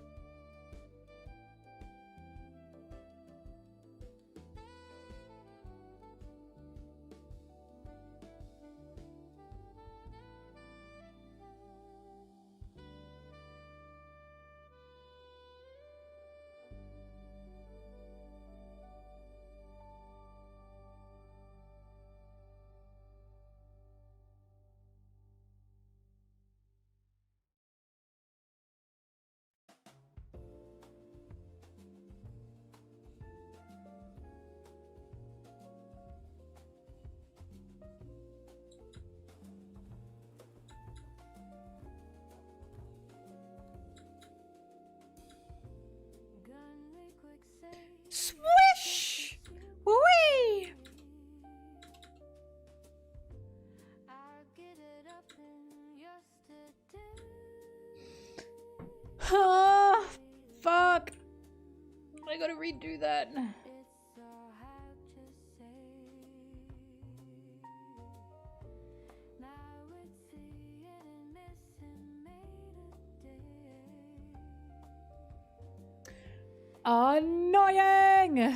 Swish! Whee! Ah, fuck. I gotta redo that. Annoying!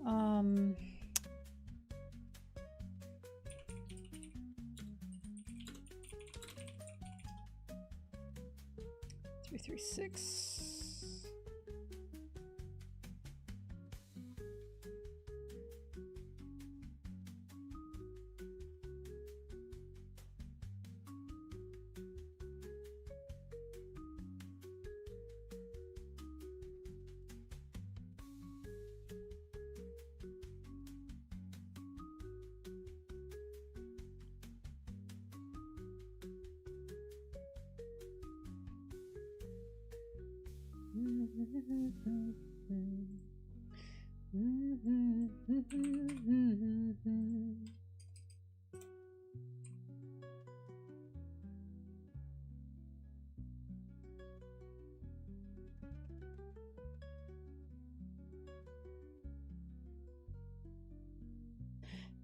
$336.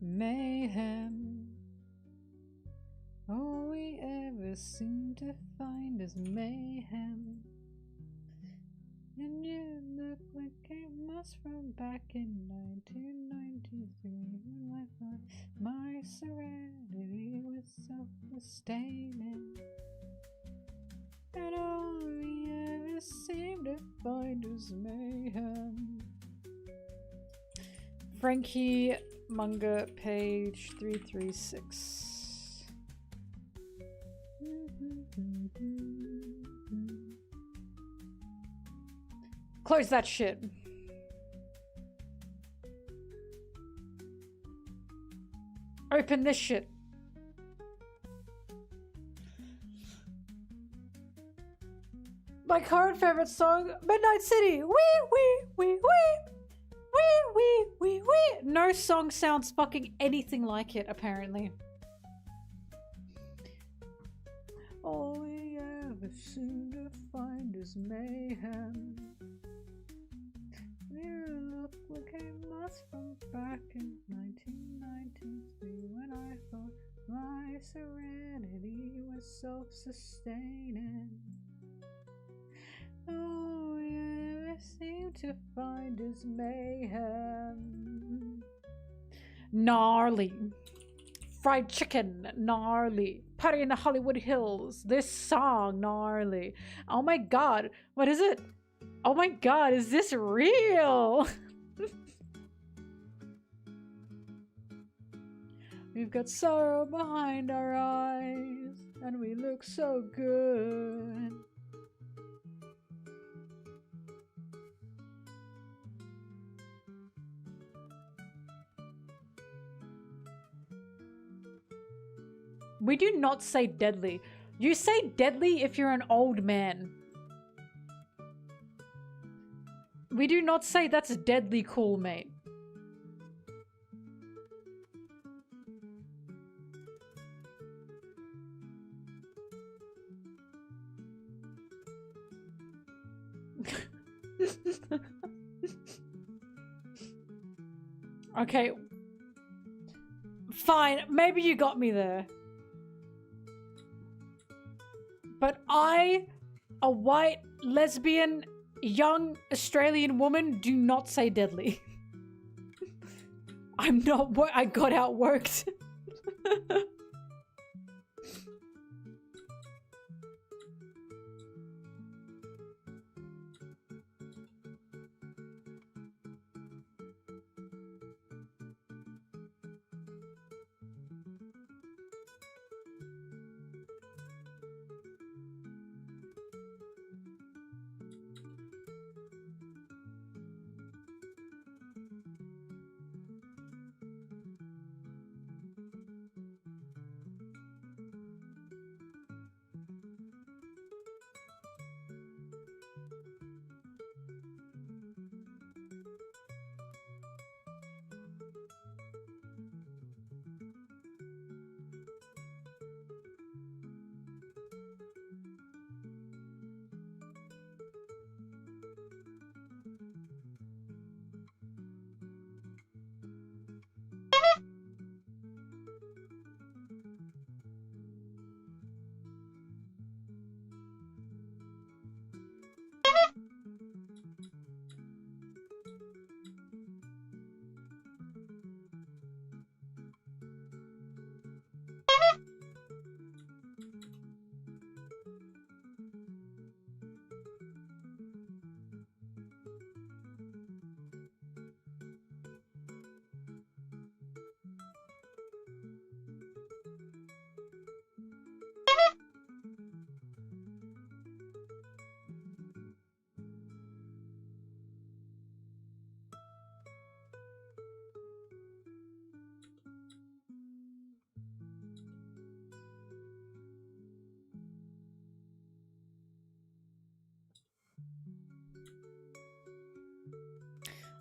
Mayhem. All we ever seem to find is mayhem. And you look like a mouse from back in 1993 when I thought my serenity was self-sustaining. And all we ever seem to find is mayhem. Frankie, manga, page 336. Close that shit. Open this shit. My current favorite song, Midnight City. Wee wee wee wee. Wee wee wee wee. No song sounds fucking anything like it, apparently. All we ever seem to find is mayhem. You look like a mouse from back in 1993 when I thought my serenity was self-sustaining. All we ever seem to find is mayhem. Gnarly. Fried chicken, gnarly. Party in the Hollywood Hills. This song, gnarly. Oh my god, what is it? Oh my god, is this real? We've got sorrow behind our eyes, and we look so good. We do not say deadly. You say deadly if you're an old man. We do not say that's deadly cool, mate. Okay. Fine, maybe you got me there. But I, a white, lesbian, young Australian woman, do not say deadly. I'm not what I got outworked.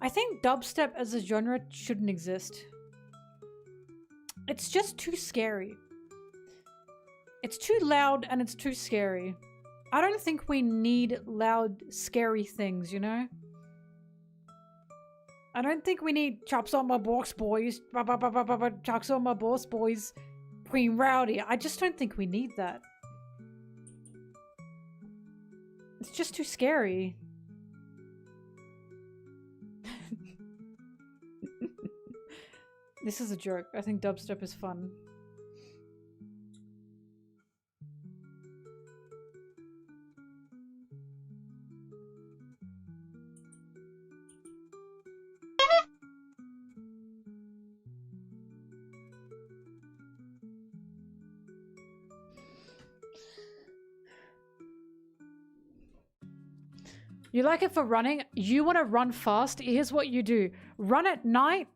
I think dubstep as a genre shouldn't exist. It's just too scary. It's too loud and it's too scary. I don't think we need loud, scary things, you know? I don't think we need chops on my box, boys. Chops on my boss, boys. Queen Rowdy. I just don't think we need that. It's just too scary. This is a joke. I think dubstep is fun. You like it for running? You want to run fast? Here's what you do. Run at night.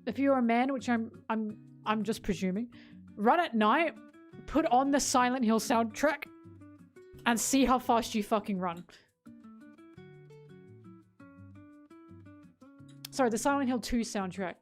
If you're a man, which I'm just presuming. Run at night, put on the Silent Hill soundtrack, and see how fast you fucking run. Sorry, the Silent Hill 2 soundtrack.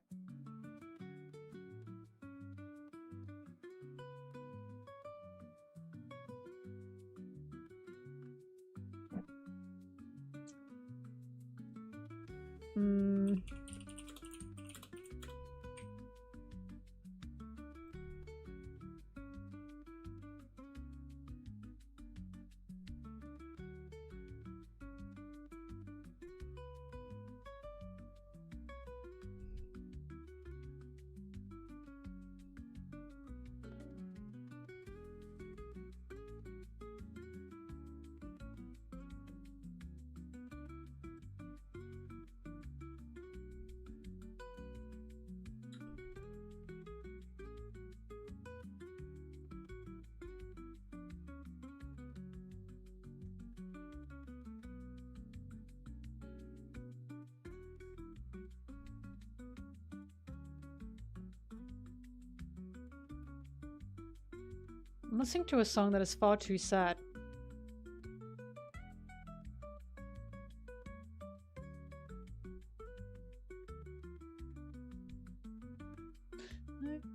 I'm listening to a song that is far too sad.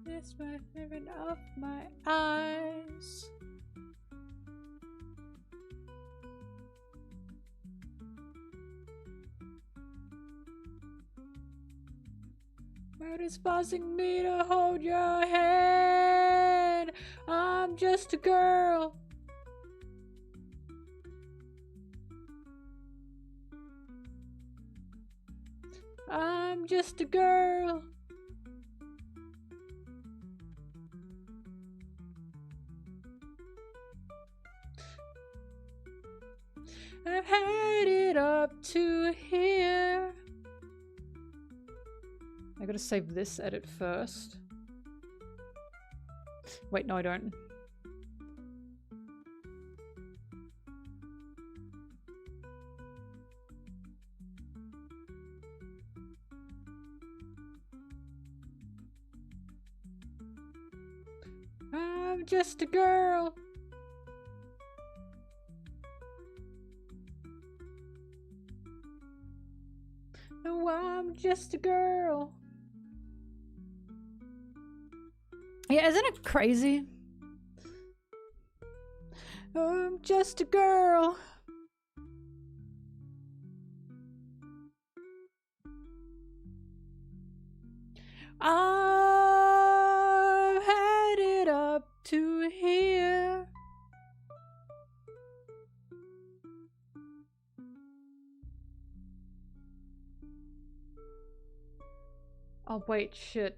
It's my favorite of my eyes. What is forcing me to hold your hand? I'm just a girl. I'm just a girl. I've had it up to here. I gotta save this edit first. Wait, no I don't. I'm just a girl. No, I'm just a girl. Yeah, isn't it crazy? I'm just a girl. I've had it up to here. Oh wait, shit.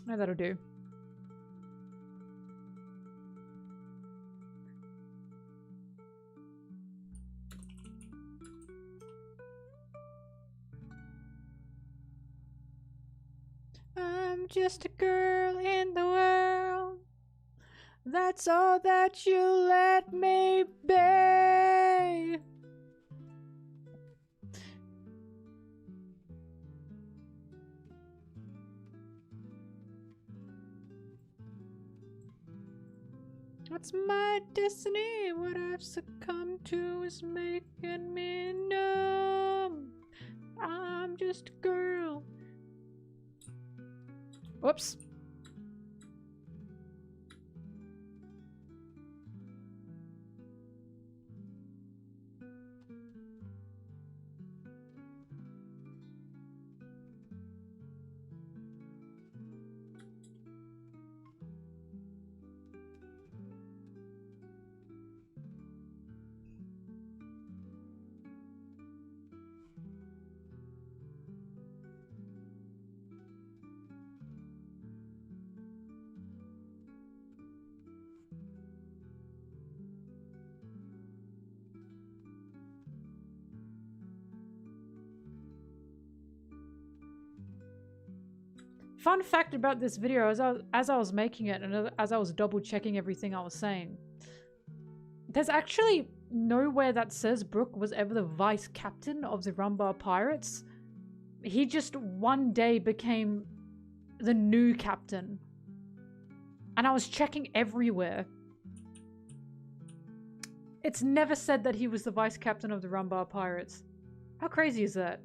No, that'll do. I'm just a girl in the world. That's all that you let me be. That's my destiny. What I've succumbed to is making me numb. I'm just a girl. Whoops. Fun fact about this video, as I was making it and as I was double checking everything I was saying, there's actually nowhere that says Brook was ever the vice captain of the Rumbar Pirates. He just one day became the new captain. And I was checking everywhere. It's never said that he was the vice captain of the Rumbar Pirates. How crazy is that?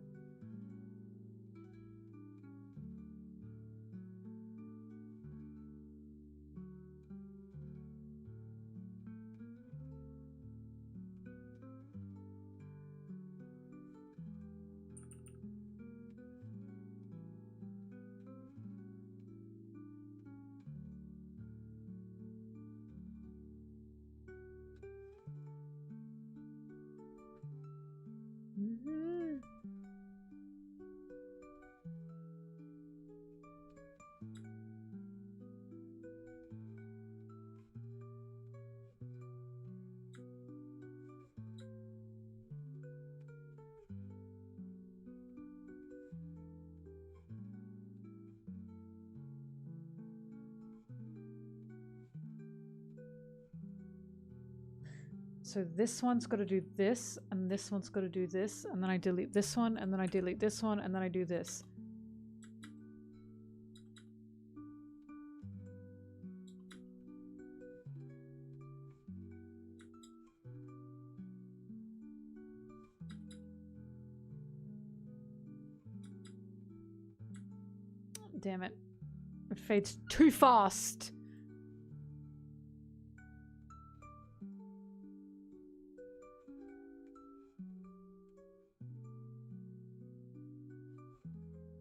So this one's got to do this, and this one's got to do this, and then I delete this one, and then I delete this one, and then I do this. Damn it. It fades too fast.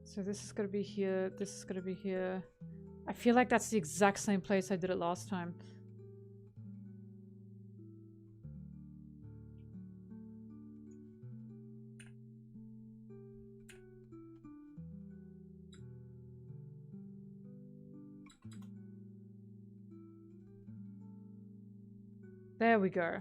So this is going to be here, this is going to be here. I feel like that's the exact same place I did it last time. There we go.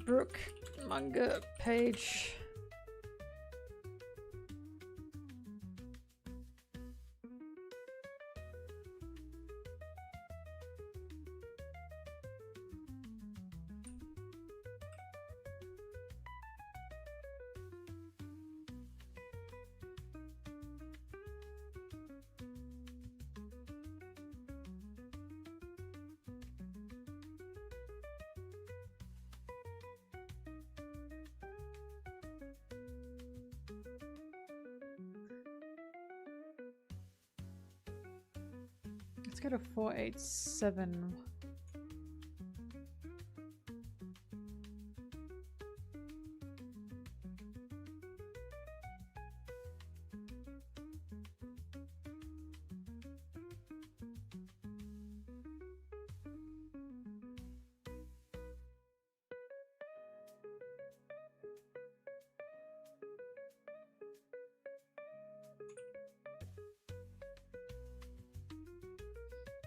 Brook manga page. Let's go to 487.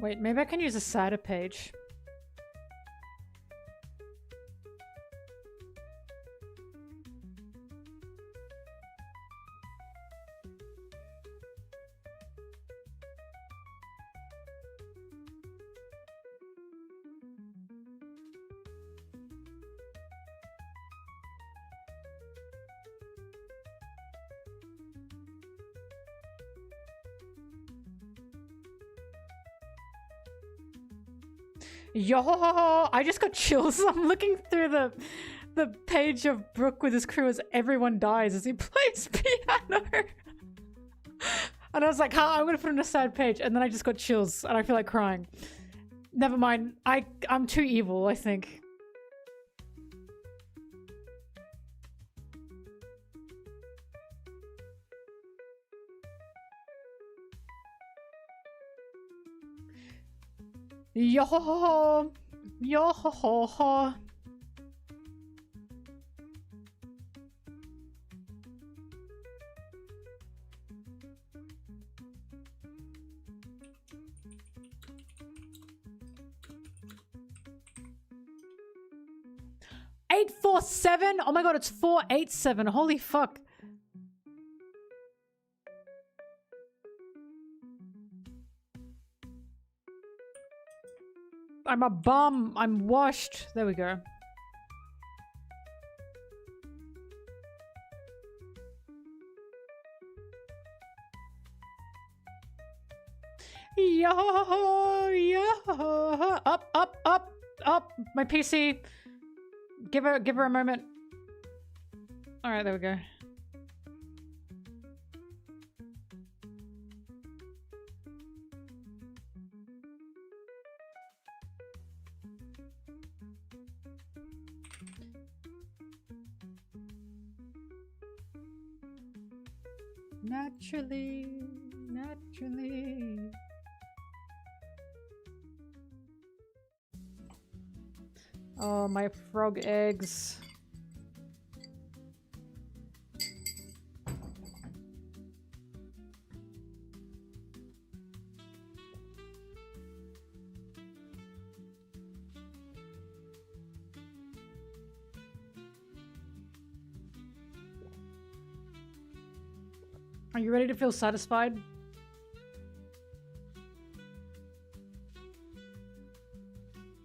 Wait, maybe I can use a cider page. Yo, I just got chills. I'm looking through the page of Brook with his crew as everyone dies as he plays piano. And I was like, I'm gonna put in a sad page, and then I just got chills and I feel like crying. Never mind. I'm too evil, I think. Yo ho ho ho. Yo ho ho ho. $847? Oh my god, it's 487. Holy fuck. I'm a bum. I'm washed. There we go. Yo, yo. Up, up, up, up. My PC. Give her a moment. All right, there we go. Naturally, naturally. Oh, my frog eggs. Are you ready to feel satisfied?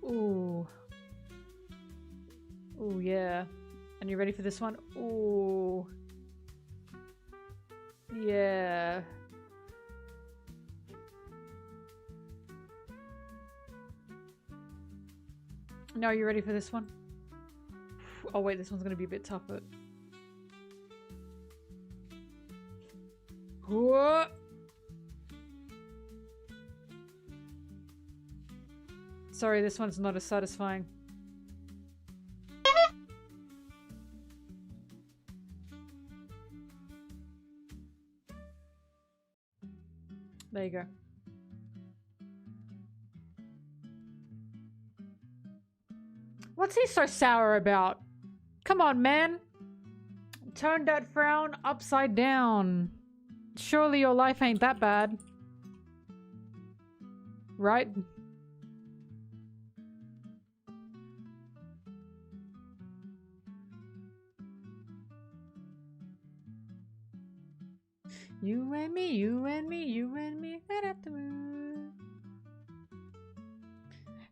Ooh. Ooh, yeah. And you ready for this one? Ooh. Yeah. Now, are you ready for this one? Oh wait, this one's gonna be a bit tougher. Whoa. Sorry, this one's not as satisfying. There you go. What's he so sour about? Come on, man. Turn that frown upside down. Surely your life ain't that bad. Right? You and me, you and me, you and me, right up the moon.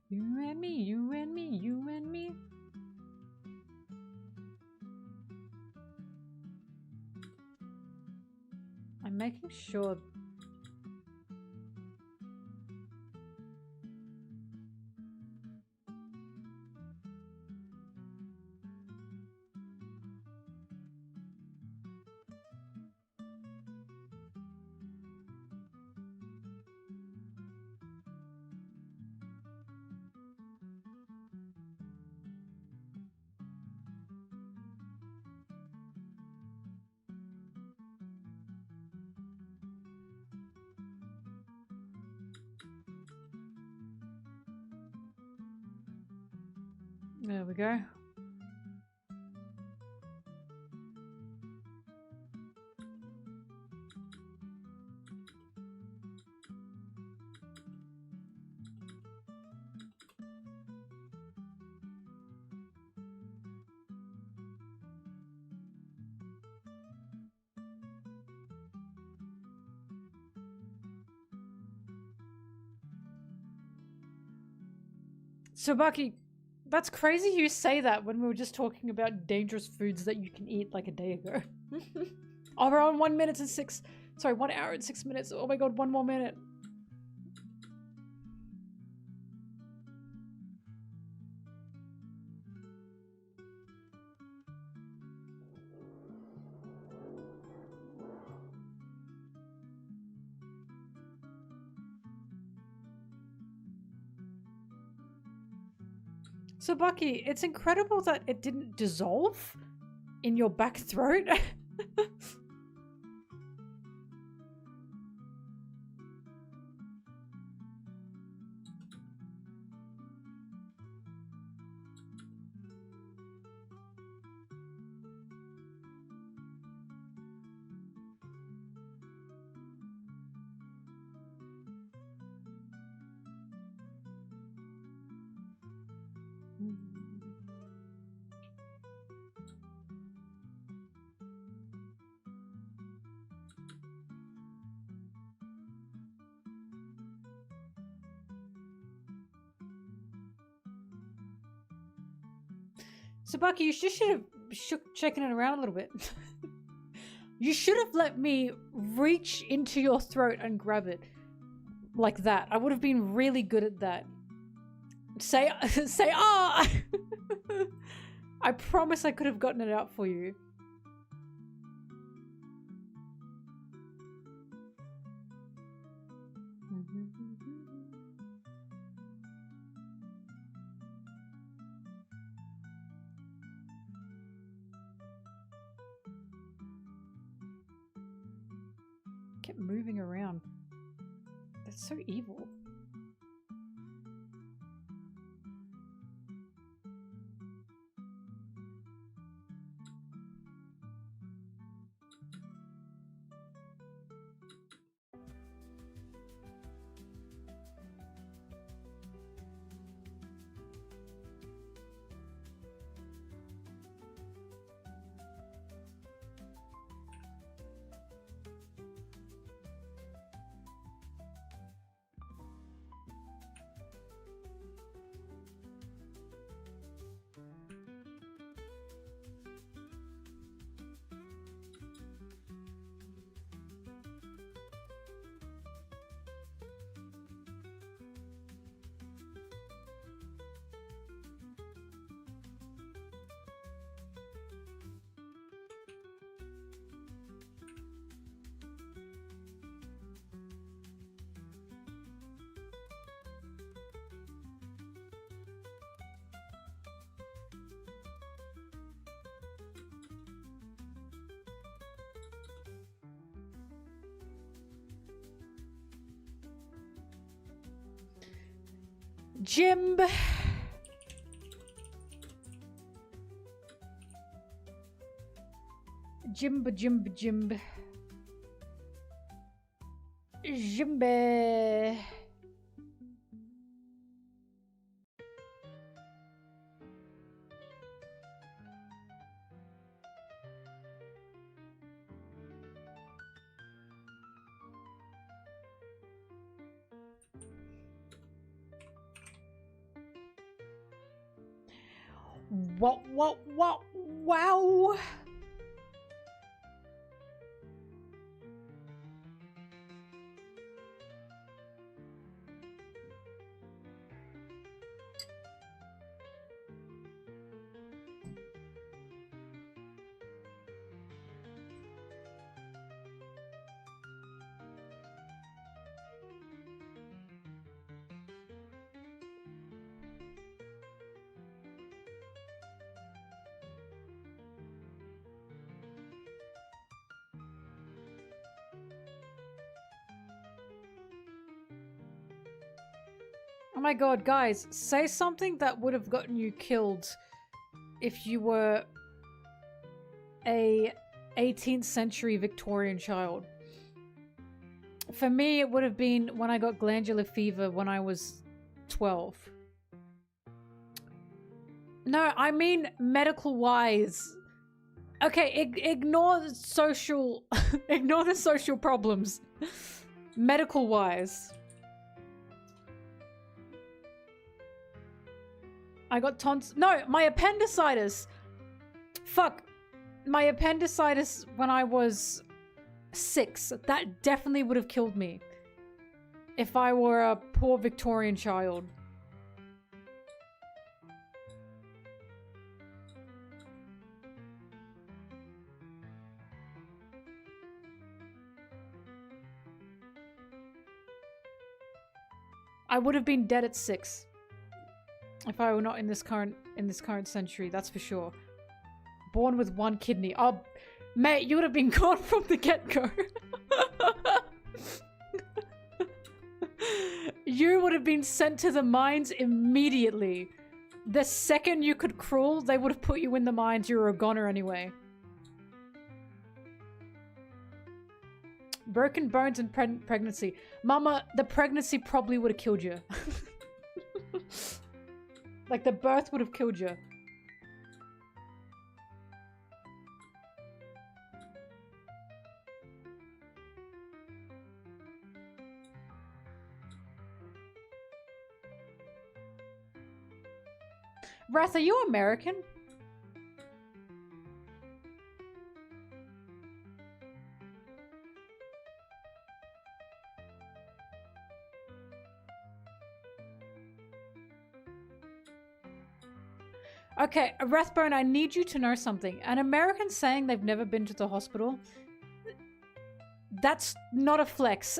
You and me, you and me, you and me. I'm making sure. There we go. So Bucky, that's crazy you say that when we were just talking about dangerous foods that you can eat like a day ago. Oh, we're on 1 minute and 1 hour and 6 minutes. Oh my god, one more minute. So Bucky, it's incredible that it didn't dissolve in your back throat. So Bucky, you just should have shaken it around a little bit. You should have let me reach into your throat and grab it. Like that. I would have been really good at that. Say ah! I promise I could have gotten it out for you. Kept moving around. That's so evil. Jinbe. Jinbe. What, wow. Oh my god, guys, say something that would have gotten you killed if you were a 18th century Victorian child. For me, it would have been when I got glandular fever when I was 12. No, I mean medical-wise. Okay, ignore the social... ignore the social problems. Medical-wise. I got tons. No, my appendicitis. Fuck. My appendicitis when I was 6. That definitely would have killed me. If I were a poor Victorian child. I would have been dead at 6. If I were not in this current century, that's for sure. Born with 1 kidney. Oh, mate, you would have been gone from the get-go. You would have been sent to the mines immediately. The second you could crawl, they would have put you in the mines. You were a goner anyway. Broken bones and pregnancy. Mama, the pregnancy probably would have killed you. Like, the birth would have killed you. Wrath, are you American? Okay, Rathbone, I need you to know something. An American saying they've never been to the hospital, that's not a flex.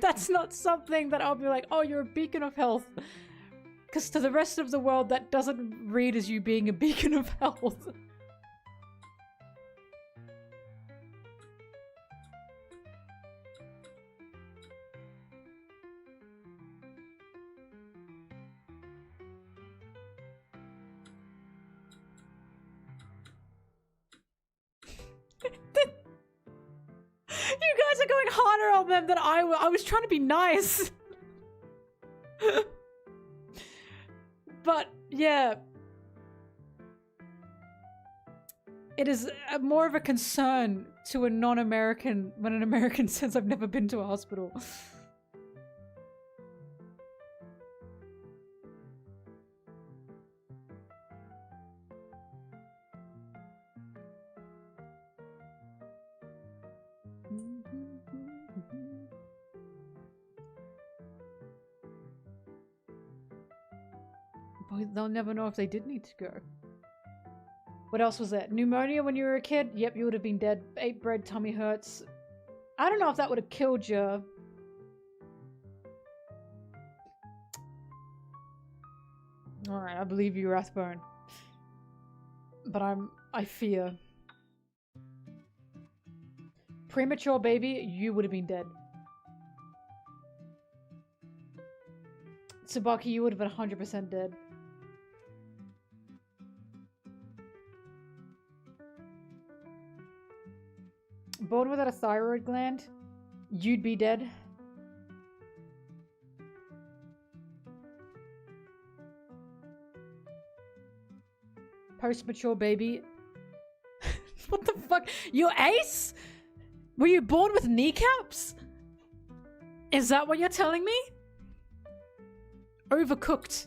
That's not something that I'll be like, oh, you're a beacon of health. Because to the rest of the world, that doesn't read as you being a beacon of health. You guys are going harder on them than I was trying to be nice. But, yeah. It is more of a concern to a non-American when an American says I've never been to a hospital. They'll never know if they did need to go. What else was that? Pneumonia when you were a kid? Yep, you would have been dead. Ate bread, tummy hurts. I don't know if that would have killed you. Alright, I believe you, Rathbone. But I fear. Premature baby, you would have been dead. Tsubaki, you would have been 100% dead. Born without a thyroid gland, you'd be dead. Post-mature baby. What the fuck? You're ace? Were you born with kneecaps? Is that what you're telling me? Overcooked.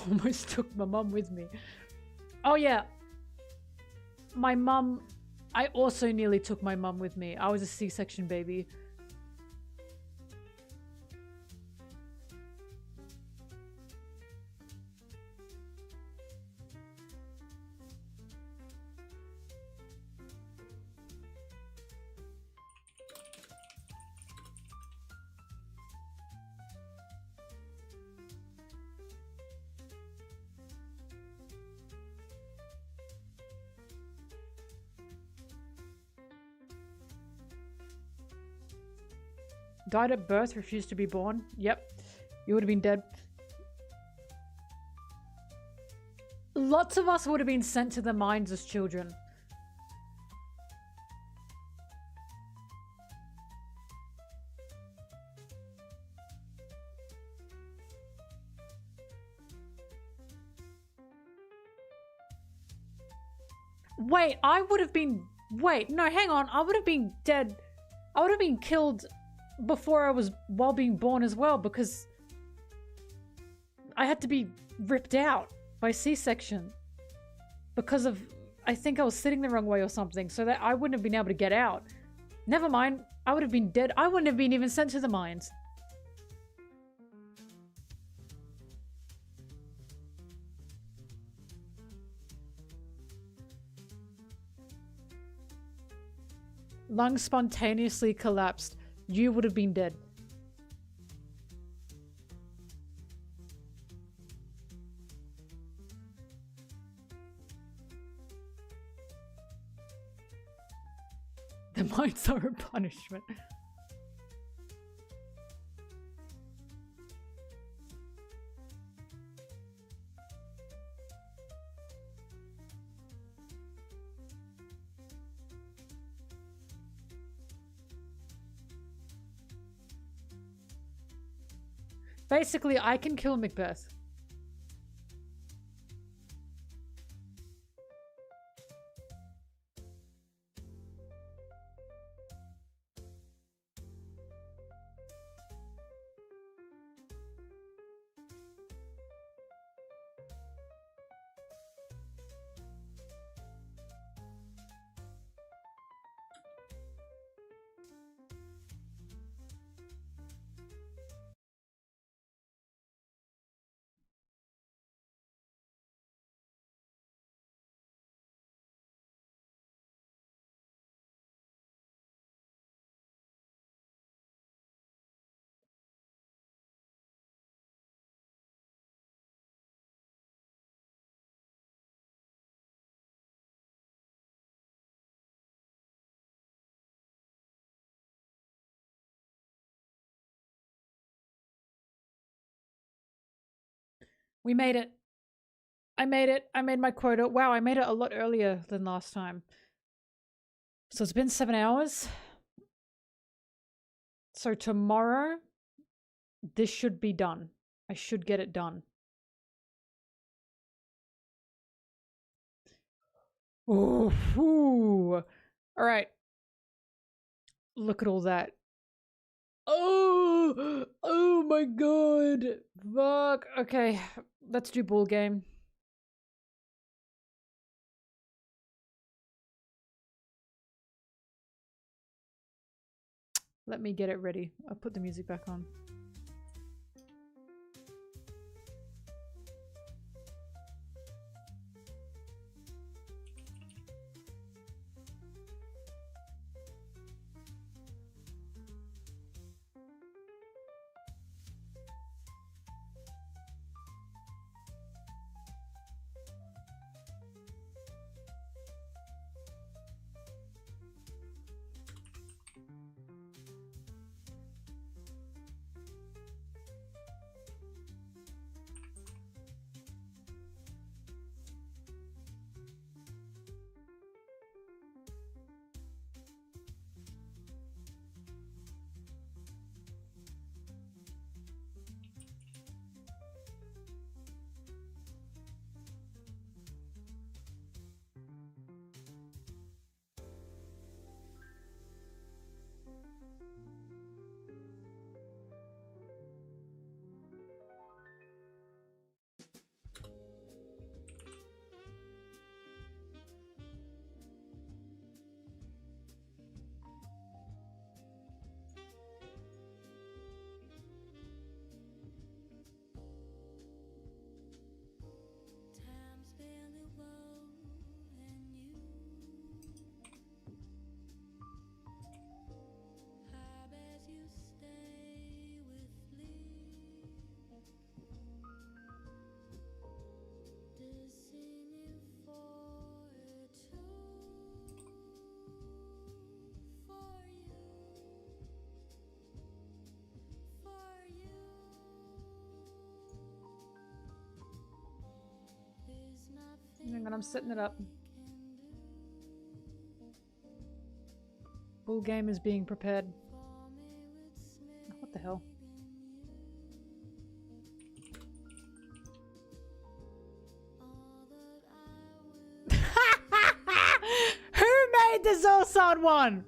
Almost took my mum with me. Oh yeah. My mum, I also nearly took my mum with me. I was a C-section baby. Died at birth, refused to be born. Yep. You would have been dead. Lots of us would have been sent to the mines as children. Wait, I would have been... Wait, no, hang on. I would have been dead. I would have been killed before I was... while being born as well, because... I had to be ripped out by C-section. Because of... I think I was sitting the wrong way or something, so that I wouldn't have been able to get out. Never mind. I would have been dead. I wouldn't have been even sent to the mines. Lungs spontaneously collapsed. You would have been dead. The mines are a punishment. Basically, I can kill Macbeth. We made it. I made it. I made my quota. Wow, I made it a lot earlier than last time. So it's been 7 hours. So tomorrow, this should be done. I should get it done. Oh, all right. Look at all that. Oh my god. Fuck. Okay, let's do ball game. Let me get it ready. I'll put the music back on. And I'm setting it up. Bull game is being prepared. What the hell? Who made the Zolsan one?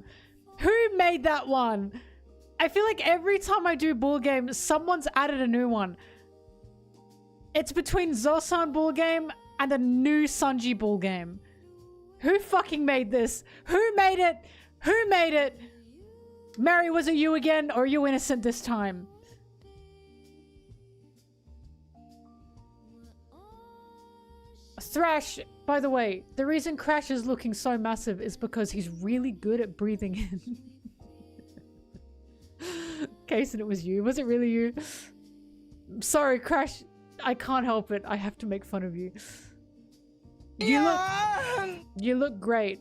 Who made that one? I feel like every time I do bull game, someone's added a new one. It's between Zolsan bull game and the new Sanji bull game. Who fucking made this? Who made it? Who made it? Mary, was it you again, or are you innocent this time? Thrash, by the way, the reason Crash is looking so massive is because he's really good at breathing in. Kason, it was you. Was it really you? Sorry, Crash. I can't help it. I have to make fun of you. You look great.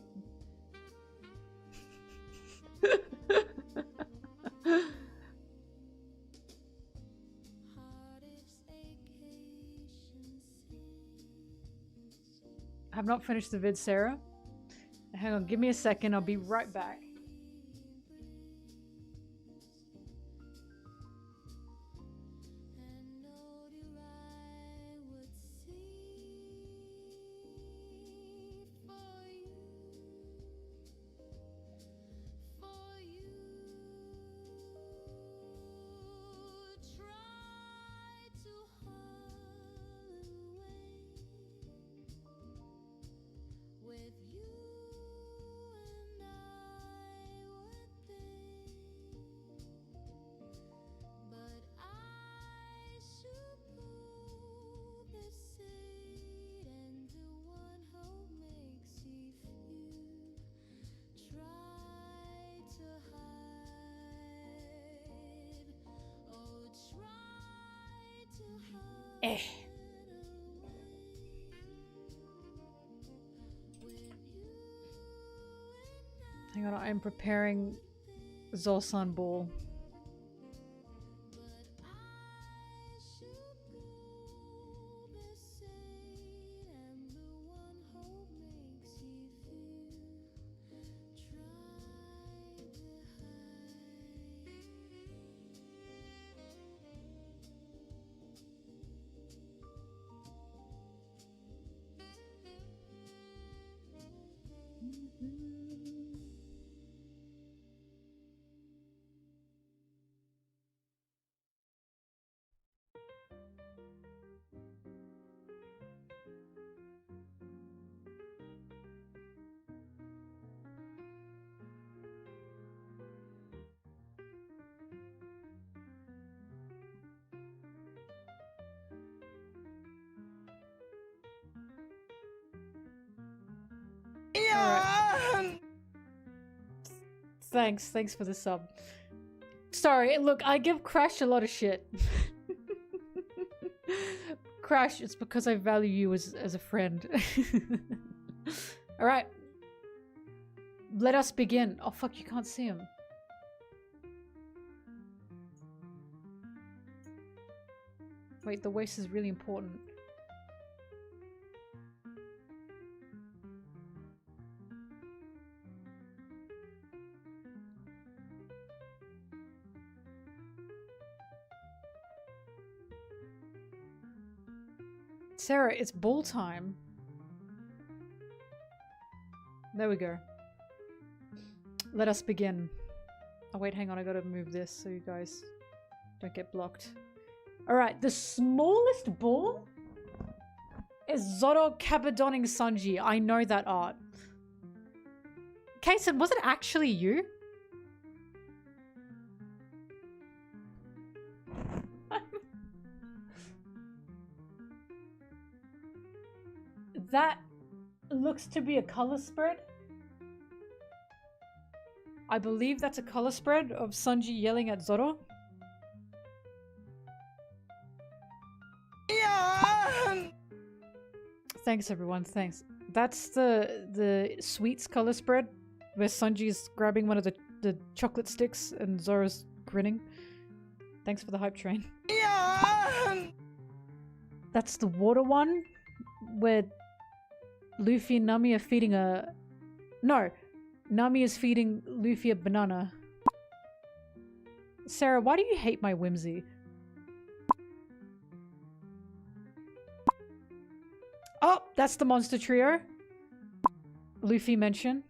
I've not finished the vid, Sarah. Hang on, give me a second. I'll be right back. Hang on, I'm preparing Zolsan Ball. Thanks for the sub. Sorry, look, I give Crash a lot of shit. Crash, it's because I value you as a friend. Alright. Let us begin. Oh fuck, you can't see him. Wait, the waist is really important. Sarah, it's ball time. There we go. Let us begin. Oh wait, hang on, I gotta move this so you guys don't get blocked. Alright, the smallest ball is Zoro cabadoning Sanji. I know that art. Kason, was it actually you? That looks to be a color spread. I believe that's a color spread of Sanji yelling at Zoro. Yeah! Thanks everyone, thanks. That's the sweets color spread where Sanji's grabbing one of the chocolate sticks and Zoro's grinning. Thanks for the hype train. Yeah! That's the water one where Luffy and Nami are feeding a... No! Nami is feeding Luffy a banana. Sarah, why do you hate my whimsy? Oh! That's the monster trio. Luffy mentioned.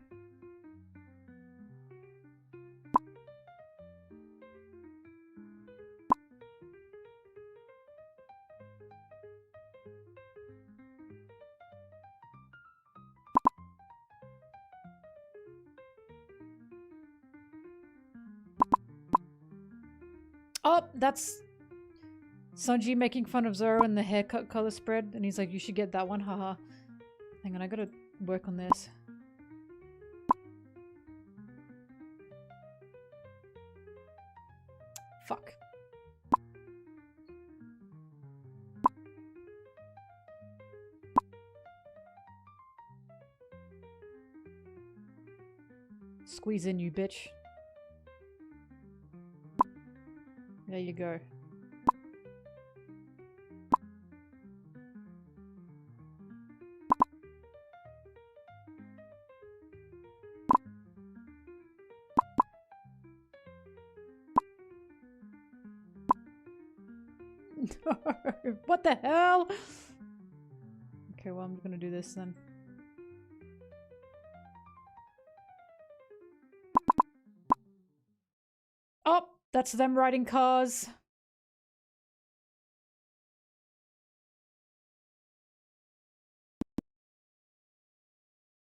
Oh, that's Sanji making fun of Zoro and the haircut color spread, and he's like, you should get that one, haha. Hang on, I gotta work on this. Fuck. Squeeze in, you bitch. There you go. No, what the hell? Okay, well, I'm gonna do this then. Oh, that's them riding cars.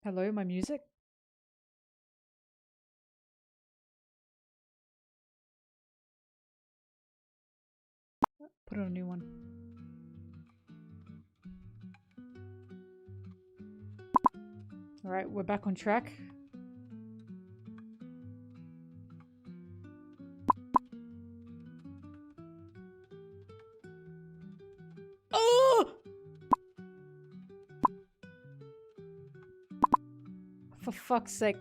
Hello, my music? Put on a new one. Alright, we're back on track. Oh! For fuck's sake.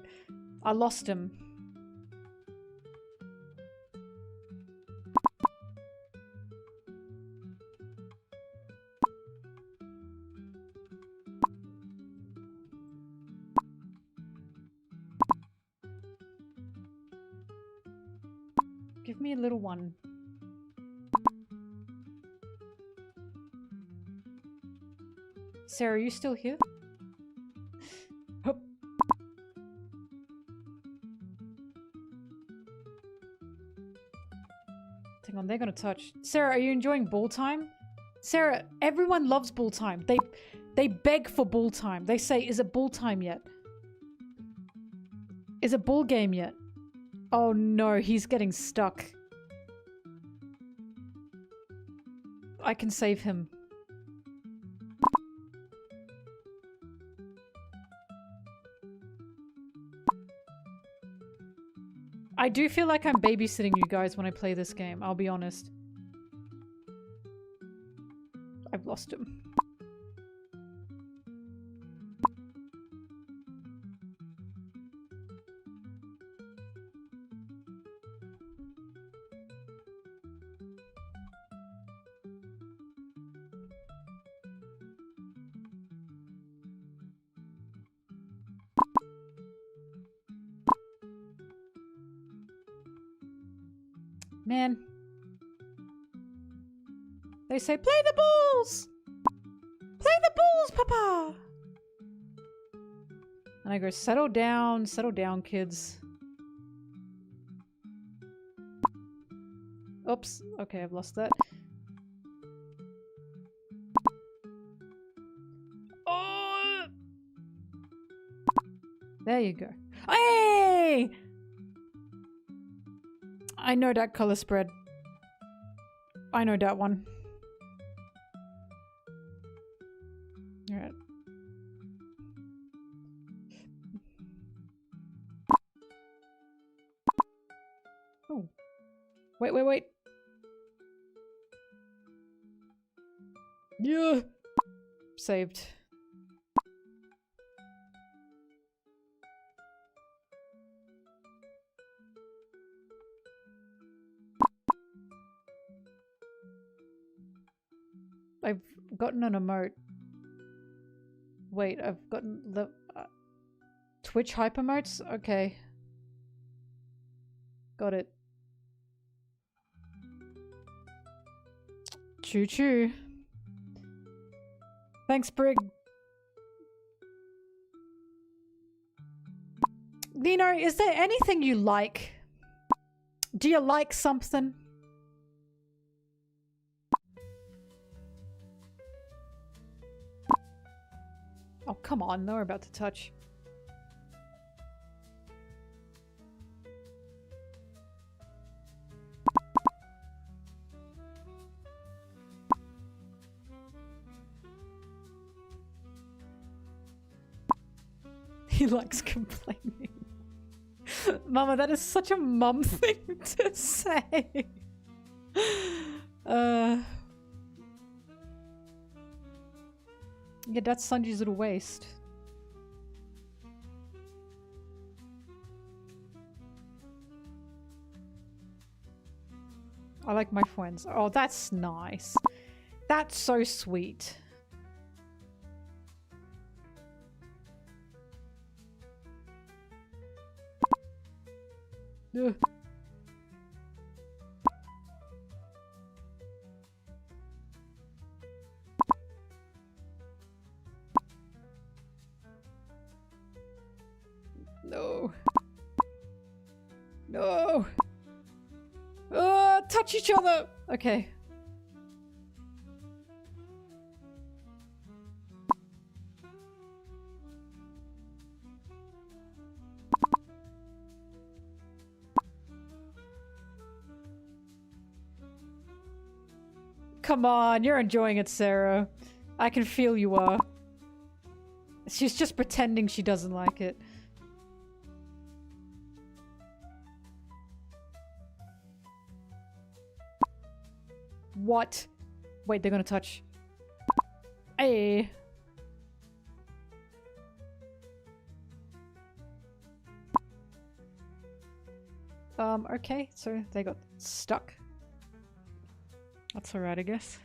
I lost him. Give me a little one. Sarah, are you still here? Oh. Hang on, they're gonna touch. Sarah, are you enjoying ball time? Sarah, everyone loves ball time. They beg for ball time. They say, is it ball time yet? Is it ball game yet? Oh no, he's getting stuck. I can save him. I do feel like I'm babysitting you guys when I play this game, I'll be honest. I've lost him. Man. They say, play the balls! Play the balls, Papa! And I go, settle down, kids. Oops. Okay, I've lost that. Oh! There you go. Hey! I know that color spread. I know that one. Alright. Oh. Wait. Yeah. Saved. I've gotten an emote. Wait, I've gotten the Twitch hypermotes? Okay. Got it. Choo choo. Thanks, Brig. Nino, is there anything you like? Do you like something? Oh, come on. They're about to touch. He likes complaining. Mama, that is such a mum thing to say. Yeah, that's Sanji's little waist. I like my friends. Oh, that's nice. That's so sweet. Ugh. No. No. Touch each other. Okay. Come on, you're enjoying it, Sarah. I can feel you are. She's just pretending she doesn't like it. What? Wait, they're gonna touch. Hey. Okay, so they got stuck. That's alright, I guess.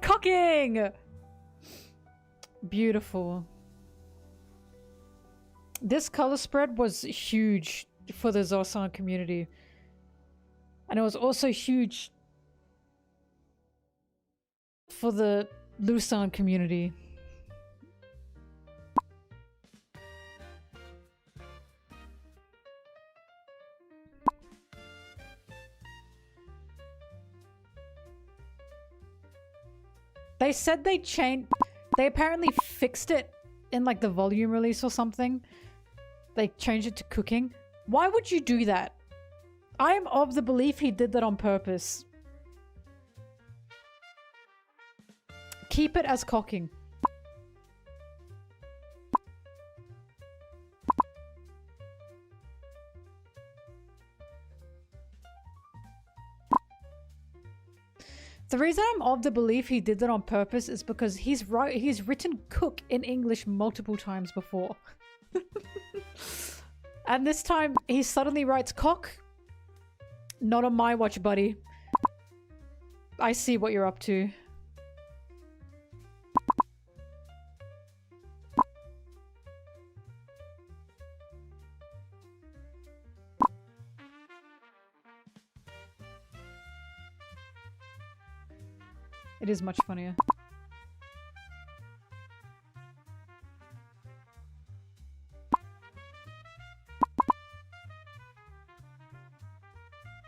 Cocking! Beautiful. This color spread was huge for the Zoro community. And it was also huge for the Lusan community. They said they changed... They apparently fixed it in like the volume release or something. They changed it to cooking. Why would you do that? I am of the belief he did that on purpose. Keep it as cocking. The reason I'm of the belief he did that on purpose is because he's written cook in English multiple times before. And this time he suddenly writes cock. Not on my watch, buddy. I see what you're up to. It is much funnier.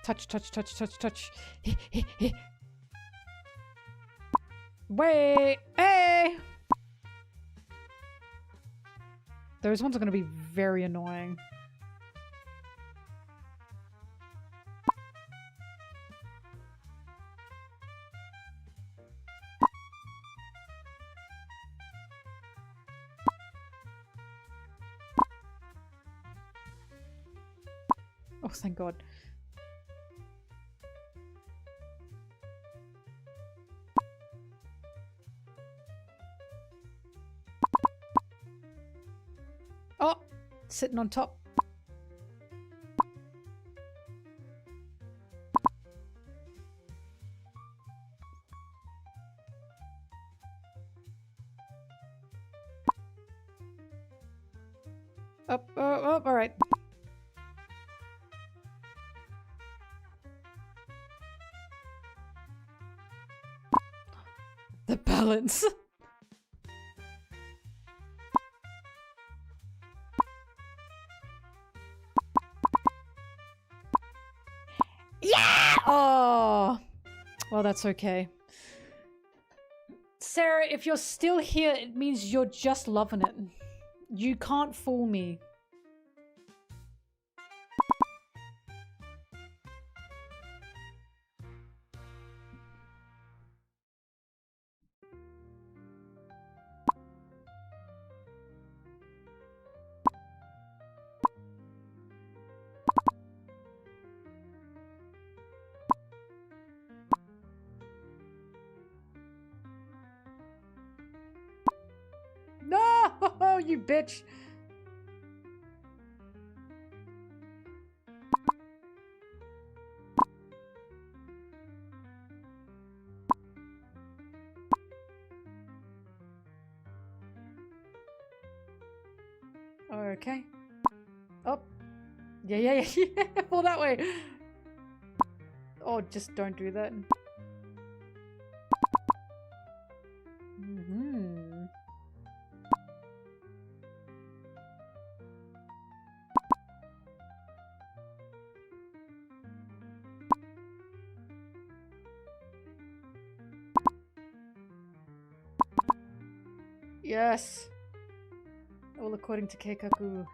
Touch, touch, touch, touch, touch. Wait! Hey! Those ones are going to be very annoying. Oh, thank God. Oh, sitting on top. Up, up, all right. The balance. Yeah! Oh, well, that's okay. Sarah, if you're still here, it means you're just loving it. You can't fool me. No, you bitch. Okay. Oh. Yeah. Pull that way. Oh, just don't do that. Mm-hmm. Yes. All according to Keikaku.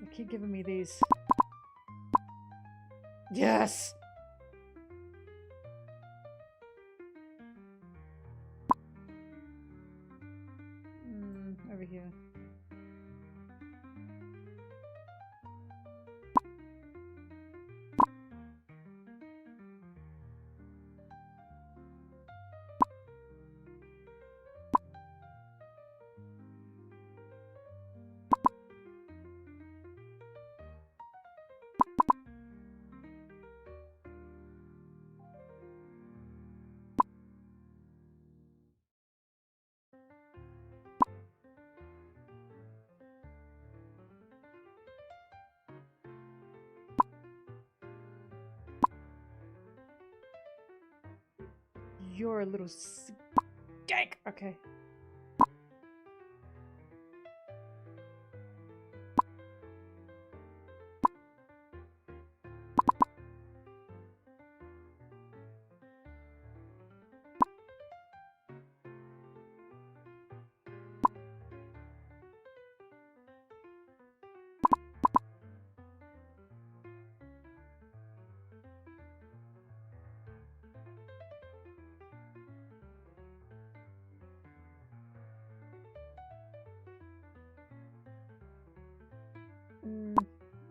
They keep giving me these. Yes! Over here. You're a little skank. Okay.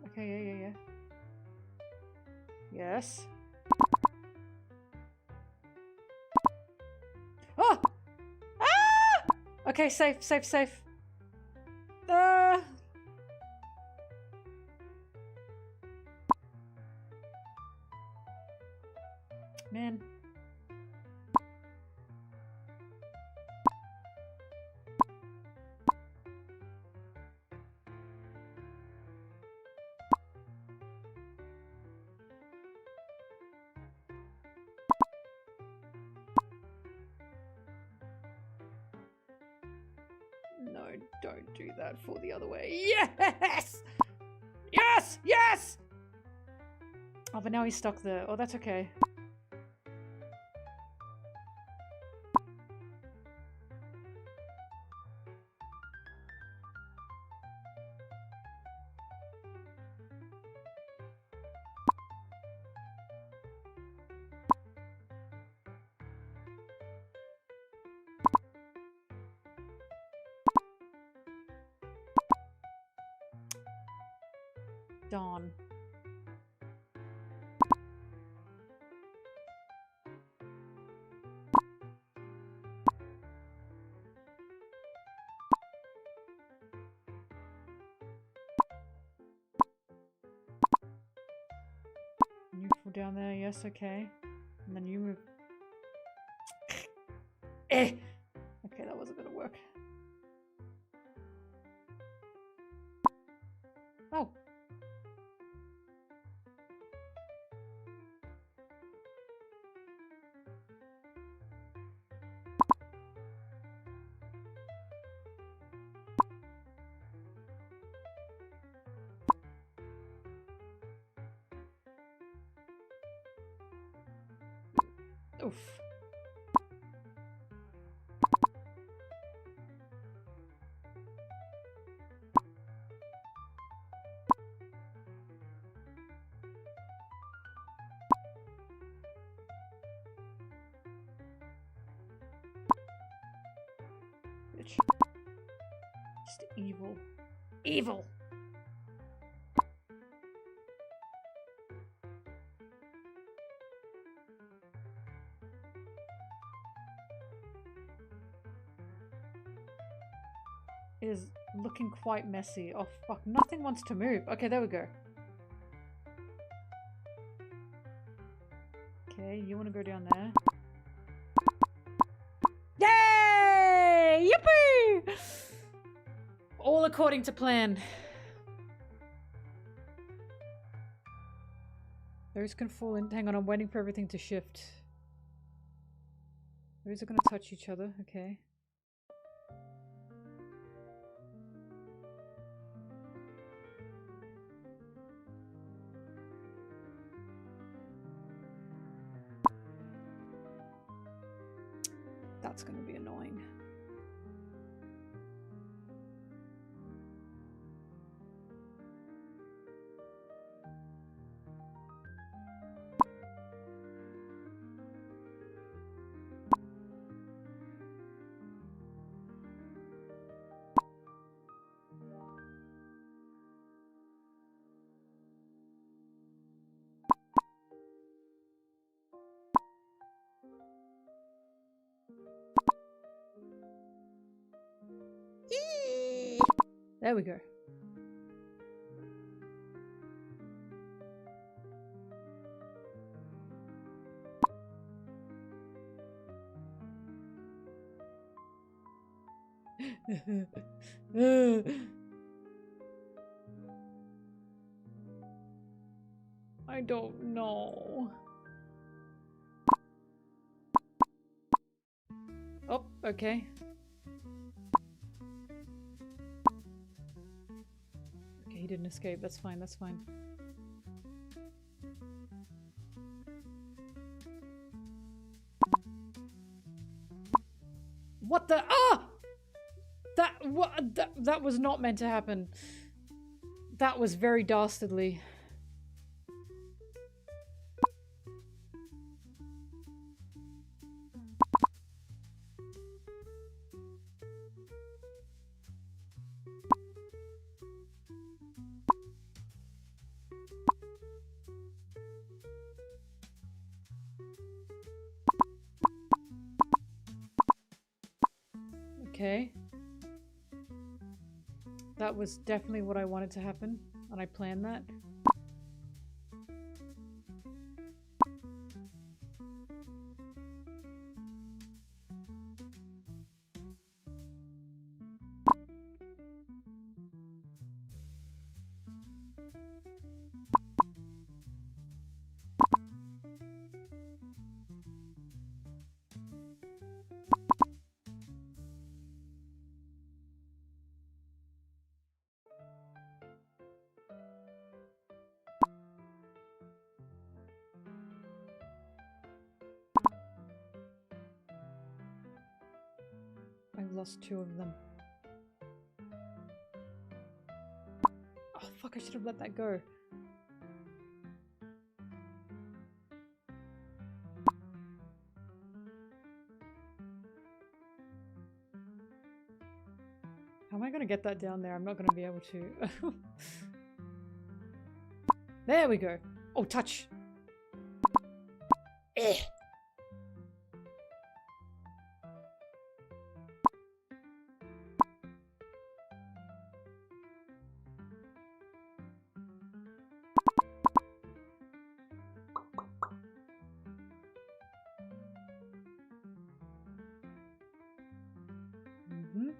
Okay, yeah. Yes. Oh! Ah! Okay, safe. Man. No, don't do that. Fall the other way. Yes! Yes! Oh, but now he's stuck there. Oh, that's okay. Darn. You fall down there, yes, okay. And then you move. Eh! Okay, that wasn't gonna work. Oh! Oof. Bitch. Just evil. Evil! It is looking quite messy. Oh fuck, nothing wants to move. Okay, there we go. Okay, you want to go down there. Yay! Yippee! All according to plan. Those can fall in. Hang on, I'm waiting for everything to shift. Those are going to touch each other. Okay. That's going to be annoying. There we go. I don't know. Oh, okay. Okay, he didn't escape. That's fine, that's fine. What the— ah! That was not meant to happen. That was very dastardly. Okay. That was definitely what I wanted to happen, and I planned that. I've lost 2 of them. Oh fuck, I should have let that go. How am I gonna get that down there? I'm not gonna be able to. There we go. Oh, touch. Eh. Mm-hmm.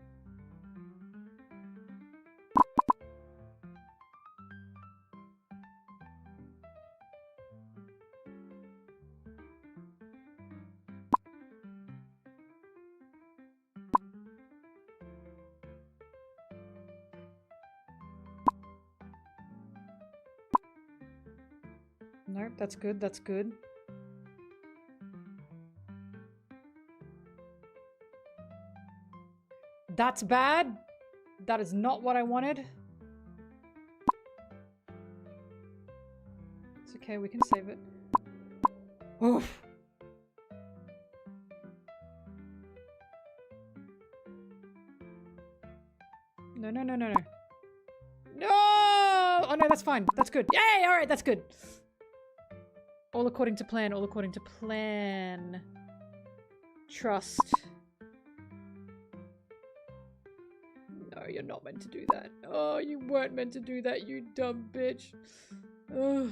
Nope, that's good, that's good. That's bad. That is not what I wanted. It's okay, we can save it. Oof. No, no, no, no, no. No! Oh no, that's fine. That's good. Yay! Alright, that's good. All according to plan, all according to plan. Trust. No, you're not meant to do that. Oh, you weren't meant to do that, you dumb bitch. Ugh.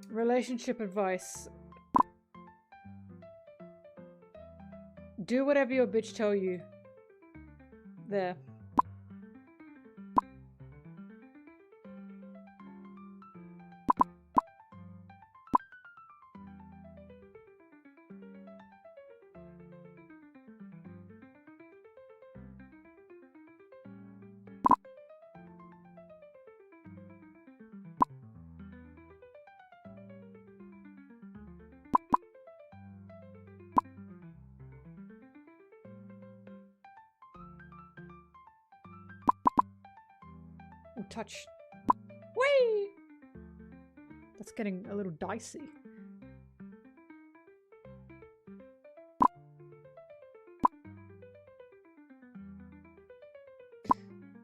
Relationship advice. Do whatever your bitch tell you. There. Ooh, touch. Whee! That's getting a little dicey.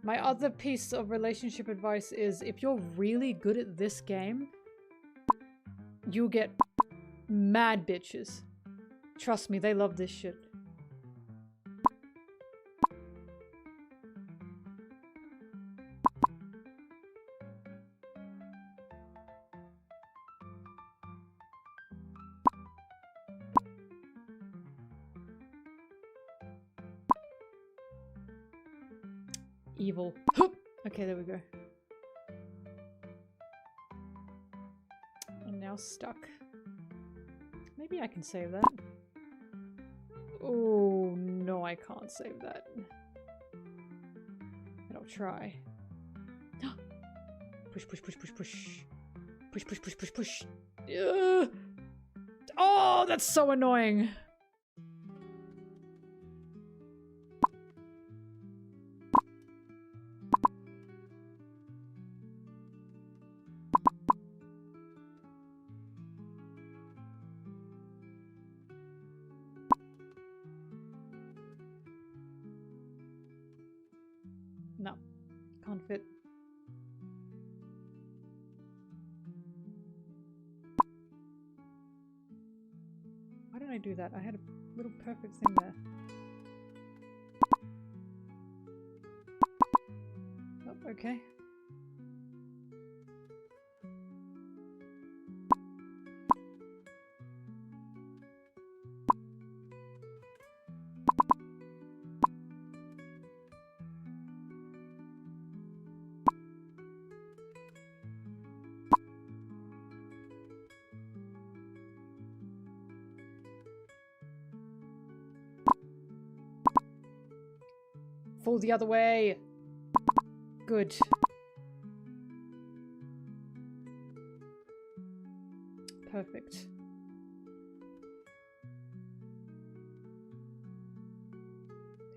My other piece of relationship advice is if you're really good at this game, you'll get mad bitches. Trust me, they love this shit. Evil. Okay, there we go. I'm now stuck. Maybe I can save that. Oh, no, I can't save that. But I'll try. Push, push, push, push, push. Push, push, push, push, push. Oh, that's so annoying. No, can't fit. Why did I do that? I had a little perfect thing there. Oh, okay. Fall the other way. Good. Perfect.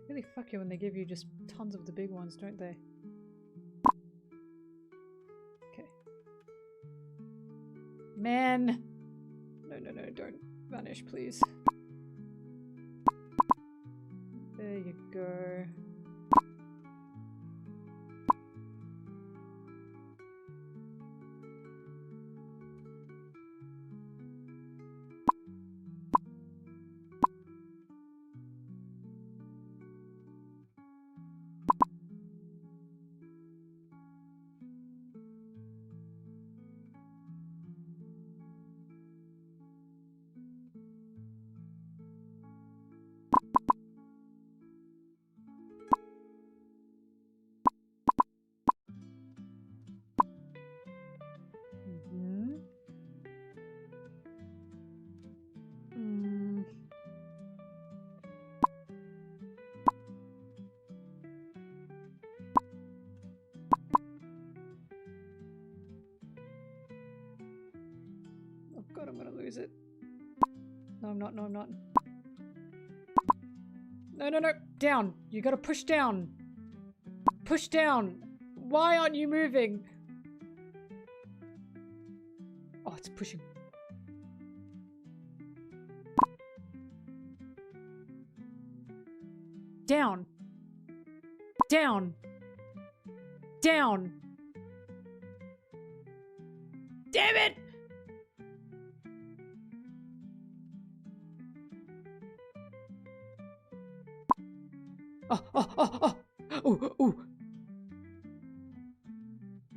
They really fuck you when they give you just tons of the big ones, don't they? Okay. Man! No, no, no, don't vanish, please. There you go. Oh god, I'm gonna lose it. No, I'm not. No, I'm not. No, no, no. Down. You gotta push down. Push down. Why aren't you moving? Oh, it's pushing. Down. Down. Down. Damn it! Oh, oh, oh, oh. Ooh, ooh.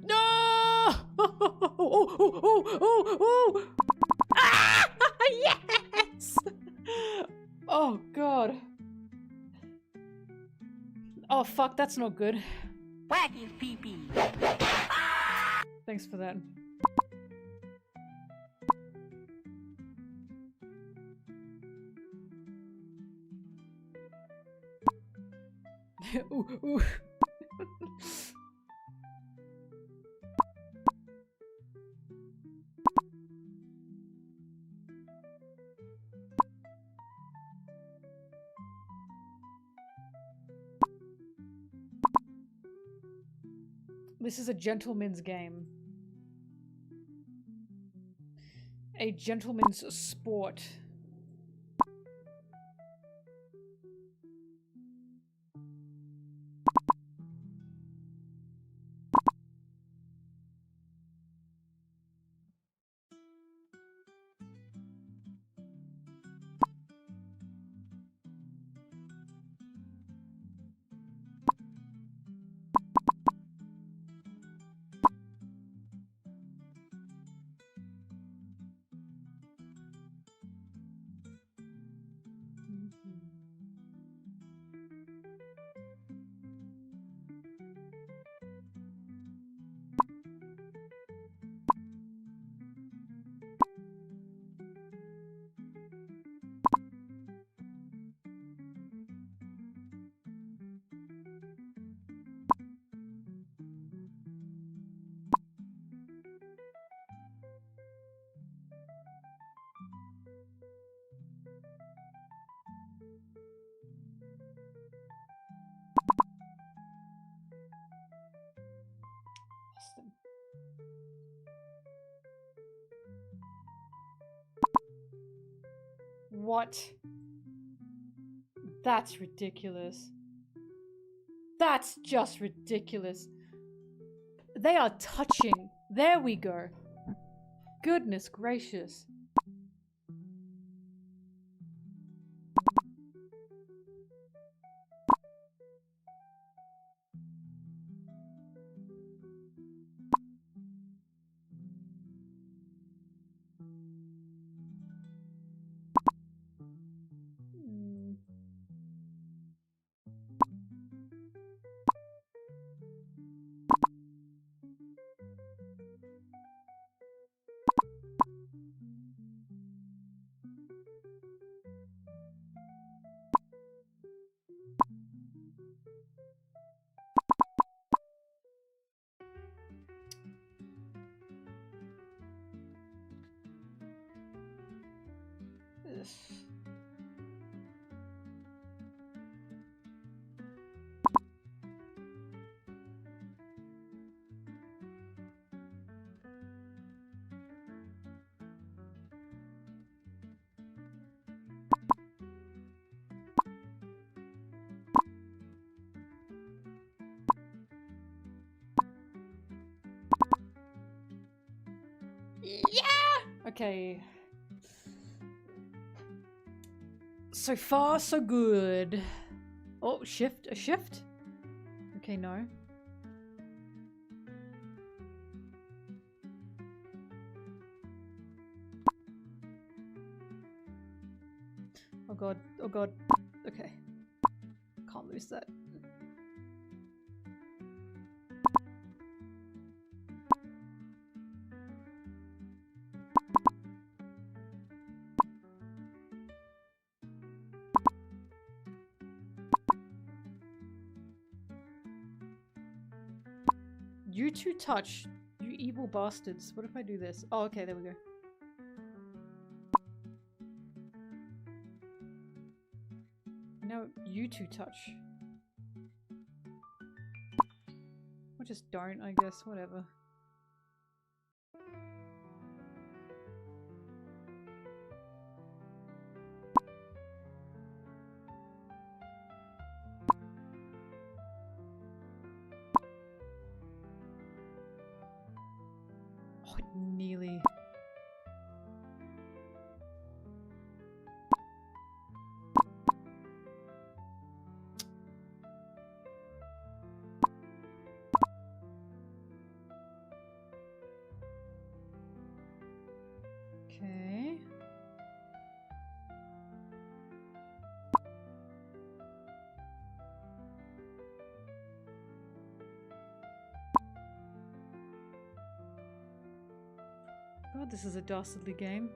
No! Oh, oh, oh, oh, oh. Ah! Yes! Oh, God. Oh, fuck, that's not good. Whack his pee-pee. Thanks for that. Ooh, ooh. This is a gentleman's game. A gentleman's sport. What? That's ridiculous. That's just ridiculous. They are touching. There we go. Goodness gracious. Ugh. Yeah! Okay. So far, so good. Oh, shift? A shift? Okay, no. Oh god, oh god. Okay. Can't lose that. You two touch, you evil bastards. What if I do this? Oh, okay, there we go. Now you two touch. Or just don't, I guess, whatever. Oh, nearly. Okay. God, this is a dastardly game.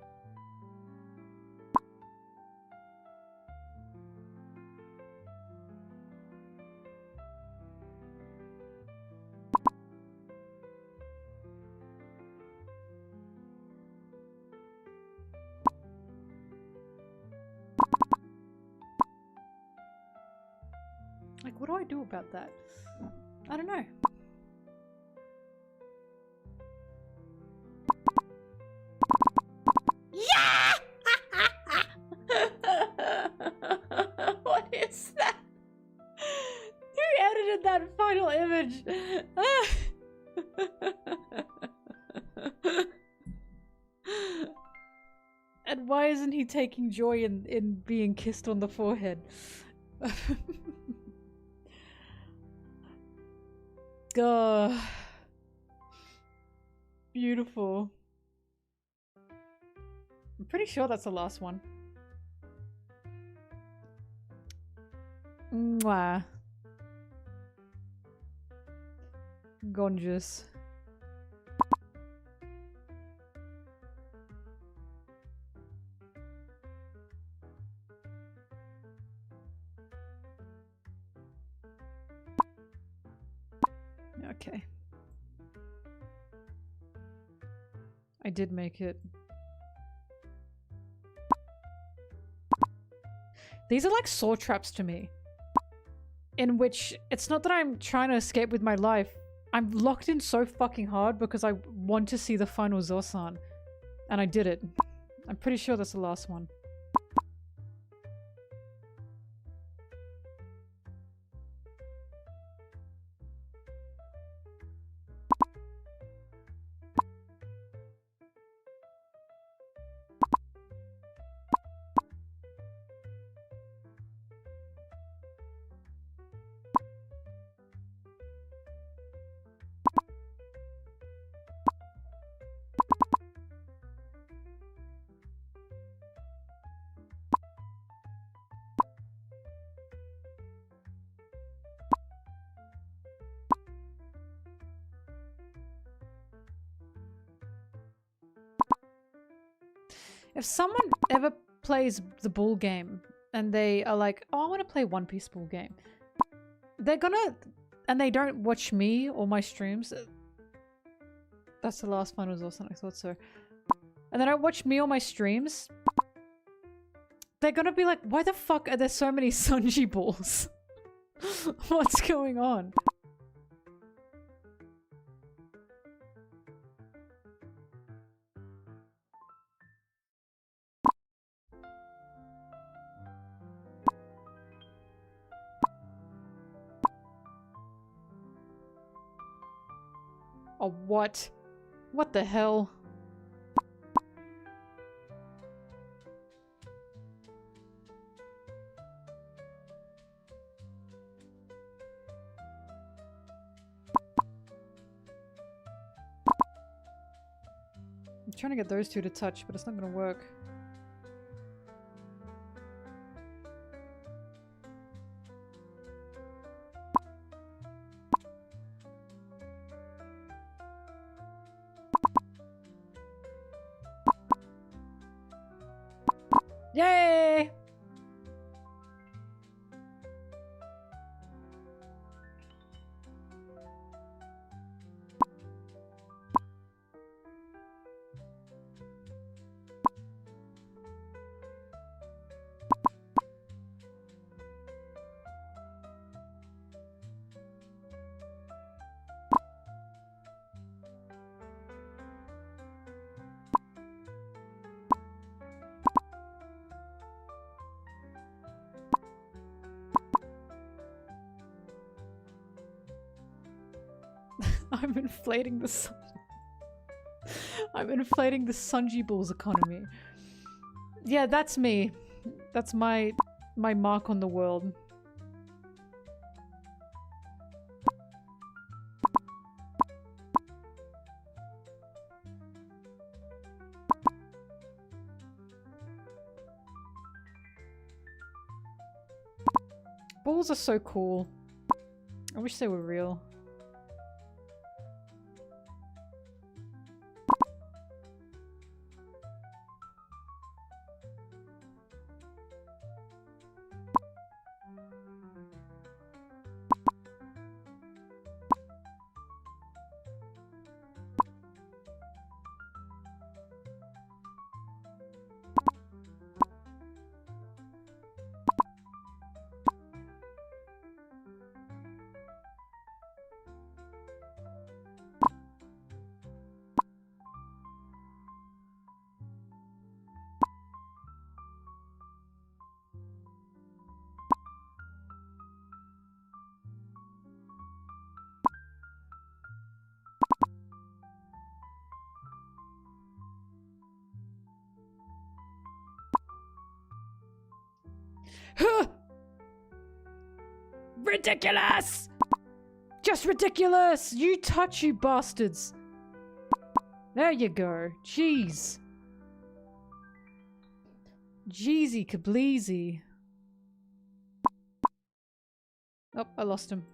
Like, what do I do about that? I don't know. Yeah! What is that? Who edited that final image? And why isn't he taking joy in being kissed on the forehead? God. Beautiful. I'm pretty sure that's the last one. Mwah. Gorgeous. Okay. I did make it. These are like saw traps to me. In which, it's not that I'm trying to escape with my life. I'm locked in so fucking hard because I want to see the final Zosan. And I did it. I'm pretty sure that's the last one. If someone ever plays the bull game and they are like, oh, I want to play One Piece bull game, they're gonna, and they don't watch me or my streams. That's the last one was awesome, I thought so. And they don't watch me or my streams. They're gonna be like, why the fuck are there so many Sanji balls? What's going on? Oh, what? What the hell? trying to get those two to touch, but it's not gonna work. Yay! I'm inflating the I'm inflating the Sanji Balls economy. Yeah, that's me. That's my mark on the world. Balls are so cool. I wish they were real. Ridiculous! Just ridiculous! You touch, you bastards! There you go. Jeez. Jeezy kableezy. Oh, I lost him.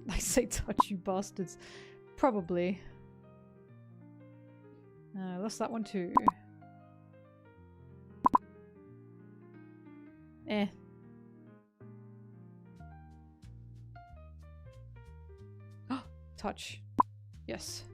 I say touch, you bastards. Probably. I lost that one too. Eh. Oh, touch. Yes.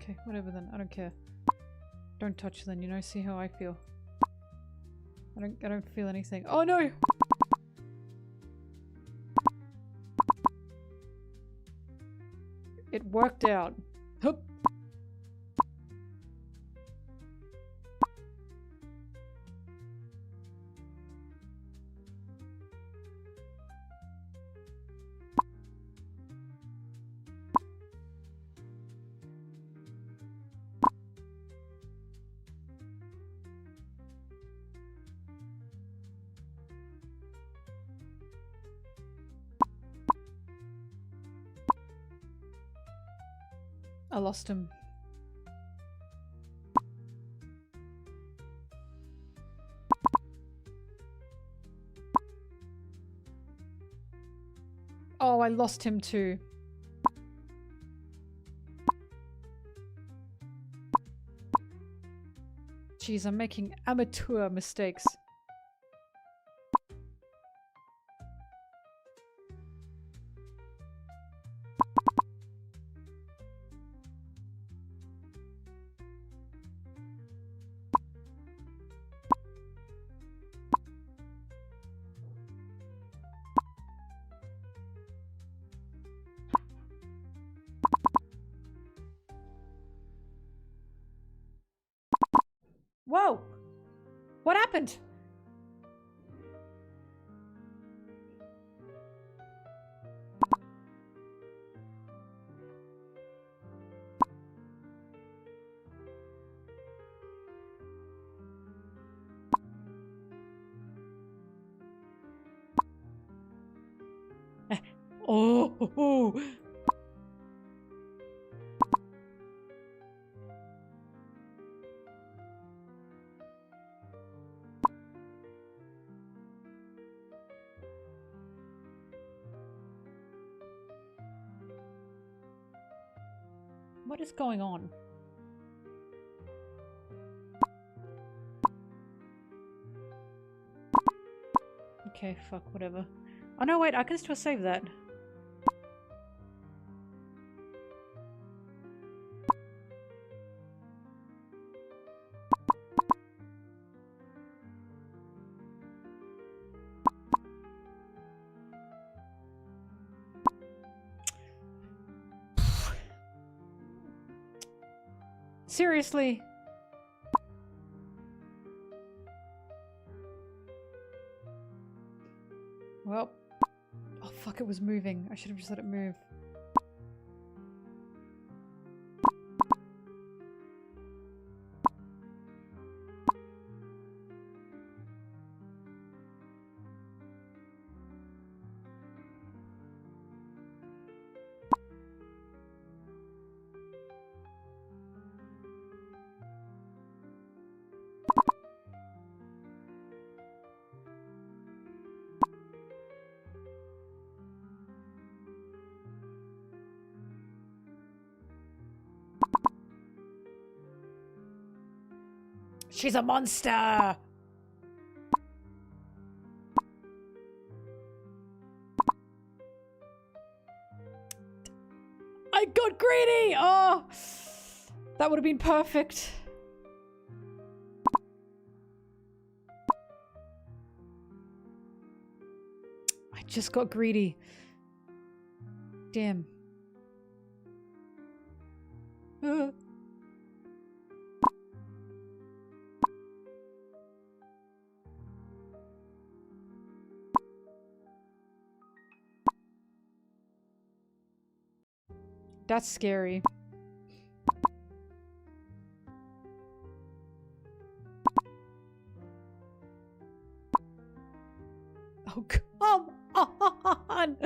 Okay, whatever then. I don't care. Don't touch then, you know, see how I feel. I don't feel anything. Oh no! It worked out. Hup. I lost him. Oh, I lost him too. Jeez, I'm making amateur mistakes. Whoa! What happened? Oh! What is going on? Okay, fuck, whatever. Oh no, wait, I can still save that. Seriously? Well, oh fuck, it was moving. I should have just let it move. She's a monster! I got greedy! Oh! That would have been perfect. I just got greedy. Damn. That's scary. Oh, come on!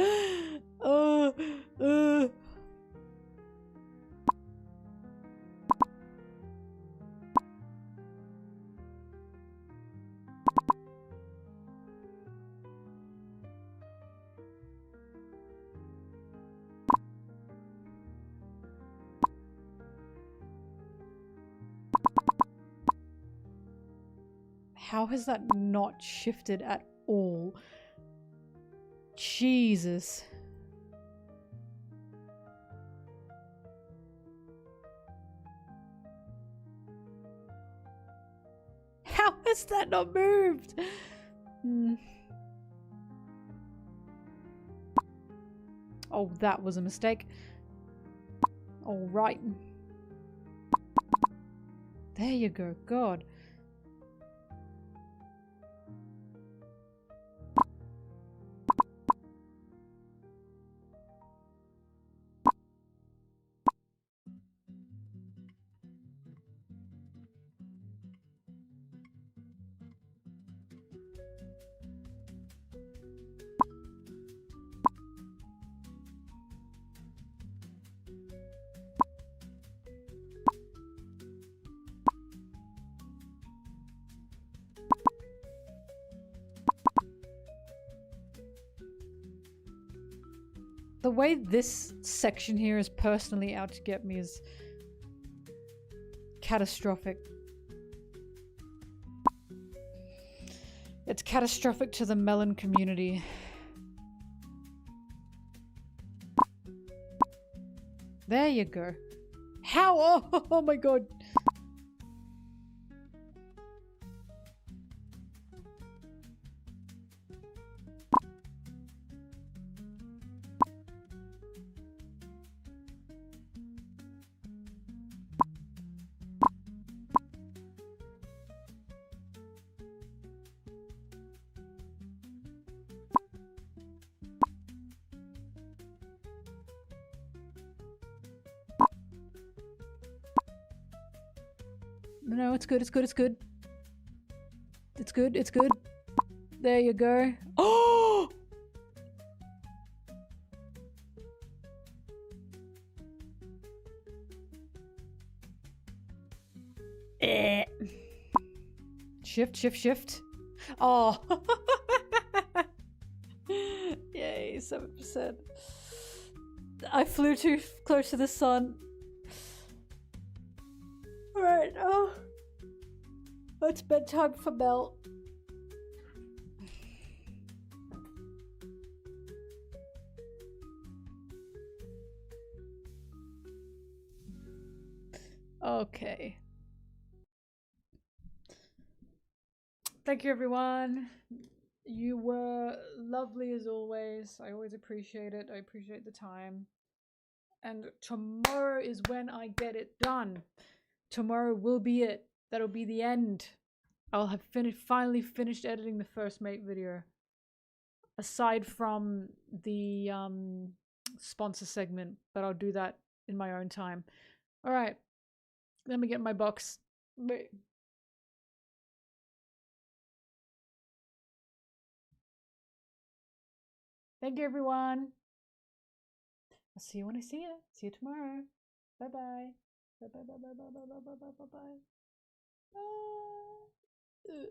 How has that not shifted at all? Jesus. How has that not moved? Oh, that was a mistake. All right. There you go. God. The way this section here is personally out to get me is catastrophic. It's catastrophic to the melon community. There you go. How? Oh my god. No, it's good. It's good. It's good. It's good. It's good. There you go. Oh! Shift, shift, shift. Oh. Yay, 7%. I flew too close to the sun. Alright, oh. It's bedtime for Mel. Okay. Thank you, everyone. You were lovely as always. I always appreciate it. I appreciate the time. And tomorrow is when I get it done. Tomorrow will be it. That'll be the end. I'll have finally finished editing the First Mate video. Aside from the sponsor segment, but I'll do that in my own time. All right. Let me get my box. Wait. Thank you, everyone. I'll see you when I see you. See you tomorrow. Bye-bye. Bye-bye, bye-bye, bye-bye, bye-bye, bye-bye, bye-bye. Bye.